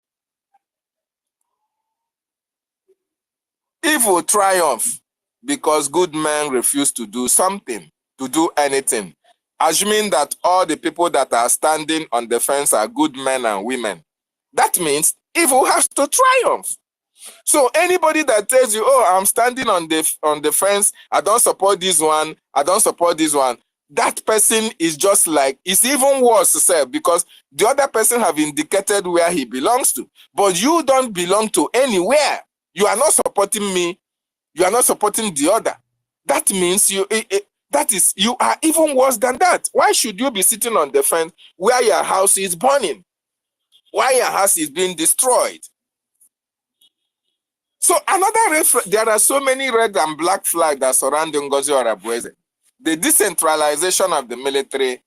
S14: Evil triumph because good men refuse to do something, to do anything. Assuming that all the people that are standing on the fence are good men and women. That means evil has to triumph. So anybody that tells you, oh, I'm standing on the fence, I don't support this one, I don't support this one, that person is just like, it's even worse, sir, because the other person have indicated where he belongs to. But you don't belong to anywhere. You are not supporting me. You are not supporting the other. That means you are even worse than that. Why should you be sitting on the fence where your house is burning? Why your house is being destroyed? So there are so many red and black flags that surround NGOZI or Abueze. The decentralization of the military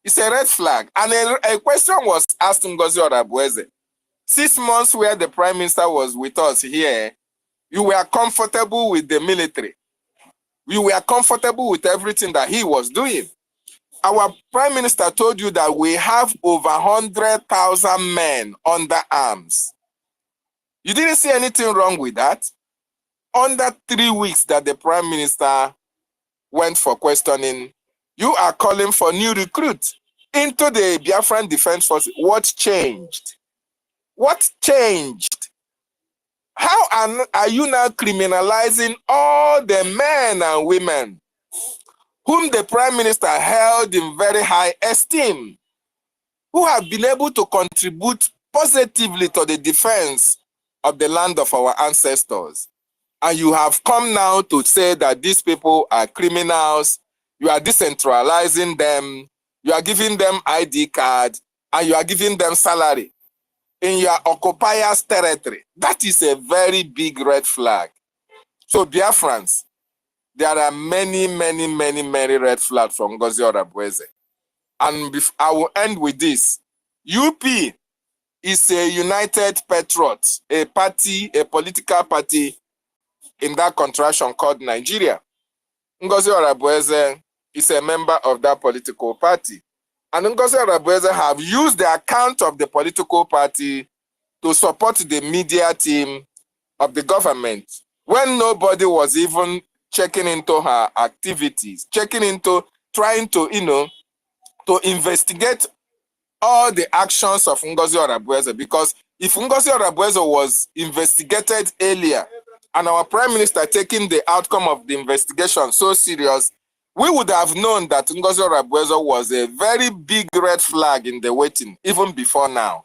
S14: is a red flag. And a question was asked NGOZI or Abueze. 6 months where the prime minister was with us here, you were comfortable with the military. You were comfortable with everything that he was doing. Our prime minister told you that we have over 100,000 men under arms. You didn't see anything wrong with that. Under 3 weeks that the prime minister went for questioning, you are calling for new recruits into the Biafran Defense Force. What changed? What changed? How are you now criminalizing all the men and women whom the prime minister held in very high esteem, who have been able to contribute positively to the defense of the land of our ancestors? And you have come now to say that these people are criminals, you are decentralizing them, you are giving them ID card, and you are giving them salary in your occupier's territory. That is a very big red flag. So Biafrans, there are many, many, many, many red flags from NGOZI or Abueze. And I will end with this. UP is a united patriot, a party, a political party in that contraction called Nigeria. NGOZI or Abueze is a member of that political party. And NGOZI or Abueze have used the account of the political party to support the media team of the government when nobody was even checking into her activities, checking into trying to, to investigate all the actions of NGOZI or Abueze. Because if NGOZI or Abueze was investigated earlier and our prime minister taking the outcome of the investigation so serious, we would have known that NGOZI or Abueze was a very big red flag in the waiting, even before now.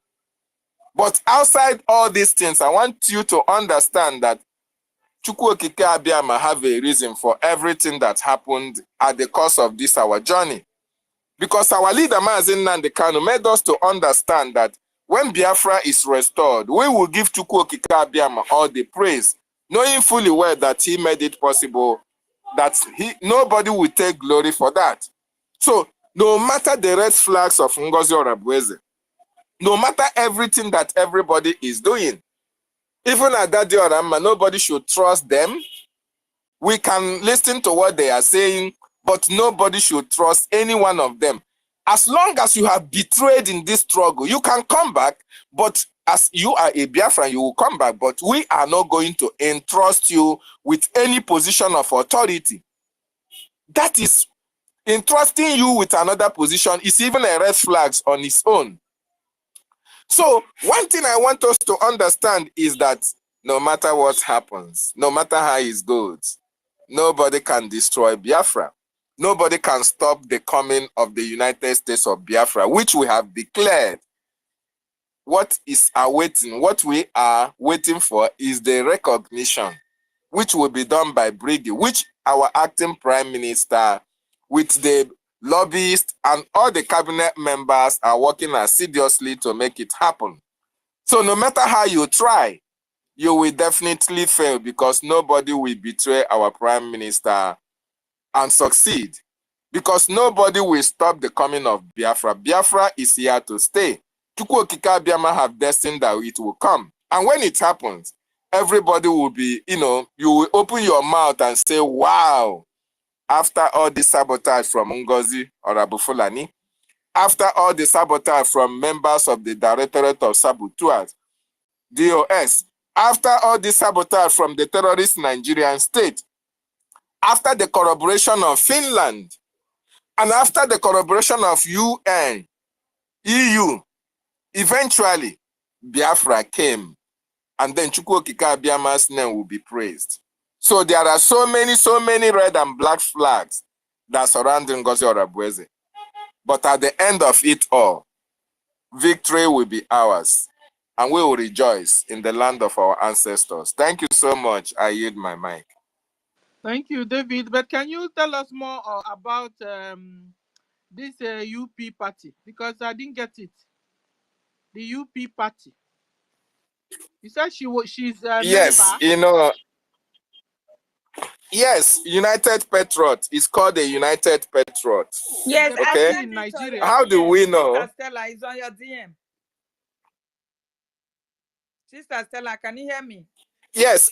S14: But outside all these things, I want you to understand that Chukwu Okike Abịama have a reason for everything that happened at the course of this our journey. Because our leader, Mazi Nnamdi Kanu, made us to understand that when Biafra is restored, we will give Chukwu Okike Abịama all the praise, knowing fully well that he made it possible, that nobody will take glory for that. So, no matter the red flags of NGOZI or Abueze, no matter everything that everybody is doing, even at that day or Amma, nobody should trust them. We can listen to what they are saying, but nobody should trust any one of them. As long as you have betrayed in this struggle, you can come back, but As you are a Biafran, you will come back, but we are not going to entrust you with any position of authority. That is, entrusting you with another position is even a red flag on its own. So one thing I want us to understand is that no matter what happens, no matter how it goes, nobody can destroy Biafra. Nobody can stop the coming of the United States of Biafra, which we have declared. What is awaiting, what we are waiting for is the recognition, which will be done by BRGIE, which our acting prime minister with the lobbyists and all the cabinet members are working assiduously to make it happen. So no matter how you try, you will definitely fail because nobody will betray our prime minister and succeed. Because nobody will stop the coming of Biafra. Biafra is here to stay. Chukwu Okike Abiama have destined that it will come. And when it happens, everybody will be, you will open your mouth and say, wow, after all the sabotage from NGOZI or Abu Fulani, after all the sabotage from members of the Directorate of Saboteurs, DOS, after all the sabotage from the terrorist Nigerian state, after the corroboration of Finland, and after the corroboration of UN, EU, eventually Biafra came, and then Chukwu Okike Abiama's name will be praised. So there are so many red and black flags that surround Ngozi Orabueze. But at the end of it all, victory will be ours, and we will rejoice in the land of our ancestors. Thank you so much. I yield my mic.
S1: Thank you, David. But can you tell us more about this UP party? Because I didn't get it. The UP party. You said she's a
S14: yes,
S1: member.
S14: Yes, United Patriot. It's called the United Patriot.
S2: Yes,
S14: okay.
S1: In Nigeria.
S14: How do we know?
S2: Sister Stella is on your DM. Sister Stella, can you hear me?
S14: Yes.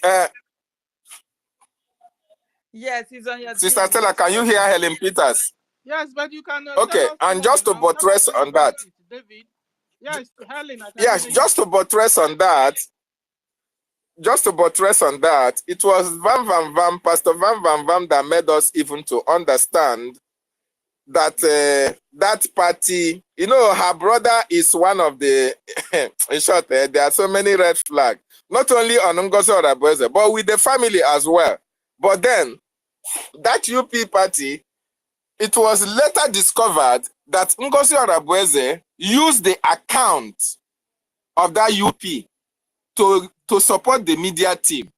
S2: Yes, he's on your
S14: Sister
S2: DM.
S14: Stella, can you hear Helen Peters?
S1: Yes, but you can.
S14: Okay, and just to buttress on that,
S1: David. Yes, Helen.
S14: Yes, just to buttress on that. It was Pastor Van Van Vam that made us even to understand that that party, her brother is one of the, in short, there are so many red flags, not only on Ngozi Orabueze, but with the family as well. But then, that UP party, it was later discovered that Ngozi Orabueze used the account of that UP to support the media team.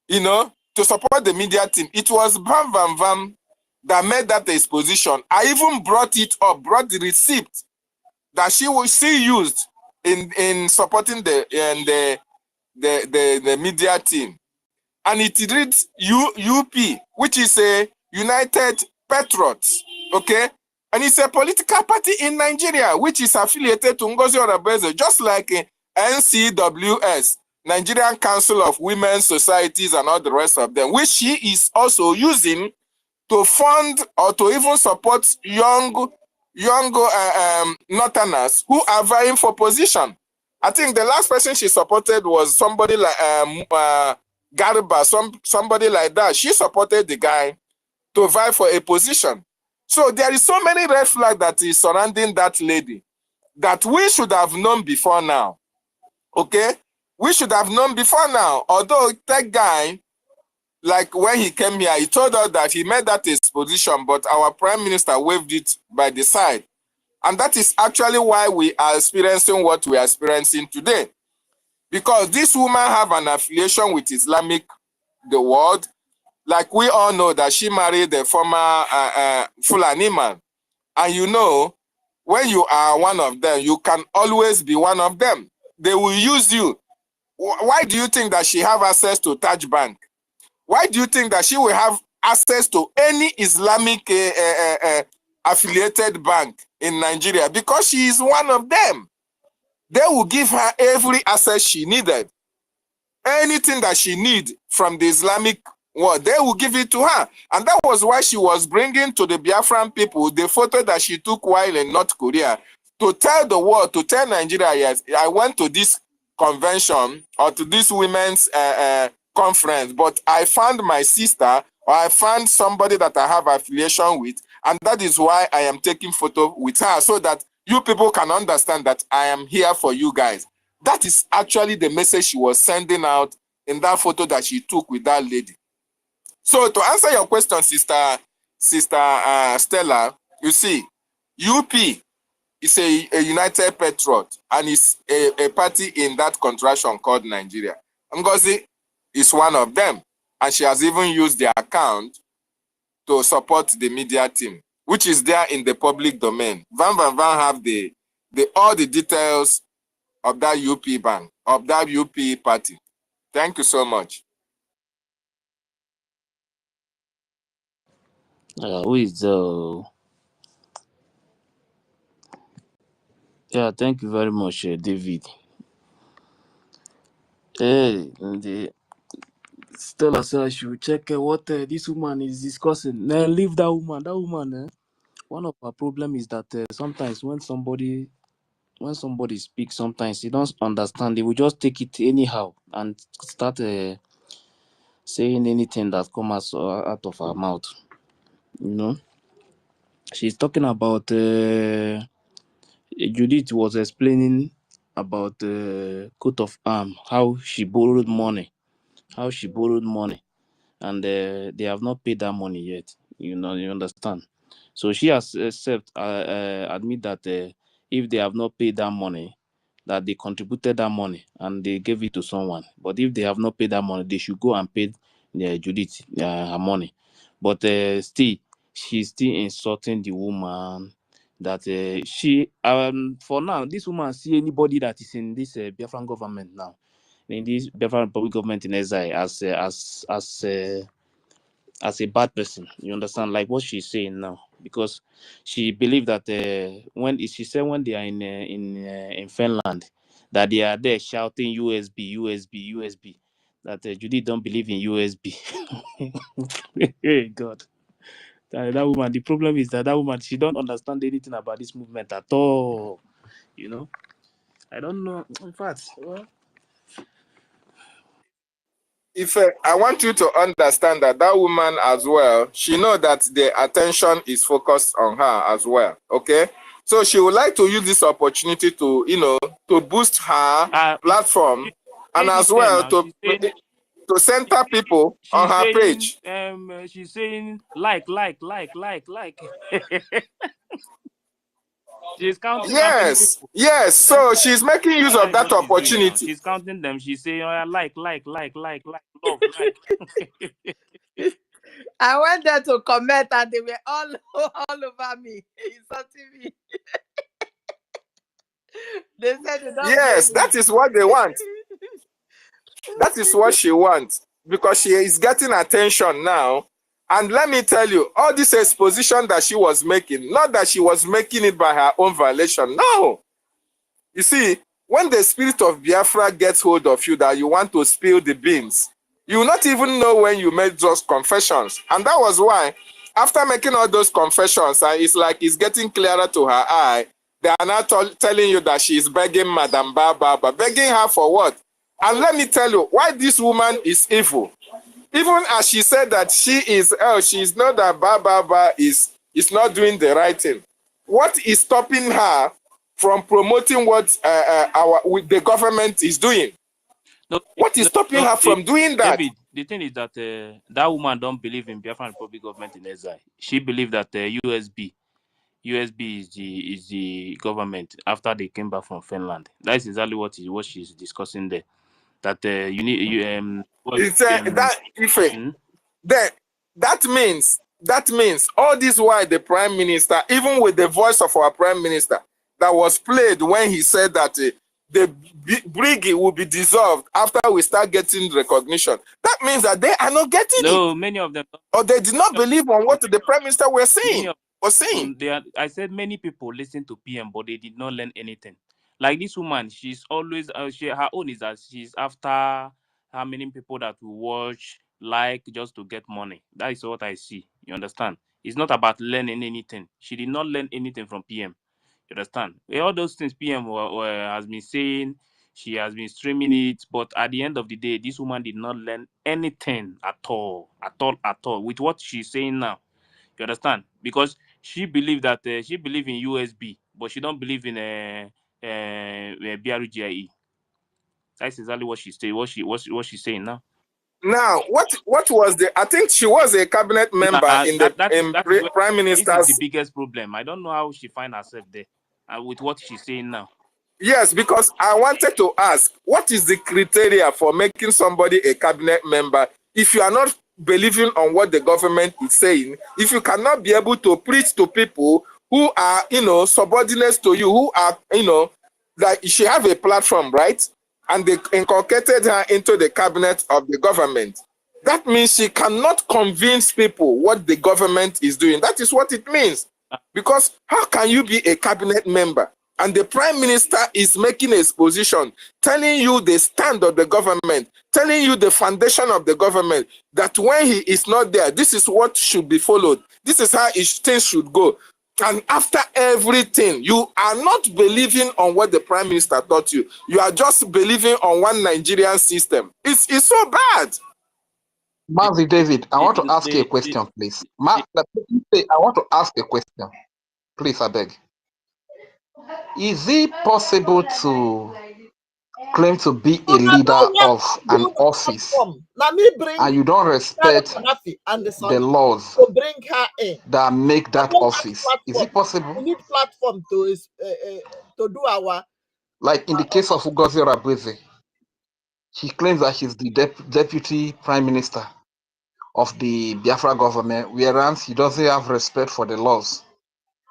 S14: To support the media team. It was Van Van Vam that made that exposition. I even brought the receipt that she used in supporting the media team. And it reads UP, which is a United Patriots, okay? And it's a political party in Nigeria, which is affiliated to Ngozi Orabueze, just like NCWS, Nigerian Council of Women's Societies and all the rest of them, which she is also using to fund or to even support young Northerners who are vying for position. I think the last person she supported was somebody like Garba, somebody like that. She supported the guy to vie for a position. So there is so many red flags that is surrounding that lady that we should have known before now. Okay? We should have known before now. Although that guy, like when he came here, he told us that he made that exposition, but our prime minister waved it by the side. And that is actually why we are experiencing what we are experiencing today. Because this woman have an affiliation with the world. Like we all know that she married the former Fulani man. And when you are one of them, you can always be one of them. They will use you. Why do you think that she have access to Taj Bank? Why do you think that she will have access to any Islamic affiliated bank in Nigeria? Because she is one of them. They will give her every access she needed. Anything that she need from the Islamic world, they will give it to her. And that was why she was bringing to the Biafran people the photo that she took while in North Korea to tell the world, to tell Nigeria, yes, I went to this convention or to this women's conference, but I found my sister or I found somebody that I have affiliation with, and that is why I am taking photo with her, so that you people can understand that I am here for you guys. That is actually the message she was sending out in that photo that she took with that lady. So to answer your question, sister Stella, you see, UP is a United Patriot, and it's a party in that contraction called Nigeria. NGOZI is one of them, and she has even used their account to support the media team, which is there in the public domain. Van have all the details of that UP bank, of that UP party. Thank you so much.
S4: Who is yeah, thank you very much, David. Hey, Stella said I should check what this woman is discussing. Nah, leave that woman. That woman, one of her problem is that sometimes when somebody speaks, sometimes you don't understand. They will just take it anyhow and start saying anything that comes out of her mouth. You know, she's talking about Judith was explaining about coat of arm, how she borrowed money, and they have not paid that money yet. You know, you understand. So she has admit that if they have not paid that money, that they contributed that money and they gave it to someone. But if they have not paid that money, they should go and pay Judith her money. But still, she's still insulting the woman. That she for now, this woman see anybody that is in this Biafran government now, in this Biafran Republic government in exile as a bad person. You understand, like what she's saying now, because she believed that when they are in Finland, that they are there shouting USB, USB, USB. That Judy don't believe in USB. Hey God, that woman. The problem is that woman, she don't understand anything about this movement at all. You know, I don't know. In fact, well,
S14: If I want you to understand that woman as well, she know that the attention is focused on her as well. Okay, so she would like to use this opportunity to, to boost her platform, and as well to center people on
S4: she's
S14: her
S4: saying,
S14: page.
S4: she's saying like. She's counting how many
S14: Yes,
S4: people.
S14: yes. So she's making use of
S4: That is
S14: that
S4: what she's doing now.
S14: opportunity.
S4: She's counting them. She's saying, oh, like, love, like.
S2: I went there to comment and they were all over me, insulting me. They said they don't
S14: Yes,
S2: blame
S14: that
S2: me.
S14: is what they want. That is what she wants, because she is getting attention now. And let me tell you, all this exposition that she was making, not that she was making it by her own violation. No. You see, when the spirit of Biafra gets hold of you that you want to spill the beans, you will not even know when you made those confessions. And that was why, after making all those confessions, it's like it's getting clearer to her eye. They are now telling you that she is begging Madam Baba. Begging her for what? And let me tell you why this woman is evil. Even as she said that she's not that Baba is not doing the right thing. What is stopping her from promoting what the government is doing?
S4: No,
S14: What is stopping her from doing that?
S4: David, the thing is that that woman don't believe in Biafran Republic government in exile. She believes that USB is the government after they came back from Finland. That's exactly what she's discussing there. That you need
S14: Then that means all this while the prime minister, even with the voice of our prime minister that was played when he said that the BRGIE will be dissolved after we start getting recognition, that means that they are not getting it.
S4: Many of them,
S14: or they did not believe on what the prime minister was
S4: many
S14: saying.
S4: of them, I said many people listen to PM, but they did not learn anything. Like this woman, she's always her own is that she's after how many people that will watch, like, just to get money. That is what I see. You understand? It's not about learning anything. She did not learn anything from PM. You understand? All those things PM has been saying, she has been streaming it, but at the end of the day, this woman did not learn anything at all with what she's saying now. You understand? Because she believed that she believe in USB, but she don't believe in BRGIE. That's exactly what she say. What she's saying now.
S14: Now, what was the? I think she was a cabinet member in the
S4: that is where
S14: Prime
S4: this is the
S14: Minister's.
S4: biggest problem. I don't know how she find herself there with what she's saying now.
S14: Yes, because I wanted to ask, what is the criteria for making somebody a cabinet member if you are not believing on what the government is saying, if you cannot be able to preach to people who are, subordinates to you, who are, like she have a platform, right? And they inculcated her into the cabinet of the government. That means she cannot convince people what the government is doing. That is what it means. Because how can you be a cabinet member and the prime minister is making a position, telling you the stand of the government, telling you the foundation of the government, that when he is not there, this is what should be followed. This is how things should go. And after everything, you are not believing on what the prime minister taught you. You are just believing on one Nigerian system. It's so bad.
S3: Mazi David, I want to ask you a question, please. I want to ask a question. Please, I beg. Is it possible to claim to be a leader of an office and you don't respect the laws that make that office? Is it possible?
S15: We need platform to do our.
S3: Like in the case of Ngozi Orabueze, she claims that she's the deputy prime minister of the Biafra government, whereas he doesn't have respect for the laws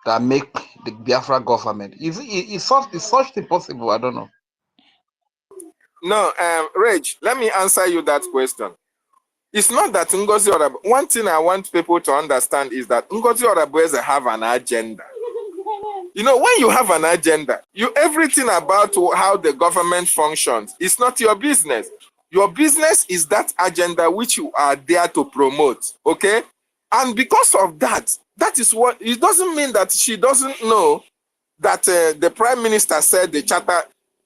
S3: that make the Biafra government. Is such thing possible? I don't know.
S14: No, Reg, let me answer you that question. It's not that Ngozi Orabueze. One thing I want people to understand is that Ngozi Orabueze have an agenda. When you have an agenda, everything about how the government functions is not your business. Your business is that agenda which you are there to promote. Okay? And because of that, that is what it doesn't mean that she doesn't know that the prime minister said the charter.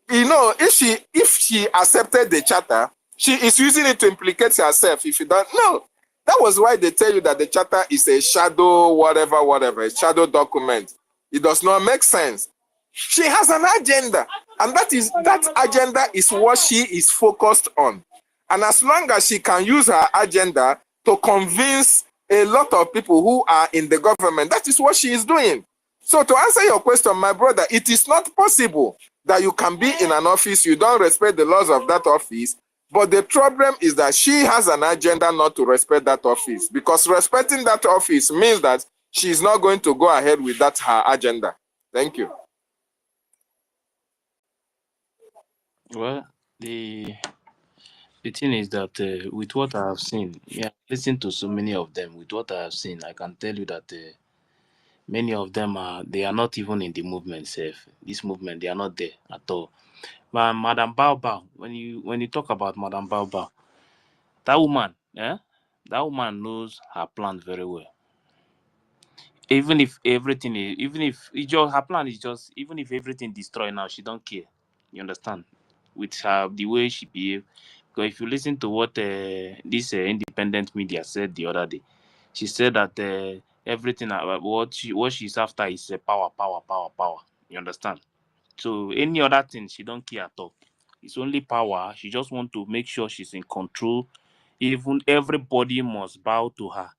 S14: If she accepted the charter, she is using it to implicate herself. If you don't know, that was why they tell you that the charter is a shadow, whatever, a shadow document. It does not make sense. She has an agenda, and that agenda is what she is focused on. And as long as she can use her agenda to convince a lot of people who are in the government, that is what she is doing. So to answer your question, my brother, it is not possible that you can be in an office, you don't respect the laws of that office, but the problem is that she has an agenda not to respect that office, because respecting that office means that she is not going to go ahead with that her agenda. Thank you.
S4: Well, the thing is that with what I have seen, listen to so many of them. With what I have seen, I can tell you that many of them they are not even in the movement safe. This movement, they are not there at all. But Madam Baobao, when you talk about Madam Baobao, that woman knows her plan very well. Even if everything is, her plan is just, even if everything destroyed now, she don't care. You understand? With her, the way she behave. Because if you listen to what this independent media said the other day, she said that everything what she's after is power. You understand? So any other thing she don't care at all. It's only power. She just want to make sure she's in control. Even everybody must bow to her.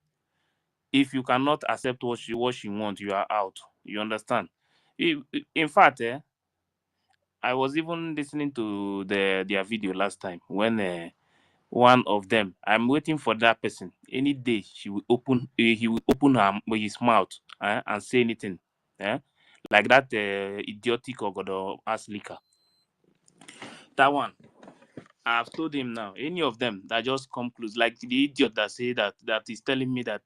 S4: If you cannot accept what she wants, you are out. You understand? In fact, I was even listening to their video last time when one of them, I'm waiting for that person. Any day he will open his mouth and say anything. Like that idiotic Ogodo Aslika. That one. I've told him now, any of them that just come close, like the idiot that say that is telling me that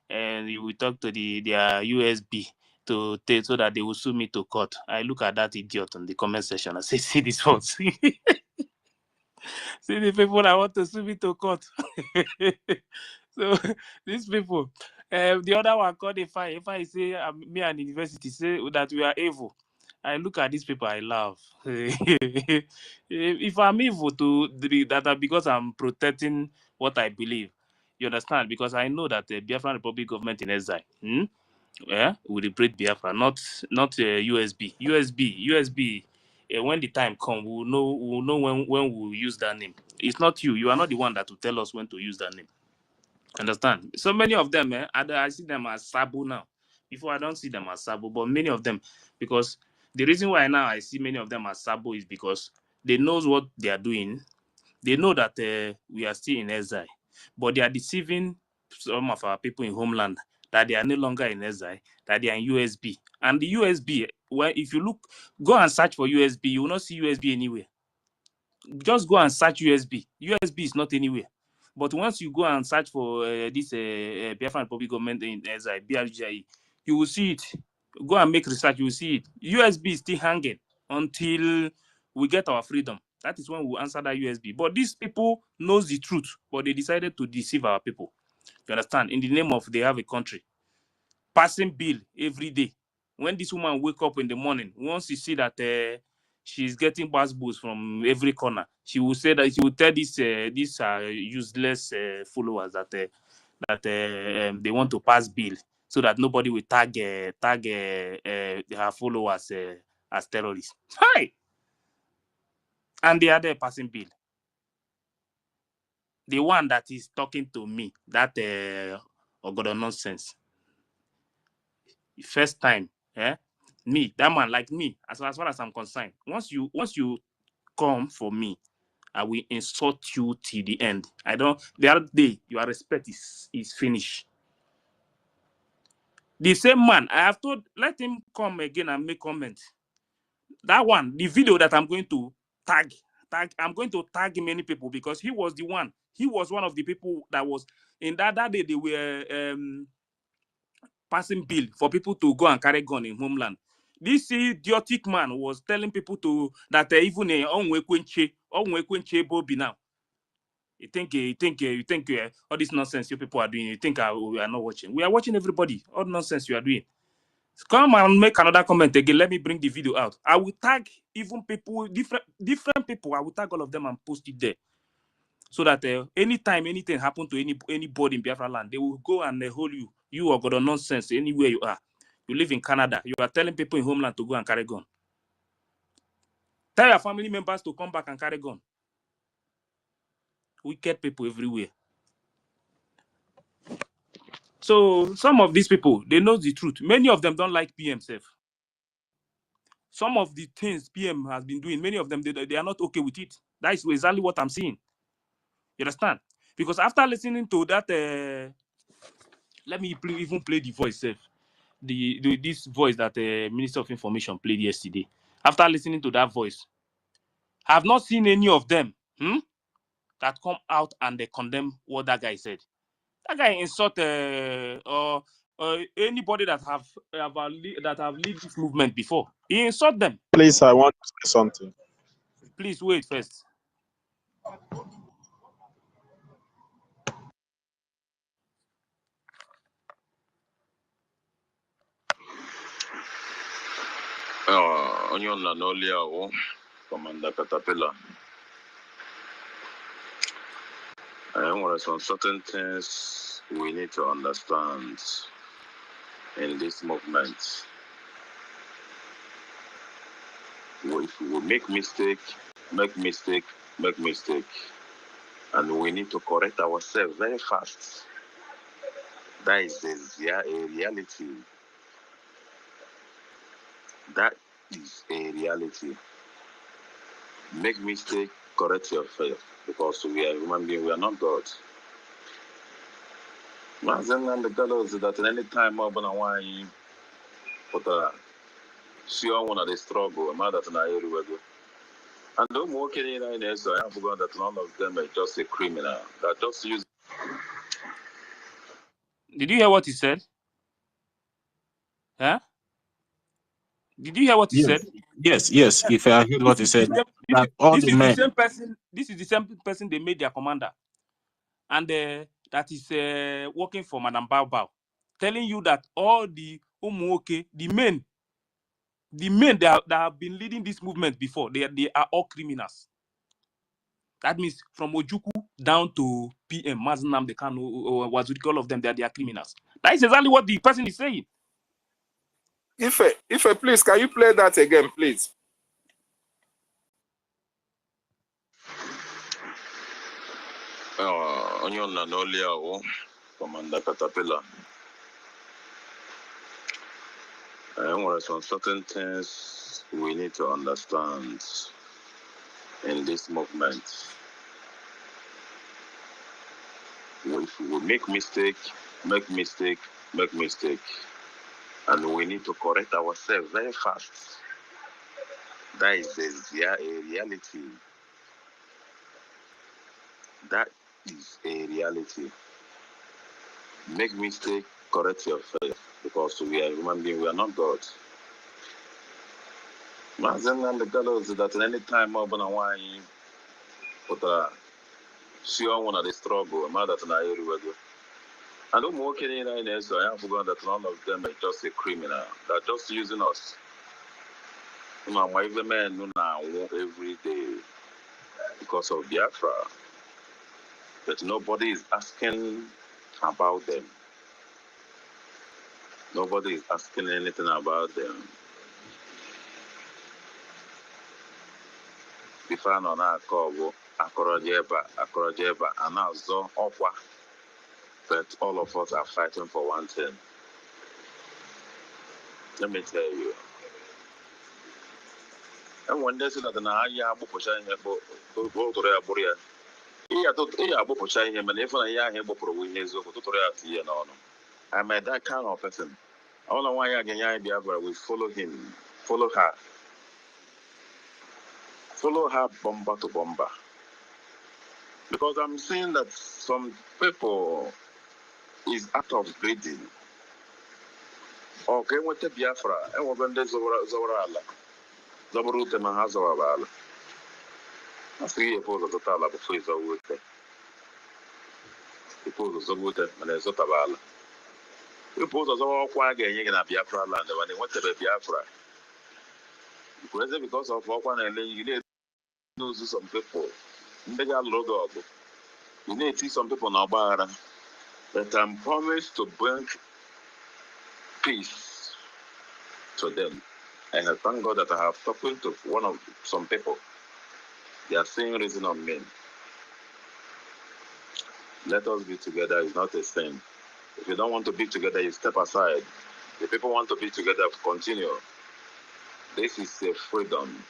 S4: he will talk to their USB to so that they will sue me to court. I look at that idiot in the comment section and say, see this one. See the people that want to sue me to court. So these people, the other one called If I say me and the university say that we are evil. I look at these people, I laugh. If I'm evil that because I'm protecting what I believe, you understand? Because I know that the Biafran Republic government in exile, will liberate Biafra, not USB. USB. When the time comes, we'll know when we'll use that name. It's not you. You are not the one that will tell us when to use that name. Understand? So many of them, I see them as Sabo now. Before I don't see them as Sabo, but many of them, because the reason why now I see many of them as Sabo is because they knows what they are doing. They know that we are still in exile, but they are deceiving some of our people in homeland that they are no longer in exile, that they are in USB. And the USB, well, if you go and search for USB, you will not see USB anywhere. Just go and search USB. USB is not anywhere. But once you go and search for this Biafran Republic government in exile, BRGIE, you will see it. Go and make research, you will see it. USB is still hanging until we get our freedom. That is when we answer that USB. But these people knows the truth, but they decided to deceive our people. You understand? In the name of they have a country. Passing bill every day. When this woman wake up in the morning, once you see that she's getting bus boost from every corner, she will say that she will tell these useless followers that they want to pass bill so that nobody will tag her followers as terrorists. Hi, and the other passing bill. The one that is talking to me, that Ogodo nonsense. First time, me, that man like me, as far as I'm concerned. Once you come for me, I will insult you till the end. The other day, your respect is finished. The same man, I have told, let him come again and make comments. That one, the video that I'm going to tag, I'm going to tag many people because he was the one. He was one of the people that was in that day they were passing bill for people to go and carry gun in homeland. This idiotic man was telling people that even Onwekwenche Bobi now. You think all this nonsense you people are doing, you think we are not watching. We are watching everybody. All nonsense you are doing. Come and make another comment again. Let me bring the video out. I will tag even people, different people. I will tag all of them and post it there. So that anytime anything happen to anybody in Biafra land, they will go and hold you. You are got a nonsense anywhere you are. You live in Canada. You are telling people in homeland to go and carry gun. Tell your family members to come back and carry gun. Wicked people everywhere. So some of these people, they know the truth. Many of them don't like PM self. Some of the things PM has been doing, many of them, they are not okay with it. That is exactly what I'm seeing. You understand? Because after listening to that, let me even play the voice self. This voice that the Minister of Information played yesterday. After listening to that voice, I have not seen any of them that come out and they condemn what that guy said. That guy insult or anybody that have lead this movement before. He insult them.
S7: Please, I want to say something.
S4: Please wait first.
S16: Onion Lanolia, Commander Caterpillar. There are some certain things we need to understand in this movement. If we make mistake, and we need to correct ourselves very fast. That is a reality. That is a reality. Make mistake, correct yourself, because we are human beings, we are not God. Mazen the fellows that at any time open a wine, but see one of the struggle, mother to everywhere. And don't walk in there, so I have forgotten that none of them are just a criminal. That just use.
S4: Did you hear what he said? Huh? Did you hear what he said?
S7: Yes. If I heard what he said, that all
S4: This
S7: the
S4: is the
S7: men.
S4: same person. This is the same person they made their commander, and that is working for Madam Bao Bao, telling you that all the Umuoke, the men The men that have been leading this movement before, they are all criminals. That means from Ojuku down to PM, Mazinam, the Kanu, Wazuki, all of them, they are criminals. That is exactly what the person is saying.
S14: If please, can you play that again, please?
S16: Onion Nanolia, Commander Caterpillar. There are some certain things we need to understand in this movement. If we make mistake, and we need to correct ourselves very fast. That is a reality. That is a reality. Make mistake, correct yourself, because we are human beings, we are not God. Mazen and the gallows that at any time I'm gonna whine, but see one of the struggle, mother to na everywhere. I don't work in there, so I have forgotten that none of them are just a criminal. They're just using us. My men know now every day because of Biafra, but nobody is asking about them. Nobody is asking anything about them. If I know now, Akorojeba, and now Zo Okwa, but all of us are fighting for one thing. Let me tell you. And when they say that na ya abu posha ihe bo to ya buria. Iya abu posha ihe man if na ya ihe bo pro ihe zo to ya tie na ono. I'm that kind of person. All the one ya ganya Biafra, we follow him, follow her. Follow her bomber to bomber. Because I'm seeing that some people is out of breeding. Okay, what the Biafra, and we're going to Zowarala. Zabarute Mahazawala. I see a pose of the Tala before it's over with. The pose of Zawute and there's Zotabala. The pose of Zawaka again in a Biafra land when they went to the Biafra. Because of Wakwan and you need to see some people. They got logo. You need to see some people now, but I'm promised to bring peace to them. And I thank God that I have spoken to some people. They are saying reason on me. Let us be together is not a sin. If you don't want to be together, you step aside. If people want to be together, continue. This is a freedom.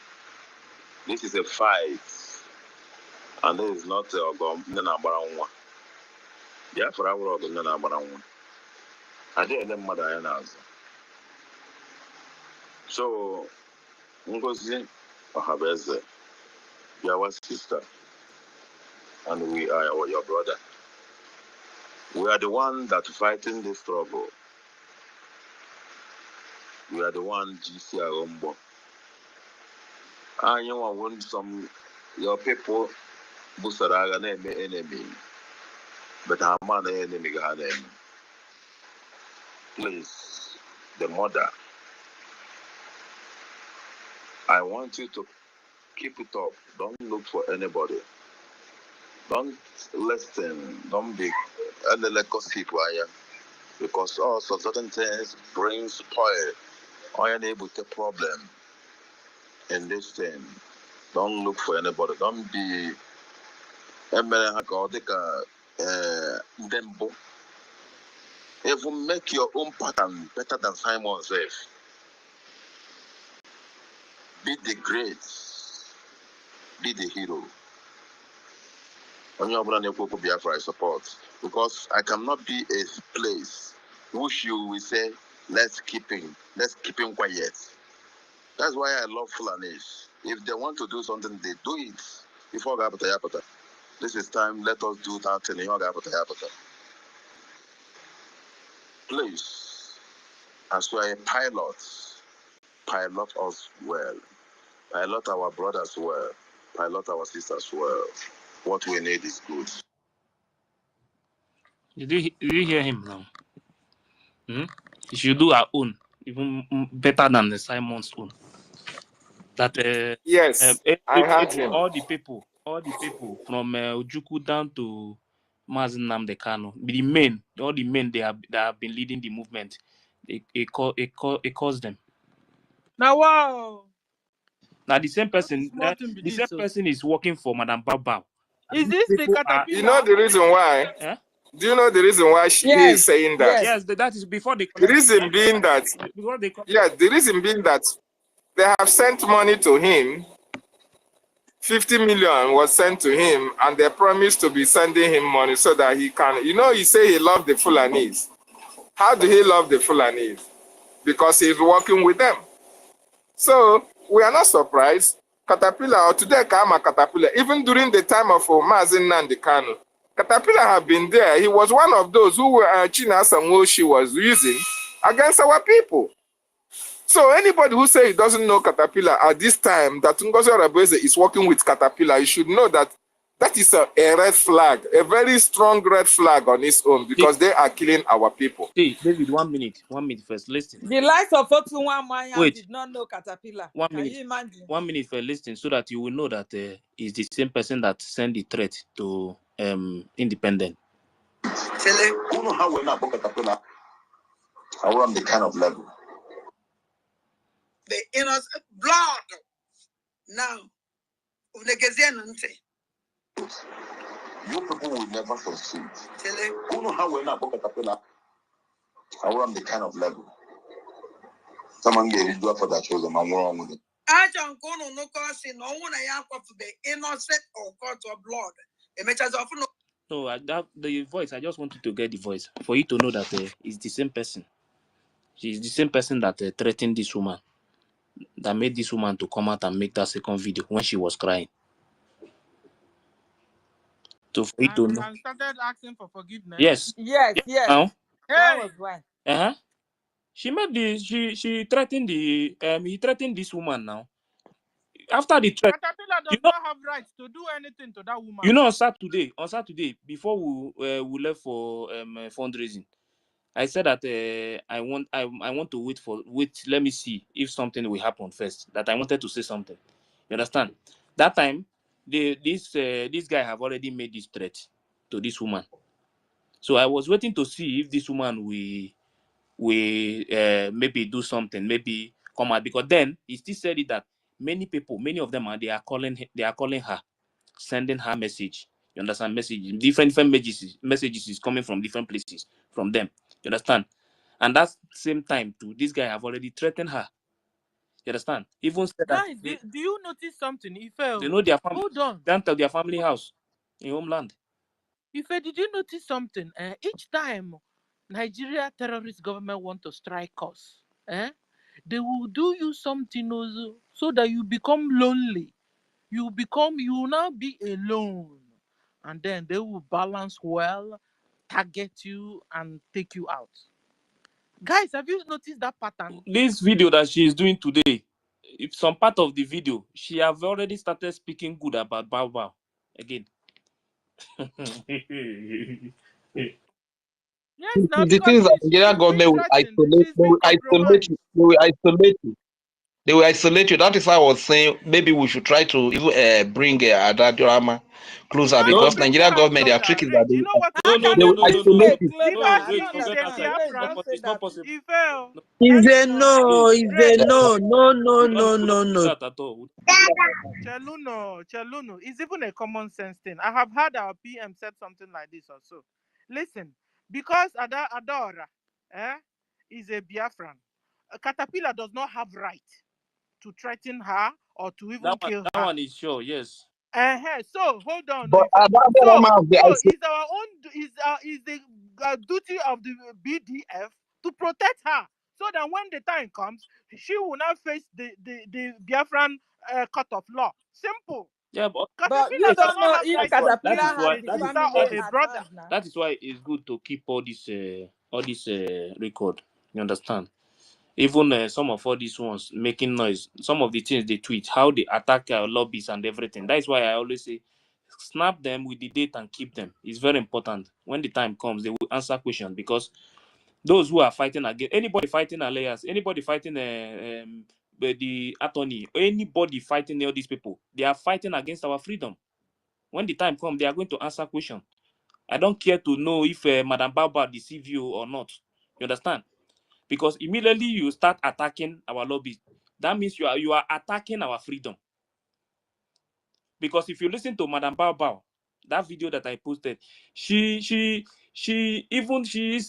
S16: This is a fight. And this is not a Nanabaranwa. Biafra will go Nanabaranwa. I didn't know mother and answer. So, NGOZI Ohabeze, you are our sister, and we are your brother. We are the one that fighting this struggle. We are the one GC Arombo. And you want some your people Busaraga name enemy. But our man enemy got them. Please, the mother, I want you to keep it up. Don't look for anybody. Don't listen. Don't be because also certain things bring spoil or enable the problem in this thing. Don't look for anybody. Don't be even make your own pattern better than Simon says. Be the great. Be the hero. Biafra I support. Because I cannot be a place which you will say, let's keep him quiet. That's why I love Fulanis. If they want to do something, they do it. Before Gapata. This is time, let us do that in Gapata. Please, as we are a pilot us well. Pilot our brothers well. Pilot our sisters well. What we need is good.
S4: Did you hear him now? You should do our own. even better than the Simon's own. That
S14: Yes, I heard him.
S4: all the people from Ojuku down to Mazen Nnamdi Kanu, all the men that have been leading the movement, it caused them.
S1: Now wow.
S4: Now the same person,
S1: Small thing be
S4: the
S1: this,
S4: same
S1: so.
S4: person is working for Madame Babao.
S1: Is this the
S4: People are,
S1: caterpillar?
S14: You know the reason why?
S4: eh?
S14: Do you know the reason why he is saying that?
S4: Yes, that is before they
S14: The
S4: collect.
S14: reason being that,
S4: Before they
S14: the reason being that they have sent money to him. 50 million was sent to him, and they promised to be sending him money so that he can, he say he loved the Fulanese. How do he love the Fulanese? Because he's working with them. So we are not surprised. Caterpillar, or today Kama Caterpillar, even during the time of Mazen Nnamdi Kanu, Caterpillar have been there. He was one of those who China Samwoshi was using against our people. So anybody who says he doesn't know Caterpillar at this time, that Ngozi Orebeze is working with Caterpillar, you should know that that is a red flag, a very strong red flag on its own, because they are killing our people.
S4: Hey, David, 1 minute first, listen.
S2: The likes of Otunwa Maya
S4: Wait.
S2: did not know Caterpillar.
S4: 1
S2: Can
S4: minute.
S2: you imagine?
S4: 1 minute first, listen, so that you will know that it's the same person that sent the threat to Independent.
S16: Tele, who know how we're not Caterpillar? I run the kind of level. The inner blood. Now, you people will never succeed. Tele, who know how we're not Caterpillar? I run the kind of level. Someone get it for that shows them I'm wrong with it. I don't go no cause no one I am for the innocent or cut of blood. It makes us often.
S4: No, that the voice. I just wanted to get the voice for you to know that it's the same person. She's the same person that threatened this woman, that made this woman to come out and make that second video when she was crying. So for you to know.
S1: And started asking for forgiveness.
S4: Yes.
S2: Yes.
S4: Now,
S1: hey.
S2: That was right.
S4: She made this. She threatened the. He threatened this woman now. After the threat,
S1: Caterpillar does not have rights to do anything to that woman.
S4: You know, on Saturday, before we left for fundraising, I said that I want to wait. Let me see if something will happen first. That I wanted to say something. You understand? That time, this guy have already made this threat to this woman. So I was waiting to see if this woman will maybe do something, maybe come out, because then he still said it that many of them they are calling her, sending her message. You understand? Different messages is coming from different places from them. You understand? And that same time too, this guy have already threatened her. You understand? Even said that.
S1: Guys, do you notice something?
S4: They know their family.
S1: Hold on.
S4: They tell their family house in homeland.
S1: Did you notice something? Each time Nigeria terrorist government want to strike us, they will do you something also, so that you become lonely. You will now be alone. And then they will balance well, target you, and take you out. Guys, have you noticed that pattern?
S4: This video that she is doing today, if some part of the video, she have already started speaking good about Bao again.
S1: Yes, now
S3: The thing is that the Nigerian government will isolate you. They will isolate you. That is why I was saying maybe we should try to even bring Adadurama closer, because Nigerian government, their trick is that
S1: you know what?
S3: they will isolate you.
S4: Wait, forget that side. It's not possible.
S1: He fell.
S11: Is a no, is a no, no.
S4: That at all.
S1: Cheluno. It's even a common sense thing. I have heard our PM said something like this also. Listen, because Adora is a Biafran, Caterpillar does not have right to threaten her or to even kill her.
S4: That one is sure, yes.
S1: So hold on.
S3: But
S1: It's our own. Is the duty of the BDF to protect her, so that when the time comes, she will not face the Biafran court of law. Simple.
S4: Yeah, but
S2: you don't know if Caterpillar has the family
S1: a brother.
S4: That is why it's good to keep all this record. You understand? Even some of all these ones making noise, some of the things they tweet, how they attack lobbies and everything. That is why I always say, snap them with the date and keep them. It's very important. When the time comes, they will answer questions, because Those who are fighting against anybody fighting Alias, anybody fighting the attorney, anybody fighting all these people, they are fighting against our freedom. When the time comes, they are going to answer questions. I don't care to know if Madam Baba deceive you or not. You understand? Because immediately you start attacking our lobby, that means you are attacking our freedom. Because if you listen to Madam Bao, that video that I posted, she is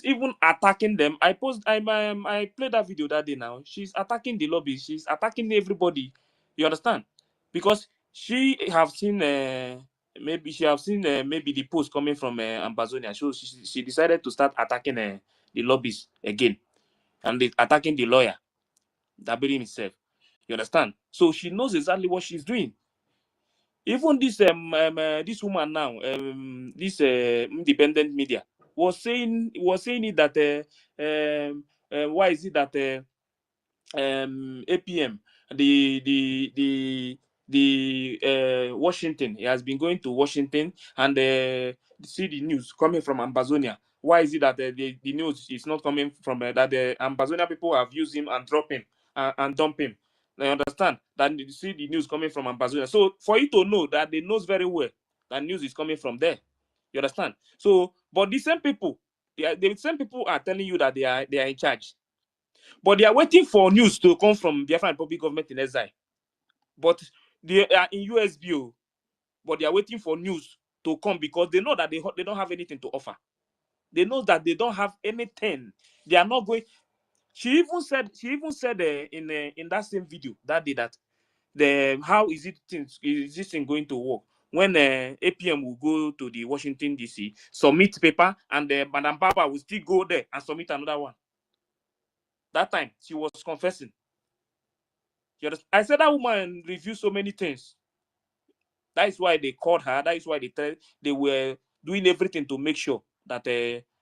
S4: even attacking them. I played that video that day now. She's attacking the lobby. She's attacking everybody. You understand? Because she have seen maybe the post coming from Ambazonia. So she decided to start attacking the lobbies again and attacking the lawyer, Dabiri himself. You understand? So she knows exactly what she's doing. Even this woman now, this independent media was saying it that why is it that APM the Washington, he has been going to Washington and see the news coming from Ambazonia. Why is it that the news is not coming from that the Ambazonia people have used him and drop him and dump him? They understand that you see the news coming from Ambazonia. So for you to know that they knows very well that news is coming from there. You understand? So, but the same people, the same people are telling you that they are in charge. But they are waiting for news to come from Biafran Republic government in exile. But they are in USBO, but they are waiting for news to come because they know that they don't have anything to offer. They know that they don't have anything. They are not going. She even said in that same video that day that how is this thing going to work when APM will go to the Washington DC, submit paper, and Madam Baba will still go there and submit another one. That time she was confessing. I said that woman reviewed so many things. That is why they called her. That is why they were doing everything to make sure that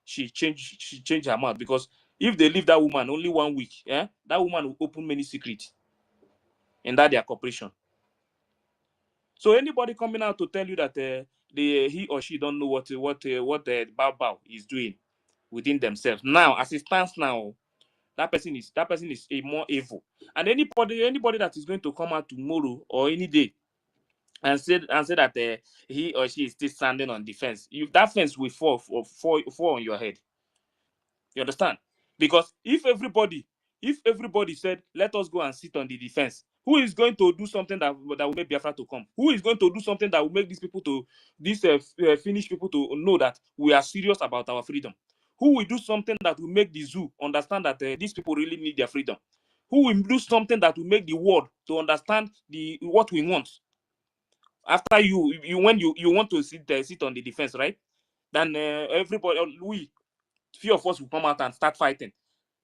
S4: she changed her mouth. Because if they leave that woman only 1 week, that woman will open many secrets in that their corporation. So anybody coming out to tell you that he or she don't know what Bao is doing within themselves now, as it stands now, that person is a more evil. And anybody that is going to come out tomorrow or any day and say that he or she is still standing on defense, that fence will fall on your head. You understand? Because if everybody said, let us go and sit on the defense, who is going to do something that will make Biafra to come? Who is going to do something that will make these Finnish people to know that we are serious about our freedom? Who will do something that will make the zoo understand that these people really need their freedom? Who will do something that will make the world to understand what we want? After when you want to sit on the defense, right? Then everybody, few of us will come out and start fighting.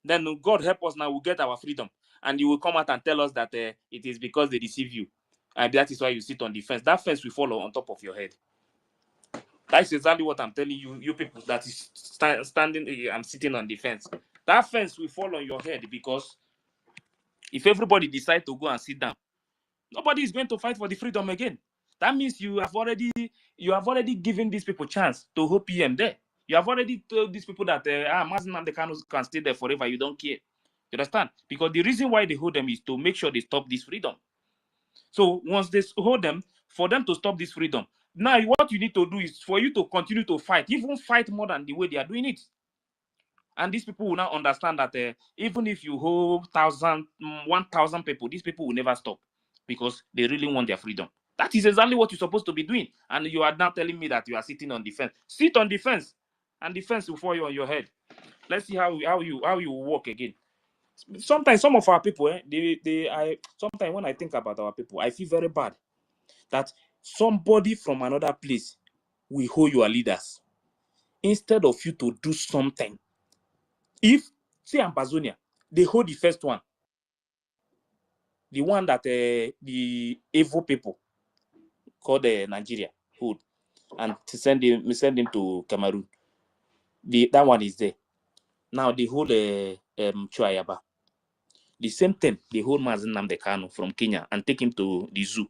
S4: Then God help us now, we'll get our freedom. And you will come out and tell us that it is because they deceive you. And that is why you sit on the fence. That fence will fall on top of your head. That's exactly what I'm telling you people that is standing here and sitting on the fence. That fence will fall on your head because if everybody decides to go and sit down, nobody is going to fight for the freedom again. That means you have already given these people chance to hold PM there. You have already told these people that Mazen and the can stay there forever. You don't care. You understand? Because the reason why they hold them is to make sure they stop this freedom. So once they hold them, for them to stop this freedom, now what you need to do is for you to continue to fight, even fight more than the way they are doing it. And these people will now understand that even if you hold 1,000 people, these people will never stop because they really want their freedom. That is exactly what you're supposed to be doing. And you are now telling me that you are sitting on defense. Sit on defense, and defense will fall you on your head. Let's see how you walk again. Sometimes some of our people, sometimes when I think about our people, I feel very bad that somebody from another place will hold your leaders instead of you to do something. If, say, Ambazonia, they hold the first one, the one that the evil people called Nigeria hold, and to send him to Cameroon. That one is there. Now they hold Chuayaba. The same thing, they hold Mazen Nnamdi Kanu from Kenya and take him to the zoo.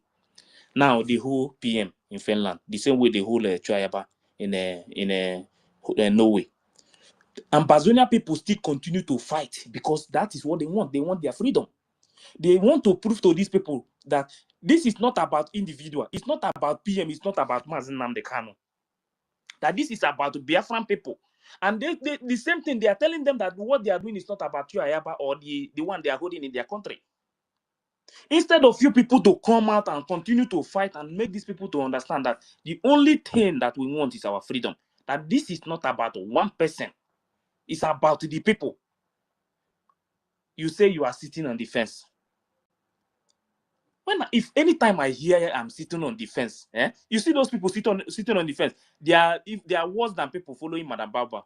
S4: Now they hold PM in Finland. The same way they hold Chuayaba in Norway. Ambazonia people still continue to fight because that is what they want. They want their freedom. They want to prove to these people that this is not about individual. It's not about PM. It's not about Mazi Nnamdi Kanu. That this is about Biafran people. And the same thing, they are telling them that what they are doing is not about you, Ayaba, or the one they are holding in their country. Instead of you people to come out and continue to fight and make these people to understand that the only thing that we want is our freedom. That this is not about one person. It's about the people. You say you are sitting on the fence. If anytime I hear I'm sitting on the fence, you see those people sitting on the fence, they are worse than people following Madam Baba.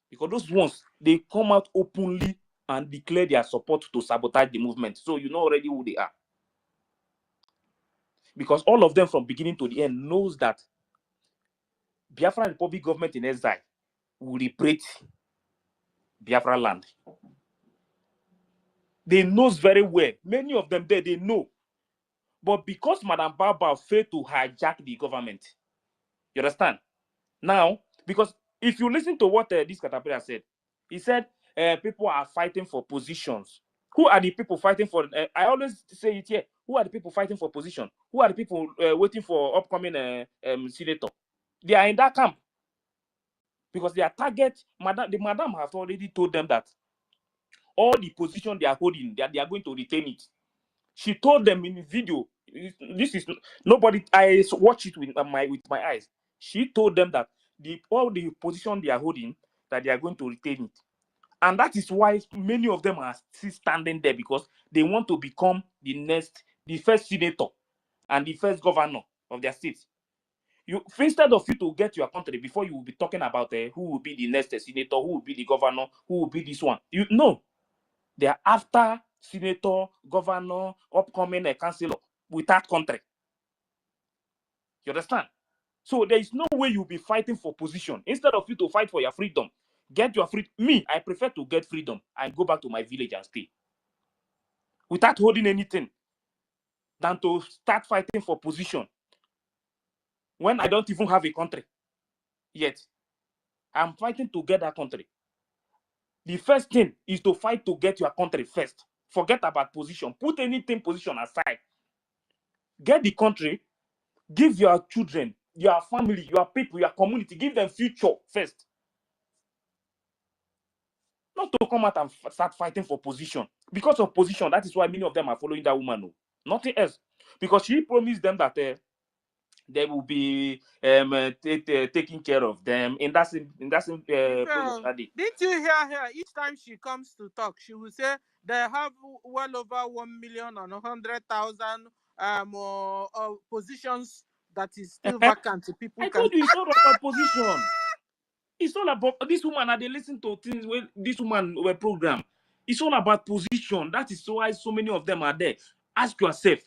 S4: Because those ones, they come out openly and declare their support to sabotage the movement. So you know already who they are. Because all of them from beginning to the end knows that Biafra Republic government in exile will liberate Biafra land. They knows very well. Many of them there, they know. But because Madam Baba failed to hijack the government, you understand? Now, because if you listen to what this Caterpillar said, he said people are fighting for positions. Who are the people fighting for? I always say it here. Who are the people fighting for position? Who are the people waiting for upcoming senator? They are in that camp because their target, the madam has already told them that all the position they are holding, they are going to retain it. She told them in the video. This is nobody. I watch it with my eyes. She told them that all the position they are holding, that they are going to retain it. And that is why many of them are still standing there, because they want to become the first senator and the first governor of their state. Instead of you to get your country before you will be talking about who will be the next senator, who will be the governor, who will be this one. You know, they are after senator, governor, upcoming councillor with that country. You understand? So there is no way you'll be fighting for position. Instead of you to fight for your freedom, get your freedom. Me, I prefer to get freedom and go back to my village and stay without holding anything than to start fighting for position when I don't even have a country yet. I'm fighting to get that country. The first thing is to fight to get your country first. Forget about position. Put anything position aside. Get the country. Give your children, your family, your people, your community, give them future first. Not to come out and start fighting for position. Because of position, that is why many of them are following that woman. No. Nothing else. Because she promised them that they will be taking care of them in that same program that day.
S1: Didn't you hear her? Each time she comes to talk, she will say they have well over 1,100,000 positions that is still vacant. People
S4: I told you it's not about position. It's all about this woman. And they listen to things when this woman were programmed. It's all about position. That is why so many of them are there. Ask yourself,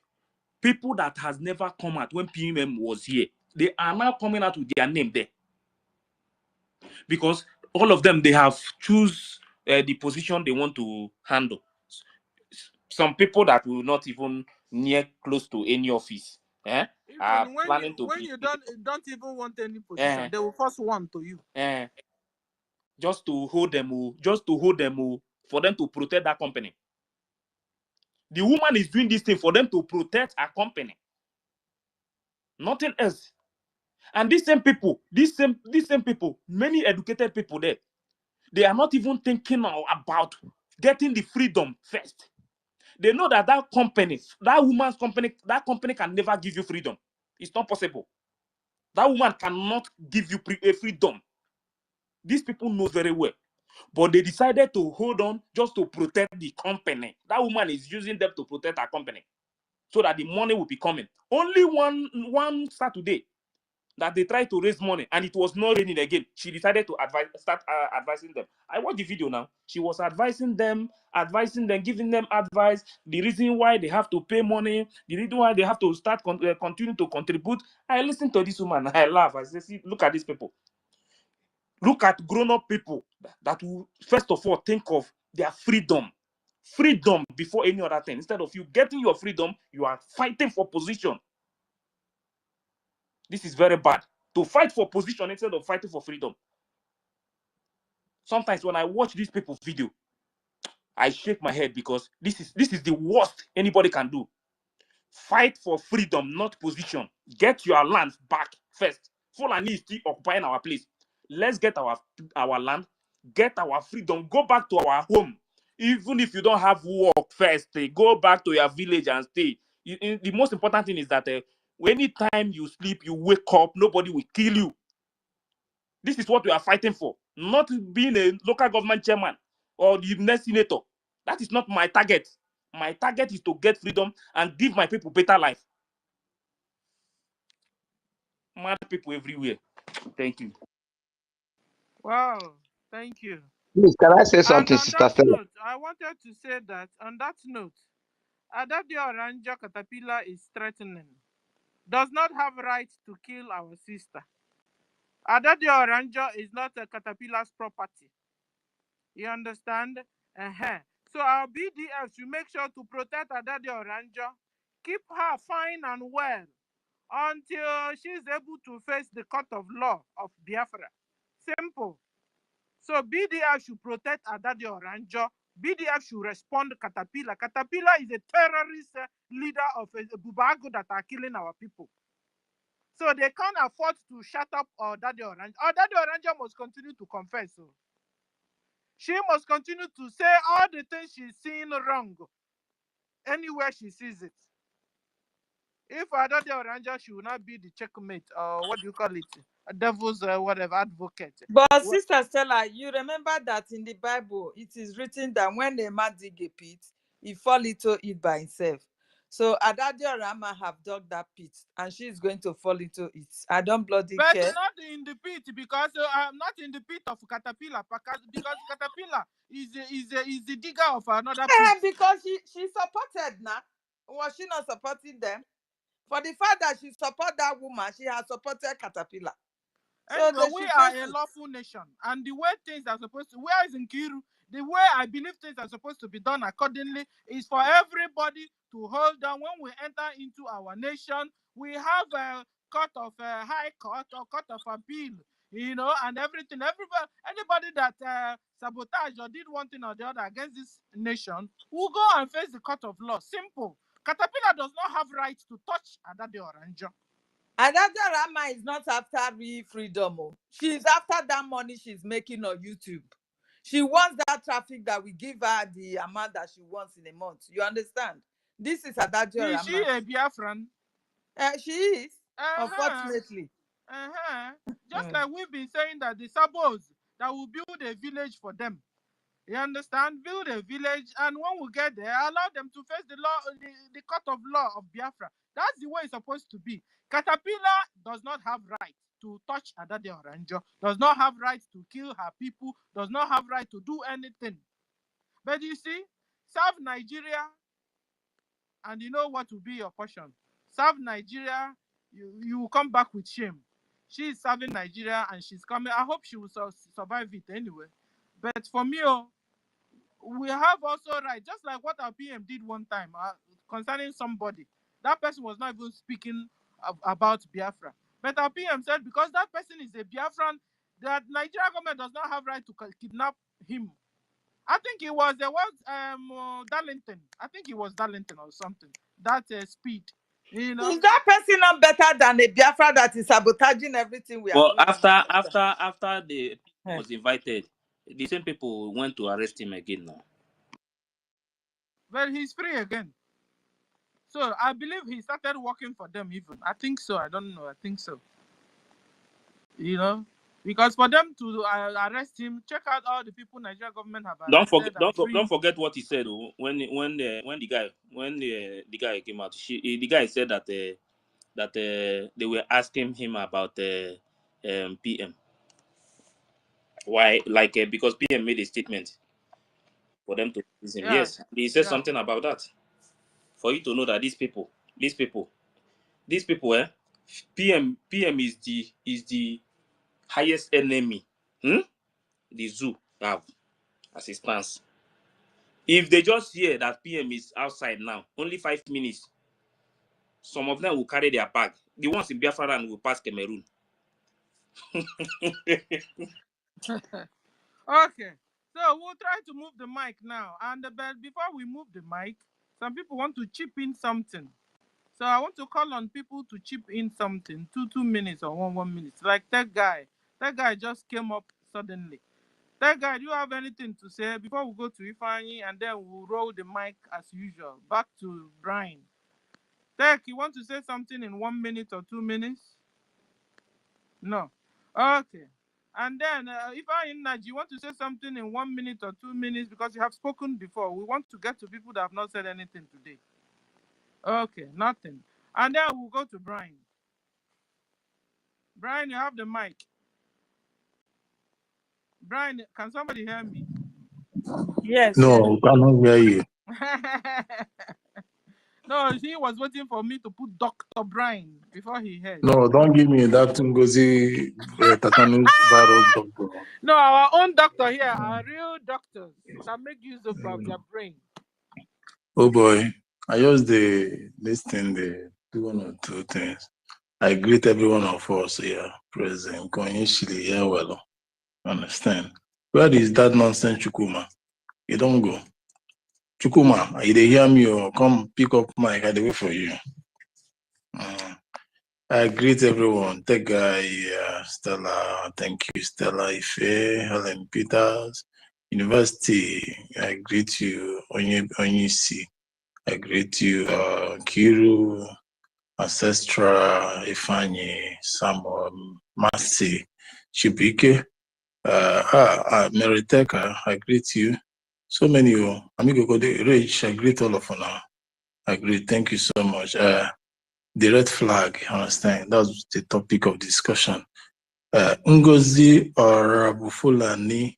S4: people that has never come out when PMM was here, they are now coming out with their name there. Because all of them, they have choose the position they want to handle. Some people that will not even near close to any office, are planning to
S1: when you don't even want any position, they will force one to you.
S4: Just to hold them, for them to protect that company. The woman is doing this thing for them to protect her company. Nothing else. And these same people, many educated people there, they are not even thinking about getting the freedom first. They know that company, that woman's company, that company can never give you freedom. It's not possible. That woman cannot give you a freedom. These people know very well. But they decided to hold on just to protect the company. That woman is using them to protect her company so that the money will be coming. Only one Saturday that they tried to raise money and it was not raining again, she decided to start advising them. I watched the video now. She was advising them, giving them advice, the reason why they have to pay money, the reason why they have to start continue to contribute. I listened to this woman. I laugh. I say, see, look at these people. Look at grown-up people that will first of all think of their freedom before any other thing. Instead of you getting your freedom, you are fighting for position. This is very bad. To fight for position instead of fighting for freedom. Sometimes when I watch these people's video, I shake my head because this is the worst anybody can do. Fight for freedom, not position. Get your land back first. Fulani is still occupying our place. Let's get our land, get our freedom, go back to our home. Even if you don't have work first, go back to your village and stay. The most important thing is that anytime you sleep, you wake up, nobody will kill you. This is what we are fighting for. Not being a local government chairman or the next senator. That is not my target. My target is to get freedom and give my people better life. Mad people everywhere. Thank you.
S1: Wow, thank you.
S12: Please, can I say
S1: And
S12: something,
S1: on
S12: Sister
S1: that
S12: Stella?
S1: note, I wanted to say that on that note, Adadio Oranja Caterpillar is threatening. Does not have right to kill our sister. Adadio Oranja is not a caterpillar's property. You understand? So our BDF should make sure to protect Adadio Oranja, keep her fine and well until she is able to face the court of law of Biafra. Simple. So BDF should protect Adadio Oranjo. BDF should respond to Caterpillar. Caterpillar is a terrorist leader of Bubago that are killing our people. So they can't afford to shut up Adadio Oranjo. Adadio Oranjo must continue to confess. So she must continue to say all the things she's seeing wrong anywhere she sees it. If Adadio Oranjo, she will not be the checkmate, or what do you call it? A devil's whatever advocate.
S2: But Sister Stella, you remember that in the Bible, it is written that when a man dig a pit, he fall into it by himself. So Adadio Rama have dug that pit, and she is going to fall into it. I don't bloody
S1: But
S2: care.
S1: not in the pit, because I'm not in the pit of Caterpillar, because Caterpillar is the digger of another pit.
S2: Because she supported now. Was she not supporting them? For the fact that she support that woman, she has supported Caterpillar. So
S1: Anyway,
S2: they
S1: we
S2: should
S1: are
S2: face
S1: a
S2: it.
S1: lawful nation, and the way things are supposed to, where is in Kiru, the way I believe things are supposed to be done accordingly is for everybody to hold on. When we enter into our nation, we have a court of high court or court of appeal, and everything. Anybody that sabotage or did one thing or the other against this nation will go and face the court of law. Simple. Caterpillar does not have right to touch Adade Oranjo.
S2: Adadio Rama is not after real freedom. She's after that money she's making on YouTube. She wants that traffic that we give her the amount that she wants in a month. You understand? This is Adadio
S1: Is she
S2: Rama.
S1: a Biafran?
S2: She is,
S1: Uh-huh.
S2: unfortunately.
S1: Just like we've been saying that the Sabos that will build a village for them. You understand? Build a village, and when we get there, allow them to face the law, the court of law of Biafra. That's the way it's supposed to be. Caterpillar does not have right to touch Adade Oranjo, does not have right to kill her people, does not have right to do anything. But you see, serve Nigeria, and you know what will be your portion. Serve Nigeria, you will come back with shame. She is serving Nigeria and she's coming. I hope she will survive it anyway. But for me, we have also right, just like what our PM did one time concerning somebody. That person was not even speaking about Biafra. But our PM said because that person is a Biafran, that Nigeria government does not have right to kidnap him. I think it was Darlington. I think it was Darlington or something. That speed,
S2: Is that person not better than a Biafra that is sabotaging everything we are
S4: Well,
S2: doing?
S4: after the was invited, the same people went to arrest him again now.
S1: Well, he's free again. So I believe he started working for them even. I think so. I don't know. I think so. Because for them to arrest him, check out all the people Nigeria government have arrested.
S4: Don't forget what he said when the guy came out. The guy said that they were asking him about PM. Why? Because PM made a statement for them to release him.
S1: Yeah.
S4: Yes, he said something about that. For you to know that these people, PM is the highest enemy. The zoo have as it stands. If they just hear that PM is outside now, only 5 minutes, some of them will carry their bag. The ones in Biafra will pass Cameroon.
S1: Okay, so we'll try to move the mic now. And but before we move the mic, some people want to chip in something. So I want to call on people to chip in something, 2 minutes or 1 minute. Like that guy. That guy just came up suddenly. That guy, do you have anything to say before we go to Ifeanyi and then we'll roll the mic as usual? Back to Brian. Tech, you want to say something in 1 minute or 2 minutes? No. Okay. And then, Ifeanyi Naji, you want to say something in 1 minute or 2 minutes because you have spoken before. We want to get to people that have not said anything today. Okay, nothing. And then we'll go to Brian. Brian, you have the mic. Brian, can somebody hear me?
S2: Yes, yes.
S9: No, we cannot hear you.
S1: No, he was waiting for me to put Dr. Brian before he heard.
S9: No, don't give me that Ngozi tetanus virus doctor.
S1: No, our own doctor here are real doctors that make use of their brain.
S9: Oh boy, I use this thing, they do one or two things. I greet every one of us here present. Initially, yeah, well, understand. Where is that nonsense Chukuma? You don't go. Chukuma, you dey hear me or come pick up mic, I dey wait for you. I greet everyone. Tech guy, Stella, thank you, Stella Ife, Helen Peters, University. I greet you, Onyisi. I greet you, Kiru, Ancestra, Ifeanyi, Samuel, Masi, Chibike, Meriteka. I greet you. So many, Amigo Kode, Rich. I greet all of you now. I greet. Thank you so much. The red flag, you understand? That was the topic of discussion. Ngozi or Fulani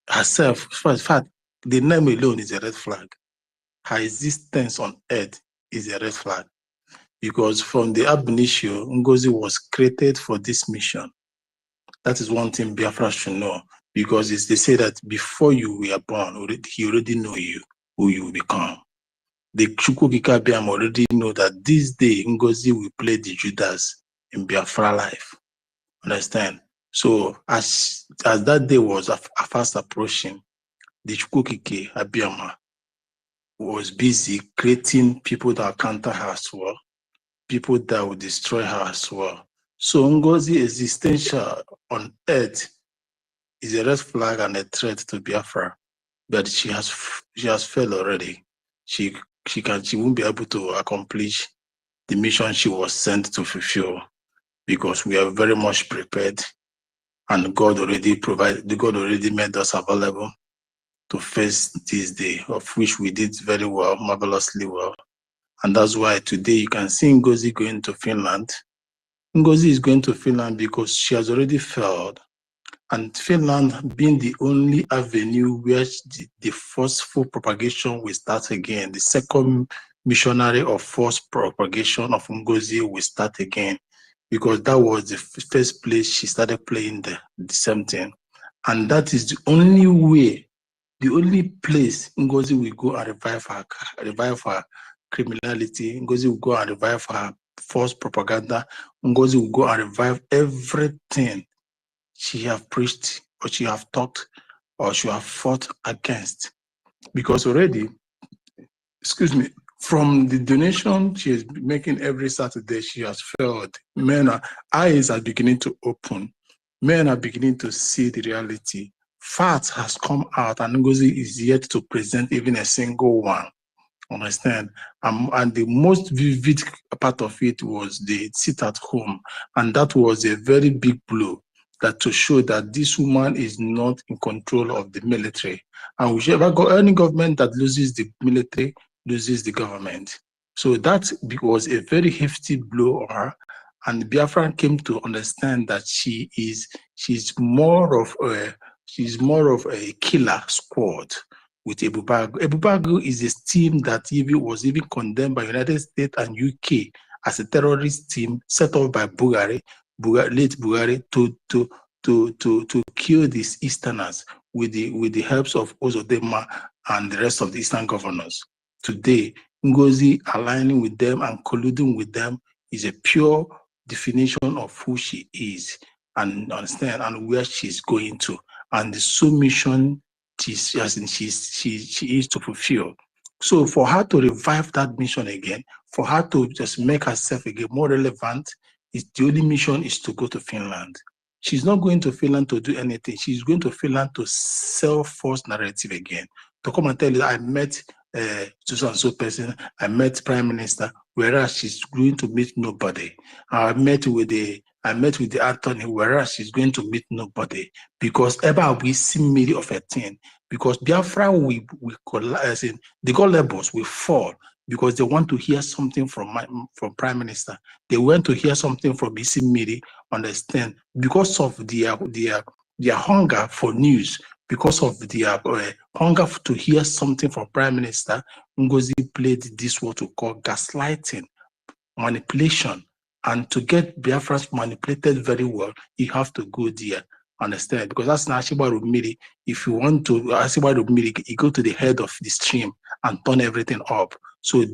S9: herself, in fact, the name alone is a red flag. Her existence on earth is a red flag. Because from the ab initio, Ngozi was created for this mission. That is one thing Biafra should know. Because they say that before you were born, he already know you, who you will become. The Chukwukikabiam already know that this day Ngozi will play the Judas in Biafra life. Understand? So as that day was fast approaching, the Chukwukike Abiyama was busy creating people that counter her as well, people that will destroy her as well. So Ngozi existential on earth is a red flag and a threat to Biafra, but she has failed already. She won't be able to accomplish the mission she was sent to fulfill, because we are very much prepared, and God already made us available to face this day, of which we did very well, marvelously well. And that's why today you can see Ngozi going to Finland. Ngozi is going to Finland because she has already failed. And Finland being the only avenue where the forceful propagation will start again, the second missionary of forced propagation of Ngozi will start again, because that was the first place she started playing the same thing. And that is the only way, the only place Ngozi will go and revive her criminality. Ngozi will go and revive her false propaganda. Ngozi will go and revive everything she have preached, or she have taught, or she have fought against. Because already, from the donation she is making every Saturday, she has failed. Eyes are beginning to open. Men are beginning to see the reality. Facts has come out, and Ngozi is yet to present even a single one. Understand? And the most vivid part of it was the sit at home, and that was a very big blow, that to show that this woman is not in control of the military. And whichever any government that loses the military loses the government. So that was a very hefty blow on her. And Biafran came to understand that she's more of a killer squad with Ebubago. Ebubago is a team that was even condemned by United States and UK as a terrorist team set up by late Bugari to kill these Easterners with the helps of Ozodema and the rest of the Eastern governors. Today, Ngozi aligning with them and colluding with them is a pure definition of who she is, and understand, and where she's going to.
S17: and the sole mission she is to fulfill. So for her to revive that mission again, for her to just make herself again more relevant, the only mission is to go to Finland. She's not going to Finland to do anything. She's going to Finland to sell false narrative again. To come and tell you, I met so and so person, I met Prime Minister, whereas she's going to meet nobody. I met with the attorney, whereas she's going to meet nobody. Because ever we see many of a thing. Because Biafra we collapse, the God levels will fall because they want to hear something from Prime Minister. They want to hear something from BC Miri, understand? Because of their hunger for news, because of their hunger to hear something from Prime Minister, NGOZI played this what we call gaslighting, manipulation. And to get Biafrans manipulated very well, you have to go there. Understand? Because that's not Ashiba Rumiri. If you want to Ashiba Rumiri, you go to the head of the stream and turn everything up. So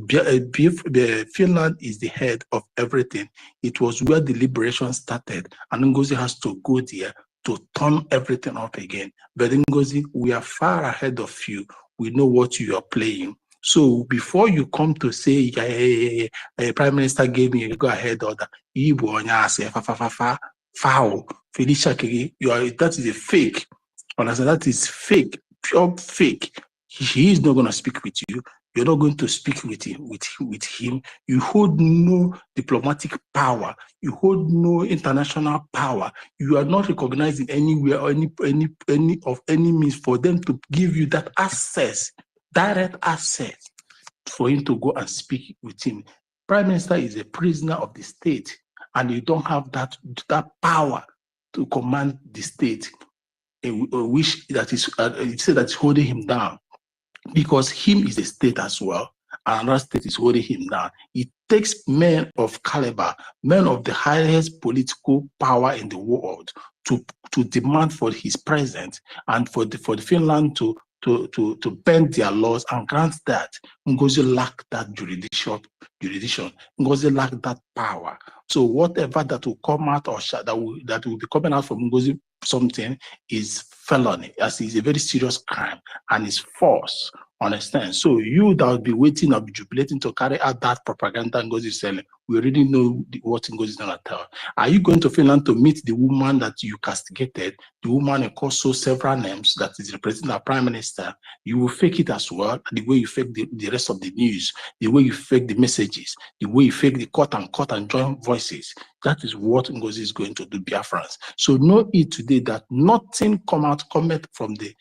S17: Finland is the head of everything. It was where the liberation started, and NGOZI has to go there to turn everything up again. But NGOZI, we are far ahead of you. We know what you are playing. So before you come to say, Prime Minister gave me a go-ahead order, foul, Felicia, that is a fake. Understand? That is fake, pure fake. He is not going to speak with you. You're not going to speak with him. You hold no diplomatic power. You hold no international power. You are not recognized in anywhere or any means for them to give you that access, direct access for him to go and speak with him. Prime Minister is a prisoner of the state, and you don't have that power to command the state, which that is holding him down. Because him is a state as well, and another state is holding him down. It takes men of caliber, men of the highest political power in the world to demand for his presence and for the Finland to bend their laws and grant that. NGOZI lacked that jurisdiction. NGOZI lacked that power. So whatever that will come out or that will be coming out from NGOZI something is felony, as is a very serious crime and is false. Understand? So you that will be waiting or be jubilating to carry out that propaganda NGOZI is selling, we already know what NGOZI is going to tell. Are you going to Finland to meet the woman that you castigated, the woman who caused so several names that is representing our Prime Minister? You will fake it as well, the way you fake the rest of the news, the way you fake the messages, the way you fake the cut and join voices. That is what NGOZI is going to do, Biafrans. So know it today that nothing come out from that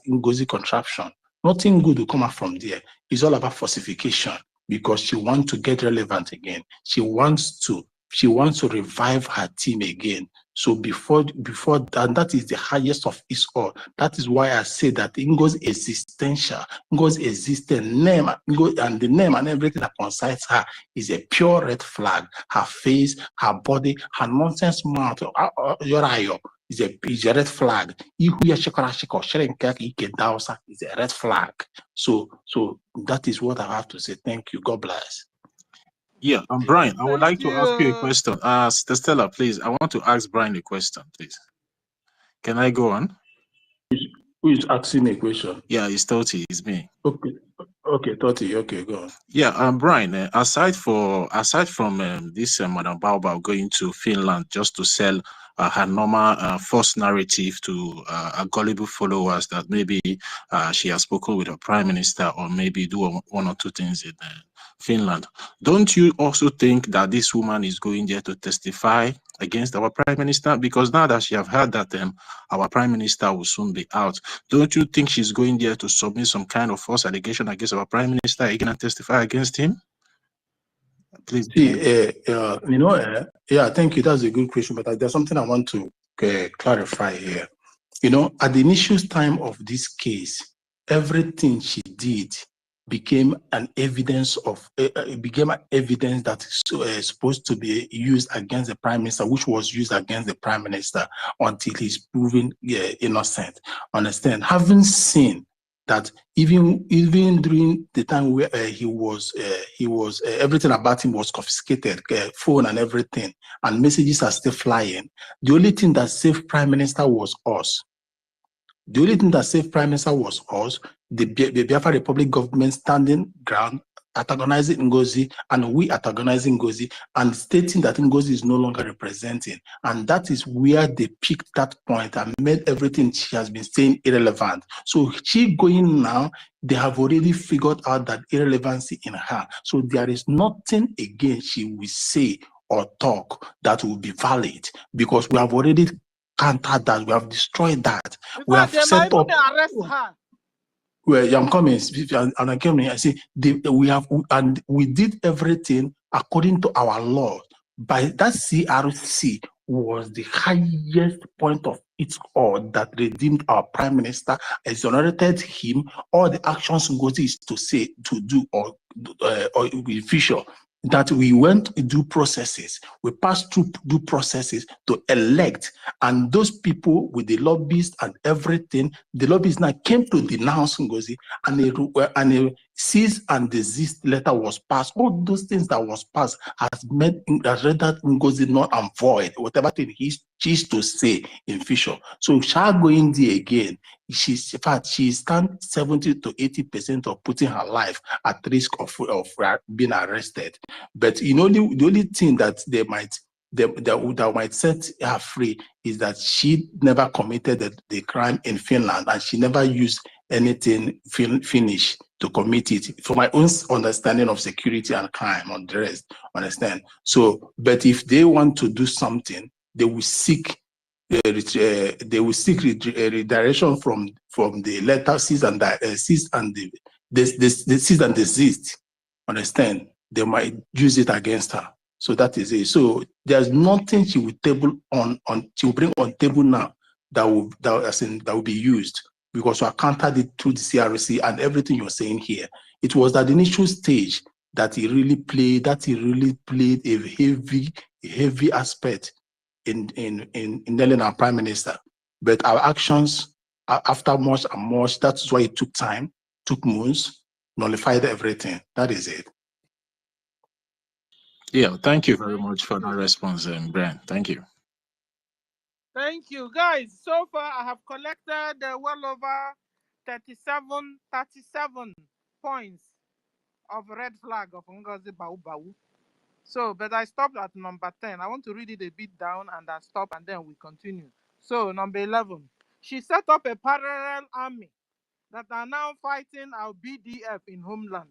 S17: NGOZI contraption. Nothing good will come out from there. It's all about falsification, because she wants to get relevant again. She wants to revive her team again. So before that, that is the highest of it all. That is why I say that NGOZI existential, NGOZI existent name, and the name and everything that concerns her is a pure red flag. Her face, her body, her nonsense mouth, is a red flag. Is a red flag. So that is what I have to say. Thank you. God bless.
S7: Yeah, Brian, I would like to ask you a question. Stella, please, I want to ask Brian a question, please. Can I go on?
S17: Who is asking me a question?
S7: Yeah, it's Toti, it's me.
S17: Okay, Toti, okay, go on.
S7: Yeah, Brian, aside from this Madam Baobab going to Finland just to sell her normal false narrative to gullible followers that maybe she has spoken with her Prime Minister or maybe do one or two things in Finland, don't you also think that this woman is going there to testify against our Prime Minister? Because now that she have heard that our Prime Minister will soon be out, don't you think she's going there to submit some kind of false allegation against our Prime Minister again and testify against him? Please.
S17: See, yeah, thank you. That's a good question, but there's something I want to clarify here. At the initial time of this case, everything she did became an evidence that is supposed to be used against the Prime Minister, which was used against the Prime Minister until he's proven innocent. Understand? Having seen that even during the time where he was everything about him was confiscated, phone and everything, and messages are still flying. The only thing that saved Prime Minister was us. The only thing that saved Prime Minister was us, the Biafra Republic government standing ground, antagonizing NGOZI, and we antagonizing NGOZI, and stating that NGOZI is no longer representing. And that is where they picked that point and made everything she has been saying irrelevant. So she going now, they have already figured out that irrelevancy in her. So there is nothing again she will say or talk that will be valid, because we have already countered that, we have destroyed that. We have
S1: they
S17: set
S1: might
S17: up.
S1: even arrest her.
S17: Well, I'm coming, and I came here. I say we have, and we did everything according to our law. By that, CRC was the highest point of it all that redeemed our prime minister, exonerated him. All the actions NGOZI is to say, to do, or official, that we went to due processes. We passed through due processes to elect, and those people with the lobbyists and everything, the lobbyists now came to denounce NGOZI, and a cease and desist letter was passed. All those things that was passed has rendered NGOZI null and void, whatever thing he chooses to say in Fisher. So shall going there again, in fact, she stands 70 to 80% of putting her life at risk of being arrested. But you know, the only thing that they might that might set her free is that she never committed the crime in Finland, and she never used anything Finnish to commit it. For my own understanding of security and crime on the rest, understand? So, but if they want to do something, they will seek redirection from the letter cease and desist. Understand? They might use it against her. So that is it. So there's nothing she will she will bring on table now that will be used, because we countered it through the CRC and everything you're saying here. It was at the initial stage that he really played a heavy aspect in nailing our prime minister. But our actions, after much and much, that's why it took time, took months, nullified everything. That is it.
S7: Yeah, thank you very much for that response, Brian. Thank you.
S1: Thank you, guys. So far, I have collected well over 37 points of red flag of Ngozi Bau. So, but I stopped at number 10. I want to read it a bit down and then stop, and then we continue. So, number 11. She set up a parallel army that are now fighting our BDF in homeland.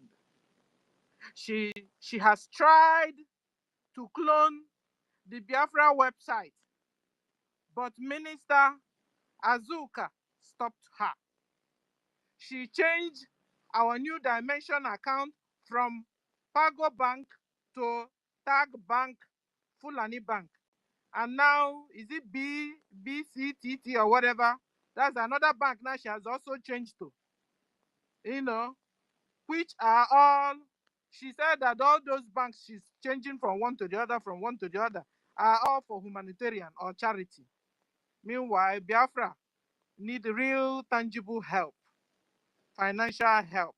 S1: She has tried to clone the Biafra website, but Minister Azuka stopped her. She changed our New Dimension account from Pago Bank to Tag Bank Fulani Bank. And now, is it BCTT or whatever? That's another bank now she has also changed to. You know, which are all, she said that all those banks she's changing from one to the other, are all for humanitarian or charity. Meanwhile, Biafra need real tangible help, financial help,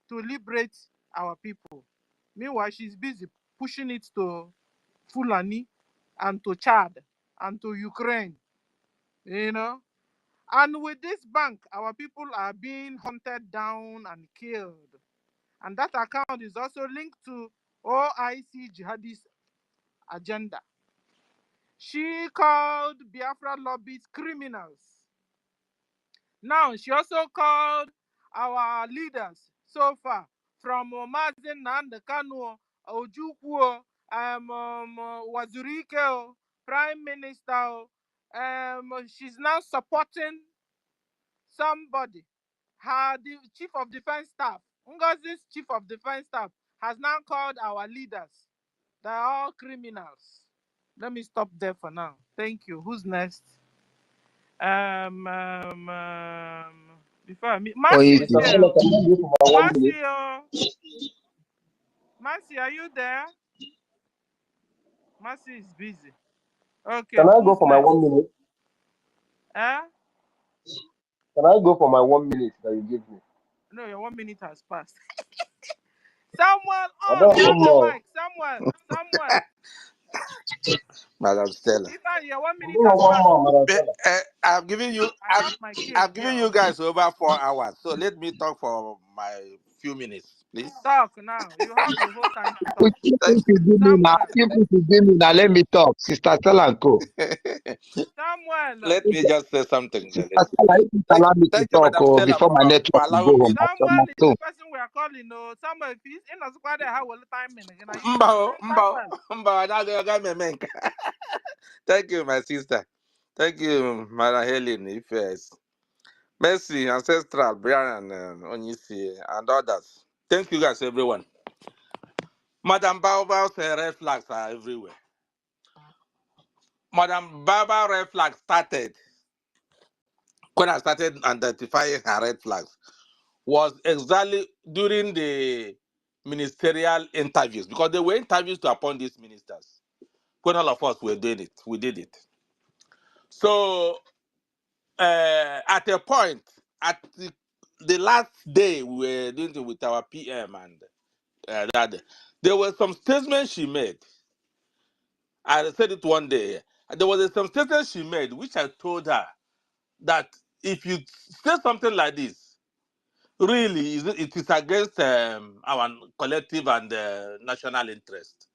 S1: to liberate our people. Meanwhile, she's busy pushing it to Fulani and to Chad and to Ukraine, you know. And with this bank, our people are being hunted down and killed. And that account is also linked to OIC jihadist agenda. She called Biafra lobbies criminals. Now, she also called our leaders so far, from Mazin Nandekano, Ojukwu, Wazurike, Prime Minister. She's now supporting somebody. The Chief of Defense Staff, Ngozi's Chief of Defense Staff, has now called our leaders. They're all criminals. Let me stop there for now. Thank you. Who's next? Before I meet Mercy is here. Mercy, are you there? Mercy is busy. Okay,
S8: Can I go
S1: who's
S8: for my
S1: next?
S8: 1 minute?
S1: Eh?
S13: Can I go for my 1 minute that you give me?
S1: No, your 1 minute has passed. Samuel,
S13: I
S1: on,
S13: don't
S1: you have
S13: even
S1: the
S13: know.
S1: mic. Samuel.
S18: Madam Stella.
S1: Ethan, your 1
S13: Give
S1: minute
S13: me
S1: has
S13: one
S1: passed.
S13: more,
S1: Oh.
S13: Madam Stella.
S18: I'm giving you.
S1: I have my case
S18: I'm
S1: here
S18: giving you
S1: on mute.
S18: guys over 4 hours. So let me talk for my few minutes, please.
S1: Talk now. You have the whole time to
S12: If
S1: talk.
S18: Thank
S12: you give me now,
S1: Samuel.
S12: if you give me now, let me talk. Sister Stella and Co.
S1: Samuel.
S18: Let me just say something.
S12: Sister Stella, if you allow me to
S18: Thank you,
S12: talk
S18: Madam
S12: oh,
S18: Stella,
S12: before my
S18: for
S12: network will go
S18: allowing me.
S12: home. That's on my
S1: Samuel is
S12: phone.
S1: the person we are calling. No, Samuel, if he's in a squad, how will the time in again?
S18: Samuel. Thank you, my sister. Thank you, Madam Helen, Ifes, Mercy, Ancestral, Brian, Onyisi, and others. Thank you, guys, everyone. Madam Baoba's red flags are everywhere. Madam Baba red flag started when I started identifying her red flags was exactly during the ministerial interviews, because there were interviews to appoint these ministers. When all of us were doing it, we did it. So at a point, at the last day we were doing it with our PM and that day, there were some statements she made. I said it one day. There was some statements she made which I told her that if you say something like this, really it is against our collective and national interest.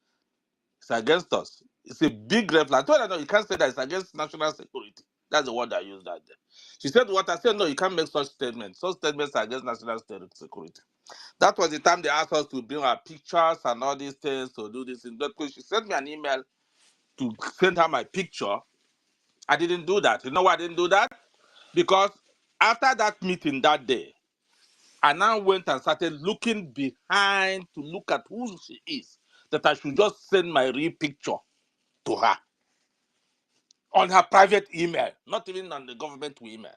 S18: It's against us. It's a big red flag. I told her, no, you can't say that it's against national security. That's the word I used that day. She said what? I said, no, you can't make such statements. Such statements are against national security. That was the time they asked us to bring our pictures and all these things to do this. She sent me an email to send her my picture. I didn't do that. You know why I didn't do that? Because after that meeting that day, I now went and started looking behind to look at who she is, that I should just send my real picture to her on her private email, not even on the government email.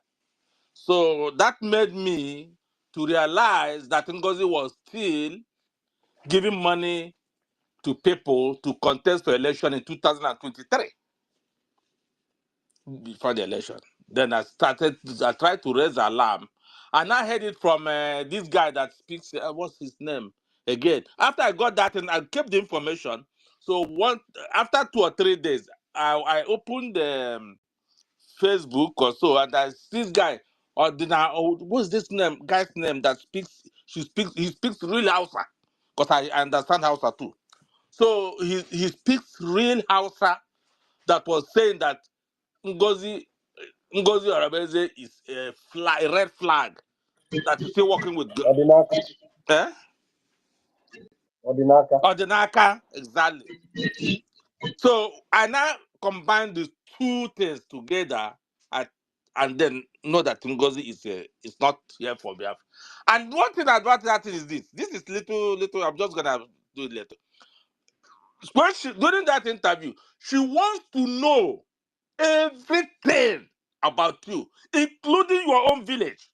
S18: So that made me to realize that NGOZI was still giving money to people to contest for election in 2023 before the election. Then I tried to raise alarm, and I heard it from this guy that speaks. What's his name again? After I got that, and I kept the information. So after 2 or 3 days, I opened Facebook or so, and I see this guy. What's this guy's name that speaks? He speaks real Hausa, because I understand Hausa too. So he speaks real Hausa that was saying that Ngozi Arabeze is a red flag that is still working with
S13: Odinaka.
S18: eh?
S13: Odinaka.
S18: Odinaka, exactly. So I now combine the two things together and then know that Ngozi is not here for Biafra. And one thing about that is this. This is little. I'm just gonna do it later. During that interview, she wants to know everything about you, including your own village.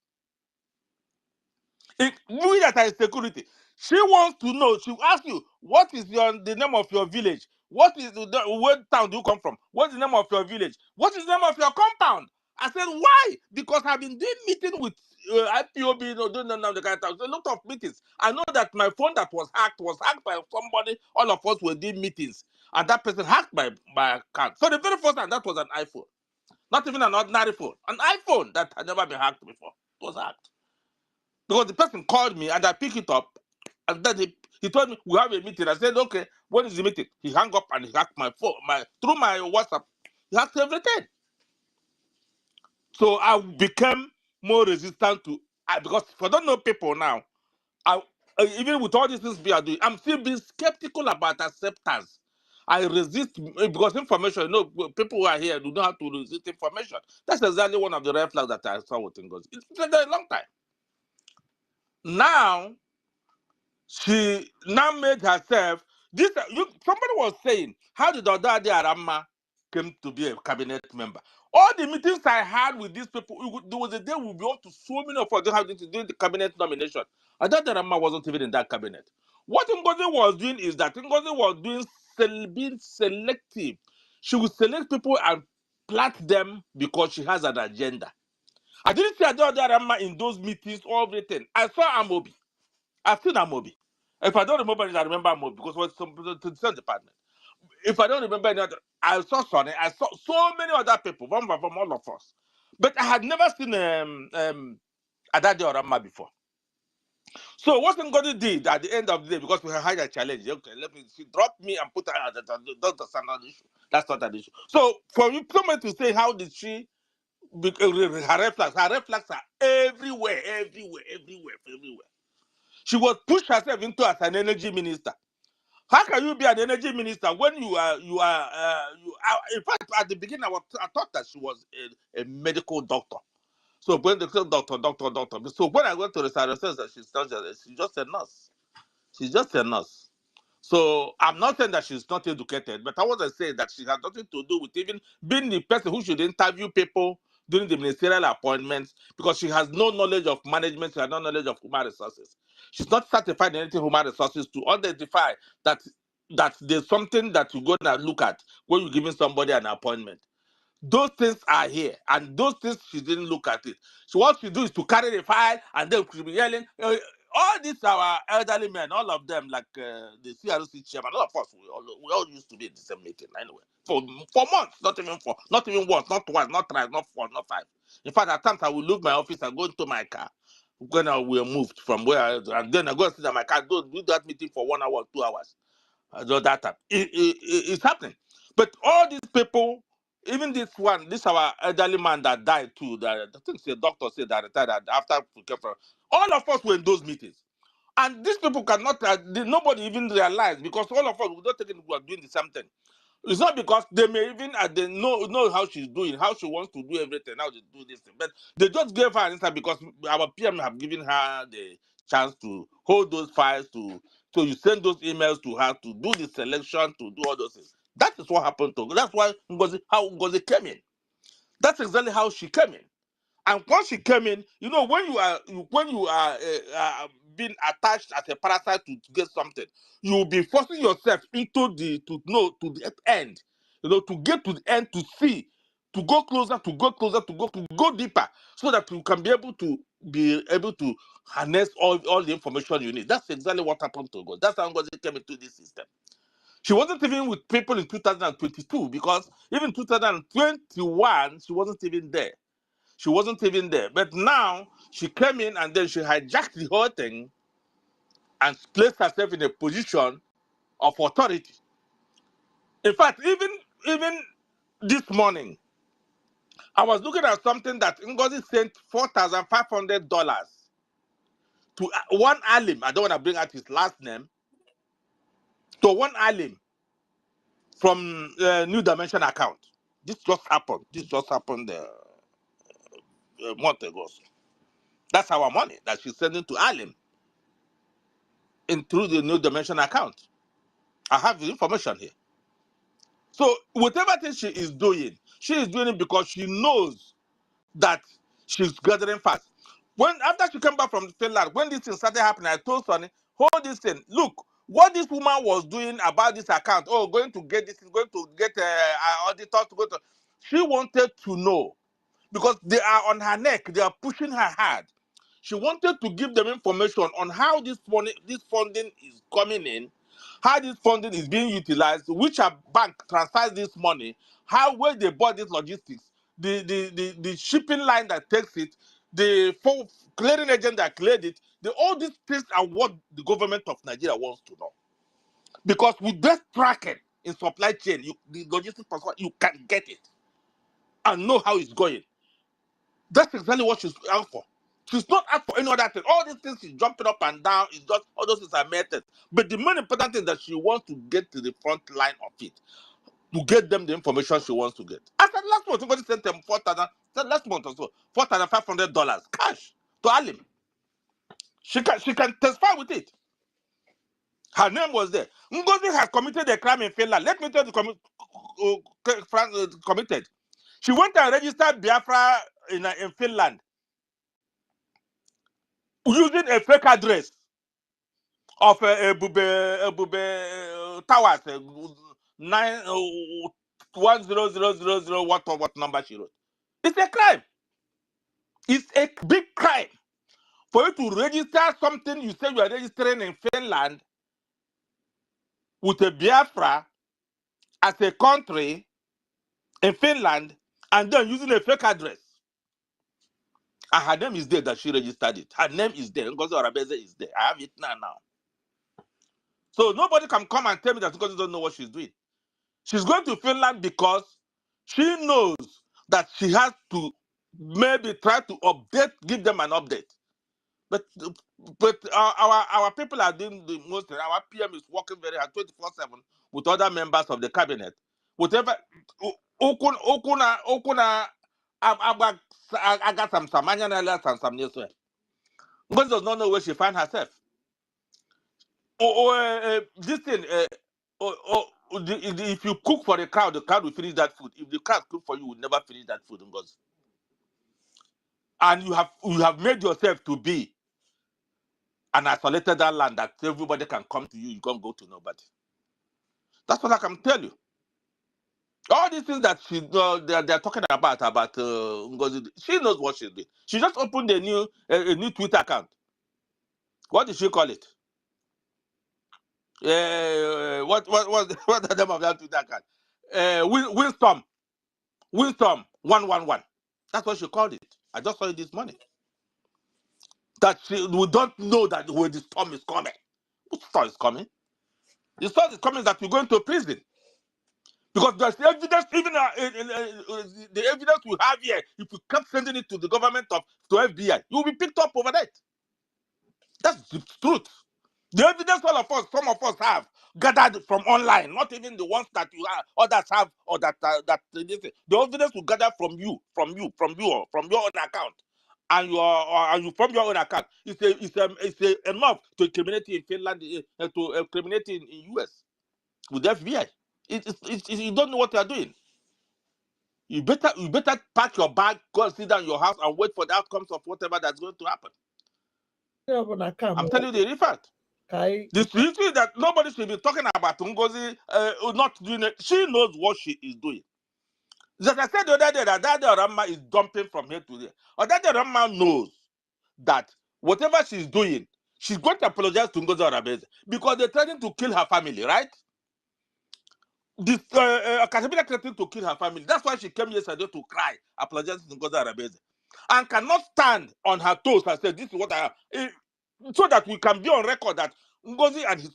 S18: We that are in security, she wants to know. She asks you, what is the name of your village? What is where town do you come from? What's the name of your village? What is the name of your compound? I said, why? Because I've been doing meeting with IPOB, doing the kind of stuff. A lot of meetings. I know that my phone that was hacked by somebody. All of us were doing meetings, and that person hacked my account. So the very first time, that was an iPhone, not even an ordinary phone, an iPhone that had never been hacked before. It was hacked. Because the person called me and I picked it up, and then he told me we have a meeting. I said, okay, what is the meeting? He hung up and he hacked my phone, through my WhatsApp. He hacked everything. So I became more resistant to because if I don't know people now, even with all these things we are doing, I'm still being skeptical about acceptance. I resist because information, people who are here do not have to resist information. That's exactly one of the red flags that I saw with NGOZI. It's been a long time. Now, she now made herself somebody was saying, how did Odade Arama came to be a cabinet member? All the meetings I had with these people, there was a day we'll be on to so many of us having to do the cabinet nomination. Odade Arama wasn't even in that cabinet. What NGOZI was doing is that NGOZI was being selective. She would select people and plat them because she has an agenda. I didn't see Adodarama in those meetings or everything. I saw Amobi. I've seen Amobi. If I don't remember it, I remember Amobi because it was to the same department. If I don't remember any other, I saw Sonny. I saw so many other people from all of us. But I had never seen Adodarama before. So what Ngodi did at the end of the day, because we had a challenge, okay, she dropped me and put her as that's another issue. That's not an issue. So for you, someone to say, how did she, her red flags are everywhere, everywhere. She was pushed herself into as an energy minister. How can you be an energy minister when you are, in fact, at the beginning, I thought that she was a medical doctor. So when they said doctor. So when I went to the side, she's just a nurse. She's just a nurse. So I'm not saying that she's not educated, but I wasn't saying that she has nothing to do with even being the person who should interview people during the ministerial appointments, because she has no knowledge of management, she has no knowledge of human resources. She's not certified in anything human resources to identify that there's something that you're going to look at when you're giving somebody an appointment. Those things are here, and those things she didn't look at it. So what she do is to carry the file, and then she'll be yelling. All these our elderly men, all of them, like the CRC chairman, all of us, we all used to be in the same meeting anyway. For months, not even once, not twice, not thrice, not four, not five. In fact, at times I will leave my office and go into my car when we were moved from where, and then I go and sit in my car, do that meeting for 1 hour, 2 hours. That time. It's happening. But all these people, even this our elderly man that died too, that I think the doctor said that retired after all of us were in those meetings. And these people cannot, nobody even realized, because all of us, we don't think we are doing the same thing. It's not because they may even they know how she's doing, how she wants to do everything, how to do this thing. But they just gave her an answer because our PM have given her the chance to hold those files, so you send those emails to her to do the selection, to do all those things. That is what happened to her. That's why how Ngozi came in. That's exactly how she came in. And once she came in, when you are being attached as a parasite to get something, you will be forcing yourself into the end, to get to the end, to see, to go closer, to go deeper, so that you can be able to harness all the information you need. That's exactly what happened to God. That's how God came into this system. She wasn't even with people in 2022, because even 2021 she wasn't even there. She wasn't even there. But now she came in and then she hijacked the whole thing and placed herself in a position of authority. In fact, even this morning, I was looking at something that Ngozi sent $4,500 to one alim. I don't want to bring out his last name. To one alim from New Dimension account. This just happened. A month ago. That's our money that she's sending to alim through the New Dimension account. I have the information here. So whatever thing she is doing it because she knows that she's gathering fast. After she came back from Finland, when this thing started happening, I told Sonny, hold this thing. Look, what this woman was doing about this account, going to get auditor to go to. She wanted to know, because they are on her neck, they are pushing her hard. She wanted to give them information on how this funding is coming in, how this funding is being utilized, which bank transfers this money, where they bought this logistics, the shipping line that takes it, the clearing agent that cleared it. All these things are what the government of Nigeria wants to know. Because with that tracking in supply chain, the logistics person, you can get it and know how it's going. That's exactly what she's out for. She's not out for any other thing. All these things she's jumping up and down, is just all those things are methods. But the most important thing is that she wants to get to the front line of it, to get them the information she wants to get. I said last month, somebody sent them last month or so, $4,500 cash to Alim. She can testify with it. Her name was there. Ngozi has committed a crime in Finland. Let me tell you, committed. She went and registered Biafra in Finland, using a fake address of Ebube Towers, 91000, what number she wrote. It's a crime. It's a big crime for you to register something you say you are registering in Finland with a Biafra as a country in Finland and then using a fake address. And her name is there that she registered it. Her name is there. Ngozi Orabeze is there. I have it now. So nobody can come and tell me that Ngozi doesn't know what she's doing. She's going to Finland because she knows that she has to maybe try to update, give them an update. But our people are doing the most. Our PM is working very hard 24/7 with other members of the cabinet. Whatever Okuna I got some Samanya and some news. Ngozi does not know where she finds herself. This thing, if you cook for the crowd will finish that food. If the crowd cook for you, will never finish that food, Ngozi. And you have made yourself to be an isolated land that everybody can come to you. You can't go to nobody. That's what I can tell you. All these things that they're talking about Ngozi, she knows what she's doing. She just opened a new Twitter account. What did she call it? What's the name of that Twitter account? Winstorm 111. That's what she called it. I just saw it this morning. That we don't know that when the storm is coming. Which storm is coming? The storm is coming that we're going to prison. Because there's evidence, even the evidence we have here, if we keep sending it to the government to FBI, you will be picked up overnight. That's the truth. The evidence some of us have gathered from online, not even the ones that you have, others have, or that the evidence we gather from your own account, and you from your own account, it's enough to incriminate in Finland, to incriminate in US with the FBI. You don't know what you are doing. You better pack your bag, go and sit down in your house and wait for the outcomes of whatever that's going to happen. I'm telling you the fact. The issue that nobody should be talking about Ngozi not doing it. She knows what she is doing. As I said the other day, that Dada Rama is dumping from here to there. Or Dada Rama knows that whatever she's doing, she's going to apologize to Ngozi Orabeze because they're trying to kill her family, right? This Caterpillar threatened to kill her family. That's why she came yesterday to cry, apologizing to Ngozi Orabeze, and cannot stand on her toes and say, "This is what I am," so that we can be on record that Ngozi and her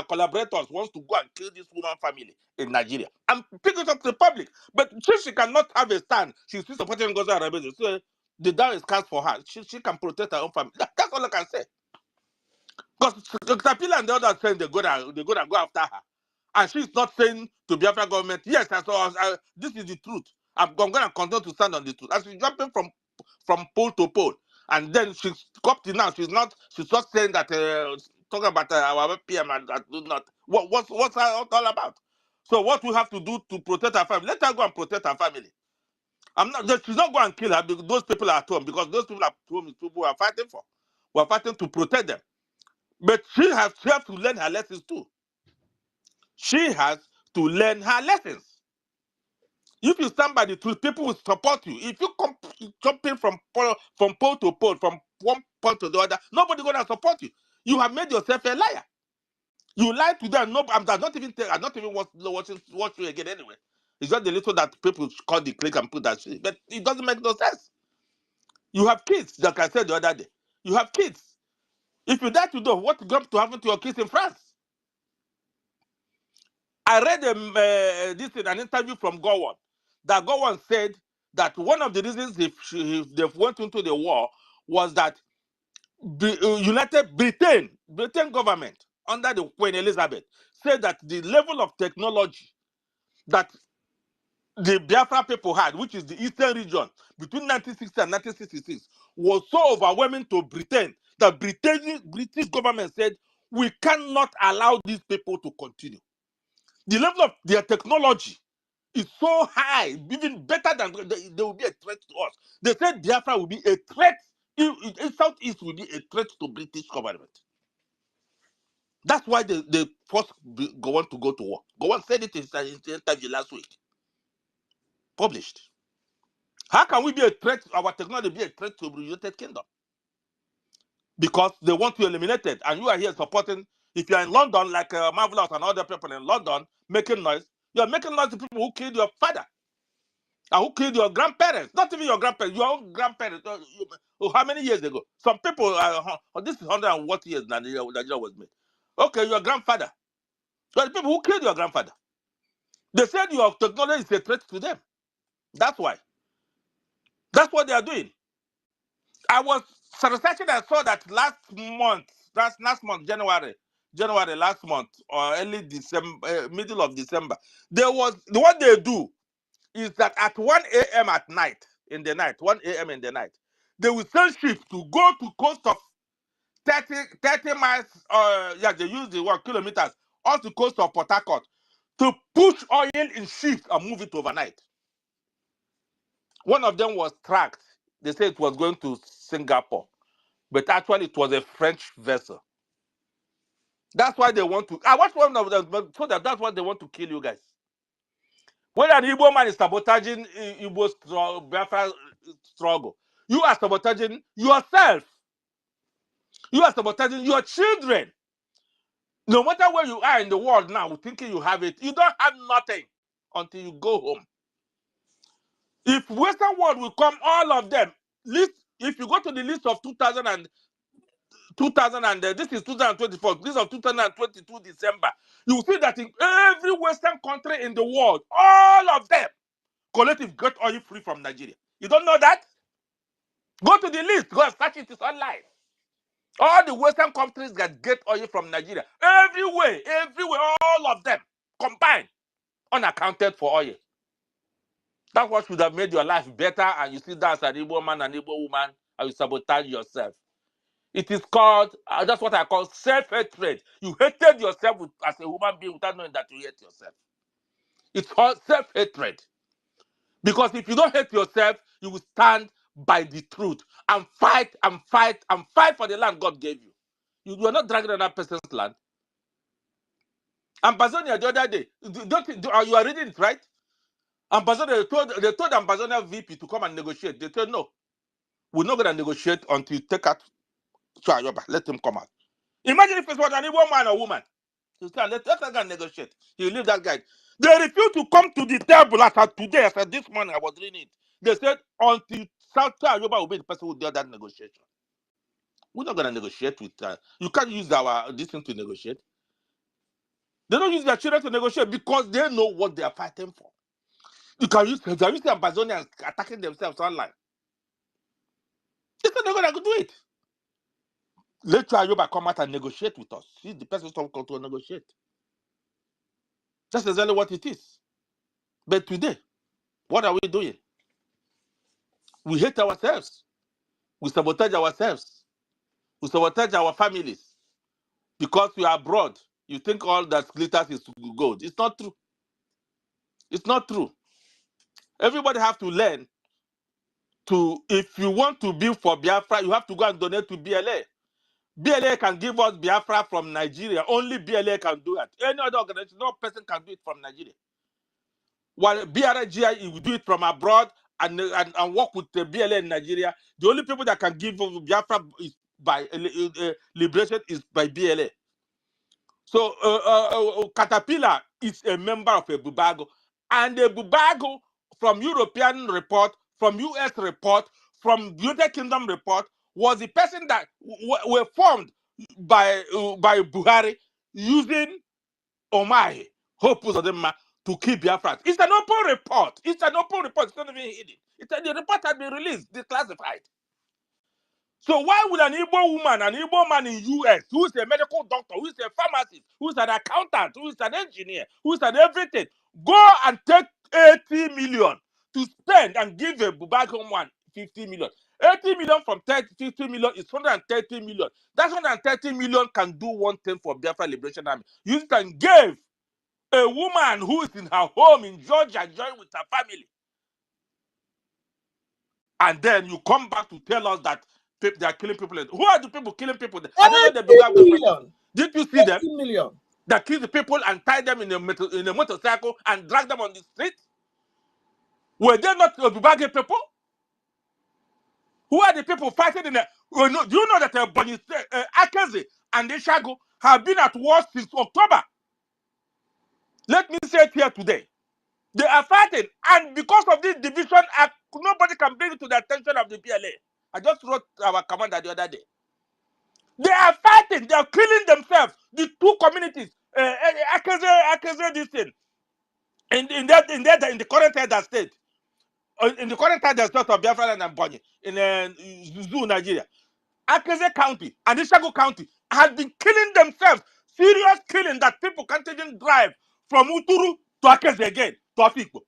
S18: collaborators wants to go and kill this woman family in Nigeria and pick it up to the public. But since she cannot have a stand, she's still supporting Ngozi Orabeze. So the die is cast for her. She can protect her own family. That's all I can say. Because Caterpillar and the others saying they're gonna go after her. And she's not saying to Biafra government, yes, this is the truth. I'm going to continue to stand on the truth. And she's jumping from pole to pole. And then she's up to now. She's not saying that, talking about our PM and that do not. What's that all about? So what we have to do to protect our family, let her go and protect her family. She's not going to kill her because those people are at home, because those people at home is people we are fighting for. We're fighting to protect them. But she has to learn her lessons too. She has to learn her lessons. If you stand by the truth, people will support you. If you come jumping from pole to pole, from one point to the other, nobody gonna support you. You have made yourself a liar. You lied to them. No, I'm not even watch you again anyway. It's just the little that people call the click and put that shit. But it doesn't make no sense. You have kids, like I said the other day. You have kids. If you die today, what's going to happen to your kids in France? I read an interview from Gowon. That Gowon said that one of the reasons they went into the war was that the Britain government under the Queen Elizabeth said that the level of technology that the Biafra people had, which is the eastern region between 1960 and 1966, was so overwhelming to Britain that British government said we cannot allow these people to continue. The level of their technology is so high, even better than they will be a threat to us. They said Biafra will be a threat. Southeast will be a threat to British government. That's why they forced Gowon to go to war. Gowon said it in the interview last week, published. How can we be a threat, our technology be a threat to the United Kingdom? Because they want to eliminate it. And you are here supporting, if you're in London, like Marvelous and other people in London, making noise, you're making noise to people who killed your father and who killed your grandparents. Not even your grandparents, your own grandparents. How many years ago? Some people, this is 100 and what years Nigeria was made. Okay, your grandfather. So the people who killed your grandfather. They said your technology is a threat to them. That's why. That's what they are doing. I was researching and saw that last month, January last month, or early December, middle of December, what they do is that at 1 a.m. at night, 1 a.m. in the night, they will send ships to go to coast of 30 miles, they use the word kilometers, off the coast of Port Harcourt to push oil in ships and move it overnight. One of them was tracked. They said it was going to Singapore, but actually it was a French vessel. That's why they want to. I watched one of them, so that's why they want to kill you guys. When an Igbo man is sabotaging Igbo Biafra struggle, you are sabotaging yourself. You are sabotaging your children. No matter where you are in the world now, thinking you have it, you don't have nothing until you go home. If Western world will come, all of them, list. If you go to the list of 2000 and this is 2024, this is of 2022 December, you will see that in every Western country in the world, all of them collective get oil free from Nigeria. You don't know that? Go to the list, go and search it, it's online. All the Western countries that get oil from Nigeria, everywhere, all of them combined, unaccounted for oil. That's what should have made your life better, and you see that as an Igbo man and Igbo woman, and you sabotage yourself. It is called, that's what I call self-hatred. You hated yourself as a human being without knowing that you hate yourself. It's called self-hatred. Because if you don't hate yourself, you will stand by the truth and fight and fight and fight for the land God gave you. You are not dragging another person's land. Ambassador the other day, you are reading it, right? Ambassador, they told Ambassador VP to come and negotiate. They said, no, we're not going to negotiate until you take out Ayoba. Let him come out. Imagine if it was an Igbo man or woman. Let that guy negotiate. He leave that guy. They refused to come to the table as of today, as of this morning. I was reading it. They said until South Ayoba will be the person who did that negotiation. We're not going to negotiate with. You can't use this thing to negotiate. They don't use their children to negotiate because they know what they are fighting for. You can use Ambazonians attacking themselves online. They said they're going to do it. Let Ayoba come out and negotiate with us. He's the person who's going to negotiate. That's exactly what it is. But today, what are we doing? We hate ourselves. We sabotage ourselves. We sabotage our families. Because we are abroad, you think all that glitters is gold. It's not true. It's not true. Everybody have to learn if you want to build for Biafra, you have to go and donate to BLA. BLA can give us Biafra from Nigeria. Only BLA can do that. Any other organization, no person can do it from Nigeria. While BRGIE will do it from abroad and work with the BLA in Nigeria, the only people that can give Biafra is by liberation is by BLA. So Caterpillar is a member of a Bubago, and the Bubago from European report, from US report, from United Kingdom report was the person that were formed by Buhari using Omahi, Hope Uzodinma, to keep Biafra. It's an open report. It's an open report. It's not even hidden. The report has been released, declassified. So why would an Igbo woman, an Igbo man in US, who is a medical doctor, who is a pharmacist, who is an accountant, who is an engineer, who is an everything, go and take 80 million to spend and give a Bubago one 50 million? 80 million from 50 million is 130 million. That 130 million can do one thing for Biafra Liberation Army. You can give a woman who is in her home in Georgia, join with her family. And then you come back to tell us that they are killing people. Who are the people killing people? I don't know the Biafra. Did you see them?
S15: Million.
S18: That kill the people and tie them in a motorcycle and drag them on the street? Were they not Bubage people? Who are the people fighting in the... Do you know that Akeze and Ishago have been at war since October? Let me say it here today. They are fighting, and because of this division, nobody can bring it to the attention of the PLA. I just wrote our commander the other day. They are fighting, they are killing themselves. The two communities, Akeze this thing, in the current head state, in the current head state of Biafra and Bonyi, in Zoo, Nigeria. Akeze County and Ishago County has been killing themselves. Serious killing that people can't even drive from Uturu to Akeze again, to Afikpo.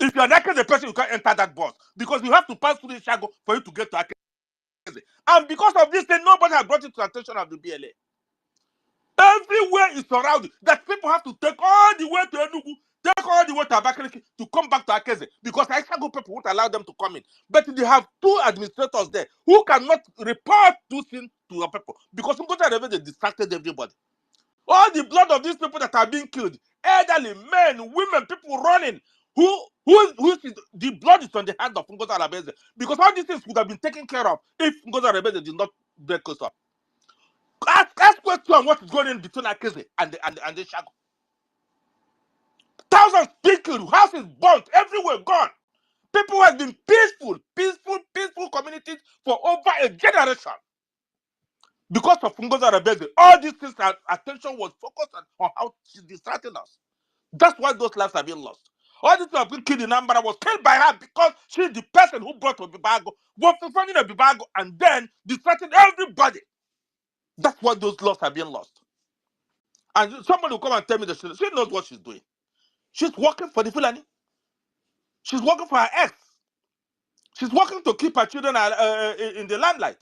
S18: If you're an Akeze person, you can't enter that bus because you have to pass through Ishago for you to get to Akeze. And because of this thing, nobody has brought it to the attention of the BLA. Everywhere is surrounded. That people have to take all the way to Enugu, take all the way to Abakaliki to come back to Akeze because Ishago people won't allow them to come in. But they have two administrators there who cannot report those things to your people because they distracted everybody. All the blood of these people that are being killed, elderly, men, women, people running, the blood is on the hand of Ngozi Arabeze because all these things would have been taken care of if Ngozi Arabeze did not break us up. Ask question what is going on between Akeze and the Shago. Thousands killed, houses burnt, everywhere gone. People have been peaceful communities for over a generation. Because of Ngozi Arabeze, all these things, attention was focused on how she's distracting us. That's why those lives have been lost. All these people have been killed in Ambara was killed by her because she's the person who brought Obibago, was funding Obibago, and then distracted everybody. That's why those lives have been lost. And somebody will come and tell me that she knows what she's doing. She's working for the Fulani. She's working for her ex. She's working to keep her children in the limelight.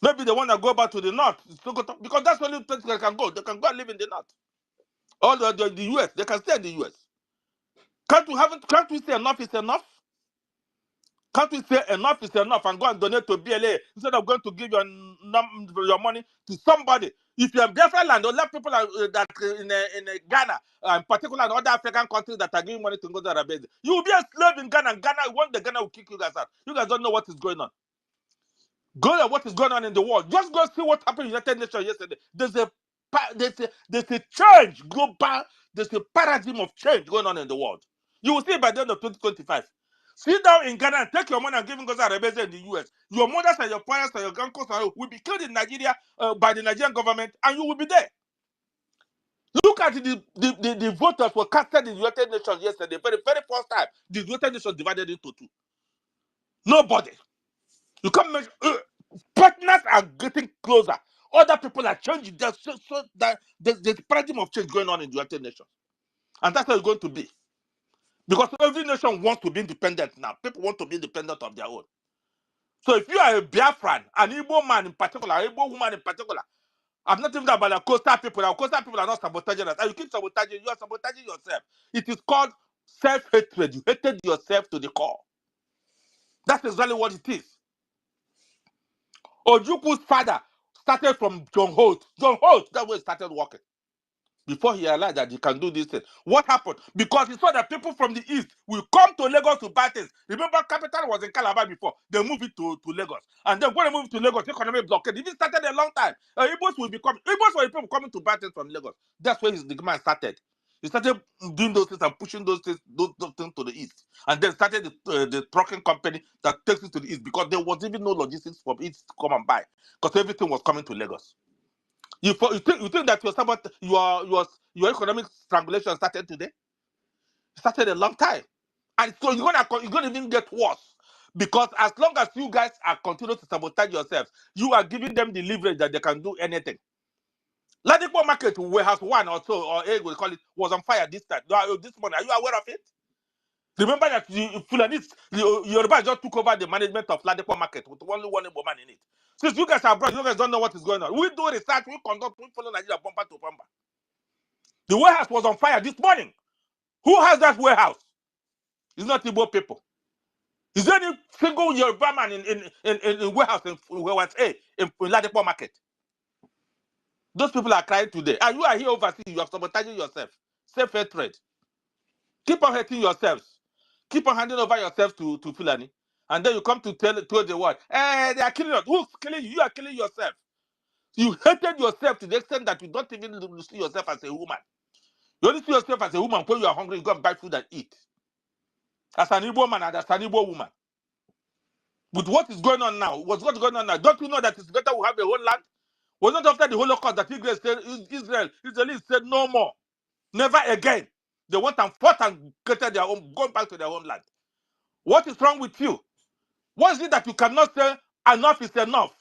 S18: Maybe they want to go back to the north because that's the only place they can go. They can go and live in the north. Or the US, they can stay in the US. Can't we say enough is enough? Can't we say enough is enough and go and donate to BLA instead of going to give your money to somebody? If you have different land, or let people that in Ghana, in particular in other African countries that are giving money to Ngozi Arabeze, you will be a slave in Ghana. One day Ghana will kick you guys out. You guys don't know what is going on. Go at what is going on in the world. Just go see what happened in the United Nations yesterday. There's a change, global. There's a paradigm of change going on in the world. You will see by the end of 2025. Sit down in Ghana and take your money and give Ngozi Arabeze in the US. Your mothers and your parents and your uncles will be killed in Nigeria by the Nigerian government, and you will be there. Look at the voters were casted in the United Nations yesterday. For the very first time, the United Nations divided into two. Nobody. You can't mention. Partners are getting closer. Other people are changing. There's a paradigm of change going on in the United Nations. And that's how it's going to be. Because every nation wants to be independent now. People want to be independent of their own. So if you are a Biafran, an Igbo man in particular, an Igbo woman in particular, I'm not even about the coastal people. Our coastal people are not sabotaging us. And you keep sabotaging, you are sabotaging yourself. It is called self-hatred. You hated yourself to the core. That's exactly what it is. Ojukwu's father started from John Holt. John Holt, that's where he started working. Before he realized that he can do this thing. What happened? Because he saw that people from the east will come to Lagos to buy things. Remember, capital was in Calabar before. They moved it to Lagos. And then when they moved to Lagos, the economic blockade. It started a long time. Igbos were the people coming to buy things from Lagos. That's where the man started. He started doing those things and pushing those things to the east. And then started the trucking company that takes it to the east because there was even no logistics for it to come and buy. Because everything was coming to Lagos. You think that your economic strangulation started today? It started a long time, and so you're gonna even get worse because as long as you guys are continuing to sabotage yourselves, you are giving them the leverage that they can do anything. Ladipo Market warehouse 1 or 2 or 8 we call it was on fire this morning. Are you aware of it? Remember that Yoruba just took over the management of Ladipo Market with only one woman in it. Since you guys are abroad, you guys don't know what is going on. We do research, we conduct, we follow Nigeria bumper to bumper. The warehouse was on fire this morning. Who has that warehouse? It's not Igbo people. Is there any single Yoruba man in warehouse in Ladipo Market? Those people are crying today. And you are here overseas, you are sabotaging yourself. Self-hatred. Keep on hating yourselves. Keep on handing over yourself to Fulani. And then you come to tell the world, they are killing us. Who's killing you? You are killing yourself. You hated yourself to the extent that you don't even see yourself as a woman. You only see yourself as a woman when you are hungry, you go and buy food and eat. As an Igbo man and as an Igbo woman. With what is going on now, what's going on now? Don't you know that it's better we have a whole land? Was not after the Holocaust that Israelis said no more, never again. They went and fought and created their own, going back to their homeland. What is wrong with you? What is it that you cannot say enough is enough?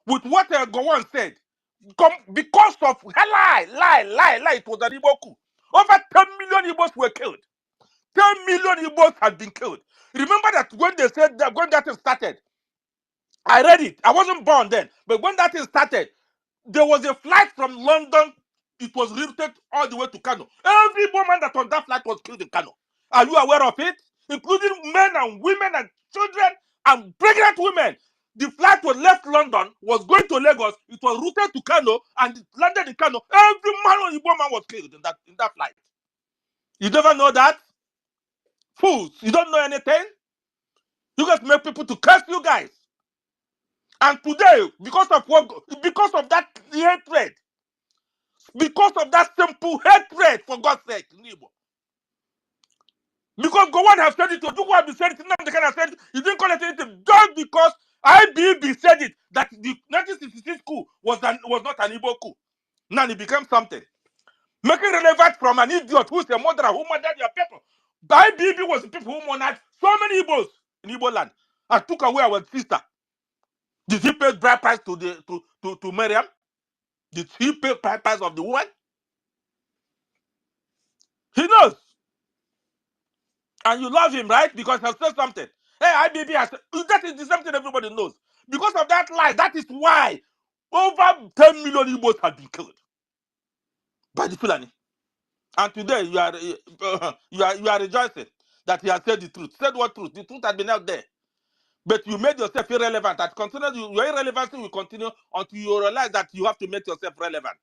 S18: With what Gowon said, because of lie, it was an Igbo coup. Over 10 million Igbos were killed. 10 million Igbos had been killed. Remember that when they said that when that thing started, I read it. I wasn't born then, but when that thing started, there was a flight from London. It was routed all the way to Kano. Every woman that on that flight was killed in Kano. Are you aware of it? Including men and women and children and pregnant women. The flight was left London, was going to Lagos. It was routed to Kano and it landed in Kano. Every man or woman was killed in that flight. You never know that? Fools, you don't know anything? You guys make people to curse you guys. And today, because of that hatred, because of that simple hatred, for God's sake, because God has said it, or you have said it, they can have said it, you didn't call it anything, just because IBB said it, that the 1966 coup was not an Igbo coup. Now it became something. Making relevant from an idiot who is a murderer who murdered your people. IBB was the people who murdered so many Igbos in Igbo land and took away our sister. Did he pay bride price to Miriam? Did he pay bride price of the woman? He knows. And you love him, right? Because he said something. Hey, IBB has that is the same thing everybody knows. Because of that lie, that is why over 10 million Igbos have been killed by the Fulani. And today you are rejoicing that he has said the truth. Said what truth? The truth has been out there. But you made yourself irrelevant. And continue, your irrelevancy will continue until you realize that you have to make yourself relevant.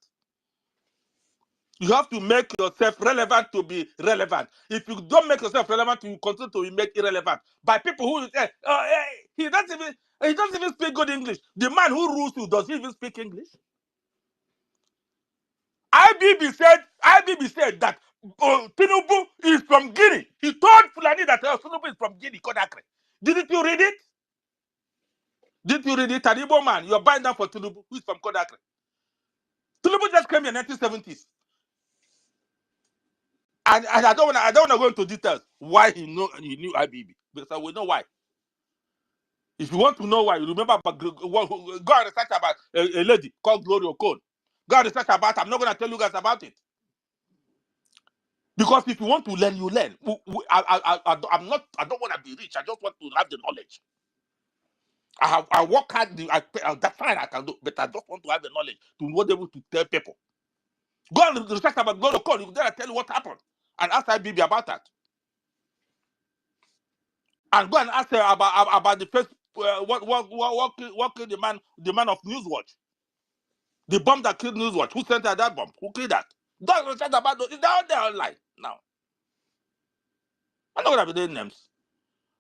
S18: You have to make yourself relevant to be relevant. If you don't make yourself relevant, you continue to be made irrelevant by people who say, he doesn't even speak good English. The man who rules you, does he even speak English? IBB said that Tinubu is from Guinea. He told Fulani that Tinubu is from Guinea, Conakry. Didn't you read it? Did you read it? An Igbo man, you're buying down for Tinubu, who is from Conakry. Tinubu just came in the 1970s. And I don't want to go into details why he knew IBB. Because we know why. If you want to know why, you remember about go and research about a lady called Gloria Okon. Go and research about her. I'm not going to tell you guys about it. Because if you want to learn, you learn. I don't want to be rich. I just want to have the knowledge. I work hard. That's fine, I can do, but I just want to have the knowledge to be able to tell people. Go and research about Gloria Okon. You gotta tell you what happened, and ask IBB about that. And go and ask her about the first what killed the man of Newswatch, the bomb that killed Newswatch. Who sent her that bomb? Who killed that? Don't research about those. They're all there online now. I'm not gonna be doing names.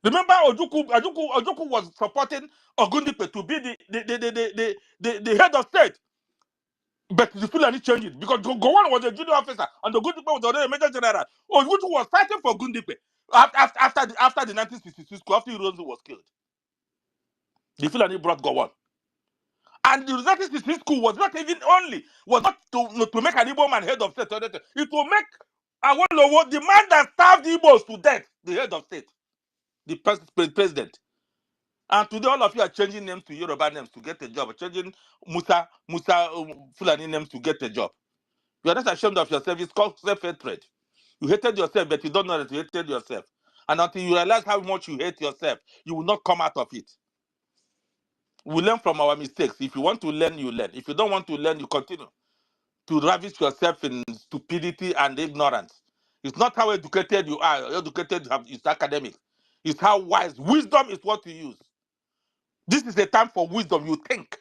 S18: Remember, Ojukwu was supporting Ogundipe to be the head of state, but the Fulani changed it because Gowon was a junior officer and Ogundipe was already a major general. Ojukwu was fighting for Ogundipe after the 1966 coup, after Ironsi was killed. The Fulani brought Gowon. And the 1966 coup was not even to make an Igbo man head of state. It will make Awolowo, the man that starved Igbos to death, the head of state, the president. And today all of you are changing names to Yoruba names to get a job, changing Musa Fulani names to get a job. You are not ashamed of yourself. It's called self-hatred. You hated yourself, but you don't know that you hated yourself. And until you realize how much you hate yourself, you will not come out of it. We learn from our mistakes. If you want to learn, you learn. If you don't want to learn, you continue to ravish yourself in stupidity and ignorance. It's not how educated you are. Educated is academic. It's how wise. Wisdom is what you use. This is a time for wisdom. You think.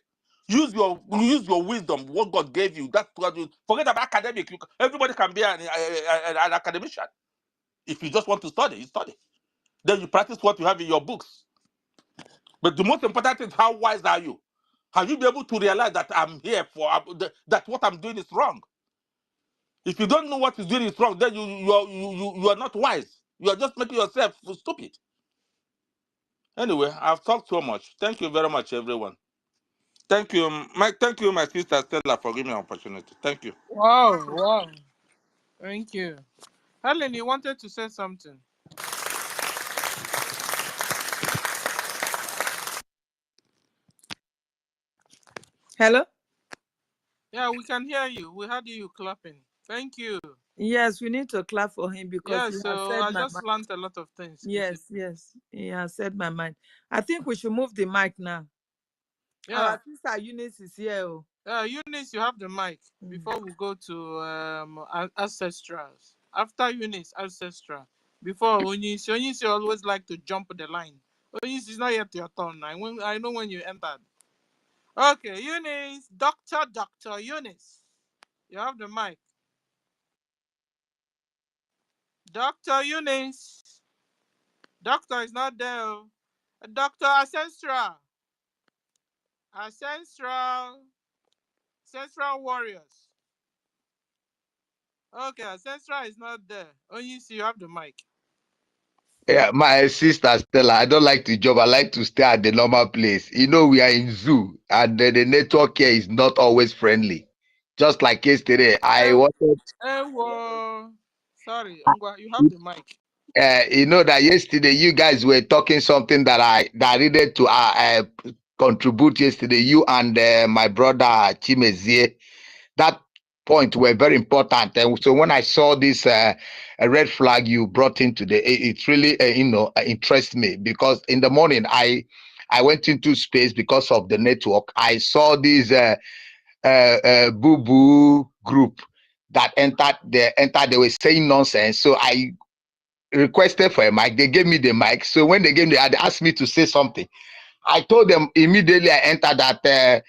S18: Use your wisdom, what God gave you. That's what you forget about academic. Everybody can be an academician. If you just want to study, you study. Then you practice what you have in your books. But the most important thing is how wise are you? Have you been able to realize that I'm here for that what I'm doing is wrong? If you don't know what is doing is wrong, then you are not wise. You are just making yourself stupid. Anyway, I've talked so much. Thank you very much, everyone. Thank you, my sister Stella, for giving me an opportunity. Thank you.
S1: Wow, wow. Thank you. Helen, you wanted to say something.
S2: Hello?
S1: Yeah, we can hear you. We heard you clapping. Thank you.
S2: Yes, we need to clap for him because
S1: Yeah,
S2: he has
S1: so
S2: said
S1: I
S2: my
S1: just
S2: mind.
S1: learned a lot of things.
S2: Yes, yes, he has said my mind. I think we should move the mic now.
S1: Yeah.
S2: Our sister Eunice is here. Oh.
S1: Eunice, you have the mic before we go to ancestrals. After Eunice, ancestral. Before Onyisi always like to jump the line. Onyisi is not yet your turn. I know when you entered. Okay, Eunice, Dr. Eunice. You have the mic. Dr. Eunice. Doctor is not there. Oh. Dr. Ancestral. Ancestral warriors. Okay, Ancestral is not there. Onyisi, you have the mic.
S19: Yeah, my sister Stella, I don't like to job. I like to stay at the normal place. You know, we are in zoo, and the network here is not always friendly. Just like yesterday, I wanted.
S1: Sorry, Ongwa, you have the mic.
S19: You know that yesterday you guys were talking something that I needed to contribute yesterday. You and my brother Chimezie. That point were very important. And so when I saw this a red flag you brought in today, it really interests me, because in the morning I went into space because of the network. I saw this boo boo group that entered. They were saying nonsense. So I requested for a mic. They gave me the mic. So when they gave me, they asked me to say something. I told them immediately. I entered that.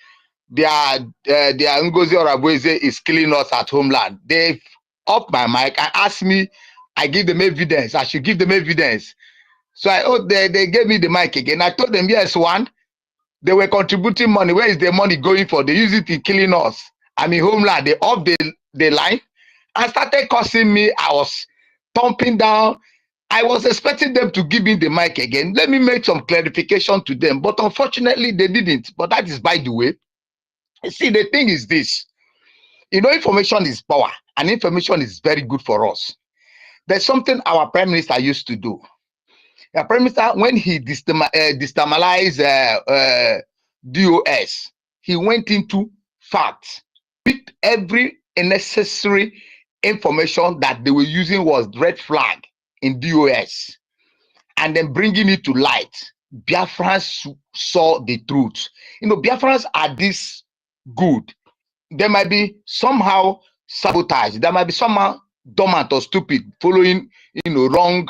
S19: Their NGOZI or Abueze is killing us at homeland. They up my mic and asked me, I give them evidence. I should give them evidence. So they gave me the mic again. I told them, yes, one, they were contributing money. Where is the money going for? They use it in killing us. I mean, homeland, they up the line and started cursing me. I was thumping down. I was expecting them to give me the mic again. Let me make some clarification to them. But unfortunately, they didn't. But that is by the way. See, the thing is this. Information is power, and information is very good for us. There's something our prime minister used to do. The prime minister, when he destabilized DOS, he went into facts. With every necessary information that they were using was red flag in DOS, and then bringing it to light. Biafrans saw the truth. Biafrans are this good. There might be somehow sabotage. There might be somehow dormant or stupid, following wrong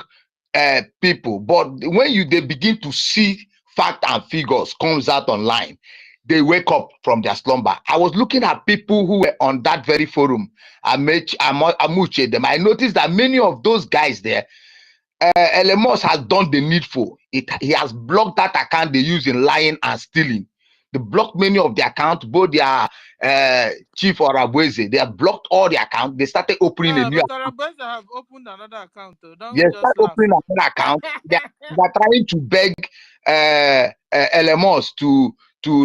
S19: people. But when they begin to see fact and figures comes out online, they wake up from their slumber. I was looking at people who were on that very forum. Amuche them. I noticed that many of those guys there, Elemos has done the needful. He has blocked that account they use in lying and stealing. They blocked many of the accounts, both their chief or Abueze. They have blocked all the accounts. They started opening a new
S1: But
S19: account.
S1: Arabeza have opened another account.
S19: They
S1: Don't just
S19: start
S1: laugh.
S19: opening another account. They're trying to beg Elemos to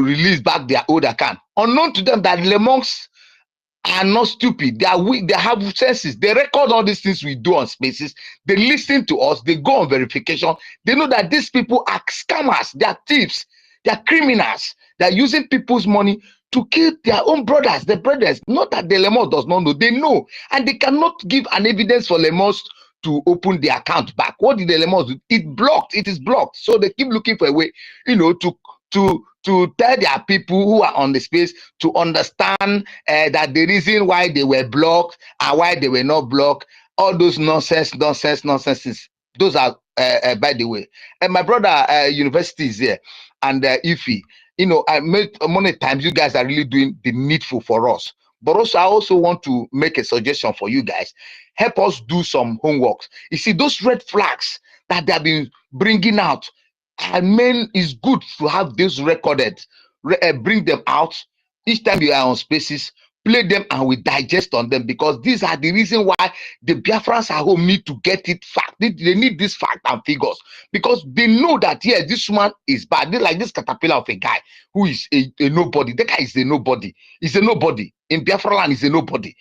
S19: release back their old account. Unknown to them that Lemons are not stupid. They are weak. They have senses. They record all these things we do on spaces. They listen to us. They go on verification. They know that these people are scammers. They are thieves. They are criminals. They are using people's money to kill their own brothers. The brothers, not that the Lemos does not know. They know. And they cannot give an evidence for Lemos to open the account back. What did the Lemos do? It blocked. It is blocked. So they keep looking for a way, to tell their people who are on the space to understand that the reason why they were blocked and why they were not blocked, all those nonsenses. Those are, by the way, and my brother university is here, and IFI. I made many times you guys are really doing the needful for us. But also, I also want to make a suggestion for you guys. Help us do some homework. You see, those red flags that they have been bringing out, I mean, it's good to have this recorded, bring them out each time you are on spaces, play them, and we digest on them, because these are the reason why the Biafrans at home need to get it fact. They need this fact and figures, because they know that, yeah, this man is bad. They like this caterpillar of a guy who is a nobody. The guy is a nobody. He's a nobody. In Biafra land, he's a nobody.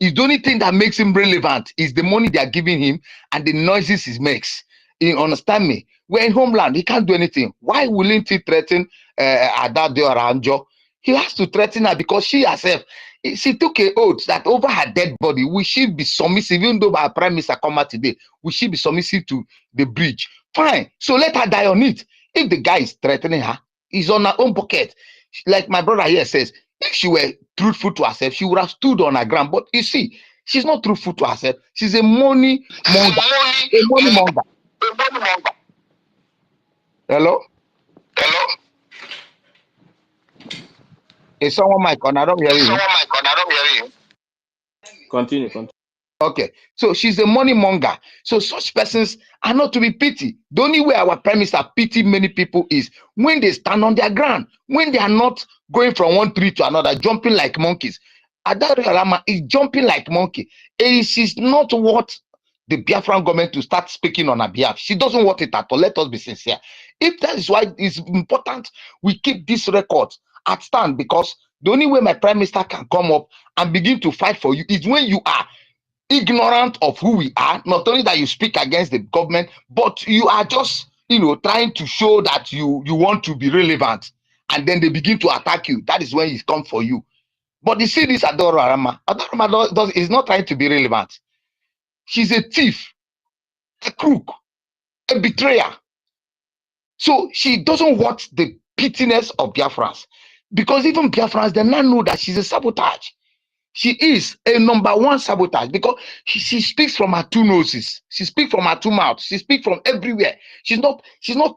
S19: It's the only thing that makes him relevant is the money they are giving him and the noises he makes. You understand me? We're in homeland. He can't do anything. Why wouldn't he threaten Adade or Anjo? He has to threaten her because she herself, she took an oath that over her dead body, we should be submissive, even though our prime minister come out today, we should be submissive to the bridge. Fine. So let her die on it. If the guy is threatening her, he's on her own pocket. Like my brother here says, if she were truthful to herself, she would have stood on her ground. But you see, she's not truthful to herself. She's a money monger. A money monger. Hello?
S14: Hello?
S19: Is someone mic on? I don't hear you.
S4: Continue.
S19: Okay, so she's a money monger. So such persons are not to be pitied. The only way our prime minister pity many people is when they stand on their ground, when they are not going from one tree to another, jumping like monkeys. Adari Alama is jumping like monkey. She's not what the Biafran government to start speaking on her behalf. She doesn't want it at all. Let us be sincere. If that is why it's important we keep this record at stand, because the only way my prime minister can come up and begin to fight for you is when you are ignorant of who we are. Not only that you speak against the government, but you are just, trying to show that you want to be relevant, and then they begin to attack you. That is when he comes for you. But you see this Adoro Arama. Adoro Arama is not trying to be relevant. She's a thief, a crook, a betrayer. So she doesn't want the pittiness of Biafrans, because even Biafrans, they now know that she's a sabotage. She is a number one sabotage, because she speaks from her two noses. She speaks from her two mouths. She speaks from everywhere. She's not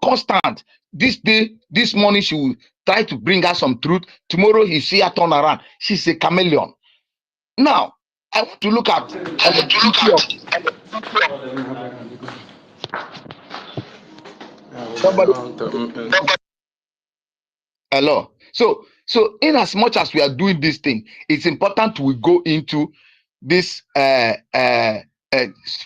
S19: constant. This day, this morning, she will try to bring us some truth. Tomorrow, you see her turn around. She's a chameleon. Now, I want to look at somebody. Hello. So in as much as we are doing this thing, it's important we go into this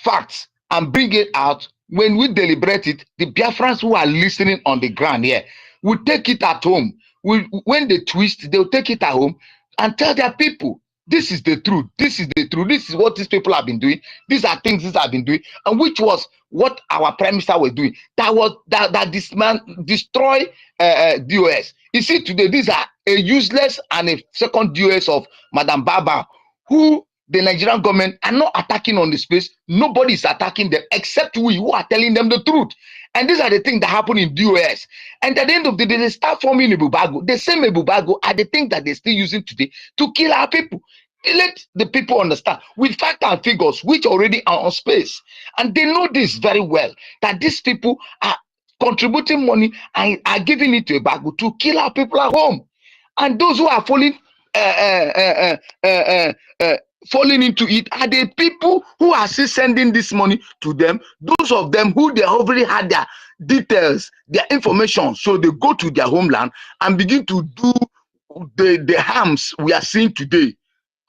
S19: facts and bring it out. When we deliberate it, the Biafrans who are listening on the ground here will take it at home. When they twist, they'll take it at home and tell their people, this is the truth. This is the truth. This is what these people have been doing. These are things these have been doing, and which was what our prime minister was doing. That this man destroy DOS. You see, today these are a useless and a second DOS of Madam Baba, who the Nigerian government are not attacking on the space. Nobody is attacking them except we who are telling them the truth. And these are the things that happen in DOS. And at the end of the day, they start forming a Bubago. The same Bubago are the things that they're still using today to kill our people. Let the people understand with fact and figures, which already are on space. And they know this very well, that these people are contributing money and are giving it to a Bago to kill our people at home. And those who are falling into it are the people who are still sending this money to them. Those of them who they already had their details, their information, so they go to their homeland and begin to do the harms we are seeing today.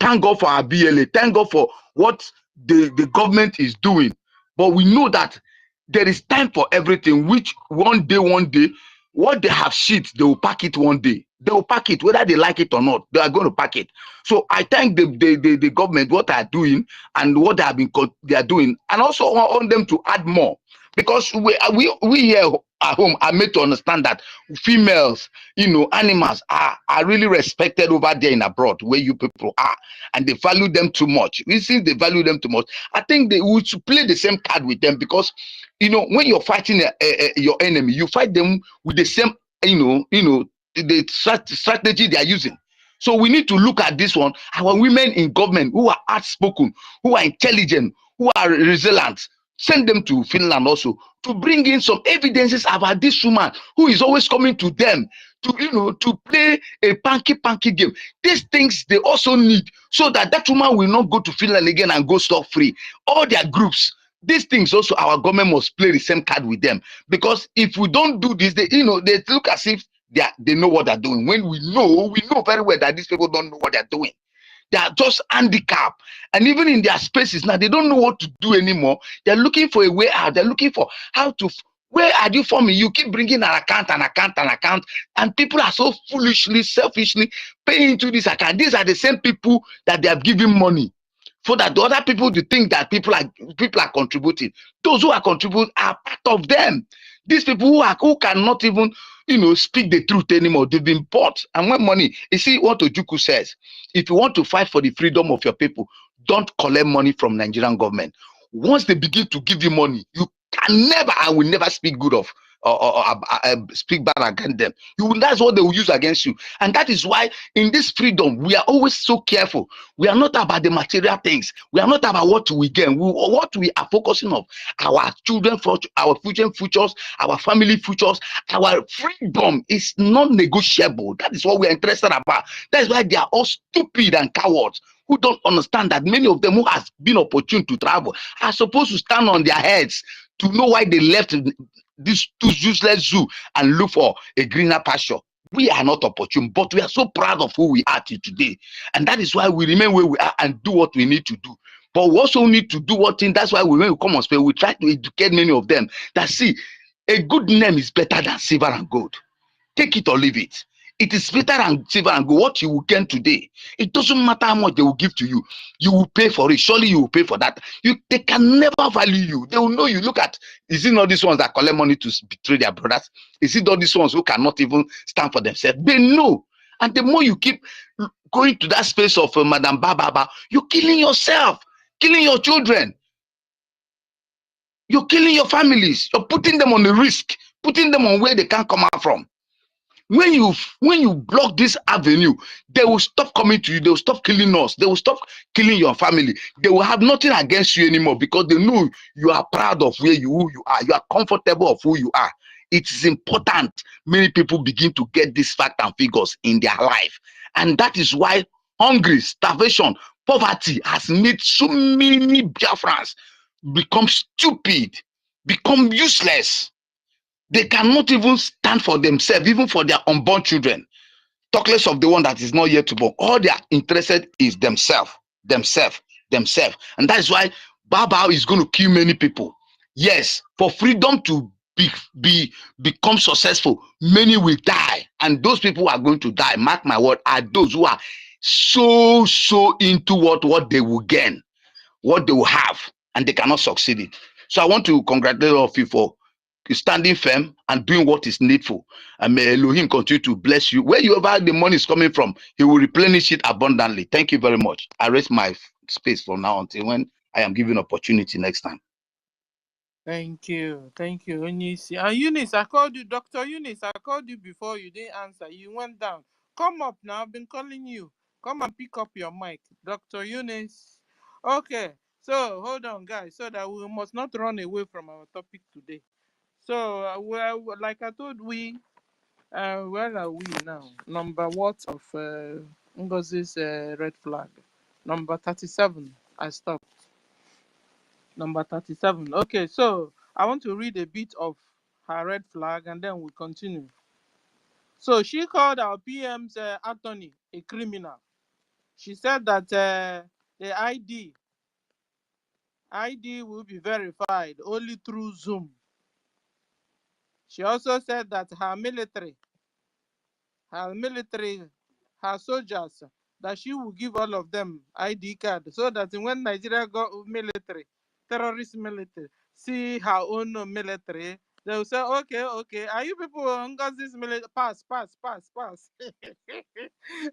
S19: Thank God for our BLA. Thank God for what the government is doing. But we know that there is time for everything, which one day, what they have shit, they will pack it one day. They will pack it, whether they like it or not. They are going to pack it. So I thank the government, what they are doing and what they are doing, and also on them to add more, because we here at home are made to understand that females, animals are really respected over there in abroad where you people are, and they value them too much. Since they value them too much, I think they would play the same card with them, because when you're fighting your enemy, you fight them with the same the strategy they are using. So we need to look at this one. Our women in government who are outspoken, who are intelligent, who are resilient, send them to Finland also to bring in some evidences about this woman who is always coming to them to play a panky game. These things they also need, so that woman will not go to Finland again and go stock free. All their groups, these things also our government must play the same card with them, because if we don't do this, they they look as if they know what they're doing, when we know very well that these people don't know what they're doing. They are just handicapped, and even in their spaces now, they don't know what to do anymore. They're looking for a way out. They're looking for how to. Where are you forming? You keep bringing an account, and people are so foolishly, selfishly paying into this account. These are the same people that they have given money, so that the other people to think that people are contributing. Those who are contributing are part of them. These people who cannot even speak the truth anymore. They've been bought. And when money, you see what Ojukwu says, if you want to fight for the freedom of your people, don't collect money from Nigerian government. Once they begin to give you money, you can never, I will never speak good of or speak bad against them. That's what they will use against you. And that is why in this freedom, we are always so careful. We are not about the material things. We are not about what we gain. What we are focusing on, our children, our futures, our family futures, our freedom is non-negotiable. That is what we are interested about. That is why they are all stupid and cowards who don't understand that many of them who has been opportune to travel are supposed to stand on their heads to know why they left this useless zoo and look for a greener pasture. We are not opportune, but we are so proud of who we are today. And that is why we remain where we are and do what we need to do. But we also need to do what thing. That's why when we come on space, we try to educate many of them that see, a good name is better than silver and gold. Take it or leave it. It is better than silver and gold. What you will gain today, it doesn't matter how much they will give to you. You will pay for it. Surely you will pay for that. They can never value you. They will know you. Look at, is it not these ones that collect money to betray their brothers? Is it not these ones who cannot even stand for themselves? They know. And the more you keep going to that space of Madam Baba, you're killing yourself, killing your children. You're killing your families. You're putting them on the risk, putting them on where they can't come out from. When you block this avenue, they will stop coming to you. They will stop killing us. They will stop killing your family. They will have nothing against you anymore because they know you are proud of who you are. You are comfortable of who you are. It is important many people begin to get these facts and figures in their life. And that is why hunger, starvation, poverty has made so many Biafrans become stupid, become useless. They cannot even stand for themselves, even for their unborn children. Talk less of the one that is not yet to born. All they are interested is themselves. And that is why Baba is going to kill many people. Yes, for freedom to become successful, many will die. And those people who are going to die, mark my word, are those who are so into what they will gain, what they will have, and they cannot succeed it. So I want to congratulate all of you for standing firm and doing what is needful. And may Elohim continue to bless you. Wherever the money is coming from, he will replenish it abundantly. Thank you very much. I raise my space from now until when I am given opportunity next time.
S1: Thank you, Onyisi. And Eunice, I called you, Dr. Eunice. I called you before, you didn't answer. You went down. Come up now. I've been calling you. Come and pick up your mic, Dr. Eunice. Okay, so hold on, guys, so that we must not run away from our topic today. So, well, like I told where are we now? Number what of Ngozi's red flag? Number 37. I stopped. Number 37. Okay, so I want to read a bit of her red flag and then we'll continue. So she called our PM's attorney a criminal. She said that the ID will be verified only through Zoom. She also said that her soldiers, that she will give all of them ID card so that when Nigeria got military, terrorist military, see her own military, they will say, okay, are you people on Ngozi's military? Pass.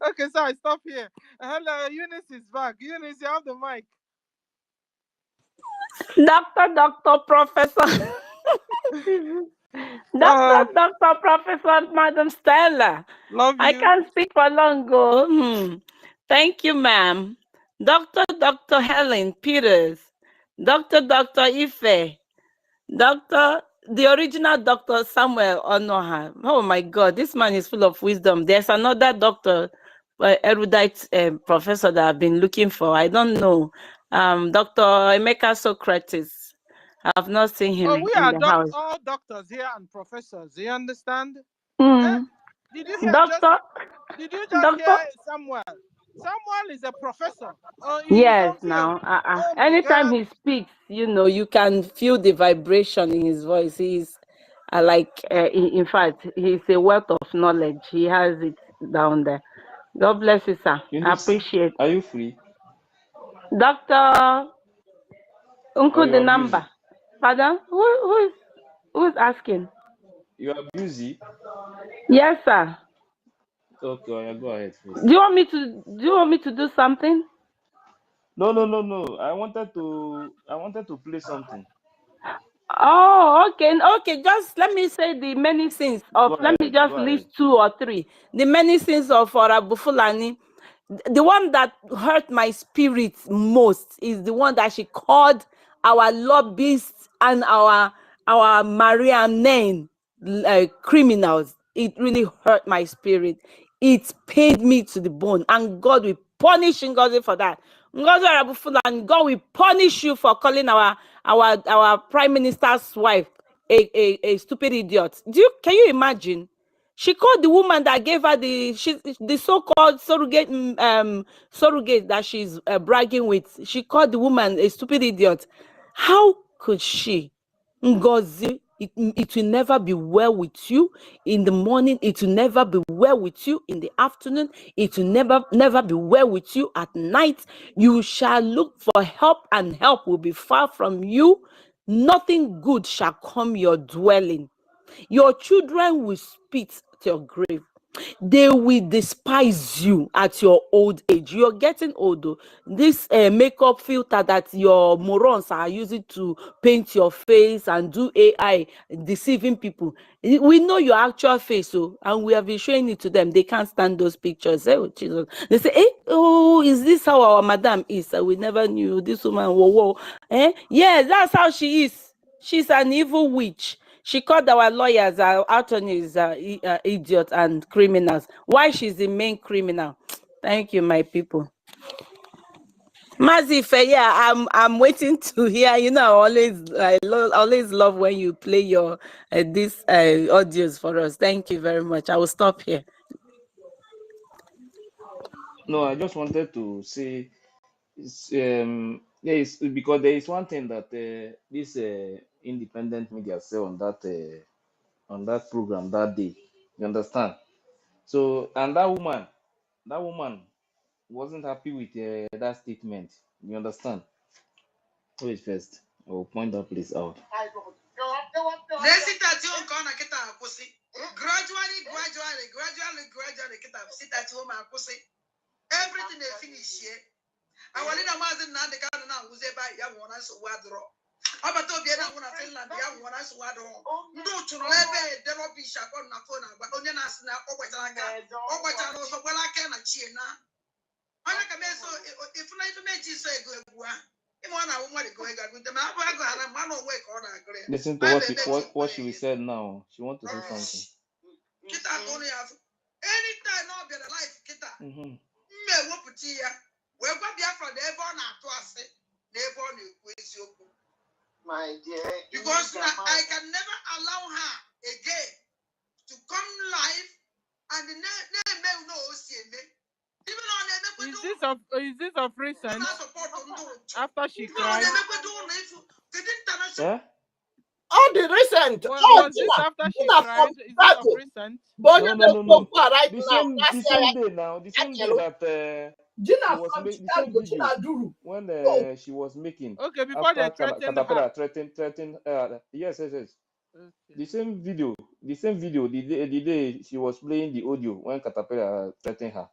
S1: Okay, so I stop here. Hello, Eunice is back. Eunice, you have the mic.
S11: Doctor, Professor. Doctor, Professor, Madam Stella.
S1: Love you.
S11: I can't speak for long ago. Thank you, ma'am. Dr. Helen Peters. Dr. Ife. The original Dr. Samuel Onoha. Oh my God, this man is full of wisdom. There's another doctor, erudite professor that I've been looking for. I don't know. Dr. Emeka Socrates. I've not seen him
S1: Oh, we
S11: in
S1: are
S11: the house.
S1: all doctors here and professors. You understand? Eh?
S11: Mm.
S1: Did you hear just?
S11: Doctor,
S1: Did you just
S11: doctor.
S1: hear Samuel? Samuel is a professor in his
S11: Yes,
S1: own field.
S11: now,
S1: Oh my
S11: anytime
S1: God!
S11: he speaks, you can feel the vibration in his voice. He's in fact, he's a wealth of knowledge. He has it down there. God bless you, sir. I
S4: Eunice,
S11: appreciate.
S4: are you free?
S11: Doctor,
S4: Or
S11: Uncle
S4: you
S11: the
S4: are busy?
S11: number. Pardon? Who's asking?
S4: You are busy?
S11: Yes, sir.
S4: Okay, yeah, go ahead first.
S11: Do you want me to do something?
S4: No, no, no, no. I wanted to play something.
S11: Oh, okay, okay. Just let me say the many sins of.
S4: Go
S11: Let me
S4: ahead,
S11: just
S4: go ahead.
S11: list 2 or 3. The many sins of Orabu Fulani. The one that hurt my spirit most is the one that she called our lobbyists and our Maria name criminals. It really hurt my spirit. It pained me to the bone, and God will punish Ngozi for that. Ngozi Arabufula, and God will punish you for calling our prime minister's wife a stupid idiot. Can you imagine? She called the woman that gave her the so-called surrogate that she's bragging with. She called the woman a stupid idiot. How could she? Ngozi, it will never be well with you in the morning. It will never be well with you in the afternoon. It will never be well with you at night. You shall look for help, and help will be far from you. Nothing good shall come your dwelling. Your children will spit at your grave. They will despise you at your old age. You're getting older. This makeup filter that your morons are using to paint your face and do AI, deceiving people. We know your actual face, and we have been showing it to them. They can't stand those pictures. Oh, Jesus. They say, is this how our madam is? We never knew this woman. Whoa, whoa. Yes, that's how she is. She's an evil witch. She called our lawyers, our attorneys, idiots and criminals. Why she's the main criminal? Thank you, my people. Mazife, yeah, I'm waiting to hear. I always love when you play your these audios for us. Thank you very much. I will stop here.
S4: No, I just wanted to say, yes, because there is one thing that this independent media say on that program that day. You understand? So, and that woman wasn't happy with that statement. You understand? Wait first. I will point that place out.
S20: Everything they finish here. I want to imagine now the kind of who's by young one as what draw. I'm a top yet. I want to Finland, the young one as what draw. No, to lebe, there will be sharp on the phone, but on your national, oh, what I can, oh, what I know, well, I can achieve now. I like a mess, so if I make you say good one.
S4: Listen to what she said now. She wants to say something.
S20: Anytime I'll be alive, Kita. Me woputia. We go Biafra never na to ase. Never no kwesi oku. My dear. Because I can never allow her again to come live and the name no OCMA.
S1: Is this of recent? After she cried?
S4: Yeah?
S15: All the recent.
S1: Was this after she cried? Is this of recent?
S4: No.
S15: Right
S4: The
S15: now.
S4: same day now. The same day that she was making the same video when she was making.
S1: Okay, before they threatened her.
S4: Threatened. Yes.
S1: Okay.
S4: The same video. The day she was playing the audio when Caterpillar threatened her.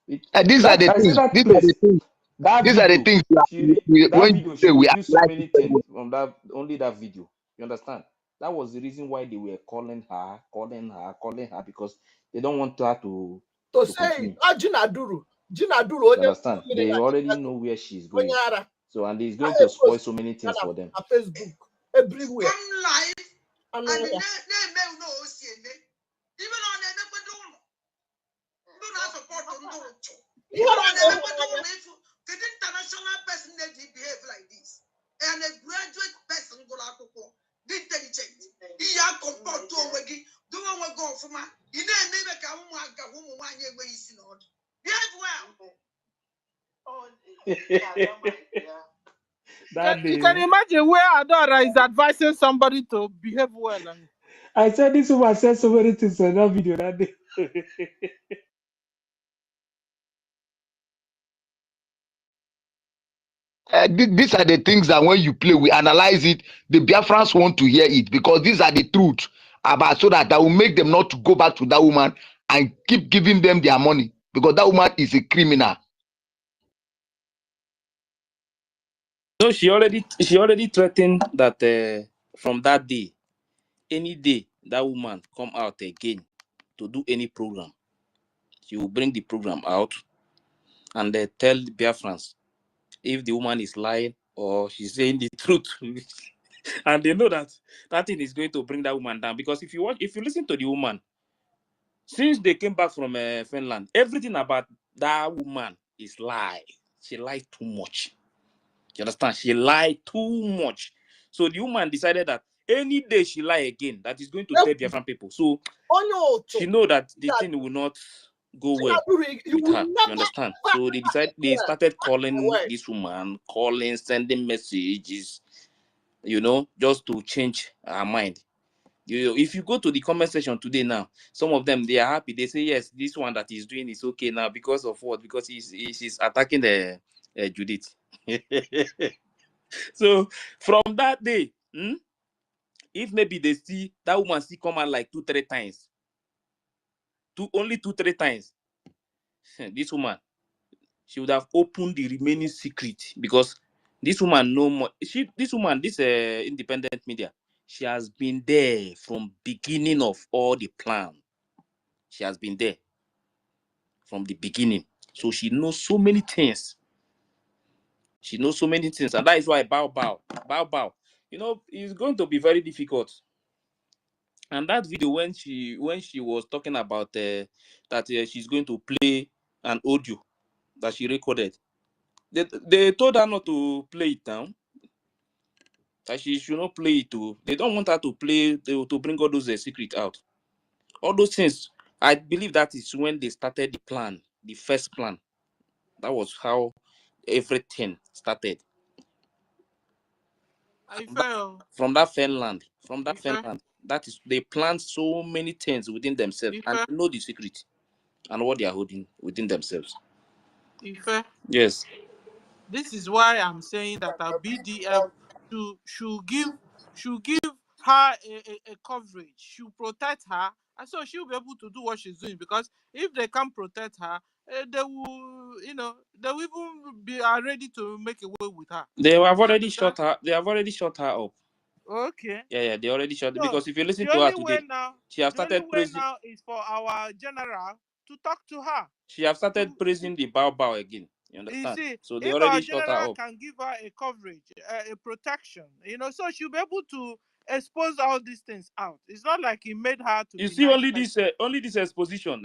S19: These are the things. These are the things.
S4: That video, she
S19: we
S4: revealed so
S19: apply
S4: many things from that video. You understand? That was the reason why they were calling her because they don't want her to
S15: say
S4: continue.
S15: You
S4: understand? They already know where she's going. So, and it's going to spoil so many things for them.
S15: Facebook, everywhere.
S20: Come live and the name no OCMA. Even on do not support even on the international person they behave like this. And a graduate person go
S4: That
S1: You can
S4: day,
S1: imagine where Adora is advising somebody to behave well. And
S4: I said this woman said so many things on that video that day.
S19: These are the things that when you play, we analyze it. The Biafrans want to hear it because these are the truth about so that will make them not to go back to that woman and keep giving them their money because that woman is a criminal.
S4: No, she already threatened that from that day, any day that woman come out again to do any program, she will bring the program out and tell the Biafrans if the woman is lying or she's saying the truth. And they know that that thing is going to bring that woman down because if you listen to the woman, since they came back from Finland, everything about that woman is lie. She lied too much. You understand? She lied too much. So the woman decided that any day she lie again, that is going to tell Biafran people. So she know that the thing will not go well
S15: You
S4: with
S15: will
S4: her. You
S15: never
S4: understand? So they started calling this woman, sending messages, just to change her mind. If you go to the comment section today now, some of them, they are happy. They say, yes, this one that he's doing is okay now because of what? Because she's attacking the Judith. So from that day, if maybe they see that woman still come out like 2-3 times, only 2-3 times, this woman, she would have opened the remaining secret because this woman no more. This independent media, she has been there from beginning of all the plan. She has been there from the beginning, so she knows so many things. She knows so many things, and that is why bow. It's going to be very difficult. And that video when she was talking about that she's going to play an audio that she recorded, they told her not to play it down, that she should not play it too. They don't want her to play to bring all those secrets out. All those things, I believe that is when they started the plan, the first plan. That was how everything started. From that Finland. That is, they planned so many things within themselves and they know the secret and what they are holding within themselves. Yes.
S1: this is why I'm saying that our BDF should give her a coverage, should protect her, and so she'll be able to do what she's doing. Because if they can't protect her, they will, they will even be ready to make away with her.
S4: They have already shot her. They have already shot her up.
S1: Okay.
S4: Yeah, they already shot.
S1: So
S4: because if you listen to her today, she has started praising.
S1: Now is for our general to talk to her.
S4: She have started praising the Bao again. You understand?
S1: You see,
S4: so they
S1: if
S4: already
S1: our
S4: shot her
S1: general
S4: up.
S1: can give her a coverage, a protection, so she'll be able to expose all these things out. It's not like he made her to
S4: You
S1: be
S4: see,
S1: nice
S4: only this exposition,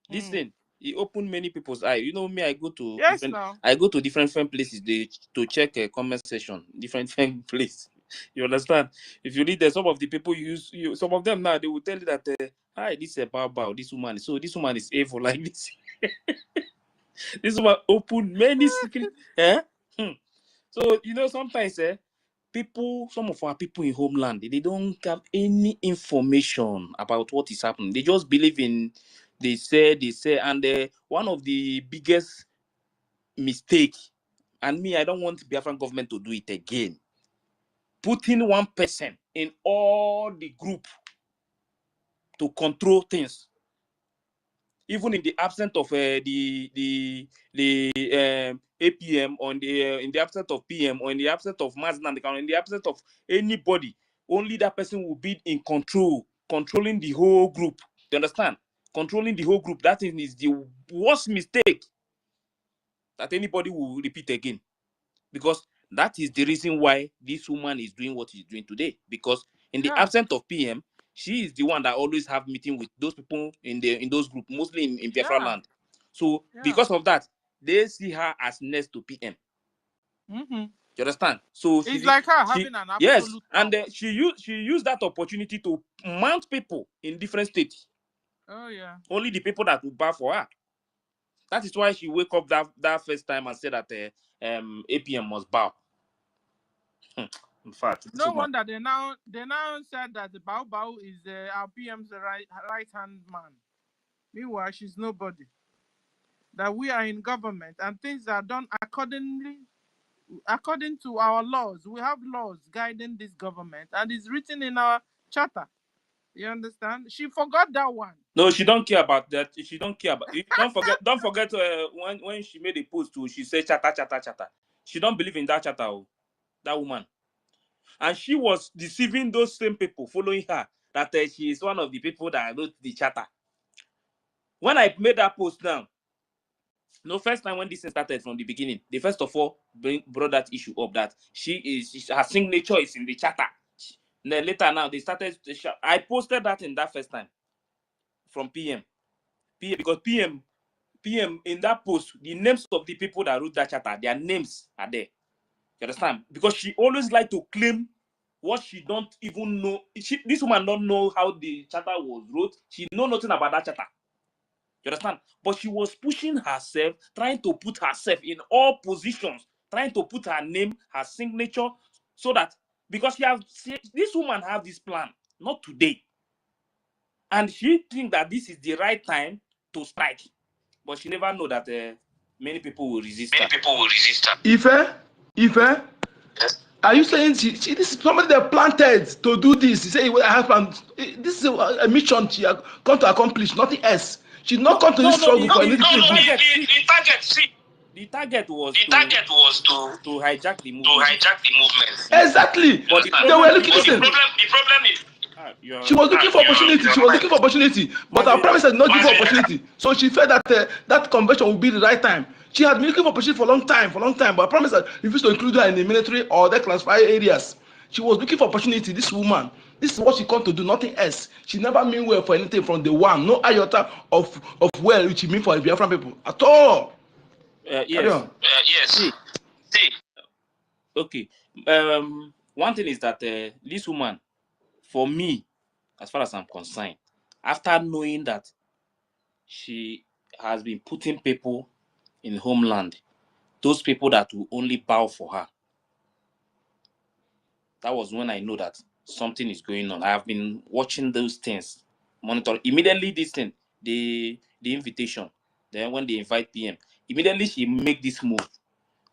S4: this thing, it opened many people's eye. You know me, I go to different places to check a comment section, different places. You understand? If you read there, some of the people some of them now, they will tell you that hi, this is a Bao, this woman. So this woman is evil like this. This woman opened many secrets. So sometimes some of our people in homeland, they don't have any information about what is happening. They just believe in they say, and one of the biggest mistake, and me, I don't want the Biafran government to do it again, putting one person in all the group to control things, even in the absence of the APM, in the absence of PM, or in the absence of Maznan, in the absence of anybody, only that person will be in controlling the whole group. You understand? Controlling the whole group. That is the worst mistake that anybody will repeat again, because that is the reason why this woman is doing what she's doing today. Because in the absence of PM, she is the one that always have meeting with those people in those groups, mostly in Biafra land. So because of that, they see her as next to PM. You understand? So
S1: it's like her having an absolute
S4: power. And she used that opportunity to mount people in different states.
S1: Oh yeah.
S4: Only the people that will bow for her. That is why she wake up that first time and said that APM must bow. In fact,
S1: No wonder they now said that the Bao is our PM's right hand man. Meanwhile, she's nobody. That we are in government and things are done according to our laws. We have laws guiding this government, and it's written in our charter. You understand? She forgot that one.
S4: No, she don't care about that. She don't care about. Don't forget when she made a post too. She said chatter. She don't believe in that chatter. That woman, and she was deceiving those same people following her that she is one of the people that wrote the chatter. When I made that post now, no, first time when this thing started from the beginning, they first of all brought that issue up that her signature is in the charter. Then later now they started. I posted that in that first time from PM because PM in that post, the names of the people that wrote that charter, their names are there. You understand? Because she always like to claim what she don't even know. This woman don't know how the charter was wrote. She know nothing about that charter. You understand? But she was pushing herself, trying to put herself in all positions, trying to put her name, her signature, so that because this woman have this plan, not today. And she think that this is the right time to strike. But she never know that many people will resist her.
S17: Ife, are you saying this is somebody that planted to do this? You say I have planned. This is a mission she has come to accomplish, nothing else. She's not come to this struggle for anything.
S4: The target was to hijack the movement.
S17: Exactly. But they were looking at the problem is she was looking for opportunity. But our prime minister did not give her opportunity. So she felt that that convention would be the right time. She had been looking for opportunity for a long time. But prime minister refused to include her in the military or the classified areas. She was looking for opportunity. This woman, this is what she come to do, nothing else. She never mean well for anything from the one. No iota of well which she mean for the Biafran people at all.
S4: Yes. See. Okay. One thing is that this woman, for me, as far as I'm concerned, after knowing that she has been putting people in homeland, those people that will only bow for her, that was when I know that something is going on. I have been watching those things, monitor immediately this thing, the invitation. Then when they invite PM, immediately she make this move.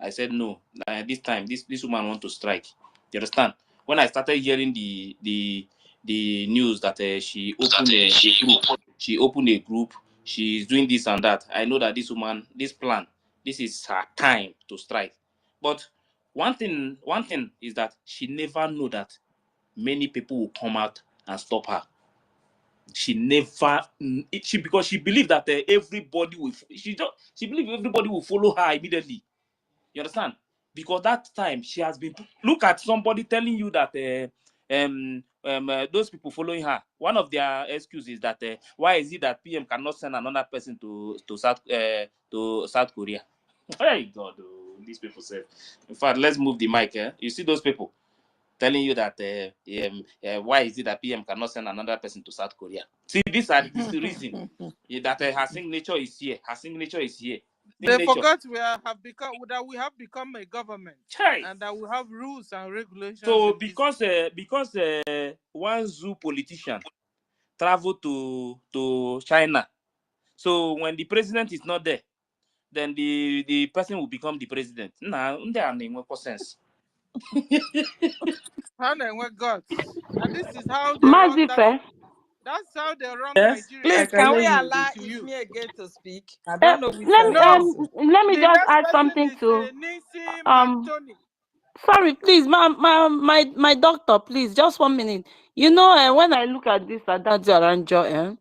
S4: I said no. This time, this woman want to strike. You understand? When I started hearing the news that she opened a group, she's doing this and that, I know that this woman, this plan, this is her time to strike. But one thing is that she never knew that many people will come out and stop her. She never, because she believed that everybody will. She believed everybody will follow her immediately. You understand? Because that time she has been. Look at somebody telling you that those people following her. One of their excuses is that why is it that PM cannot send another person to South Korea? Hey God, these people said. In fact, let's move the mic. You see those people telling you that why is it that PM cannot send another person to South Korea? See, this is the reason that her signature is here. Her signature is here.
S1: They forgot we have become a government, and that we have rules and regulations.
S4: So because one zoo politician traveled to China, so when the president is not there, then the person will become the president. Nah, that makes more sense.
S1: How they work gods, and this is how they run. That's how they run Nigeria.
S2: Please, can we allow me again to speak? I don't know which
S11: let me just add something to sorry, please, my doctor, please, just 1 minute. You know, when I look at this Adadio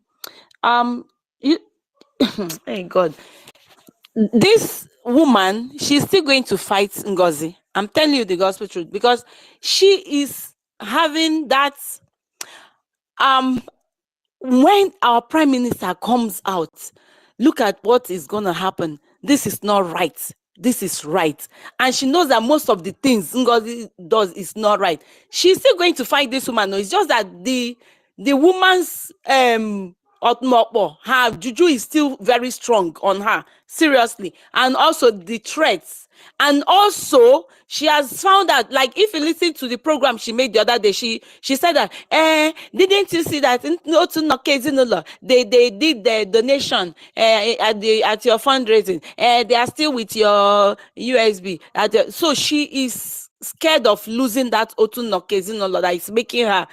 S11: Aranjo, hey God, this woman, she's still going to fight NGOZI. I'm telling you the gospel truth, because she is having that when our prime minister comes out, look at what is going to happen. This is not right. This is right. And she knows that most of the things NGOZI does is not right. She's still going to fight this woman. No, it's just that the woman's Otmokpo, her juju is still very strong on her, seriously. And also the threats. And also, she has found out, like, if you listen to the program she made the other day, she said that, didn't you see that they did the donation at your fundraising, they are still with your USB. So she is scared of losing that Otunokezinolo that is making her,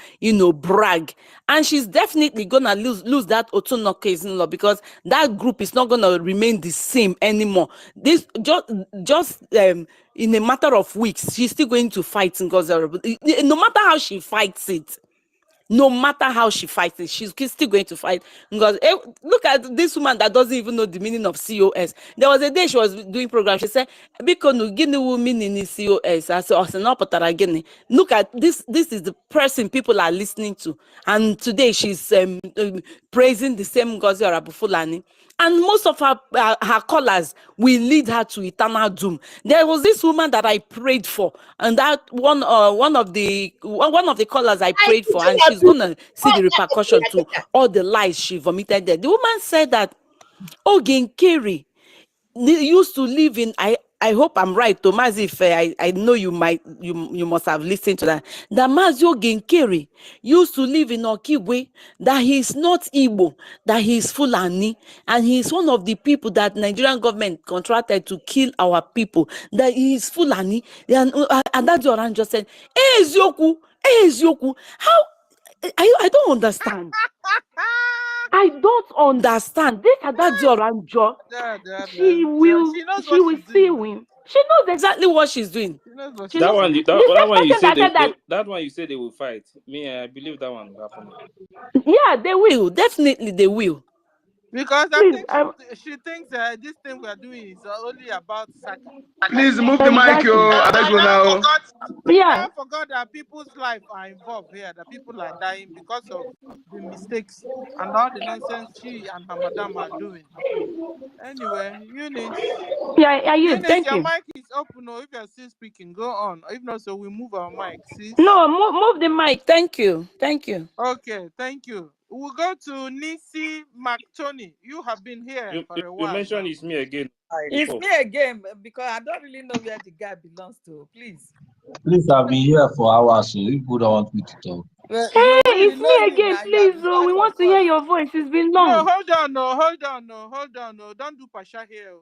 S11: brag. And she's definitely gonna lose that Otunokezinolo because that group is not gonna remain the same anymore. This just in a matter of weeks, she's still going to fight Ngozi. No matter how she fights it. No matter how she fights it, she's still going to fight. Because look at this woman that doesn't even know the meaning of COS. There was a day she was doing program. She said, "Because no gini meaning in COS." I said, look at this. This is the person people are listening to, and today she's praising the same Ngozi Fulani. And most of her callers will lead her to eternal doom. There was this woman that I prayed for, and that one of the callers I prayed for, and she's gonna see the repercussion to all the lies she vomited there. The woman said that Ogen Kerry used to live in, I hope I'm right, Thomas, if I know you must have listened to that. That Mazio Genkeri used to live in Okigwe, that he's not Igbo, that he's Fulani, and he's one of the people that Nigerian government contracted to kill our people, that he is Fulani. And that Joran just said, Ezioku, how, I don't understand. I don't understand. This Adadioranjo, she will
S1: She knows what she's
S11: see
S1: doing.
S11: him. She knows exactly what she's doing.
S1: She knows what
S11: She
S1: she's
S11: knows.
S1: doing.
S4: That one you
S11: The
S4: say
S11: same person that said that.
S4: that one you say they will fight. Me, I believe that one will happen.
S11: Yeah, they will. Definitely, they will.
S1: Because I
S11: Please,
S1: think she thinks this thing we are doing is only about Saka.
S12: Please move the mic,
S11: exactly.
S12: yo. I beg
S1: She
S12: you
S1: now
S12: now.
S1: forgot. She
S11: Yeah,
S1: now forgot that people's lives are involved here. That people are dying because of the mistakes and all the nonsense she and her madam are doing. Anyway, Eunice.
S11: yeah, you.
S1: Eunice,
S11: Thank
S1: your
S11: you.
S1: mic is open. Oh, if you're still speaking, go on. If not, so we move our mic, sis.
S11: No, move the mic. Thank you. Thank you.
S1: Okay, thank you. We'll go to Nisi McTony. You have been here for a
S4: You
S1: while
S4: mentioned
S1: now.
S4: it's me again.
S2: It's
S4: Before.
S2: me again because I don't really know where the guy belongs to. Please.
S21: Please, I've been here for hours, so you people don't want me to talk.
S2: Well,
S11: Hey,
S2: we
S11: it's
S2: know
S11: me
S2: you
S11: again.
S2: now. You have
S11: Please,
S2: been part
S11: we
S2: of
S11: want to
S2: us.
S11: hear your voice. It's been
S1: No,
S11: long.
S1: hold on, no, hold on, no, hold on, no. Don't do Pasha here.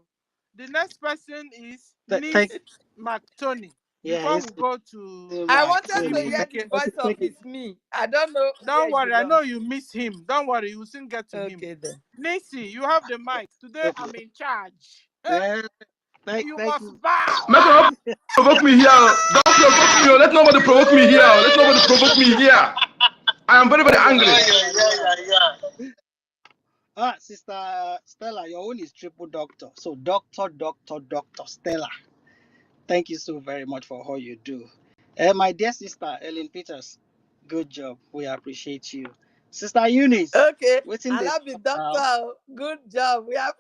S1: The next person is
S22: Thank
S1: Nice McTony.
S22: yeah,
S1: Before
S22: it's
S1: we go to
S2: I
S22: Mark
S2: wanted to
S22: Tony.
S2: hear
S22: Thank,
S2: the
S1: Emeke,
S2: voice of
S22: thank you.
S2: his me. I don't know where
S1: don't
S2: it
S1: worry. I know
S2: belongs.
S1: you miss him. Don't worry. We'll soon get to him.
S2: Okay then.
S1: Nisi, you have the mic. Today
S22: Okay.
S1: I'm in charge.
S22: Uh,
S1: You
S22: thank
S1: must
S22: you.
S1: bow.
S12: Make not provoke me here. Don't provoke me. Let nobody provoke me here. Let nobody provoke me here. I am very, very
S22: Yeah,
S12: angry.
S22: Sister Stella, your own is triple doctor. So doctor Stella. Thank you so very much for all you do. My dear sister Ellen Peters, good job. We appreciate you. Sister Eunice,
S2: Okay.
S22: waiting
S2: I
S22: this
S2: love the doctor.
S22: now.
S2: Good job. We have.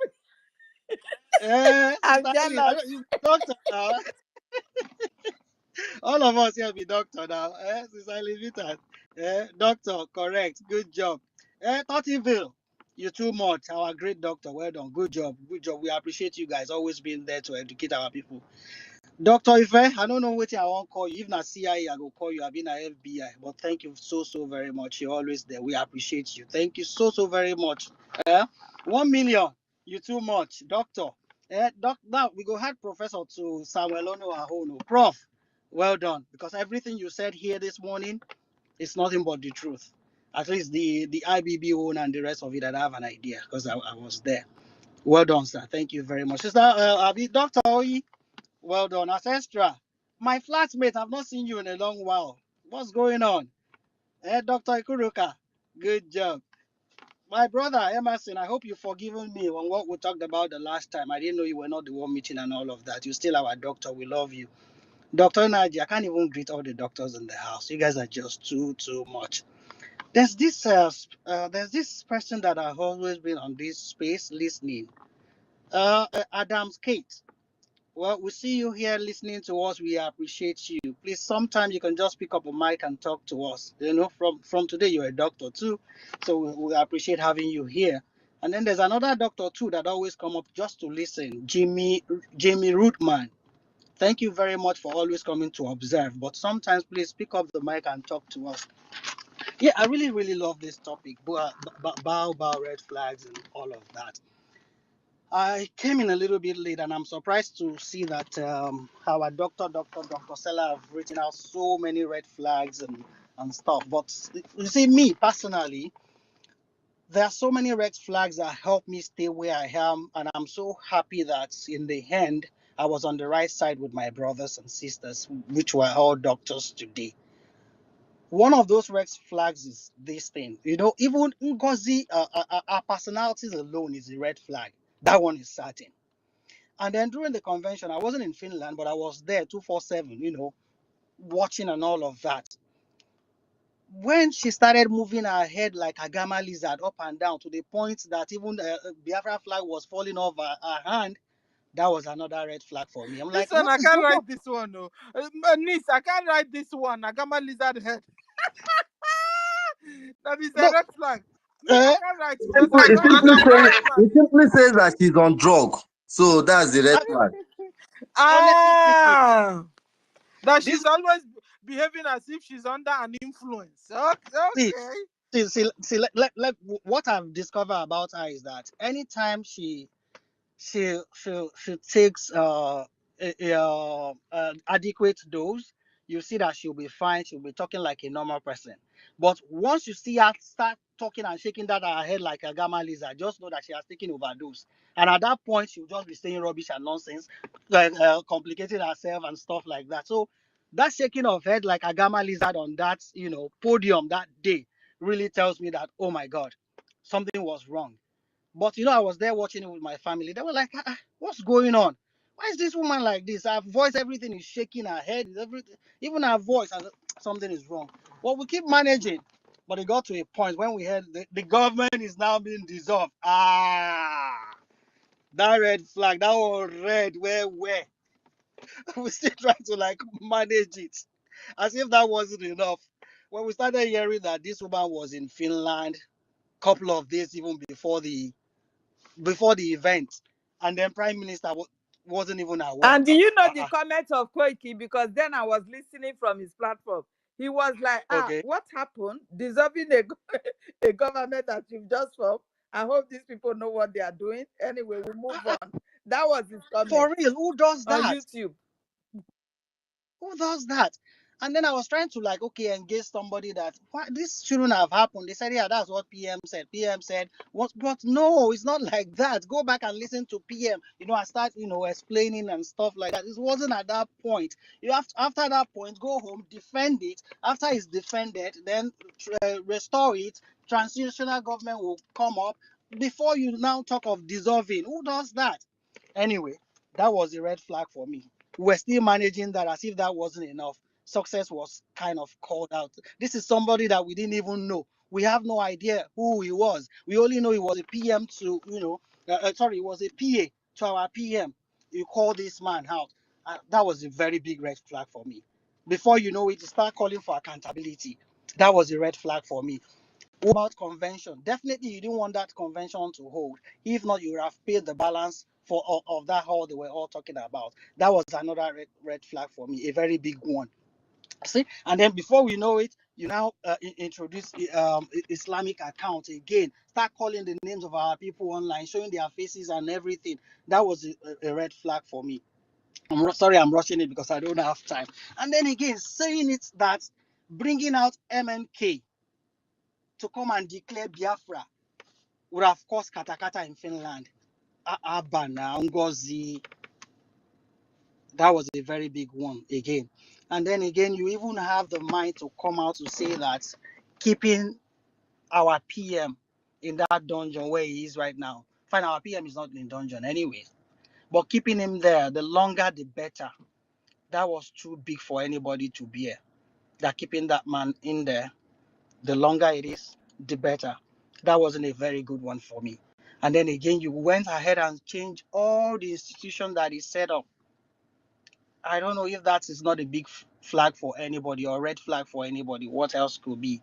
S2: I'm
S22: Sister Ellen,
S2: jealous.
S22: you doctor now. All of us here be doctor now. Sister Ellen Peters. Doctor, correct. Good job. Tottyville, you too much. Our great doctor. Well done. Good job. Good job. We appreciate you guys always being there to educate our people. Dr. Ife, I don't know what I won't call you. If not CIA, I will call you. I've been at FBI. But thank you so very much. You're always there. We appreciate you. Thank you so very much. 1 million. You too much. Doctor. Now we go ahead, Professor, to Samuel Ono Ahono. Prof, well done. Because everything you said here this morning is nothing but the truth. At least the IBIBIO and the rest of it, I have an idea because I was there. Well done, sir. Thank you very much. Sister, Dr. Oyi. Well done, Ancestra. My flatmate, I've not seen you in a long while. What's going on? Dr. Ikuruka, good job. My brother Emerson, I hope you've forgiven me on what we talked about the last time. I didn't know you were not the one meeting and all of that. You're still our doctor. We love you. Dr. Naji, I can't even greet all the doctors in the house. You guys are just too much. There's this person that I've always been on this space listening. Adam's Kate. Well, we see you here listening to us. We appreciate you. Please, sometimes you can just pick up a mic and talk to us. You know, from today you're a doctor too, so we appreciate having you here. And then there's another doctor too that always come up just to listen. Jamie Rootman. Thank you very much for always coming to observe. But sometimes please pick up the mic and talk to us. Yeah, I really really love this topic. Bow red flags and all of that. I came in a little bit late, and I'm surprised to see that our Dr. Stella, have written out so many red flags and stuff. But you see, me personally, there are so many red flags that help me stay where I am, and I'm so happy that in the end, I was on the right side with my brothers and sisters, which were all doctors today. One of those red flags is this thing. You know, even Ngozi, our personalities alone is a red flag. That one is certain. And then during the convention, I wasn't in Finland, but I was there 247, you know, watching and all of that. When she started moving her head like a gamma lizard up and down to the point that even the Biafra flag was falling off her hand, that was another red flag for me. I'm
S1: This
S22: like,
S1: one,
S22: what
S1: I
S22: is
S1: can't
S22: going
S1: write
S22: on?
S1: this one. No. Niece, I can't write this one. Agama lizard head. That is a
S22: No,
S1: red flag. Me, I
S22: uh,
S1: can't write
S5: It
S1: because
S5: simply,
S1: I'm
S5: it
S1: not
S22: no,
S5: simply
S1: I'm not
S5: says
S1: that man.
S5: it simply says that she's on drug. So that's the red
S22: I,
S5: flag.
S22: honestly speaking,
S1: Ah, that
S22: this
S1: she's always behaving as if she's under an influence.
S22: see,
S1: Okay.
S22: what I've discovered about her is that anytime she takes adequate dose, you see that she'll be fine. She'll be talking like a normal person. But once you see her start talking and shaking that her head like a gamma lizard, just know that she has taken overdose. And at that point, she'll just be saying rubbish and nonsense, complicating herself and stuff like that. So that shaking of head like a gamma lizard on that, you know, podium that day really tells me that, oh my God, something was wrong. But you know, I was there watching it with my family. They were like, "What's going on? Why is this woman like this? Her voice, everything is shaking. Her head, everything, even her voice, something is wrong." Well, we keep managing, but it got to a point when we heard the government is now being dissolved. That red flag, that one red. Where? We still trying to like manage it, as if that wasn't enough. When we started hearing that this woman was in Finland, couple of days even before the event, and then Prime Minister wasn't even aware.
S2: And do you know the comment of Koiki? Because then I was listening from his platform. He was like,
S22: Okay.
S2: what happened? Dissolving a government that you've just formed. I hope these people know what they are doing. Anyway, we move on. That was his comment.
S22: For real, who does that?
S2: On YouTube.
S22: Who does that? And then I was trying to like, okay, engage somebody that this shouldn't have happened. They said, yeah, that's what PM said. PM said, what? But no, it's not like that. Go back and listen to PM. You know, I start, you know, explaining and stuff like that. It wasn't at that point. You have to, after that point, go home, defend it. After it's defended, then restore it. Transitional government will come up before you now talk of dissolving. Who does that? Anyway, that was a red flag for me. We're still managing that as if that wasn't enough. Success was kind of called out. This is somebody that we didn't even know. We have no idea who he was. We only know he was a PM to, you know, he was a PA to our PM. You call this man out. That was a very big red flag for me. Before you know it, you start calling for accountability. That was a red flag for me. What about convention? Definitely, you didn't want that convention to hold. If not, you would have paid the balance for of that hall they were all talking about. That was another red flag for me, a very big one. See, and then before we know it, you now introduce Islamic account again. Start calling the names of our people online, showing their faces and everything. That was a red flag for me. I'm sorry, I'm rushing it because I don't have time. And then again, saying it that bringing out MNK to come and declare Biafra would have caused katakata in Finland. Abana, NGOZI, that was a very big one again. And then again, you even have the mind to come out to say that keeping our PM in that dungeon where he is right now. Fine, our PM is not in dungeon anyway. But keeping him there, the longer the better. That was too big for anybody to bear. That keeping that man in there, the longer it is, the better. That wasn't a very good one for me. And then again, you went ahead and changed all the institution that is set up. I don't know if that is not a big flag for anybody or red flag for anybody. What else could be?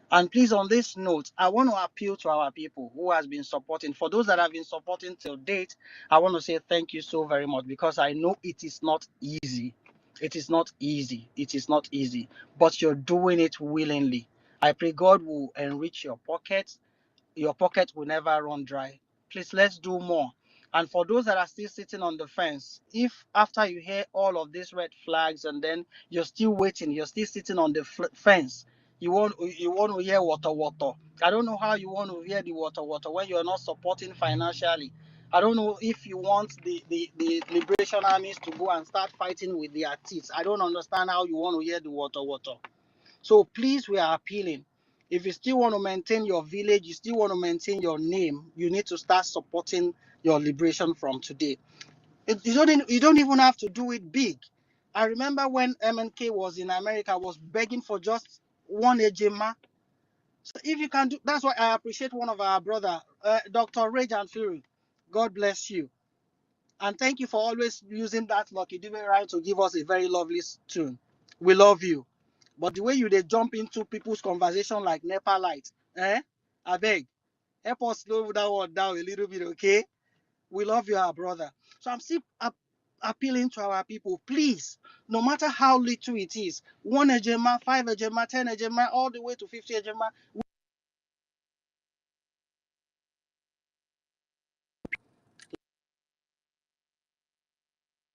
S22: And please, on this note, I want to appeal to our people who has been supporting. For those that have been supporting till date, I want to say thank you so very much, because I know it is not easy. It is not easy. It is not easy. But you're doing it willingly. I pray God will enrich your pockets. Your pocket will never run dry. Please, let's do more. And for those that are still sitting on the fence, if after you hear all of these red flags and then you're still waiting, you're still sitting on the fence, you want to hear water. I don't know how you want to hear the water when you're not supporting financially. I don't know if you want the liberation armies to go and start fighting with their teeth. I don't understand how you want to hear the water. So please, we are appealing. If you still want to maintain your village, you still want to maintain your name, you need to start supporting your liberation from today. You don't even have to do it big. I remember when MNK was in America, I was begging for just one ejima. So if you can do, that's why I appreciate one of our brother, Dr. Rejan Fury. God bless you. And thank you for always using that Lucky Dube right to give us a very lovely tune. We love you. But the way you they jump into people's conversation like Nepal light, I beg, help us slow that one down a little bit, okay? We love you, our brother. So I'm still appealing to our people, please, no matter how little it is, 1 ejema, 5 ejema, 10 ejema, all the way to 50 ejema,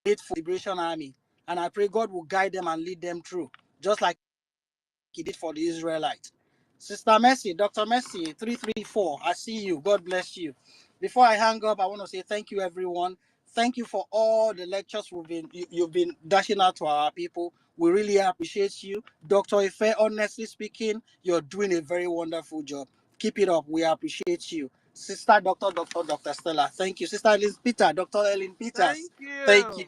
S22: wait for the Liberation Army. And I pray God will guide them and lead them through, just like He did for the Israelites. Sister Mercy, Dr. Mercy, 334, I see you. God bless you. Before I hang up, I want to say thank you, everyone. Thank you for all the lectures you've been dashing out to our people. We really appreciate you. Dr. Ife, honestly speaking, you're doing a very wonderful job. Keep it up. We appreciate you. Sister Dr. Stella, thank you. Sister Ellen Peter, Dr. Ellen Peters, thank you.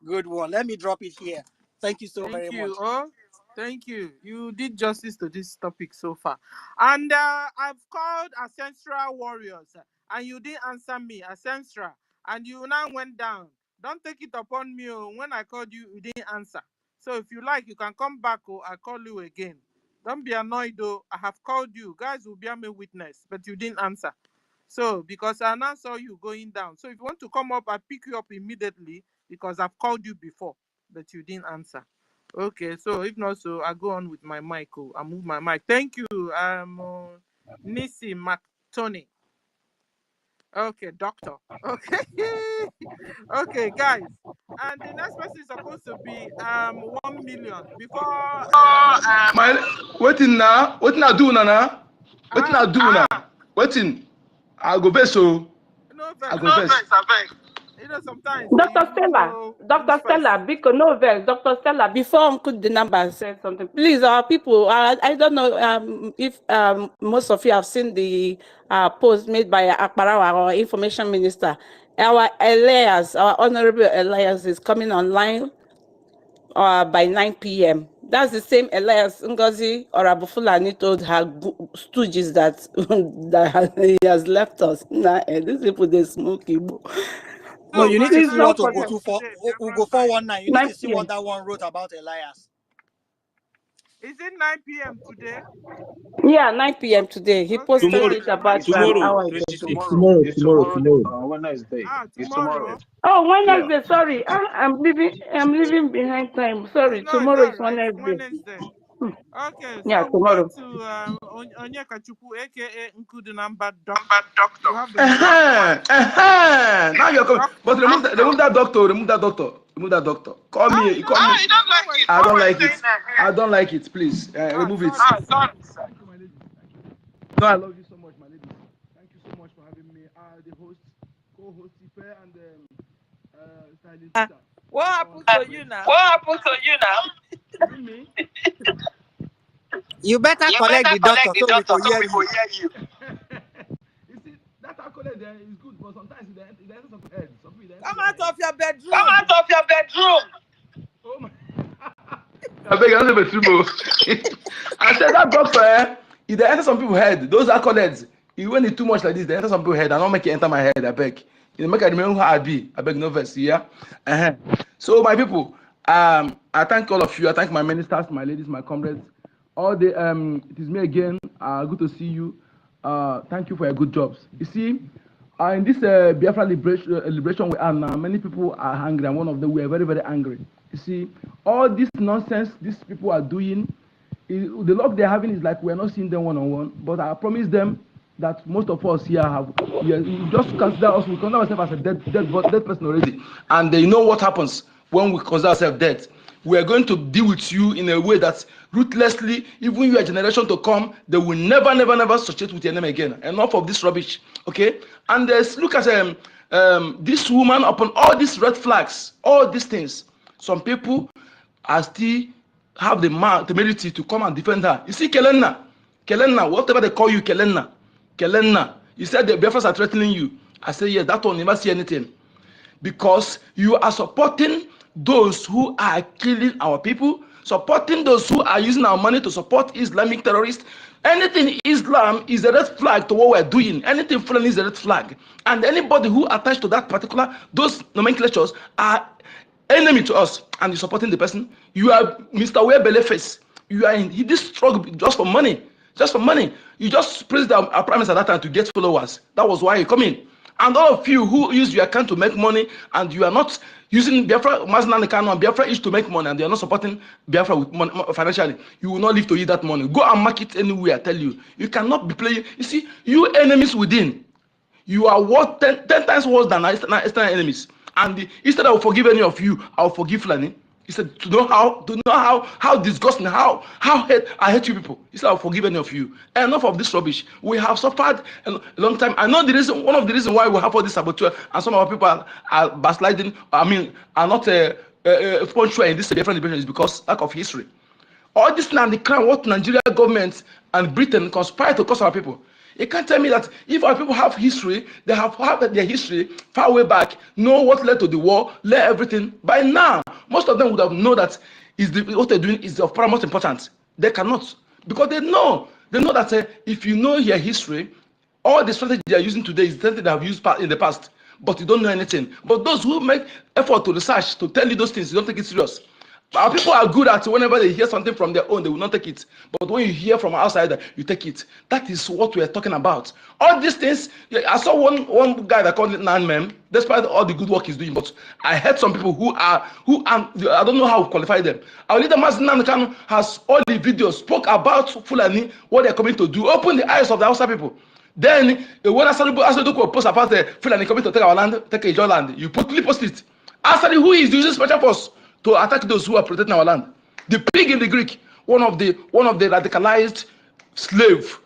S22: Good one. Let me drop it here. Thank you so very
S1: Thank you.
S22: much.
S1: Oh, thank you. You did justice to this topic so far. And I've called Ancestral Warriors, and you didn't answer me, Ancestral. And you now went down. Don't take it upon me. When I called you, you didn't answer. So if you like, you can come back or I'll call you again. Don't be annoyed though. I have called you. Guys will bear me witness, but you didn't answer. So because I now saw you going down. So if you want to come up, I'll pick you up immediately because I've called you before, but you didn't answer. Okay, so if not so, I go on with my mic. Oh, I move my mic. Thank you, Nisi McTony. Okay, doctor. Okay, okay, guys. And the next person is supposed to be 1 million before
S12: My waiting now. Waiting I do now. Waiting I do now. Waiting. I go best so.
S1: No
S12: I
S1: vex,
S12: go best.
S1: you know sometimes you
S11: Dr.
S1: don't
S11: Stella,
S1: know
S11: Dr.
S1: which
S11: Stella,
S1: person.
S11: because no vex, Dr. Stella, before Uncle the number said something, please, our people, I don't know if most of you have seen the post made by Akbarawa, our information minister. Our Elias, our Honorable Elias is coming online by 9 p.m. That's the same Elias Ngozi or Abufulani told her stooges that, that he has left us. Nah, these people, they smoke Igbo.
S22: No,
S11: So
S22: you need to
S11: please
S22: see
S11: don't
S22: what
S11: forget.
S22: Ugo 419. You need
S11: 9
S22: to see
S11: p.m.
S22: what that one wrote about Elias.
S1: Is it 9 p.m. today?
S11: Yeah, 9 p.m. today. He
S1: Okay,
S11: posted
S1: guys,
S11: it
S1: I'm going
S11: about
S1: to
S11: an
S1: go.
S16: Tomorrow,
S11: hour ago.
S16: 26.
S21: Tomorrow. Wednesday. It's tomorrow.
S1: Tomorrow.
S11: Oh,
S16: Yeah.
S11: Wednesday. Sorry, I'm leaving behind time. Sorry,
S1: No, it's
S11: tomorrow
S1: all
S11: is
S1: right.
S11: Wednesday.
S1: Wednesday.
S11: Hmm.
S1: Okay,
S11: Yeah,
S1: so we'll go
S11: tomorrow.
S1: to Onyeka Chukwu, aka Nkudu number doctor. You have the mic.
S12: Now you're coming.
S1: Doctor.
S12: But remove that doctor. Remove that doctor. Remove that doctor. Call me.
S1: You
S12: You
S1: don't
S12: call me.
S1: like it. When were you
S12: I
S1: saying
S12: don't
S1: that
S12: like
S1: here?
S12: it. I don't like it. Please remove it.
S1: Sorry.
S12: Thank you, my lady. Thank you. No, I love you so much, my lady. Thank you so much for having me. The host, co-host Ife, and Styling Peter.
S2: What
S12: Thank
S2: happened
S12: all.
S2: to you now?
S12: What happened to you now? You mean me?
S22: You better
S12: You
S22: collect
S12: better
S22: the doctor
S12: collect the
S22: so we
S12: doctor
S22: could
S12: so
S22: hear
S12: we
S22: you.
S12: could hear you. You see, that accolade there is good, but sometimes it ends some head. Some people it ends
S2: Come
S12: your
S2: out
S12: head.
S2: of your
S12: Come
S2: bedroom.
S12: out of your bedroom. Oh my. I beg you, don't say bedroom. I said that doctor, it enter some people's head. Those accolades, when it's too much like this, they enter some people's head. I don't make it enter my head. I beg. You make I remember who I be. I beg no verse. Yeah. So my people, I thank all of you. I thank my ministers, my ladies, my comrades. All the it is me again. Good to see you. Thank you for your good jobs. You see, in this Biafra liberation we are now, many people are hungry, and one of them we are very, very angry. You see, all this nonsense these people are doing, the luck they're having is like we are not seeing them one on one. But I promise them that most of us here have, we just consider us, we consider ourselves as a dead person already, and they know what happens when we consider ourselves dead. We are going to deal with you in a way that ruthlessly, even your generation to come, they will never associate with your name again. Enough of this rubbish, okay? And look at this woman upon all these red flags, all these things. Some people are still have the temerity to come and defend her. You see, Kelenna, whatever they call you, Kelenna. You said the Biafrans are threatening you. I say yes, that one never see anything. Because you are supporting those who are killing our people, supporting those who are using our money to support Islamic terrorists. Anything Islam is a red flag to what we're doing. Anything foreign is a red flag. And anybody who attached to that particular, those nomenclatures are enemy to us, and you're supporting the person. You are Mr. Webeleface. You are in this struggle just for money. Just for money. You just praised our prime minister at that time to get followers. That was why you come in. And all of you who use your account to make money, and you are not using Biafra, Maznan Kano, and Biafra is to make money, and they are not supporting Biafra with money, financially, you will not live to eat that money. Go and market anywhere, I tell you. You cannot be playing. You see, you enemies within, you are worth 10 times worse than external enemies. And instead I will forgive any of you, I will forgive Fulani. He said, to know how disgusting, how I hate you people. He said, I'll forgive any of you. Enough of this rubbish. We have suffered a long time. I know the reason, one of the reasons why we have all this saboteur, and some of our people are backsliding, are not punctual in this different liberation, is because lack of history. All this now, the crime, what Nigeria government and Britain conspire to cause our people. You can't tell me that if our people have history, they have their history far way back, know what led to the war, led everything. By now, most of them would have known that what they're doing is of paramount importance. They cannot, because they know that if you know your history, all the strategy they are using today is something they have used in the past, but you don't know anything. But those who make effort to research, to tell you those things, you don't take it serious. Our people are good at whenever they hear something from their own, they will not take it. But when you hear from outside, you take it. That is what we are talking about. All these things, I saw one guy that called it Nan-Mem, despite all the good work he's doing. But I heard some people who I don't know how to qualify them. Our leader, Mazin Kanu, has all the videos, spoke about Fulani, what they're coming to do, open the eyes of the Hausa people. Then, when Asadu post about the Fulani coming to take our land, take your land, you post it. Asadi, who is using special force to attack those who are protecting our land? The pig in the Greek, one of the radicalized slave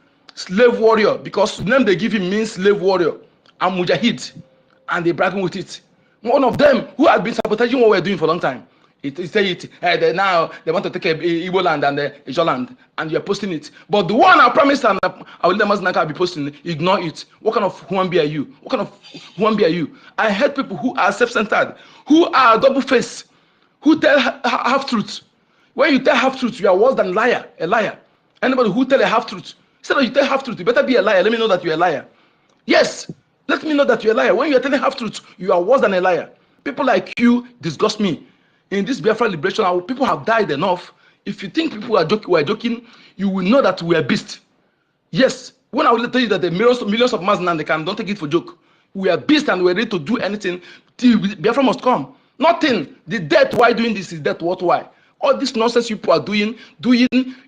S12: warrior, because the name they give him means slave warrior and mujahid, and they bragging with it. One of them who had been sabotaging what we're doing for a long time. Now they want to take Igbo land and Ijo land, and you're posting it. But the one I promised and I will never be posting, ignore it. What kind of human being are you? What kind of human being are you? I heard people who are self-centered, who are double-faced, who tell half-truth. When you tell half-truth, you are worse than a liar. Anybody who tell a half-truth, instead of you tell half-truth, you better be a liar. Let me know that you're a liar. Yes, let me know that you're a liar. When you're telling half-truth, you are worse than a liar. People like you disgust me. In this Biafra liberation, people have died enough. If you think people are joking, you will know that we are beasts. Yes, when I will tell you that the millions of Maznan, they don't take it for joke. We are beasts and we're ready to do anything till Biafra must come. Nothing. The death, why doing this is death, what, why? All this nonsense people are doing,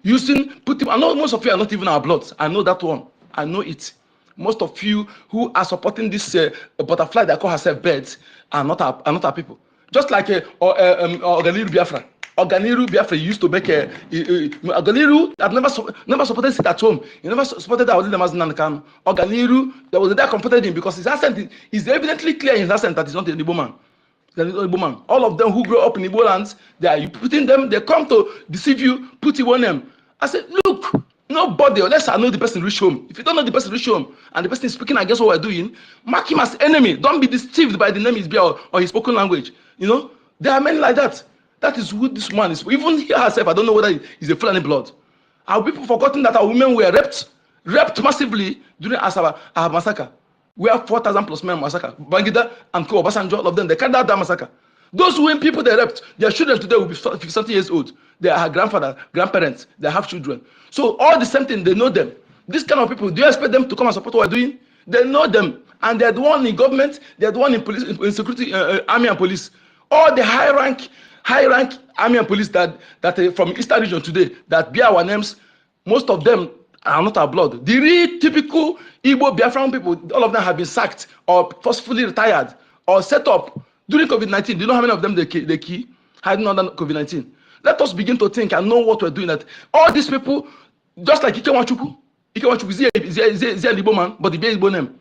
S12: using, putting. I know most of you are not even our bloods. I know that one. I know it. Most of you who are supporting this butterfly that call herself birds are not our people. Just like Oganiru Biafra. Oganiru Biafra used to make Oganiru that never supported sit at home. He never supported our leader Mazin Kanu. Oganiru, there was a day comforted him because his accent is evidently clear in his accent that he's not an Igbo man. All of them who grow up in Igbo lands, they are putting them, they come to deceive you, put Igbo on them. I said, look, nobody, unless I know the person reach home. If you don't know the person reach home, and the person is speaking against what we're doing, mark him as enemy. Don't be deceived by the name he's bear or his spoken language. You know, there are men like that. That is who this man is. Even he herself, I don't know whether he's a Fulani blood. Our people forgotten that our women were raped massively during our massacre. We have 4,000 plus men massacre. Bangida and Ko Obasanjo, all of them, they carried out that massacre. Those women, people they raped, their children today will be 50 years old. They are grandfather, grandparents, they have children. So all the same thing, they know them. This kind of people, do you expect them to come and support what we're doing? They know them, and they're the one in government, they're the one in police, in security, army and police. All the high rank army and police that from Eastern region today that bear our names, most of them are not our blood. The real typical Igbo Biafran people, all of them have been sacked or forcefully retired or set up during COVID-19. Do you know how many of them they key hiding under COVID-19? Let us begin to think and know what we're doing. That all these people, just like Ike is a Igbo man, but the Igbo name.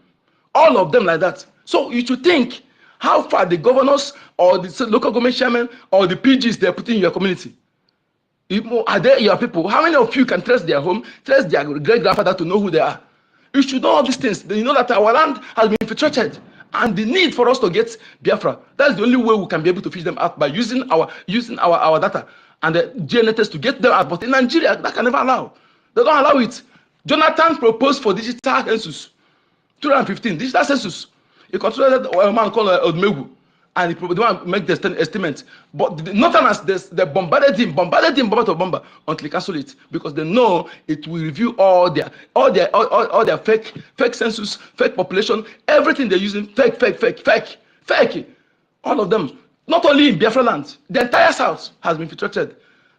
S12: All of them like that. So you should think how far the governors or the local government chairman or the PGs they're putting in your community. Are they your people? How many of you can trace their home, trace their great-grandfather to know who they are? You should know all these things. You know that our land has been infiltrated, and the need for us to get Biafra. That's the only way we can be able to fish them out, by using our data and the DNA test to get them out. But in Nigeria, that can never allow. They don't allow it. Jonathan proposed for digital census, 2015 digital census. He controlled a man called Odmegu, and he want make the estimate. But the Northerners, they bombarded him bomber until he cancelled it, because they know it will review all their fake census, fake population, everything they're using, fake. All of them. Not only in Biafra land, the entire South has been infiltrated.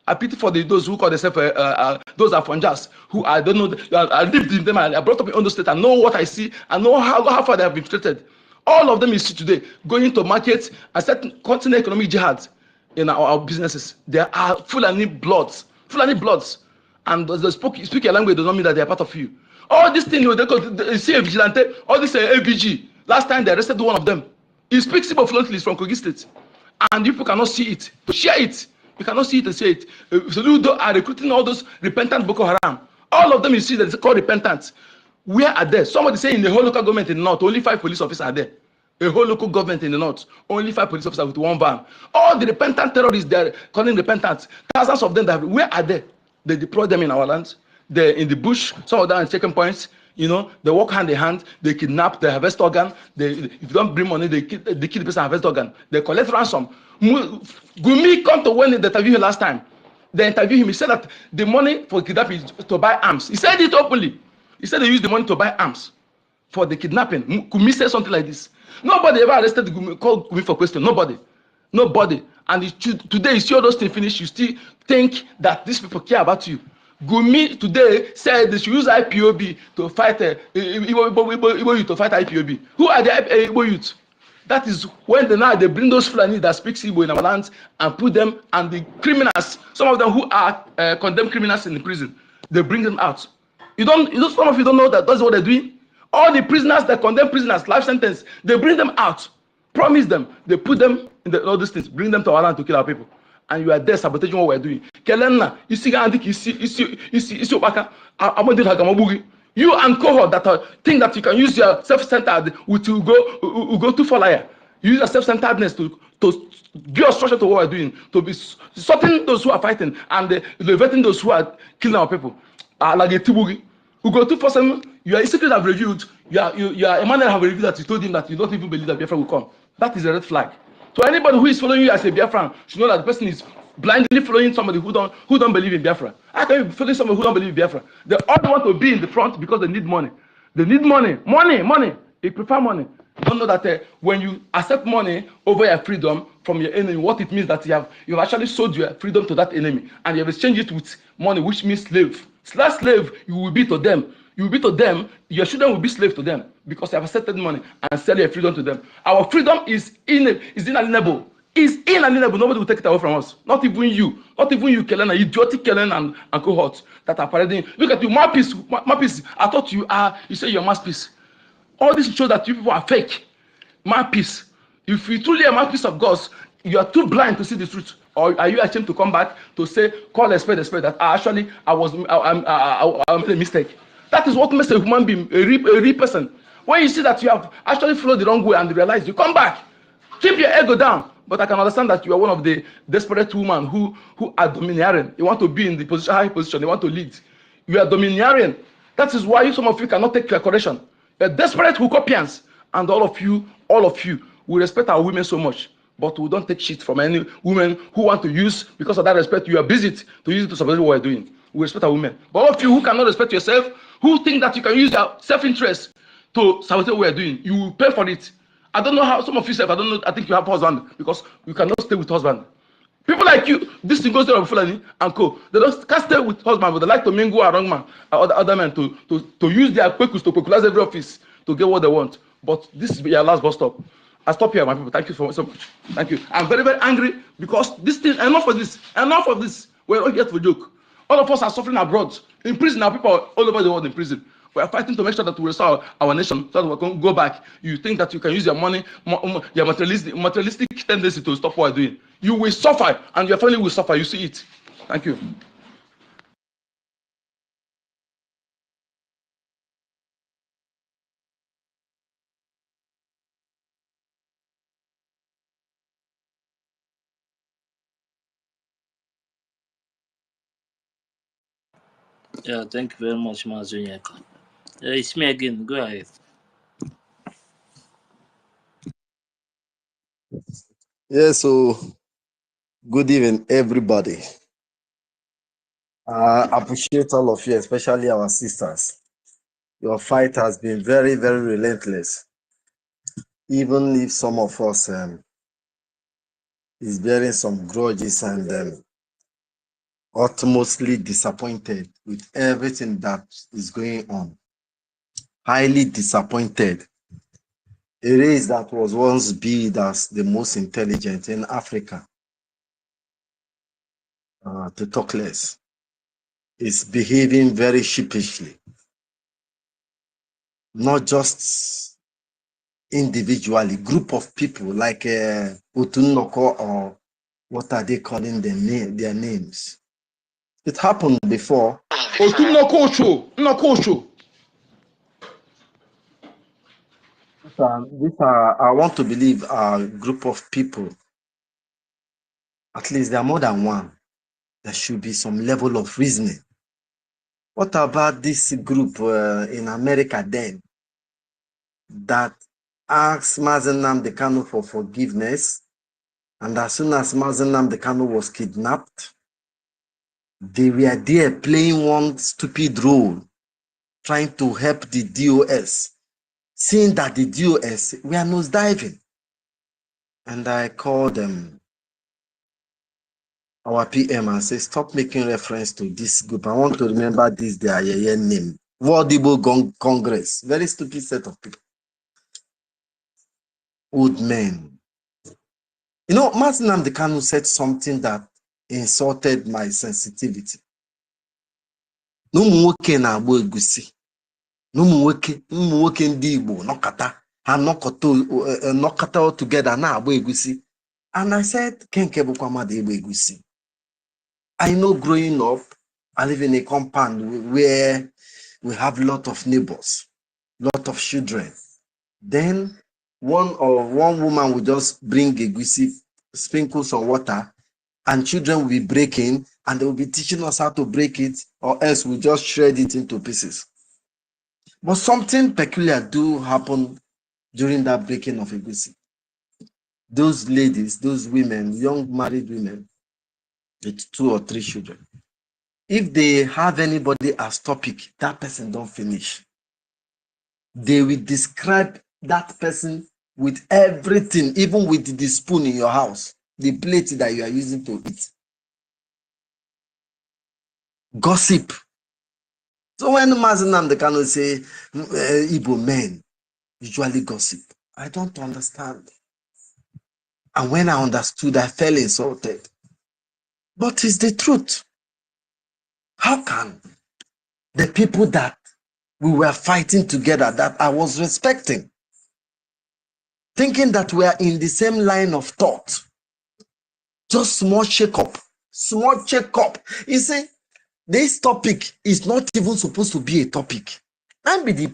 S12: I pity for those who call themselves those are Funjas, who I don't know. I lived in them. I brought up in Ondo State. I know what I see. I know how far they have been infiltrated. All of them you see today going to market and certain continent economic jihad in our businesses. There are Fulani bloods, and they speak a language does not mean that they are part of you. All these things they see a vigilante, all this ABG. Last time they arrested one of them. He speaks Igbo fluently, he's from Kogi State, and people cannot see it, to share it. You cannot see it and say it. So Ludo are recruiting all those repentant Boko Haram. All of them you see that it's called repentant. Where are they? Somebody say in the whole local government in the north, only 5 police officers are there. A whole local government in the north, only 5 police officers with 1 van. All the repentant terrorists they're calling repentant, thousands of them, where are they? They deploy them in our lands. They're in the bush, some of them are checking points. You know, they work hand in hand, they kidnap, they harvest organ. If you don't bring money, they kill the person, harvest organ. They collect ransom. Gumi come to when they interviewed him last time. They interviewed him. He said that the money for kidnapping is to buy arms. He said it openly. He said they use the money to buy arms for the kidnapping. Gumi said something like this. Nobody ever arrested Gumi, called Gumi for question. Nobody. And today you see all those things finished. You still think that these people care about you. Gumi today said they should use IPOB to fight Igbo youth to fight IPOB. Who are the Igbo youth? That is when they bring those Fulani that speak Igbo in our lands and put them, and the criminals, some of them who are condemned criminals in the prison, they bring them out. Some of you don't know that that's what they're doing. All the prisoners, the condemned prisoners, life sentence, they bring them out, promise them, they put them in all these things, bring them to our land to kill our people. And you are there sabotaging what we're doing. Kelenna, you and cohort that think that you can use your self-centered to go too far liar. You use your self-centeredness to be obstruction to what we're doing, to be stopping those who are fighting and elevating those who are killing our people. Like a Tibugi, who go 247, your secret have reviewed, your Emmanuel have reviewed that you told him that you don't even believe that Biafra will come. That is a red flag. So anybody who is following you as a Biafran should know that the person is blindly following somebody who don't believe in Biafra. How can you follow somebody who don't believe in Biafra? They all want to be in the front because they need money. They need money. They prefer money. Don't know that when you accept money over your freedom from your enemy, what it means that you've actually sold your freedom to that enemy, and you have exchanged it with money, which means slave. Slave you will be to them. You will be to them. Your children will be slave to them because you have accepted money and sell your freedom to them. Our freedom is inalienable. Is inalienable. Nobody will take it away from us. Not even you. Not even you, Kellen, idiotic Kellen and cohorts that are parading. Look at you, mouthpiece. I thought you say you're mouthpiece. All this shows that you people are fake. Mouthpiece. If you truly are mouthpiece of God, you are too blind to see the truth. Or are you ashamed to come back to say, call a spade that I made a mistake? That is what makes a human being a real person. When you see that you have actually followed the wrong way and realize, you come back. Keep your ego down. But I can understand that you are one of the desperate women who are domineering. You want to be in the position, high position. You want to lead. You are domineering. That is why some of you cannot take your correction. You're desperate Hukopians. And all of you, we respect our women so much. But we don't take shit from any women who want to use, because of that respect, you are busy to use it to support what we're doing. We respect our women. But all of you who cannot respect yourself, who think that you can use your self-interest to sabotage what we're doing, you will pay for it. I don't know how some of you say, I don't know, I think you have husband, because you cannot stay with husband. People like you, this thing goes of Fulani and co. They can't stay with husband, but they like to mingle around man, other men to use their quickus to popularize every office to get what they want. But this is your last bus stop. I stop here, my people. Thank you so much. Thank you. I'm very, very angry because this thing, enough of this. Enough of this. We're not here for joke. All of us are suffering abroad. In prison, our people are all over the world in prison. We are fighting to make sure that we restore our nation so that we can go back. You think that you can use your money, your materialistic tendency to stop what you're doing. You will suffer, and your family will suffer. You see it. Thank you.
S4: Yeah, thank you very much, Mazunyaka. It's me again. Go ahead.
S5: Yes, so good evening, everybody. I appreciate all of you, especially our sisters. Your fight has been very, very relentless. Even if some of us is bearing some grudges and ultimately disappointed with everything that is going on. Highly disappointed. A race that was once billed as the most intelligent in Africa, to talk less, is behaving very sheepishly. Not just individually, group of people like Utunoko, or what are they calling their names? It happened before.
S12: Otunnokocho.
S5: These are, I want to believe, a group of people. At least there are more than one. There should be some level of reasoning. What about this group in America then that asked Mazen Nnamdi Kanu for forgiveness, and as soon as Mazen Nnamdi Kanu was kidnapped, they were there playing one stupid role, trying to help the DOS, seeing that the DOS were nosediving. And I called them, our PM, and said, stop making reference to this group. I want to remember this, their name. World Igbo Congress. Very stupid set of people. Old men. You know, Mazen Nnamdi Kanu said something that insulted my sensitivity. N'ụmụ nwoke na-agba egusi. N'ụmụ nwoke ndị Igbo nọkọta ha nọkọta all together na-agba egusi. And I said, Kenke bụkwa mmadụ ịgba egusi. I know growing up, I live in a compound where we have a lot of neighbors, lot of children. Then one woman will just bring egusi, sprinkle some water, and children will be breaking, and they will be teaching us how to break it, or else we just shred it into pieces. But something peculiar do happen during that breaking of egusi. Those ladies, those women, young married women with 2 or 3 children, if they have anybody as topic, that person don't finish. They will describe that person with everything, even with the spoon in your house, the plate that you are using to eat. Gossip. So when Mazen Nnamdi Kanu say Igbo men usually gossip, I don't understand. And when I understood, I felt insulted. But it's the truth. How can the people that we were fighting together, that I was respecting, thinking that we are in the same line of thought, just small shake-up, You see, this topic is not even supposed to be a topic. That be the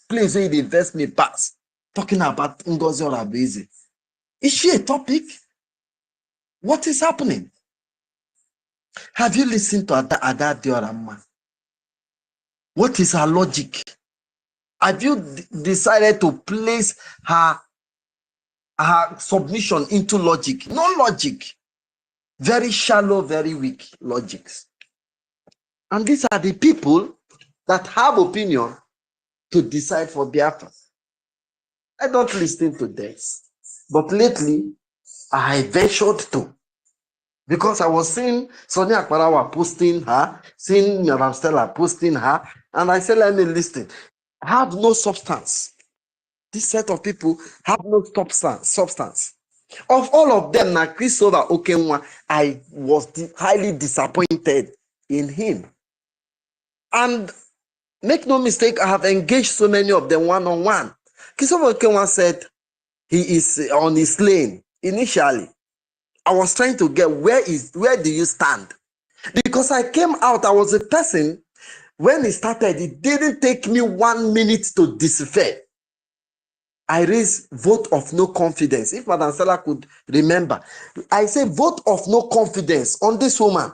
S5: place where they invest me pass, talking about NGOZI or Abeze. Is she a topic? What is happening? Have you listened to Ada Diorama? What is her logic? Have you decided to place her her submission into logic. No logic. Very shallow, very weak logics. And these are the people that have opinion to decide for Biafra. I don't listen to this. But lately, I ventured to. Because I was seeing Sonia Akbarawa posting her, seeing Madam Stella posting her, and I said, let me listen. Have no substance. This set of people have no substance. Of all of them, na Christopher Okenwa, I was highly disappointed in him. And make no mistake, I have engaged so many of them one-on-one. Christopher Okenwa said he is on his lane initially. I was trying to get where do you stand? Because I came out, I was a person, when it started, it didn't take me 1 minute to decipher. I raised vote of no confidence. If Madam Stella could remember, I say vote of no confidence on this woman.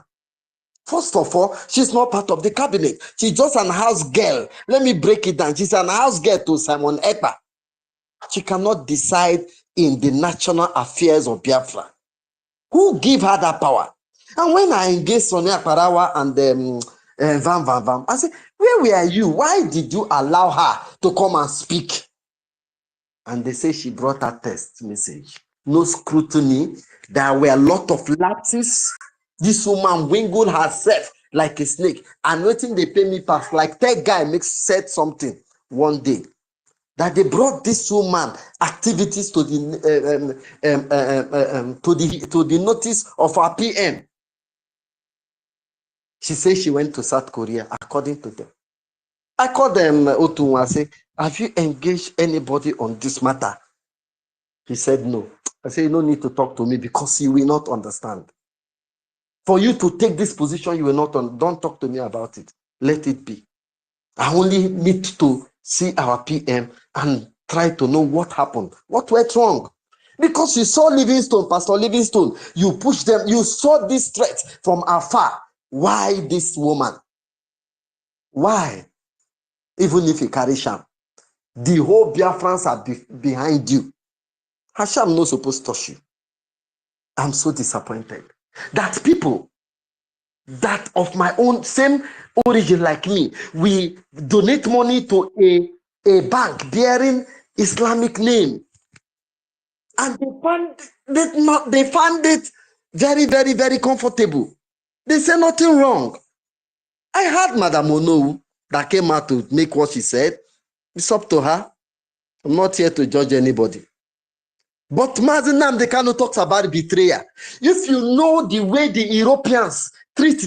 S5: First of all, she's not part of the cabinet. She's just an house girl. Let me break it down. She's an house girl to Simon Ekpa. She cannot decide in the national affairs of Biafra. Who give her that power? And when I engaged Sonia Akbarawa and Van, I said, where were you? Why did you allow her to come and speak? And they say she brought a text message. No scrutiny. There were a lot of lapses. This woman wingled herself like a snake. And waiting they pay me past. Like that guy said something one day. That they brought this woman activities to the notice of our PM. She says she went to South Korea, according to them. I called them Otunwa and said, have you engaged anybody on this matter? He said no. I said, you don't need to talk to me because you will not understand. For you to take this position, you will not, don't talk to me about it. Let it be. I only need to see our PM and try to know what happened. What went wrong? Because you saw Livingstone, Pastor Livingstone, you pushed them, you saw this threat from afar. Why this woman? Why? Even if you carry sham, the whole Biafrans are behind you. Hasham not supposed to touch you. I'm so disappointed that people that of my own same origin like me, we donate money to a bank bearing Islamic name, and they found it very, very, very comfortable. They say nothing wrong. I heard Madam Onowu that came out to make what she said. It's up to her. I'm not here to judge anybody. But Mazi Nnamdi Kanu talks about betrayal. If you know the way the Europeans treat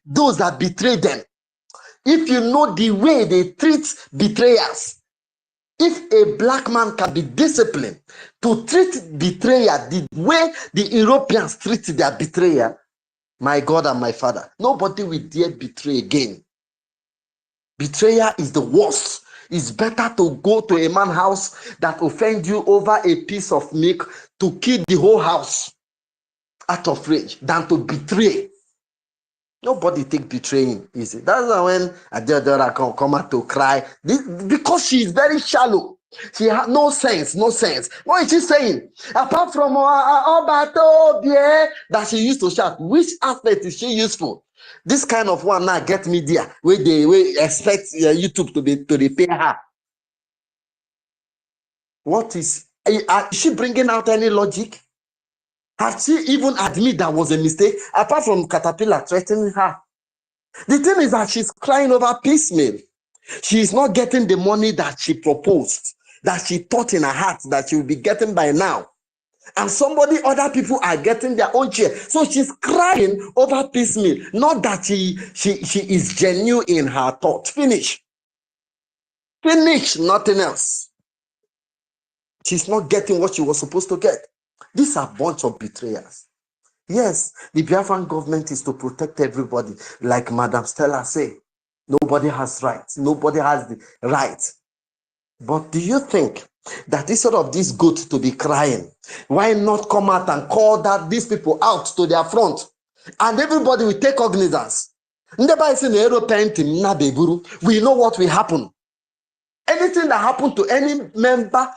S5: those that betray them, if you know the way they treat betrayers, if a black man can be disciplined to treat betrayer the way the Europeans treat their betrayer, my God and my Father, nobody will dare betray again. Betrayal is the worst. It's better to go to a man's house that offend you over a piece of milk to kill the whole house out of rage than to betray. Nobody take betraying easy. That's why when Adela come out to cry, because she is very shallow. She has no sense, no sense. What is she saying? Apart from that she used to shout, which aspect is she useful? This kind of one now get media where they expect YouTube to repair her. What is she bringing out any logic? Has she even admit that was a mistake? Apart from Caterpillar threatening her. The thing is that she's crying over piecemeal. She is not getting the money that she proposed, that she thought in her heart that she will be getting by now. And other people are getting their own share. So she's crying over piecemeal. Not that she is genuine in her thought. Finish. Finish, nothing else. She's not getting what she was supposed to get. These are a bunch of betrayers. Yes, the Biafran government is to protect everybody. Like Madam Stella said, nobody has rights. Nobody has the right. But do you think that instead of this goat to be crying, why not come out and call these people out to their front? And everybody will take cognizance. We know what will happen. Anything that happened to any member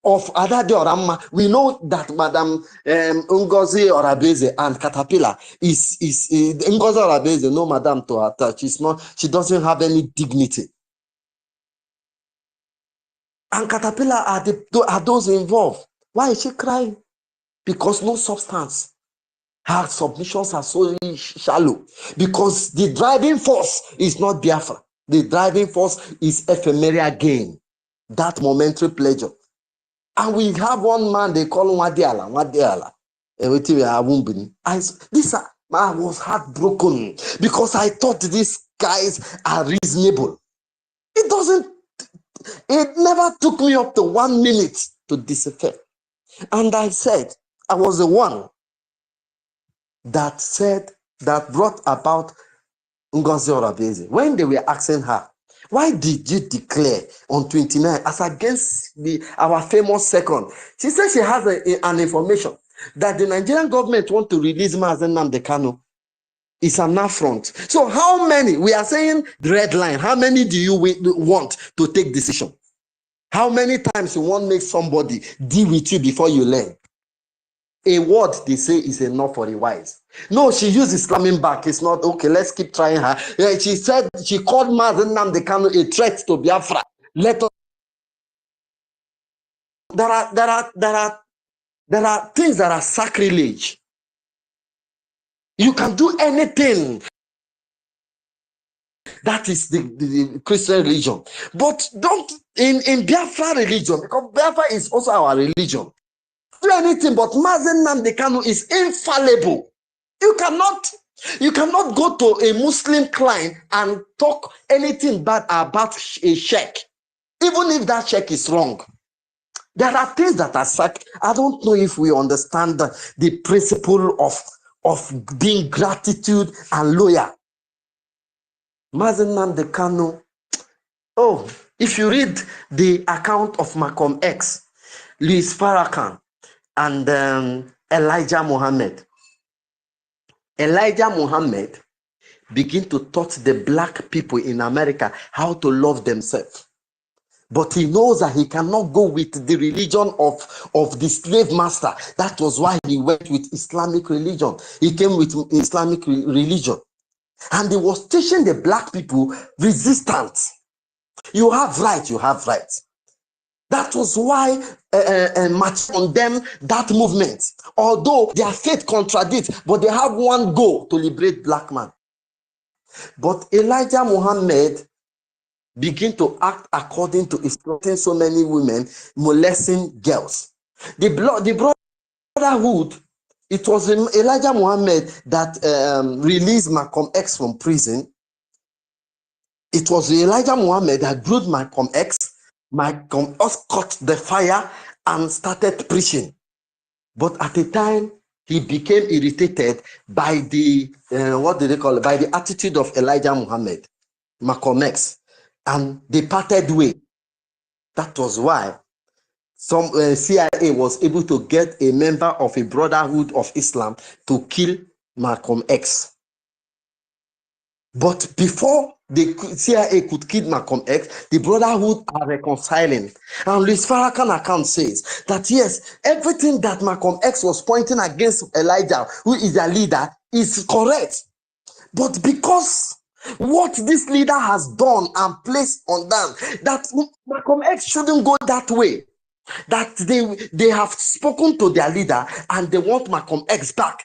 S5: of Adade Orama, we know that Madam Ngozi Orabeze and Caterpillar is Ngozi Orabeze, no Madam to her touch. She doesn't have any dignity. And Caterpillar are those involved. Why is she crying? Because no substance. Her submissions are so shallow. Because the driving force is not Biafra. The driving force is ephemeral gain. That momentary pleasure. And we have one man, they call him Wadiala. I was heartbroken because I thought these guys are reasonable. It never took me up to 1 minute to disappear. And I said, I was the one that brought about Ngozi Orabeze. When they were asking her, why did you declare on 29 as against our famous second? She said she has an information that the Nigerian government want to release Mazen Nnamdi Kanu. It's an affront. So how many, we are saying the red line, how many do you want to take decision? How many times you want to make somebody deal with you before you learn? A word they say is enough for the wise. No, she used Islamic back. It's not okay. Let's keep trying her. She said she called Mazen Nnamdi Kanu a threat to Biafra. Let us. There are things that are sacrilege. You can do anything. That is the Christian religion. But don't in Biafra religion, because Biafra is also our religion. Do anything, but Mazen Nnamdi Kanu is infallible. You cannot go to a Muslim client and talk anything bad about a sheikh, even if that sheikh is wrong. There are things that are sacred. I don't know if we understand the principle of being gratitude and loyal. Mazen Nnamdi Kanu. Oh, if you read the account of Malcolm X, Louis Farrakhan, and Elijah Muhammad begin to teach the black people in America how to love themselves. But he knows that he cannot go with the religion of the slave master. That was why he went with Islamic religion. He came with Islamic religion. And he was teaching the black people resistance. You have right, you have right. That was why March condemned that movement. Although their faith contradicts, but they have one goal: to liberate black man. But Elijah Muhammad began to act according to exploiting so many women, molesting girls. The Brotherhood, it was Elijah Muhammad that released Malcolm X from prison. It was Elijah Muhammad that groomed Malcolm X. Malcolm X caught the fire and started preaching. But at the time, he became irritated by the, by the attitude of Elijah Muhammad, Malcolm X, and they parted way. That was why some CIA was able to get a member of a Brotherhood of Islam to kill Malcolm X. But before the CIA could kill Malcolm X, the Brotherhood are reconciling. And Louis Farrakhan account says that yes, everything that Malcolm X was pointing against Elijah, who is their leader, is correct. But because what this leader has done and placed on them, that Malcolm X shouldn't go that way. That they have spoken to their leader and they want Malcolm X back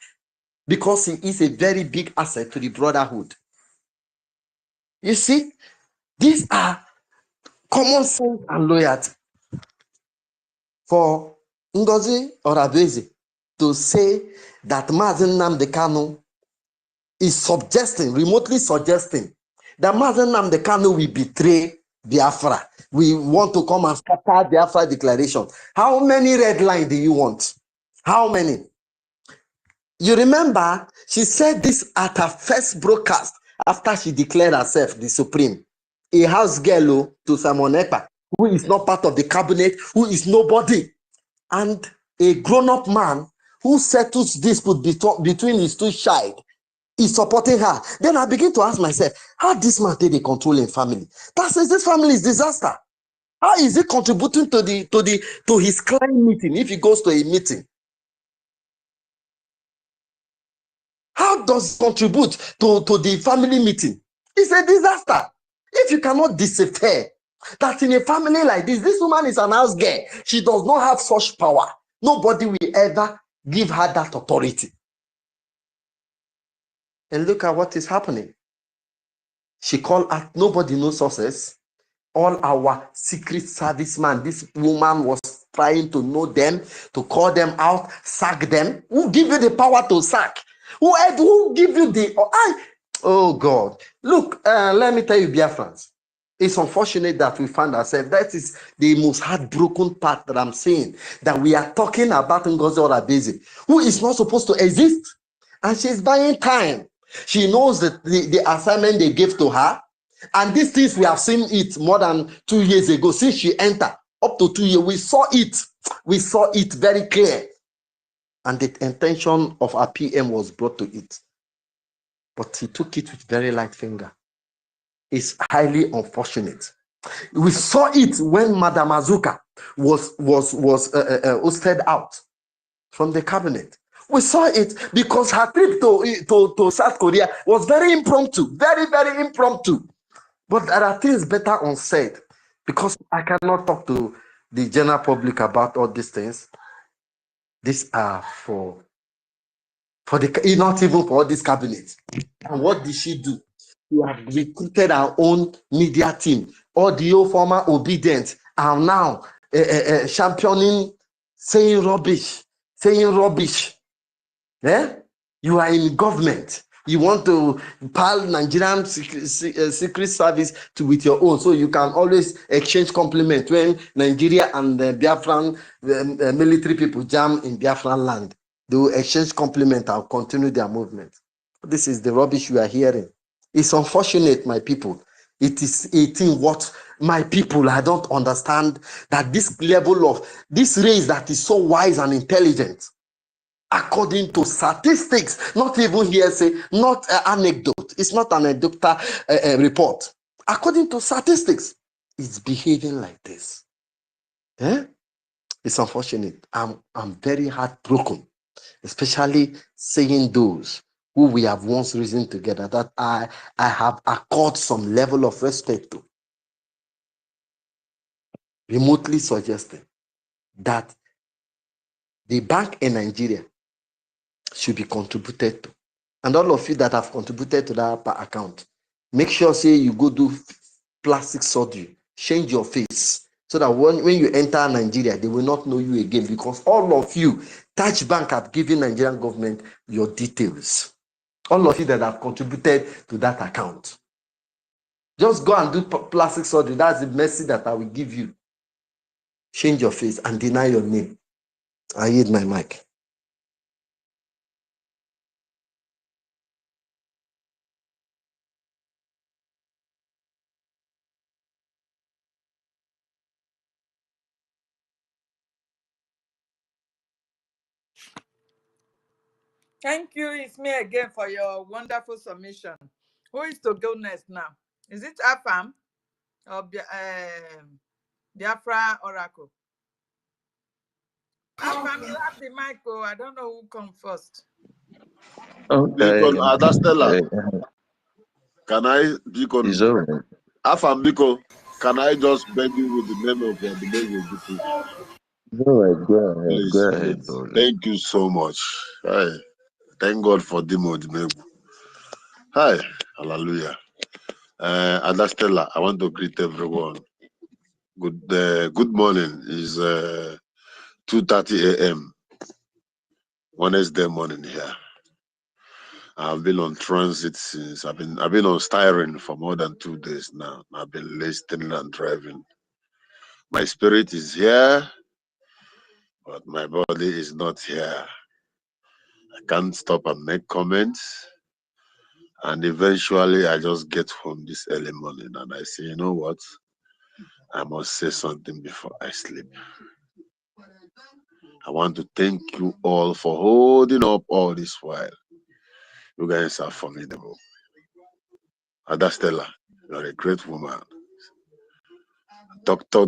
S5: because he is a very big asset to the Brotherhood. You see, these are common sense and loyalty. For Ngozi Orabeze to say that Mazen Nnamdi Kanu is remotely suggesting that Mazen Nnamdi Kanu will betray Biafra. We want to come and scatter Biafra declaration. How many red lines do you want? How many? You remember, she said this at her first broadcast after she declared herself the Supreme. A house girl to Simon Ekpa, who is not part of the cabinet, who is nobody, and a grown-up man who settles dispute between his two child is supporting her. Then I begin to ask myself, how this man take the controlling family? That says this family is disaster. How is he contributing to his client meeting if he goes to a meeting? How does he contribute to the family meeting? It's a disaster. If you cannot decipher that in a family like this woman is an house girl. She does not have such power. Nobody will ever give her that authority. And look at what is happening. She called out, nobody knows success. All our secret servicemen, this woman was trying to know them, to call them out, sack them. Who give you the power to sack? Who give you the... Oh God. Look, let me tell you, Biafrans. It's unfortunate that we find ourselves. That is the most heartbroken part that I'm saying. That we are talking about NGOZI Orabeze, who is not supposed to exist. And she's buying time. She knows that the assignment they gave to her. And these things, we have seen it more than 2 years ago. Since she entered, up to 2 years, we saw it. We saw it very clear. And the intention of our PM was brought to it. But he took it with very light finger. It's highly unfortunate. We saw it when Madam Azuka was ousted out from the cabinet. We saw it because her trip to South Korea was very impromptu, very, very impromptu. But there are things better unsaid, because I cannot talk to the general public about all these things. These are for the, not even for all this cabinet. And what did she do? We have recruited our own media team. All the old former obedient are now championing, saying rubbish. Yeah? You are in government. You want to pile Nigerian secret service with your own, so you can always exchange compliment when Nigeria and the Biafran military people jam in Biafran land. They will exchange compliment and continue their movement. This is the rubbish we are hearing. It's unfortunate, my people. It is 18 what my people, I don't understand that this level of this race that is so wise and intelligent, according to statistics, not even hearsay, not anecdote. It's not an anecdotal report. According to statistics, it's behaving like this. Eh? It's unfortunate. I'm very heartbroken, especially seeing those who we have once reasoned together, that I have accorded some level of respect to, remotely suggesting that the bank in Nigeria should be contributed to. And all of you that have contributed to that account, make sure, say, you go do plastic surgery, change your face, so that when you enter Nigeria, they will not know you again, because all of you, Touch Bank have given Nigerian government your details. All of you that have contributed to that account. Just go and do plastic surgery. That's the mercy that I will give you. Change your face and deny your name. I yield my mic.
S2: Thank you. It's me again for your wonderful submission. Who is to go next now? Is it Afam or Biafra Oracle? Afam, you have the mic. Oh, I don't know who come first.
S6: Okay.
S10: Biko, Adastella, can I, Biko, Afam Biko, can I just beg you with the name of the name?
S6: Go ahead,
S10: Please.
S6: brother.
S10: Thank you so much. Hi. Thank God for Dimo Dimegu. Hi, hallelujah. Adastella, I want to greet everyone. Good morning. It's 2:30 a.m. Wednesday morning here. I've been on transit since I've been on steering for more than 2 days now. I've been listening and driving. My spirit is here, but my body is not here. I can't stop and make comments. And eventually I just get home this early morning and I say, you know what? I must say something before I sleep. I want to thank you all for holding up all this while. You guys are formidable. Adastella, you're a great woman. Dr.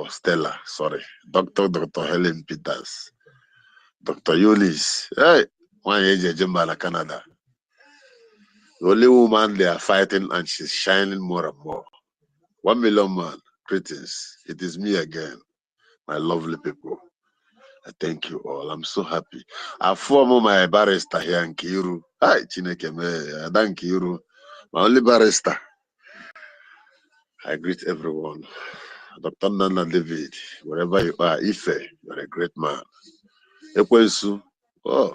S10: Stella, sorry. Dr. Helen Peters. Dr. Eunice. Hey, one age in Canada. The only woman they are fighting and she's shining more and more. 1 million man. Greetings. It is me again, my lovely people. I thank you all. I'm so happy. I form my barrister here in Kiru. Hi, Chineke me. I thank Kiru. My only barrister. I greet everyone. Dr. Nana David, wherever you are, Ife, you're a great man. Ekwensu, oh,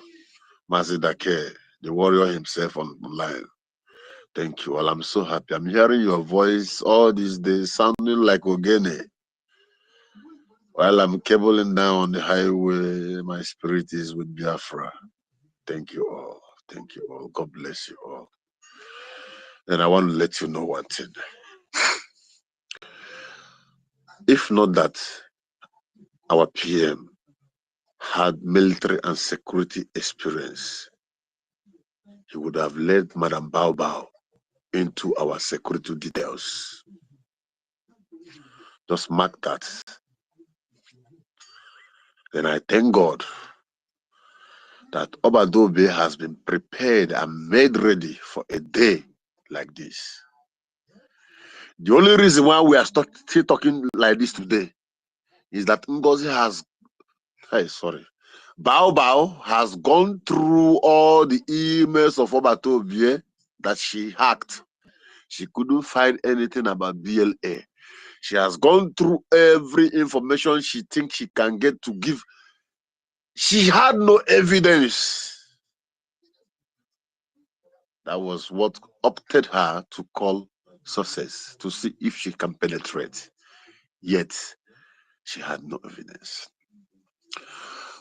S10: Mazidake, the warrior himself online. Thank you all. I'm so happy. I'm hearing your voice all these days sounding like Ogene. While I'm cabling down on the highway, my spirit is with Biafra. Thank you all. Thank you all. God bless you all. And I want to let you know one thing. If not that our PM had military and security experience, he would have led Madam Bao Bao into our security details. Just mark that. Then I thank God that Obadobe has been prepared and made ready for a day like this. The only reason why we are still talking like this today is that NGOZI has, Bao Bao has gone through all the emails of Obadobe that she hacked. She couldn't find anything about BLA. She has gone through every information she thinks she can get to give. She had no evidence. That was what opted her to call success, to see if she can penetrate. Yet, she had no evidence.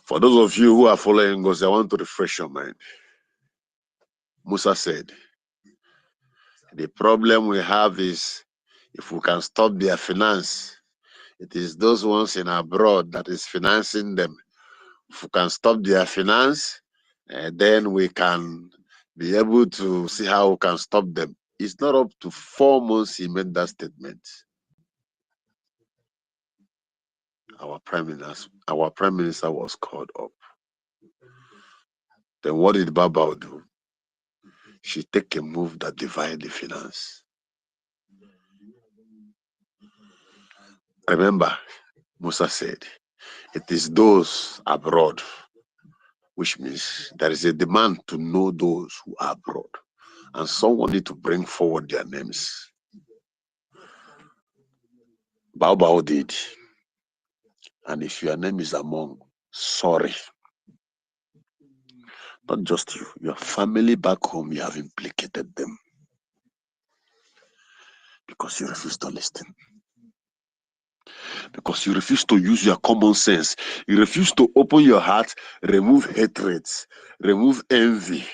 S10: For those of you who are following NGOZI, I want to refresh your mind. Musa said, the problem we have is if we can stop their finance, it is those ones in abroad that is financing them. If we can stop their finance, then we can be able to see how we can stop them. It's not up to 4 months he made that statement. Our prime minister was called up. Then what did Baba do? She take a move that divided the finance. Remember, Musa said, it is those abroad, which means there is a demand to know those who are abroad. And someone need to bring forward their names. Bao did. And if your name is among, sorry. Not just you, your family back home, you have implicated them. Because you refuse to listen. Because you refuse to use your common sense. You refuse to open your heart, remove hatred, remove envy,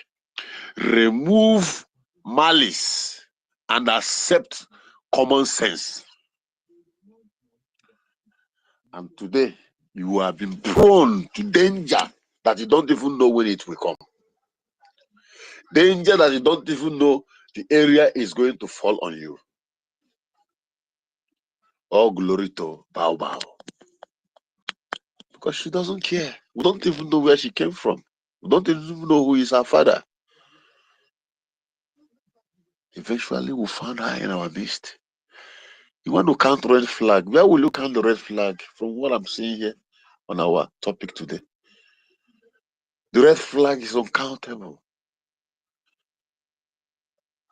S10: remove malice, and accept common sense. And today, you have been prone to danger that you don't even know when it will come. Danger that you don't even know the area is going to fall on you. All glory to Bao Bao. Because she doesn't care. We don't even know where she came from. We don't even know who is her father. Eventually, we'll find her in our midst. You want to count red flag? Where will you count the red flag from what I'm seeing here on our topic today? The red flag is uncountable.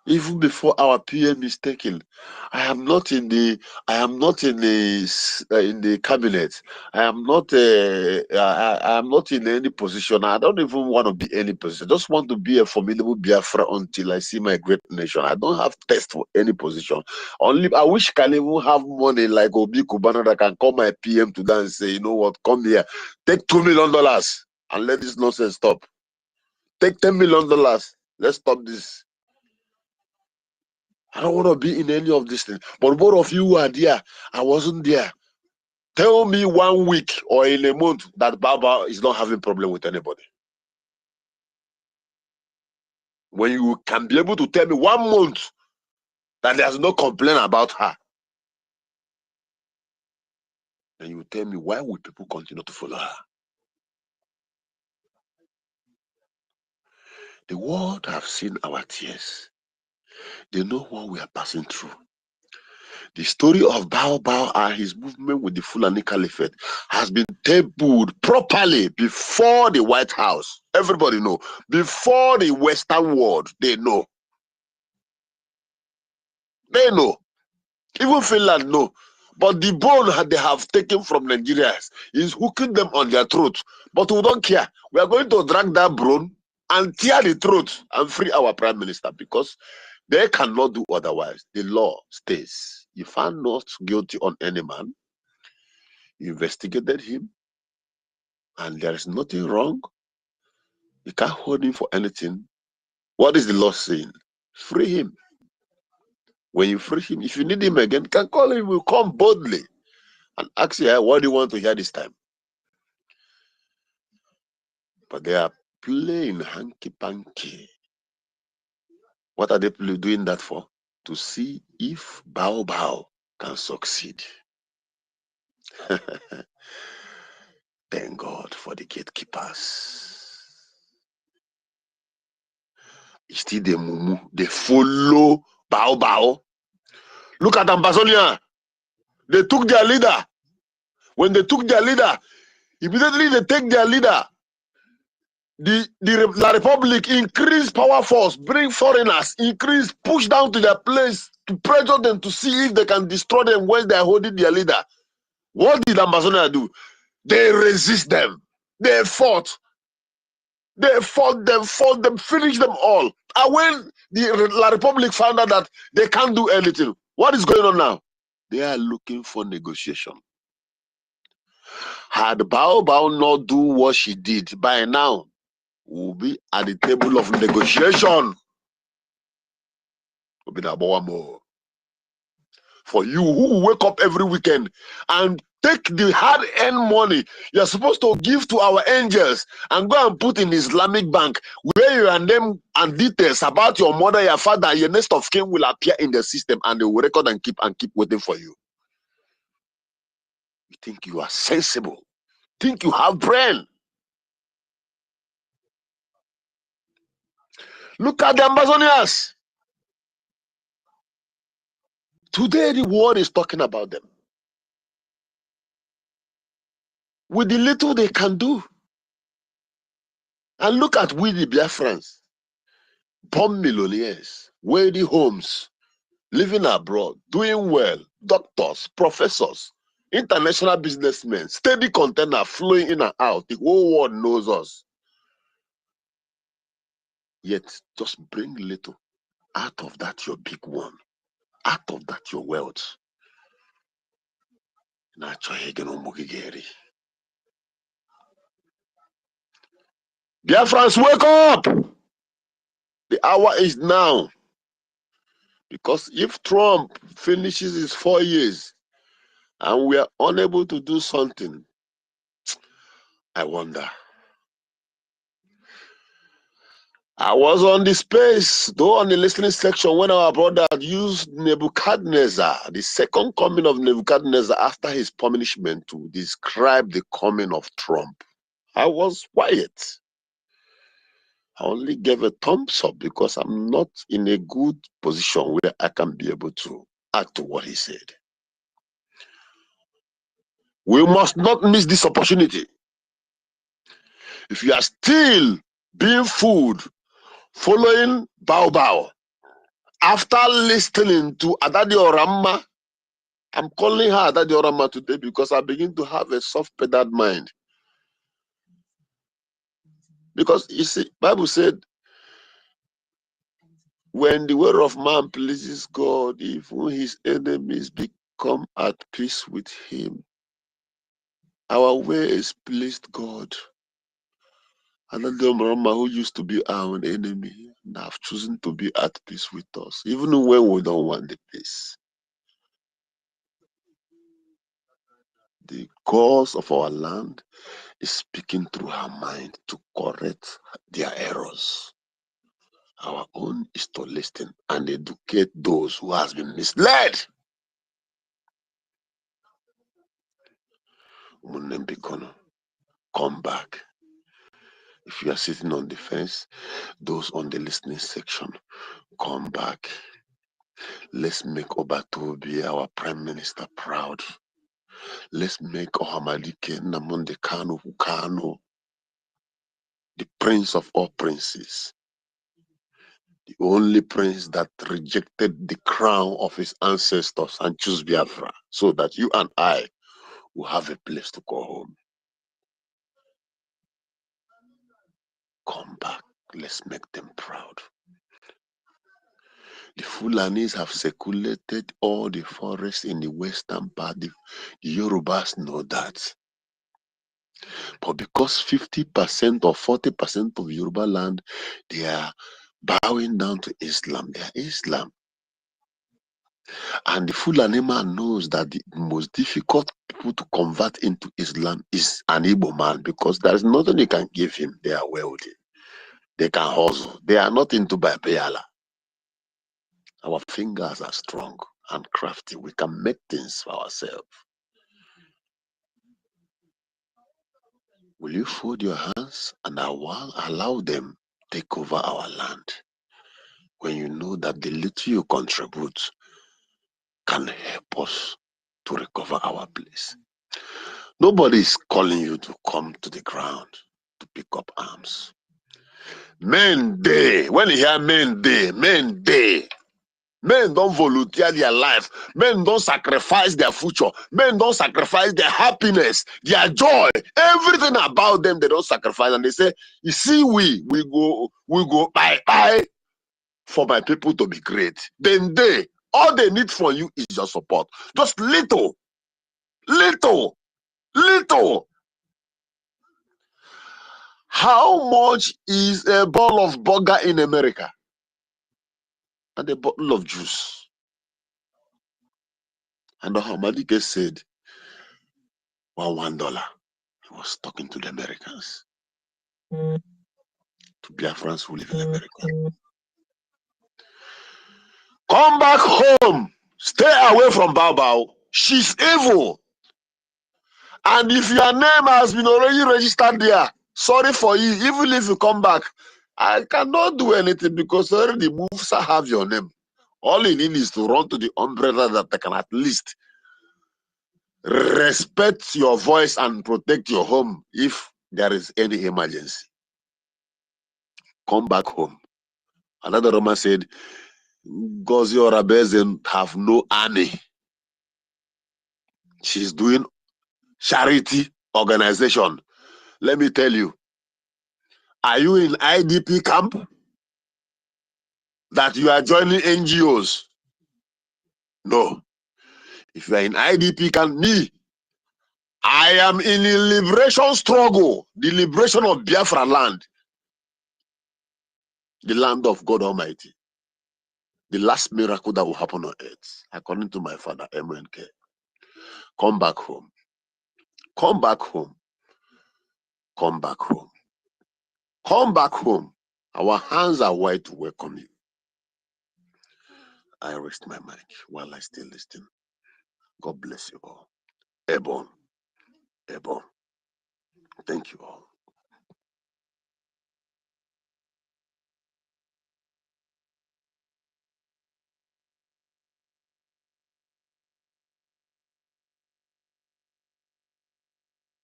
S10: Even before our PM is taken, I am not in the cabinet. I am not in any position. I don't even want to be any position. I just want to be a formidable Biafra until I see my great nation. I don't have test for any position. Only I wish I can even have money like Obi Kubana that can call my PM to that and say, you know what, come here, take $2 million and let this nonsense stop. Take $10 million. Let's stop this. I don't want to be in any of these things. But both of you who are there, I wasn't there. Tell me 1 week or in a month that Baba is not having problem with anybody. When you can be able to tell me 1 month that there's no complaint about her. Then you tell me, why would people continue to follow her? The world have seen our tears. They know what we are passing through. The story of Bao Bao and his movement with the Fulani Caliphate has been tabled properly before the White House. Everybody know. Before the Western world, they know. They know. Even Finland know. But the bone they have taken from Nigerians is hooking them on their throat. But we don't care. We are going to drag that bone and tear the throat and free our prime minister, because they cannot do otherwise. The law stays. If I'm not guilty on any man, you investigated him, and there is nothing wrong, you can't hold him for anything. What is the law saying? Free him. When you free him, if you need him again, you can call him. He will come boldly and ask you, what do you want to hear this time? But they are playing hanky-panky. What are they doing that for? To see if Bao Bao can succeed. Thank God for the gatekeepers. Still the mumu, they follow Bao Bao. Look at Ambazonia. They took their leader. When they took their leader, immediately they take their leader. La Republic increase power force, bring foreigners, increase, push down to their place to pressure them to see if they can destroy them when they are holding their leader. What did Amazonia do? They resist them. They fought. They fought them, finished them all. And when the La Republic found out that they can't do anything, what is going on now? They are looking for negotiation. Had Bao Bao not do what she did, by now, we'll be at the table of negotiation. For you who wake up every weekend and take the hard-earned money you're supposed to give to our angels and go and put in Islamic bank, where your name and details about your mother, your father, your next of kin will appear in the system, and they will record and keep waiting for you. You think you are sensible? Think you have brain? Look at the Amazonians. Today the world is talking about them. With the little they can do. And look at we the Biafrans. Born millionaires, wealthy homes, living abroad, doing well, doctors, professors, international businessmen, steady container flowing in and out. The whole world knows us. Yet, just bring little out of that your big one, out of that your wealth. Biafrans, wake up! The hour is now. Because if Trump finishes his 4 years and we are unable to do something, I wonder. I was on the space, though on the listening section, when our brother used Nebuchadnezzar, the second coming of Nebuchadnezzar after his punishment, to describe the coming of Trump. I was quiet. I only gave a thumbs up because I'm not in a good position where I can be able to add to what he said. We must not miss this opportunity. If you are still being fooled, following Bao Bao, after listening to Adadi Orama, I'm calling her Adadi Orama today because I begin to have a soft-pedaled mind. Because you see, Bible said, when the word of man pleases God, even his enemies become at peace with him. Our ways pleased God. Adadi Orama, who used to be our enemy, have chosen to be at peace with us, even when we don't want the peace. The cause of our land is speaking through her mind to correct their errors. Our own is to listen and educate those who has been misled. Munembikono, come back. If you are sitting on the fence, those on the listening section, come back. Let's make Obatobi, our Prime Minister, proud. Let's make Ohamadike Namonde Kanu, the Prince of all princes, the only prince that rejected the crown of his ancestors and chose Biafra, so that you and I will have a place to go home. Come back. Let's make them proud. The Fulanis have circulated all the forests in the western part. The Yorubas know that. But because 50% or 40% of Yoruba land, they are bowing down to Islam. They are Islam. And the Fulani man knows that the most difficult people to convert into Islam is an Igbo man, because there is nothing they can give him. They are wealthy. They can hustle. They are not into Babayala. Our fingers are strong and crafty. We can make things for ourselves. Will you fold your hands and allow them take over our land when you know that the little you contribute can help us to recover our place? Nobody is calling you to come to the ground to pick up arms. Men day, when you hear men day, men day. Men don't volunteer their life. Men don't sacrifice their future. Men don't sacrifice their happiness, their joy, everything about them. They don't sacrifice, and they say, "You see, we go bye for my people to be great." Then all they need from you is your support. Just little. How much is a bottle of burger in America? And a bottle of juice. And the Hamadike said, $1. He was talking to the Americans, to Biafrans who live in America. Come back home. Stay away from Bao. She's evil. And if your name has been already registered there, sorry for you. Even if you come back, I cannot do anything, because already the moves have your name. All you need is to run to the umbrella that they can at least respect your voice and protect your home if there is any emergency. Come back home. Another Roman said, NGOZI or Abezen have no army. She's doing charity organization. Let me tell you, are you in IDP camp that you are joining NGOs? No. If you are in IDP camp, I am in a liberation struggle, the liberation of Biafra land, the land of God Almighty, the last miracle that will happen on earth, according to my father, MNK. Come back home. Come back home. Come back home. Come back home. Our hands are wide to welcome you. I rest my mic while I still listen. God bless you all. Airborne. Airborne. Thank you all.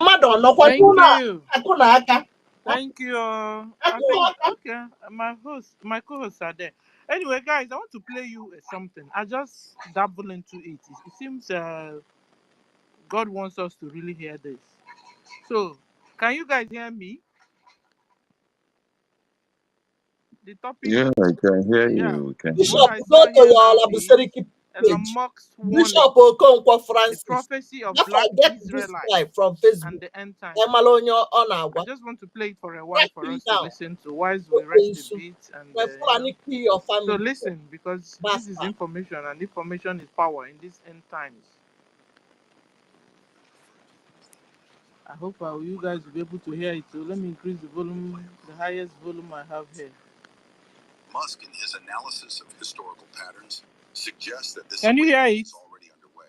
S1: Thank you. Thank you. I think, okay, my co-hosts are there. Anyway, guys, I want to play you something. I just dabble into it. It seems God wants us to really hear this. So, can you guys hear me? The topic,
S6: Yeah, I can hear
S1: yeah.
S6: you. We can hear
S1: What
S6: you.
S1: I saw here now is Elon Musk's warning,
S22: Bishop Okonkwo
S1: the
S22: Francis.
S1: prophecy of
S22: Never
S1: black
S22: get this
S1: Israelites
S22: guy from
S1: and
S22: Facebook.
S1: the end times.
S22: Emalonyo
S1: I
S22: Onagwa.
S1: just want to play it for a while
S22: Right
S1: for us to
S22: now.
S1: listen to, whilst we rest a bit and
S22: My family kill your
S1: So
S22: family.
S1: listen, because this is information, and information is power in these end times. I hope you guys will be able to hear it. So let me increase the volume, the highest volume I have here.
S3: Musk, in his analysis of historical patterns, suggests that this
S1: Can you hear it?
S3: is already underway.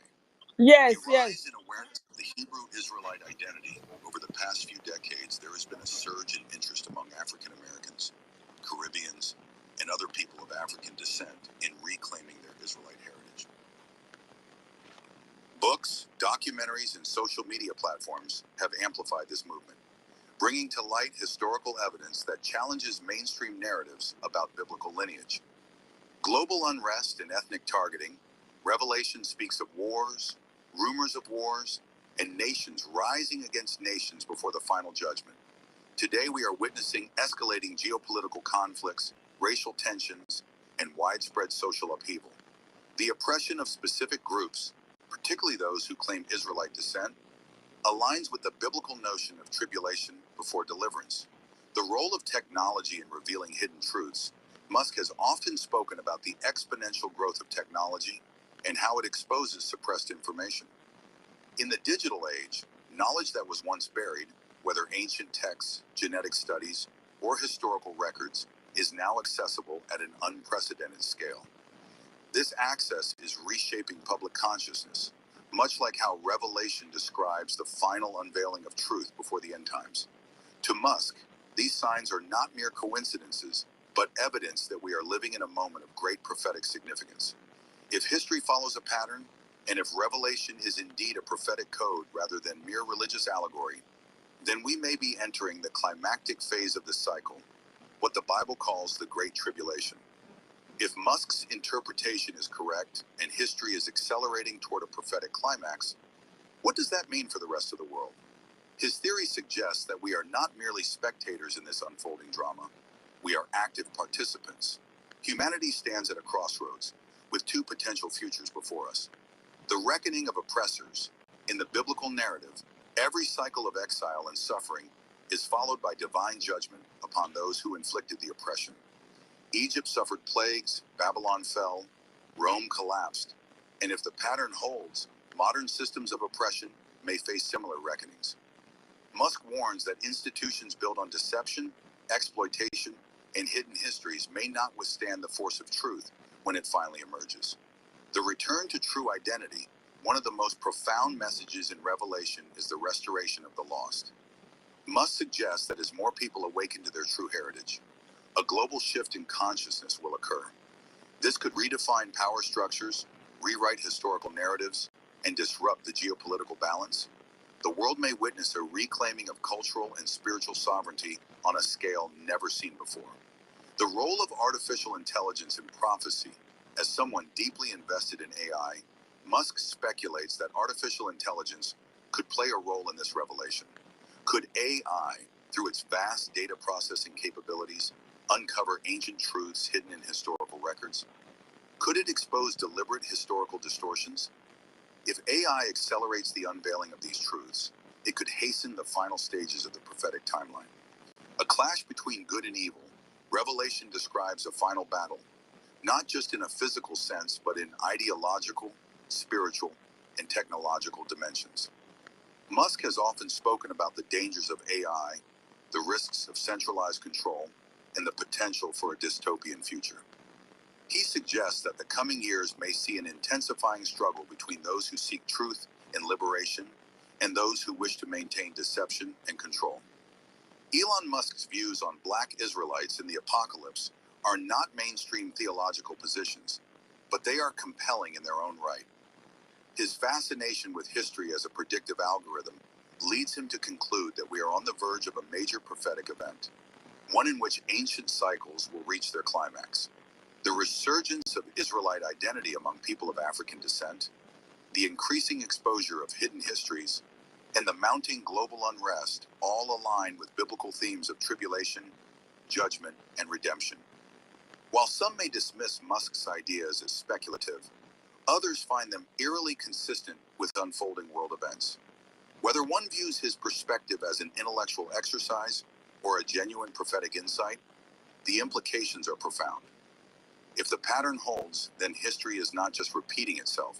S2: Yes,
S3: A rise in awareness of the the Hebrew Israelite identity, over the past few decades, there has been a surge in interest among African Americans, Caribbeans, and other people of African descent in reclaiming their Israelite heritage. Books, documentaries, and social media platforms have amplified this movement, bringing to light historical evidence that challenges mainstream narratives about biblical lineage. Global unrest and ethnic targeting, Revelation speaks of wars, rumors of wars, and nations rising against nations before the final judgment. Today we are witnessing escalating geopolitical conflicts, racial tensions, and widespread social upheaval. The oppression of specific groups, particularly those who claim Israelite descent, aligns with the biblical notion of tribulation before deliverance. The role of technology in revealing hidden truths. Musk has often spoken about the exponential growth of technology and how it exposes suppressed information. In the digital age, knowledge that was once buried, whether ancient texts, genetic studies, or historical records, is now accessible at an unprecedented scale. This access is reshaping public consciousness, much like how Revelation describes the final unveiling of truth before the end times. To Musk, these signs are not mere coincidences, but evidence that we are living in a moment of great prophetic significance. If history follows a pattern, and if Revelation is indeed a prophetic code rather than mere religious allegory, then we may be entering the climactic phase of this cycle, what the Bible calls the Great Tribulation. If Musk's interpretation is correct and history is accelerating toward a prophetic climax, what does that mean for the rest of the world? His theory suggests that we are not merely spectators in this unfolding drama. We are active participants. Humanity stands at a crossroads, with two potential futures before us. The reckoning of oppressors. In the biblical narrative, every cycle of exile and suffering is followed by divine judgment upon those who inflicted the oppression. Egypt suffered plagues, Babylon fell, Rome collapsed, and if the pattern holds, modern systems of oppression may face similar reckonings. Musk warns that institutions built on deception, exploitation, and hidden histories may not withstand the force of truth when it finally emerges. The return to true identity, one of the most profound messages in Revelation, is the restoration of the lost. Musk suggests that as more people awaken to their true heritage, a global shift in consciousness will occur. This could redefine power structures, rewrite historical narratives, and disrupt the geopolitical balance. The world may witness a reclaiming of cultural and spiritual sovereignty on a scale never seen before. The role of artificial intelligence in prophecy. As someone deeply invested in AI, Musk speculates that artificial intelligence could play a role in this revelation. Could AI, through its vast data processing capabilities, uncover ancient truths hidden in historical records? Could it expose deliberate historical distortions? If AI accelerates the unveiling of these truths, it could hasten the final stages of the prophetic timeline. A clash between good and evil, Revelation describes a final battle, not just in a physical sense, but in ideological, spiritual, and technological dimensions. Musk has often spoken about the dangers of AI, the risks of centralized control, and the potential for a dystopian future. He suggests that the coming years may see an intensifying struggle between those who seek truth and liberation and those who wish to maintain deception and control. Elon Musk's views on Black Israelites in the apocalypse are not mainstream theological positions, but they are compelling in their own right. His fascination with history as a predictive algorithm leads him to conclude that we are on the verge of a major prophetic event, one in which ancient cycles will reach their climax. The resurgence of Israelite identity among people of African descent, the increasing exposure of hidden histories, and the mounting global unrest all align with biblical themes of tribulation, judgment, and redemption. While some may dismiss Musk's ideas as speculative, others find them eerily consistent with unfolding world events. Whether one views his perspective as an intellectual exercise or a genuine prophetic insight, the implications are profound. If the pattern holds, then history is not just repeating itself,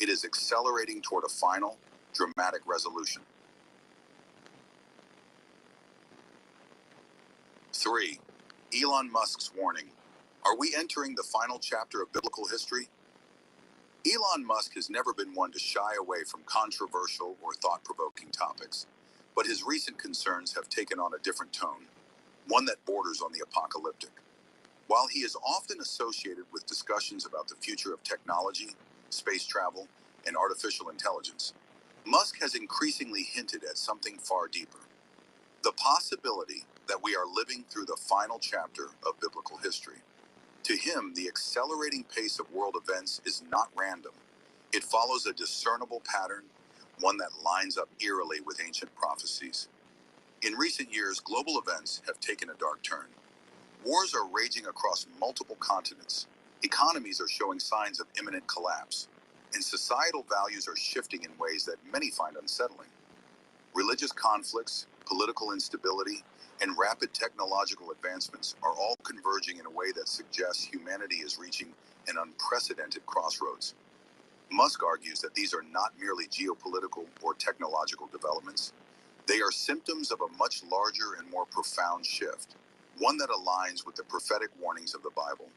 S3: it is accelerating toward a final, dramatic resolution. 3. Elon Musk's warning. Are we entering the final chapter of biblical history? Elon Musk has never been one to shy away from controversial or thought-provoking topics, but his recent concerns have taken on a different tone, one that borders on the apocalyptic. While he is often associated with discussions about the future of technology, space travel, and artificial intelligence, Musk has increasingly hinted at something far deeper: the possibility that we are living through the final chapter of biblical history. To him, the accelerating pace of world events is not random. It follows a discernible pattern, one that lines up eerily with ancient prophecies. In recent years, global events have taken a dark turn. Wars are raging across multiple continents. Economies are showing signs of imminent collapse, and societal values are shifting in ways that many find unsettling. Religious conflicts, political instability, and rapid technological advancements are all converging in a way that suggests humanity is reaching an unprecedented crossroads. Musk argues that these are not merely geopolitical or technological developments. They are symptoms of a much larger and more profound shift, one that aligns with the prophetic warnings of the Bible.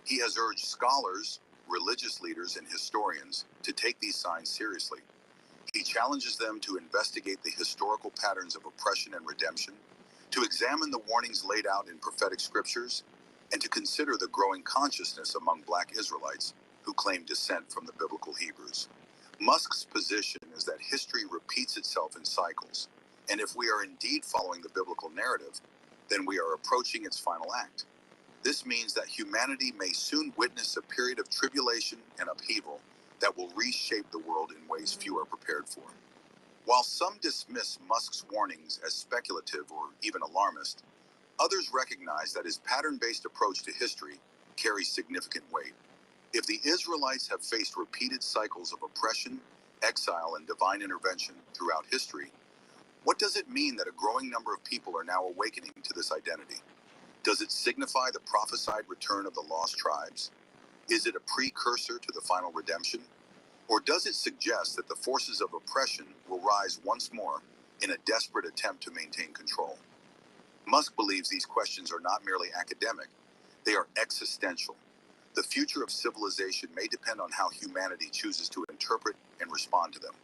S3: He has urged scholars, religious leaders, and historians to take these signs seriously. He challenges them to investigate the historical patterns of oppression and redemption, to examine the warnings laid out in prophetic scriptures, and to consider the growing consciousness among Black Israelites who claim descent from the biblical Hebrews. Musk's position is that history repeats itself in cycles, and if we are indeed following the biblical narrative, then we are approaching its final act. This means that humanity may soon witness a period of tribulation and upheaval that will reshape the world in ways few are prepared for. While some dismiss Musk's warnings as speculative or even alarmist, others recognize that his pattern-based approach to history carries significant weight. If the Israelites have faced repeated cycles of oppression, exile, and divine intervention throughout history, what does it mean that a growing number of people are now awakening to this identity? Does it signify the prophesied return of the lost tribes? Is it a precursor to the final redemption? Or does it suggest that the forces of oppression will rise once more in a desperate attempt to maintain control? Musk believes these questions are not merely academic, they are existential. The future of civilization may depend on how humanity chooses to interpret and respond to them.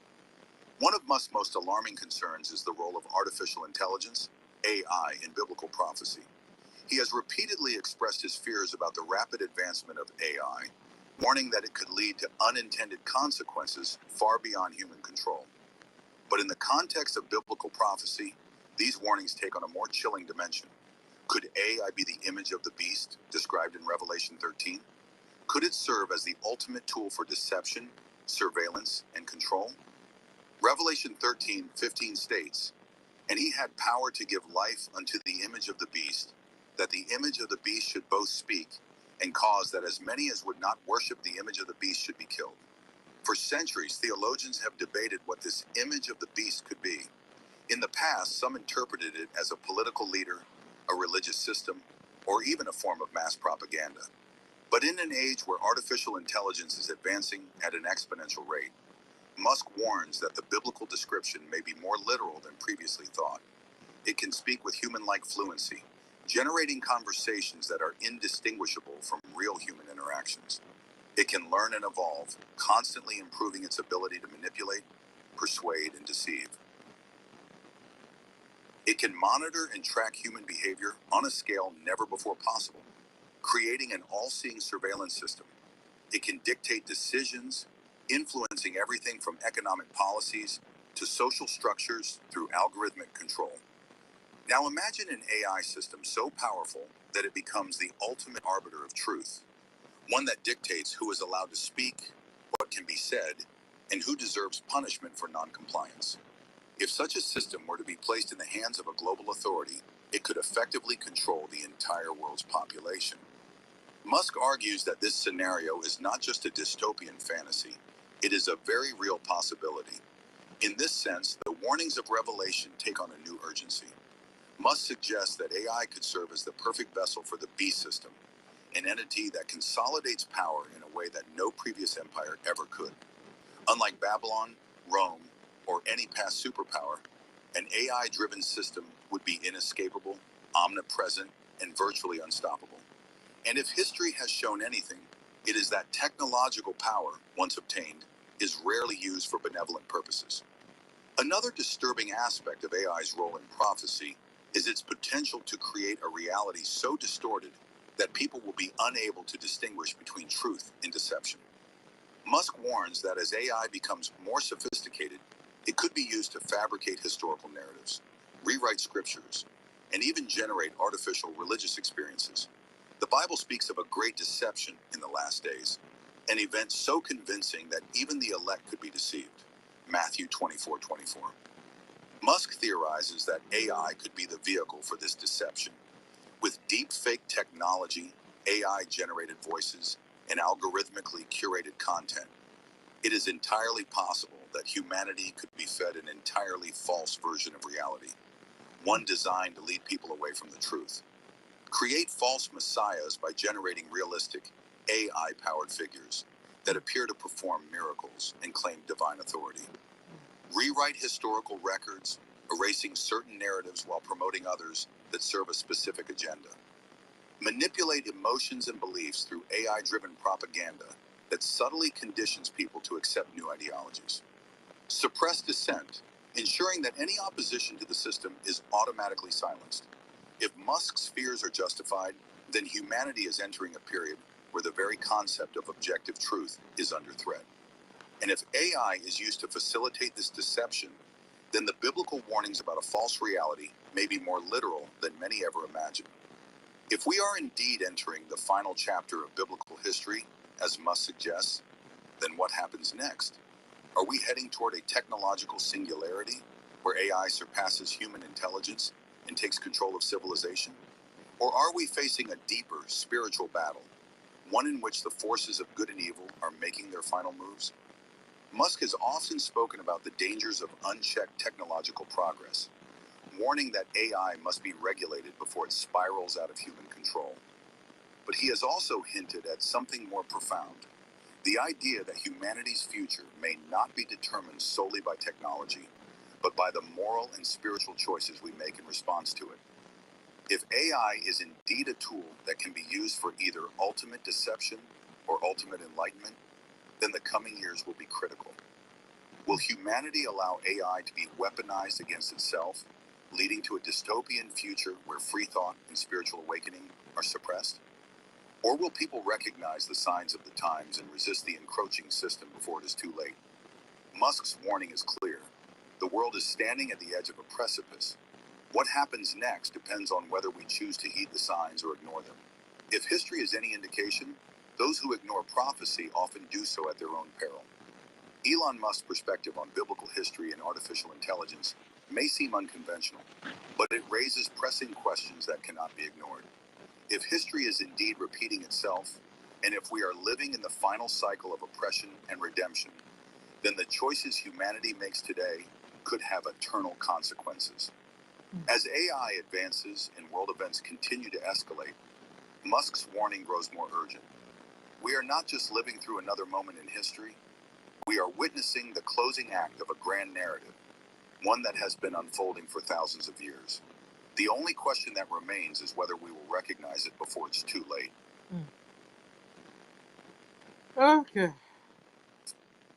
S3: One of Musk's most alarming concerns is the role of artificial intelligence, AI, in biblical prophecy. He has repeatedly expressed his fears about the rapid advancement of AI, warning that it could lead to unintended consequences far beyond human control. But in the context of biblical prophecy, these warnings take on a more chilling dimension. Could AI be the image of the beast described in Revelation 13? Could it serve as the ultimate tool for deception, surveillance, and control? Revelation 13:15 states, "And he had power to give life unto the image of the beast, that the image of the beast should both speak, and cause that as many as would not worship the image of the beast should be killed." For centuries, theologians have debated what this image of the beast could be. In the past, some interpreted it as a political leader, a religious system, or even a form of mass propaganda. But in an age where artificial intelligence is advancing at an exponential rate, Musk warns that the biblical description may be more literal than previously thought. It can speak with human-like fluency, generating conversations that are indistinguishable from real human interactions. It can learn and evolve, constantly improving its ability to manipulate, persuade, and deceive. It can monitor and track human behavior on a scale never before possible, creating an all-seeing surveillance system. It can dictate decisions, influencing everything from economic policies to social structures through algorithmic control. Now imagine an AI system so powerful that it becomes the ultimate arbiter of truth, one that dictates who is allowed to speak, what can be said, and who deserves punishment for noncompliance. If such a system were to be placed in the hands of a global authority, it could effectively control the entire world's population. Musk argues that this scenario is not just a dystopian fantasy, it is a very real possibility. In this sense, the warnings of Revelation take on a new urgency. Musk suggests that AI could serve as the perfect vessel for the beast system, an entity that consolidates power in a way that no previous empire ever could. Unlike Babylon, Rome, or any past superpower, an AI-driven system would be inescapable, omnipresent, and virtually unstoppable. And if history has shown anything, It is that technological power, once obtained, is rarely used for benevolent purposes. Another disturbing aspect of AI's role in prophecy is its potential to create a reality so distorted that people will be unable to distinguish between truth and deception. Musk warns that as AI becomes more sophisticated, it could be used to fabricate historical narratives, rewrite scriptures, and even generate artificial religious experiences. The Bible speaks of a great deception in the last days, an event so convincing that even the elect could be deceived. Matthew 24:24. Musk theorizes that AI could be the vehicle for this deception. With deep fake technology, AI-generated voices, and algorithmically curated content, it is entirely possible that humanity could be fed an entirely false version of reality, one designed to lead people away from the truth. Create false messiahs by generating realistic, AI-powered figures that appear to perform miracles and claim divine authority. Rewrite historical records, erasing certain narratives while promoting others that serve a specific agenda. Manipulate emotions and beliefs through AI-driven propaganda that subtly conditions people to accept new ideologies. Suppress dissent, ensuring that any opposition to the system is automatically silenced. If Musk's fears are justified, then humanity is entering a period where the very concept of objective truth is under threat. And if AI is used to facilitate this deception, then the biblical warnings about a false reality may be more literal than many ever imagined. If we are indeed entering the final chapter of biblical history, as Musk suggests, then what happens next? Are we heading toward a technological singularity where AI surpasses human intelligence and takes control of civilization? Or are we facing a deeper spiritual battle, one in which the forces of good and evil are making their final moves? Musk has often spoken about the dangers of unchecked technological progress, warning that AI must be regulated before it spirals out of human control. But he has also hinted at something more profound, the idea that humanity's future may not be determined solely by technology, but by the moral and spiritual choices we make in response to it. If AI is indeed a tool that can be used for either ultimate deception or ultimate enlightenment, then the coming years will be critical. Will humanity allow AI to be weaponized against itself, leading to a dystopian future where free thought and spiritual awakening are suppressed? Or will people recognize the signs of the times and resist the encroaching system before it is too late? Musk's warning is clear. The world is standing at the edge of a precipice. What happens next depends on whether we choose to heed the signs or ignore them. If history is any indication, those who ignore prophecy often do so at their own peril. Elon Musk's perspective on biblical history and artificial intelligence may seem unconventional, but it raises pressing questions that cannot be ignored. If history is indeed repeating itself, and if we are living in the final cycle of oppression and redemption, then the choices humanity makes today could have eternal consequences. As AI advances and world events continue to escalate, Musk's warning grows more urgent. We are not just living through another moment in history, we are witnessing the closing act of a grand narrative, one that has been unfolding for thousands of years. The only question that remains is whether we will recognize it before it's too late.
S1: Okay.